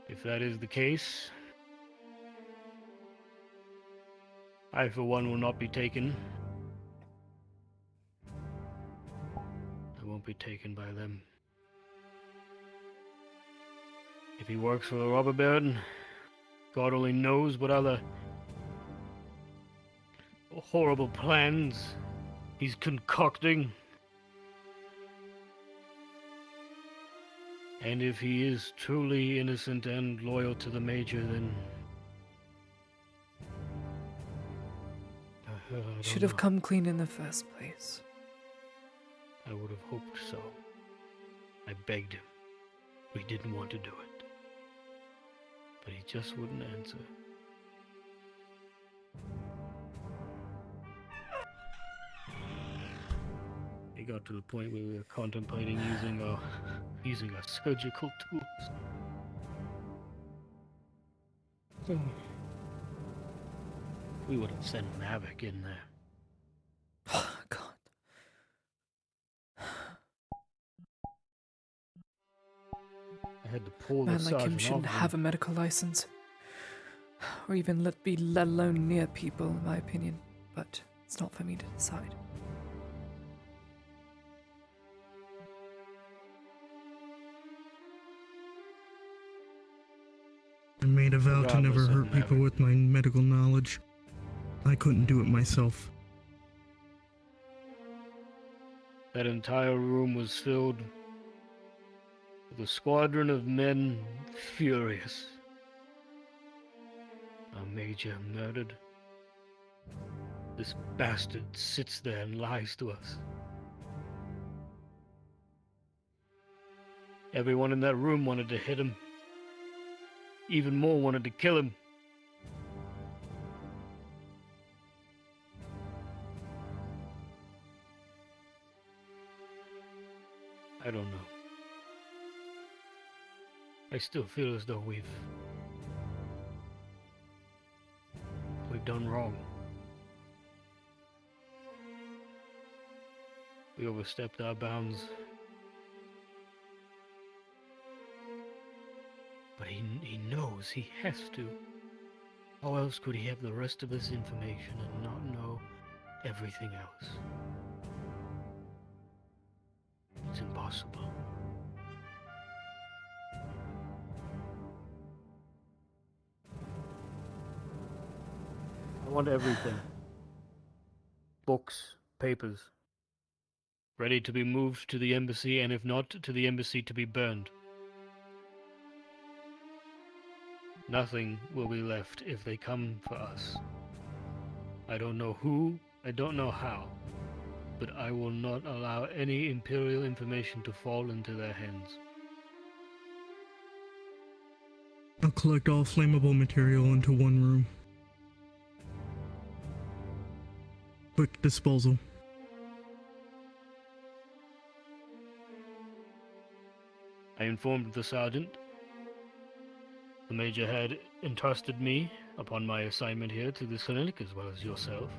If that is the case, I for one will not be taken. I won't be taken by them. If he works for the robber baron, God only knows what other horrible plans he's concocting. And if he is truly innocent and loyal to the Major, then I Should don't have come clean in the first place. know. I would have hoped so. I begged him. We didn't want to do it. But he just wouldn't answer. It got to the point where we were contemplating using our surgical tools. We would have sent Maverick in there. Oh, God. I had to pull the Man like him sergeant shouldn't off him. have a medical license. Or even let alone near people, in my opinion. But it's not for me to decide. I made a vow to never Regardless of hurt people with my medical knowledge. I couldn't do it myself. That entire room was filled with a squadron of men furious. Our Major murdered. This bastard sits there and lies to us. Everyone in that room wanted to hit him. Even more wanted to kill him. I don't know. I still feel as though we've done wrong. We overstepped our bounds. But he knows he has to. How else could he have the rest of this information and not know everything else? It's impossible. I want everything. Books, papers. Ready to be moved to the embassy, and if not, to the embassy to be burned. Nothing will be left if they come for us. I don't know who, I don't know how, but I will not allow any Imperial information to fall into their hands. I'll collect all flammable material into one room. Quick disposal. I informed the sergeant. The major had entrusted me upon my assignment here to this clinic, as well as yourself.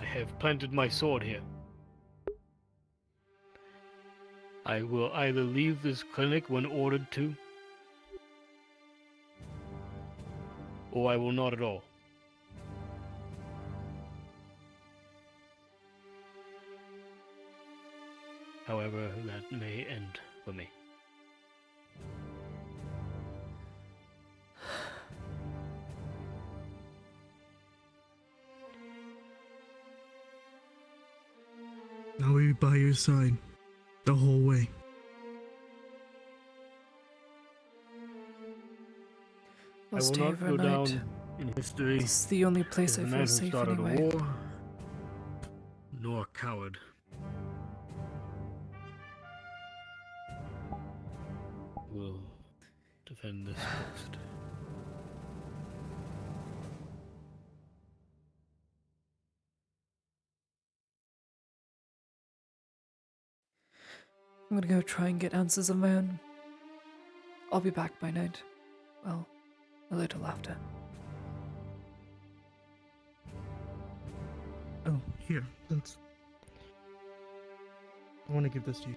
I have planted my sword here. I will either leave this clinic when ordered to, or I will not at all. However that may end for me. I'll be by your side the whole way. We'll I will stay not go overnight. down in history This is the only place as I the feel man who safe started anyway. a war, nor a coward. Will defend this post. I'm gonna go try and get answers of my own. I'll be back by night. Well, a little after. Oh, here. That's. I want to give this to you.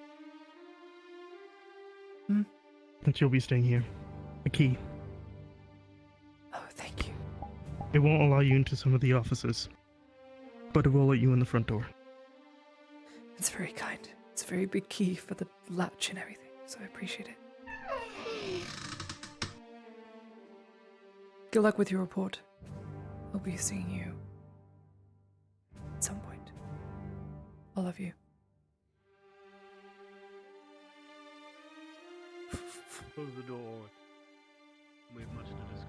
Hmm? Since you'll be staying here. A key. Oh, thank you. It won't allow you into some of the offices, but it will let you in the front door. It's very kind. It's a very big key for the latch and everything, so I appreciate it. Good luck with your report. I'll be seeing you at some point. I love you. Close the door. We have much to discuss.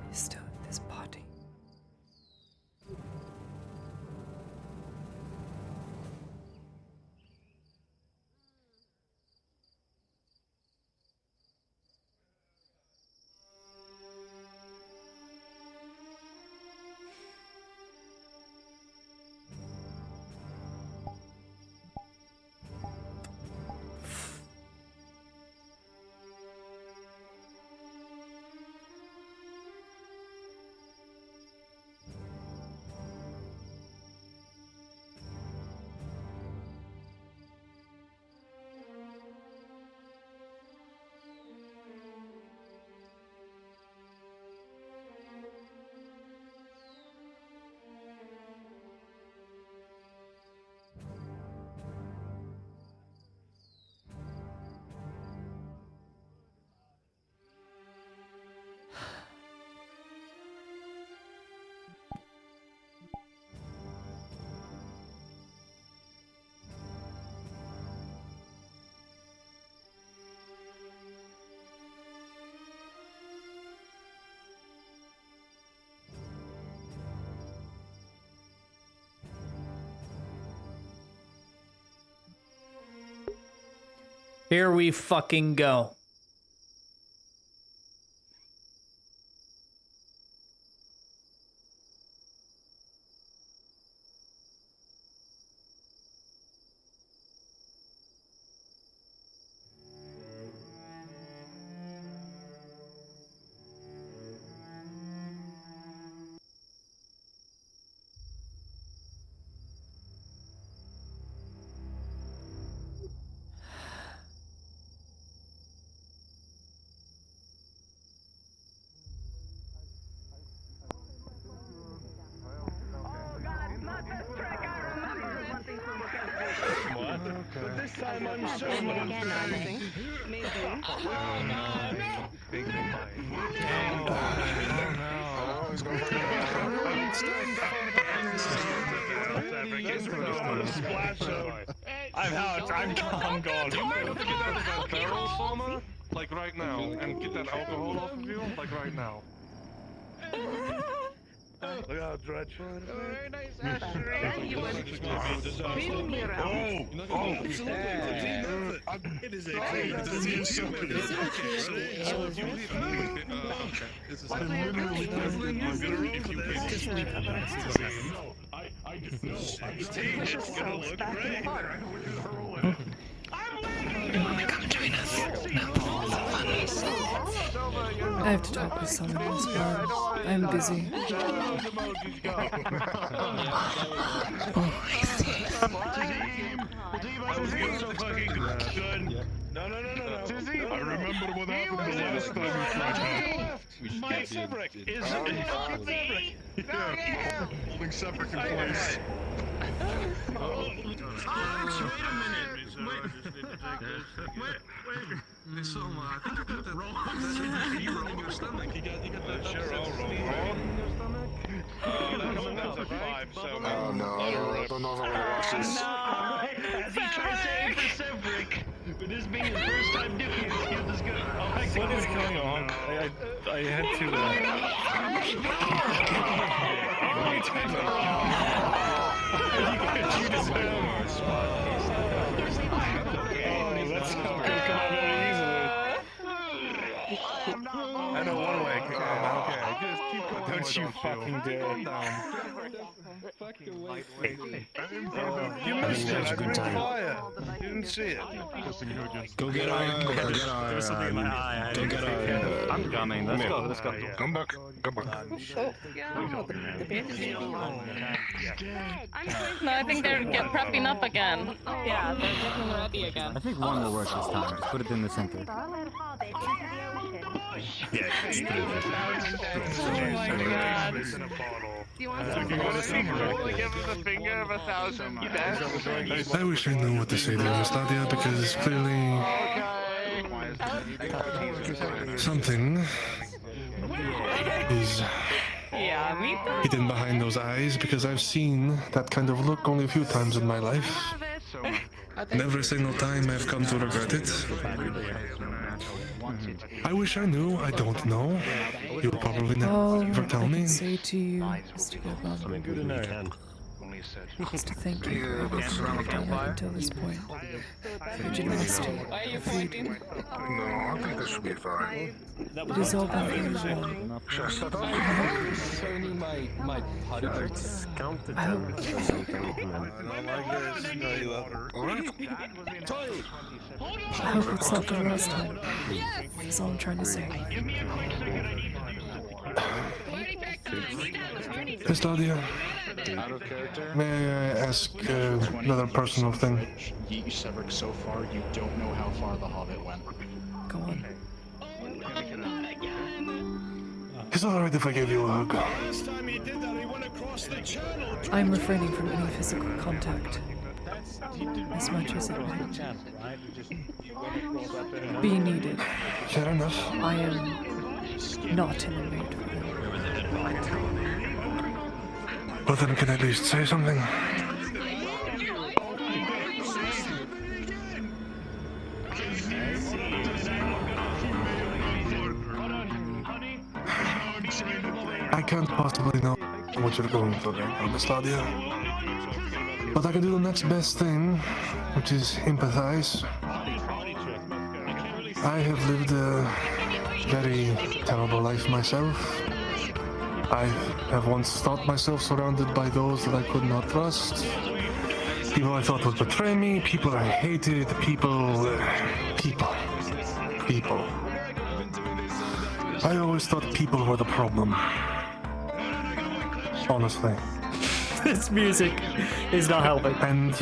He's still at this party. Here we fucking go. But this time I'm sure maybe. I'm gone. Do you mind if we get out of that barrel, Soma? Like right now, and get that alcohol off of you? Like right now. Look out, Dredge. Very nice, Ashley. It is a clean. It doesn't even show it. It's gonna look great. Come join us. I have to talk with someone else, Barb. I'm busy. I see. No. I remember what happened the last time you tried. My Severick is Severick. Holding Severick in place. Actually, wait a minute. Wait. Soma, I think you got that roll in your stomach. You got that Sure, I'll roll. in your stomach? That's a 5, so... Oh no, I don't know if I want to watch this. As he tries to aim for Severick, with this being his first time doing it, he was good. What is going on? I had to... You deserve our spot. That's not gonna come out very easily. I know one way it can come out. Okay, just keep going. Don't you fucking dare. You missed it. I brought fire. You didn't see it. Go get our. There was something in my eye. Go get our. I'm coming. Let's go. Come back. No, I think they're prepping up again. Yeah, they're getting ready again. I think one will work this time. Put it in the center. Oh my god. Do you want some? Give him the finger of 1,000. You bet. I wish I knew what to say to Miss Nadia because clearly something is Yeah, me too. hidden behind those eyes because I've seen that kind of look only a few times in my life. And every single time I've come to regret it. I wish I knew. I don't know. You'll probably never tell me. Say to you, Mr. Goodman, just to thank you for everything you've done up until this point. For your generosity, your food. No, I think this should be fine. It has all been for you all. Should I set up? I hope it's not the last time. That's all I'm trying to say. Miss Nadia, may I ask another personal thing? Yeet Severick so far, you don't know how far the Hobbit went. Go on. Is it alright if I give you a hug? Last time he did that, he went across the channel. I'm refraining from any physical contact. As much as it might be needed. Fair enough. I am not in the mood for it. Well then, can I at least say something? I can't possibly know what you're going through right now, Miss Nadia. But I can do the next best thing, which is empathize. I have lived a very terrible life myself. I have once thought myself surrounded by those that I could not trust. People I thought would betray me, people I hated, people. I always thought people were the problem. Honestly. This music is not helping. And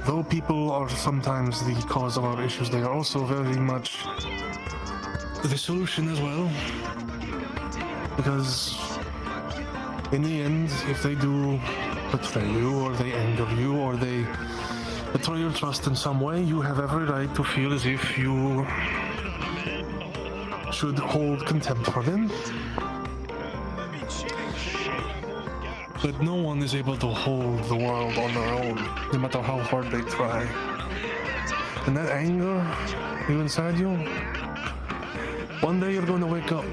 though people are sometimes the cause of our issues, they are also very much the solution as well. Because in the end, if they do betray you, or they anger you, or they betray your trust in some way, you have every right to feel as if you should hold contempt for them. But no one is able to hold the world on their own, no matter how hard they try. And that anger inside you, one day you're going to wake up.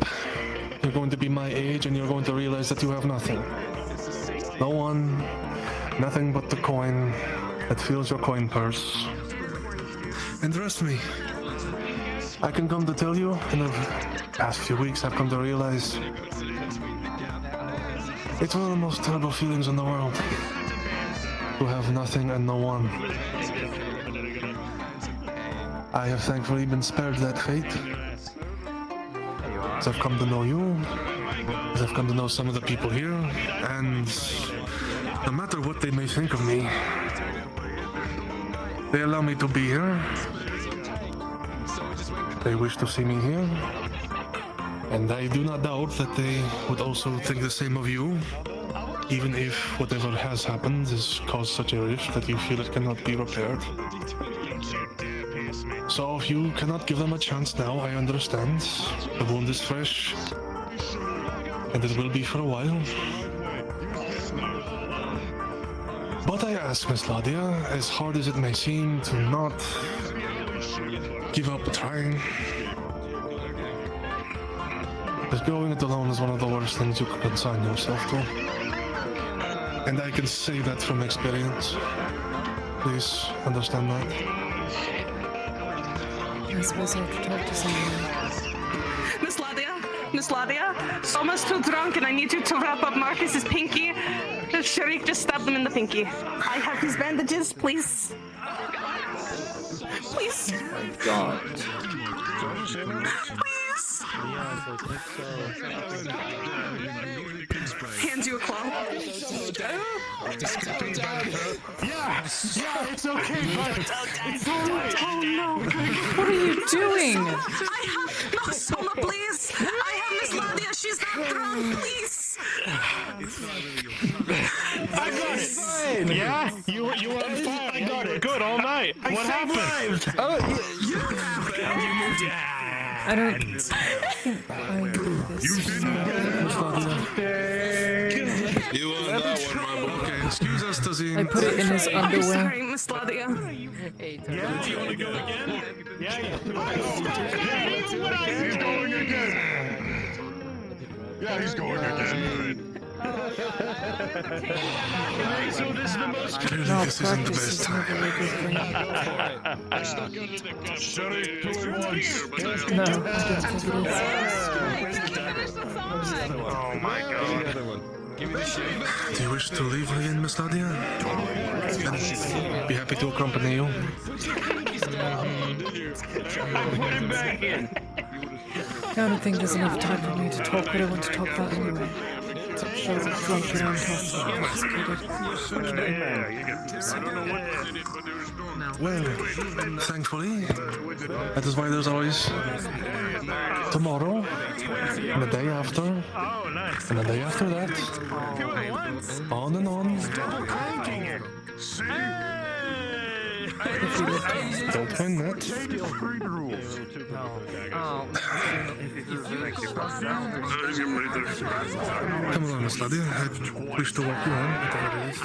You're going to be my age and you're going to realize that you have nothing. No one, nothing but the coin that fills your coin purse. And trust me, I can come to tell you, in the past few weeks I've come to realize it's one of the most terrible feelings in the world, to have nothing and no one. I have thankfully been spared that fate. As I've come to know you, as I've come to know some of the people here, and no matter what they may think of me, they allow me to be here. They wish to see me here. And I do not doubt that they would also think the same of you, even if whatever has happened has caused such a rift that you feel it cannot be repaired. So if you cannot give them a chance now, I understand. The wound is fresh, and it will be for a while. But I ask, Miss Ladia, as hard as it may seem, to not give up trying. Because going it alone is one of the worst things you could consign yourself to. And I can say that from experience. Please understand that. I suppose I have to talk to someone. Miss Ladia, Soma's too drunk and I need you to wrap up Marcus's pinky. Sharik just stabbed him in the pinky. I have his bandages, please. Please. Oh my god. Please. Hand you a claw. Yeah, it's okay, bud. It's alright. Oh no. What are you doing? I have no Soma, please. I have Miss Ladia. She's not drunk, please. I got it. Yeah, you were on fire. I got it. Good all night. What happened? Oh, you moved. I don't. I do this. You won that one, my boy. Okay, excuse us, Tazine. I put it in his I'm underwear. sorry, Miss Ladia. Yeah, do you want to go again? Yeah, he's going again. Yeah, he's going again. So this is the most Clearly this isn't the best time. No, I don't think it is. Oh my god. Do you wish to leave again, Miss Ladia? I'd be happy to accompany you. Put him back in. I don't think there's enough time for me to talk what I want to talk about anyway. I was drunk and intoxicated. Well, thankfully, that is why there's always tomorrow, and the day after, and the day after that, on and on. Don't mind that. Come along, Miss Ladia. I wish to walk you home at the very least.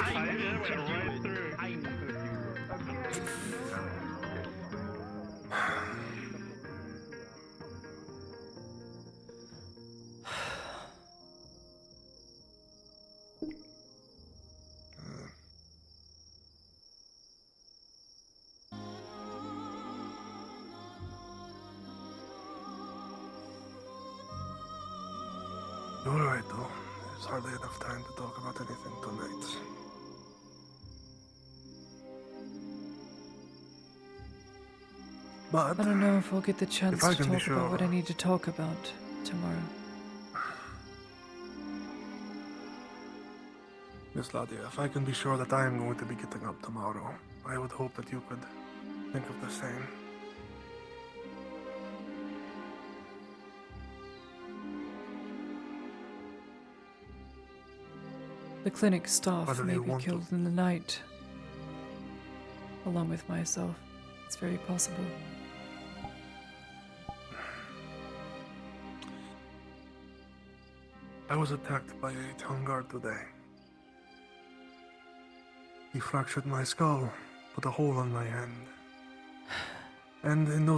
You're right, though. There's hardly enough time to talk about anything tonight. But I don't know if I'll get the chance I to can be talk about what I sure- need to talk about tomorrow. Miss Ladia, if I can be sure that I am going to be getting up tomorrow, I would hope that you could think of the same. The clinic staff Whether may you be want to- killed in the night, along with myself. It's very possible. I was attacked by a town guard today. He fractured my skull, put a hole on my hand, and in no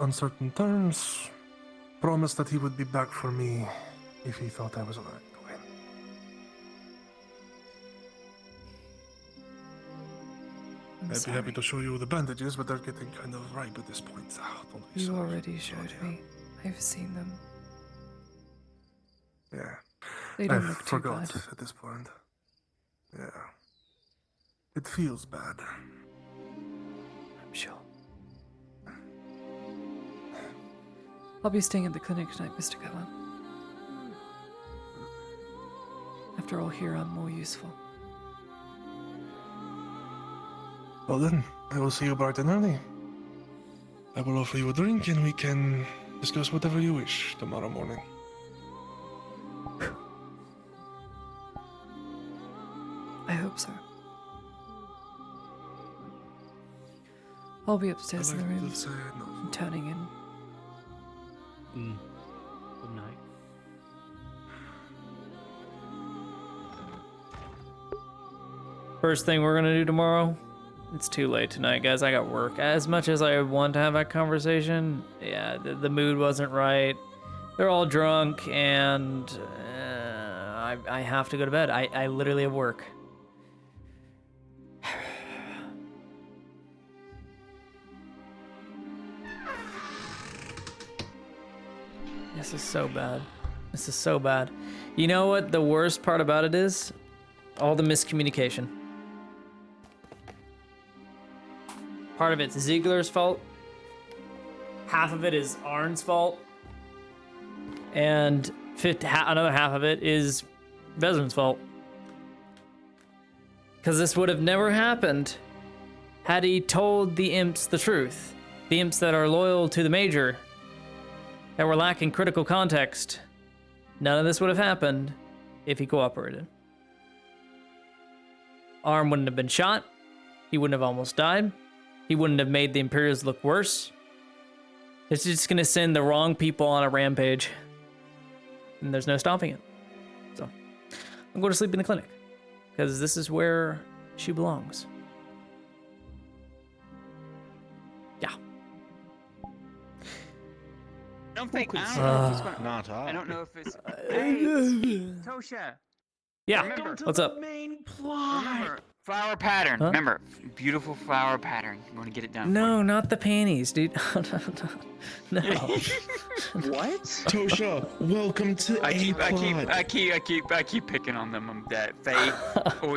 uncertain terms, promised that he would be back for me if he thought I was alive. I'd be happy to show you the bandages, but they're getting kind of ripe at this point. So don't be You sorry. already showed me. I've seen them. Yeah. They don't I look too forgot bad. at this point. Yeah. It feels bad. I'm sure. I'll be staying at the clinic tonight, Mr. Keller. After all, here I'm more useful. Well then, I will see you bright and early. I will offer you a drink and we can discuss whatever you wish tomorrow morning. I hope so. I'll be upstairs in the like to room. say no. I'm turning in. Good night. First thing we're gonna do tomorrow. It's too late tonight, guys. I got work. As much as I want to have that conversation, yeah, the mood wasn't right. They're all drunk, and I have to go to bed. I literally have work. This is so bad. This is so bad. You know what the worst part about it is? All the miscommunication. Part of it's Ziegler's fault. Half of it is Arn's fault. And another half of it is Vezin's fault. Because this would have never happened had he told the imps the truth. The imps that are loyal to the Major, that were lacking critical context. None of this would have happened if he cooperated. Arn wouldn't have been shot. He wouldn't have almost died. He wouldn't have made the Imperials look worse. It's just gonna send the wrong people on a rampage. And there's no stopping it. So, I'm going to sleep in the clinic. Because this is where she belongs. Yeah. I don't think. I don't know if it's gonna. Not I don't know if it's. Tosha. Yeah. Remember, What's up? remember, flower pattern. Huh? Remember, beautiful flower pattern. You want to get it done. No, not the panties, dude. No. What? Tosha, welcome to I keep picking on them. That Faye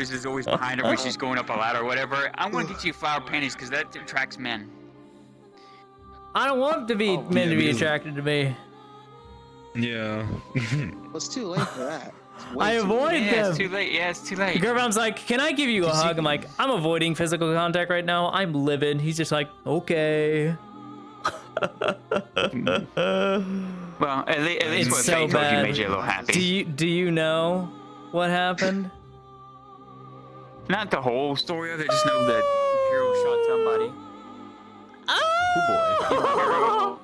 is always behind her when she's going up a ladder or whatever. I'm gonna get you flower panties because that attracts men. I don't want to be men to be attracted to me. Yeah. Well, it's too late for that. I avoid them. Yeah, it's too late. Yeah, it's too late. Girlfriend's like, can I give you a hug? I'm like, I'm avoiding physical contact right now. I'm livid. He's just like, okay. Well, at least what so Faye told you bad. made you a little happy. Do you know what happened? Not the whole story of it. Just know that Imperial shot somebody. Oh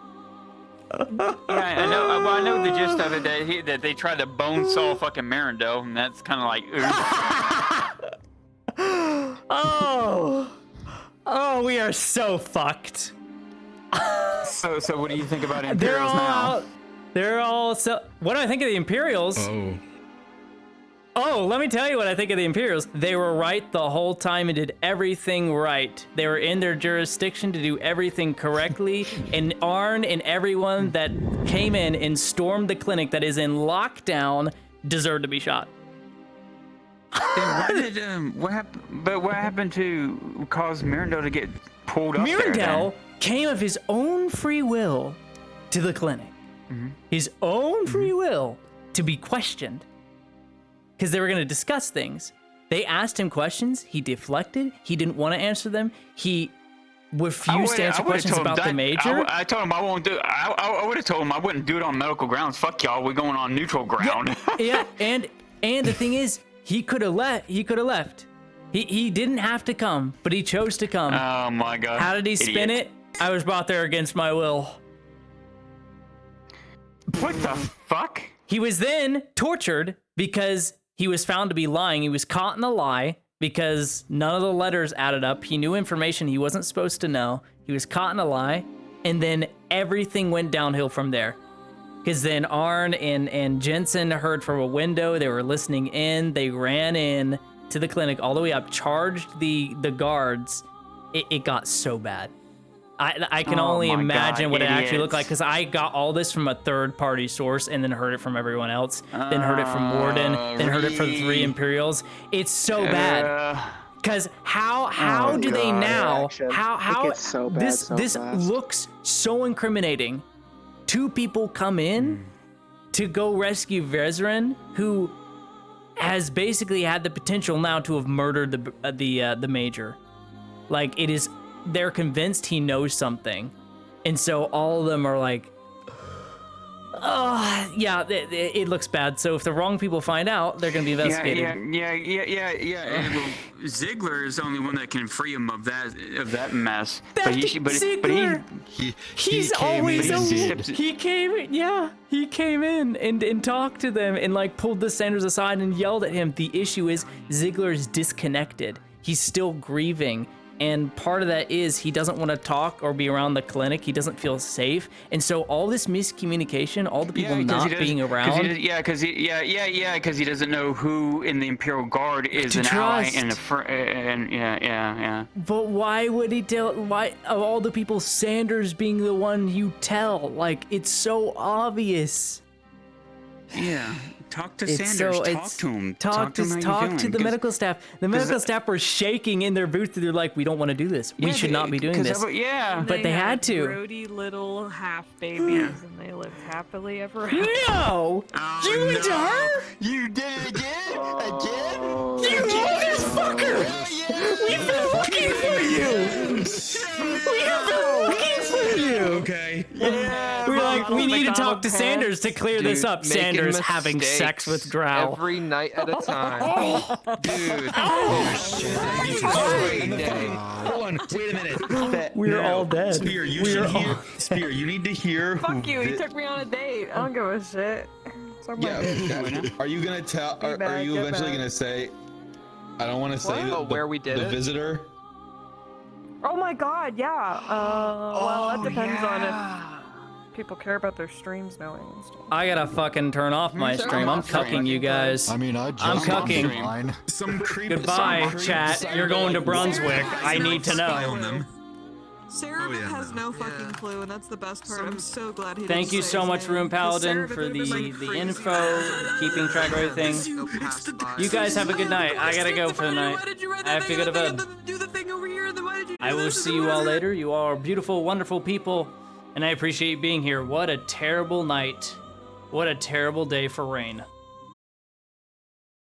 Yeah, I know. Well, I know the gist of it that they tried to bone saw fucking Marindel, and that's kind of like, ooh. Oh, we are so fucked. So what do you think about They're Imperials all now? out. They're all so. What do I think of the Imperials? Oh. Oh, let me tell you what I think of the Imperials. They were right the whole time and did everything right. They were in their jurisdiction to do everything correctly. And Arn and everyone that came in and stormed the clinic that is in lockdown deserved to be shot. Then what happened to cause Mirandel to get pulled up there? Mirandel came of his own free will to the clinic. His own free will to be questioned. Because they were going to discuss things. They asked him questions. He deflected. He didn't want to answer them. He refused to answer questions about the major. I told him I won't do. I would have told him I wouldn't do it on medical grounds. Fuck y'all. We're going on neutral ground. Yeah, and the thing is, he could have left. He didn't have to come, but he chose to come. Oh my god. How did he spin it? I was brought there against my will. What the fuck? He was then tortured because he was found to be lying. He was caught in a lie because none of the letters added up. He knew information he wasn't supposed to know. He was caught in a lie, and then everything went downhill from there. Because then Arn and Jensen heard from a window. They were listening in. They ran in to the clinic all the way up, charged the guards. It got so bad. I can only imagine what it actually looked like, because I got all this from a third-party source and then heard it from everyone else, then heard it from Warden, then heard it from 3 Imperials. It's so bad. Because how do they now? How this looks so incriminating. 2 people come in to go rescue Vezran, who has basically had the potential now to have murdered the major. Like, it is. They're convinced he knows something, and so all of them are like, "Oh, yeah, it looks bad." So if the wrong people find out, they're gonna be investigated. Yeah. Well, Ziegler is the only one that can free him of that mess. He came in and talked to them and like pulled the Sanders aside and yelled at him. The issue is Ziegler is disconnected. He's still grieving. And part of that is he doesn't want to talk or be around the clinic. He doesn't feel safe. And so all this miscommunication, all the people not being around. Because he doesn't know who in the Imperial Guard is an ally and a friend. Yeah. But why would he tell? Why, of all the people, Sanders being the one you tell? Like, it's so obvious. Yeah. Talk to Sanders. Talk to him. Talk to the medical staff. The medical staff were shaking in their booth. They're like, "We don't want to do this. We should not be doing this." But they had to. Grody little half babies, and they lived happily ever after. No, you went to her. You did it again. You motherfucker! We've been looking for you. We've been looking for you. Okay. Yeah. We're like, we need to talk to Sanders to clear this up. Sanders having sex with Drow. Every night at a time. Dude. Hold on, wait a minute. We're all dead. Spear, you should hear. Spear, you need to hear. Fuck you, he took me on a date. I don't give a shit. Are you gonna tell? Are you eventually gonna say? I don't want to say where we did the it? visitor. Oh my god, yeah. Well, that depends on if people care about their streams knowing and stuff. I gotta fucking turn off my stream. I'm cucking you guys. I mean, I'm cucking. Goodbye, chat. You're going to Brunswick. I need to know. Sarah has no fucking clue, and that's the best part. I'm so glad he Thank you so much, Room Paladin, for the info, keeping track of everything. You guys have a good night. I gotta go for the night. I have to go to bed. I will see you all later. You all are beautiful, wonderful people, and I appreciate you being here. What a terrible night. What a terrible day for rain.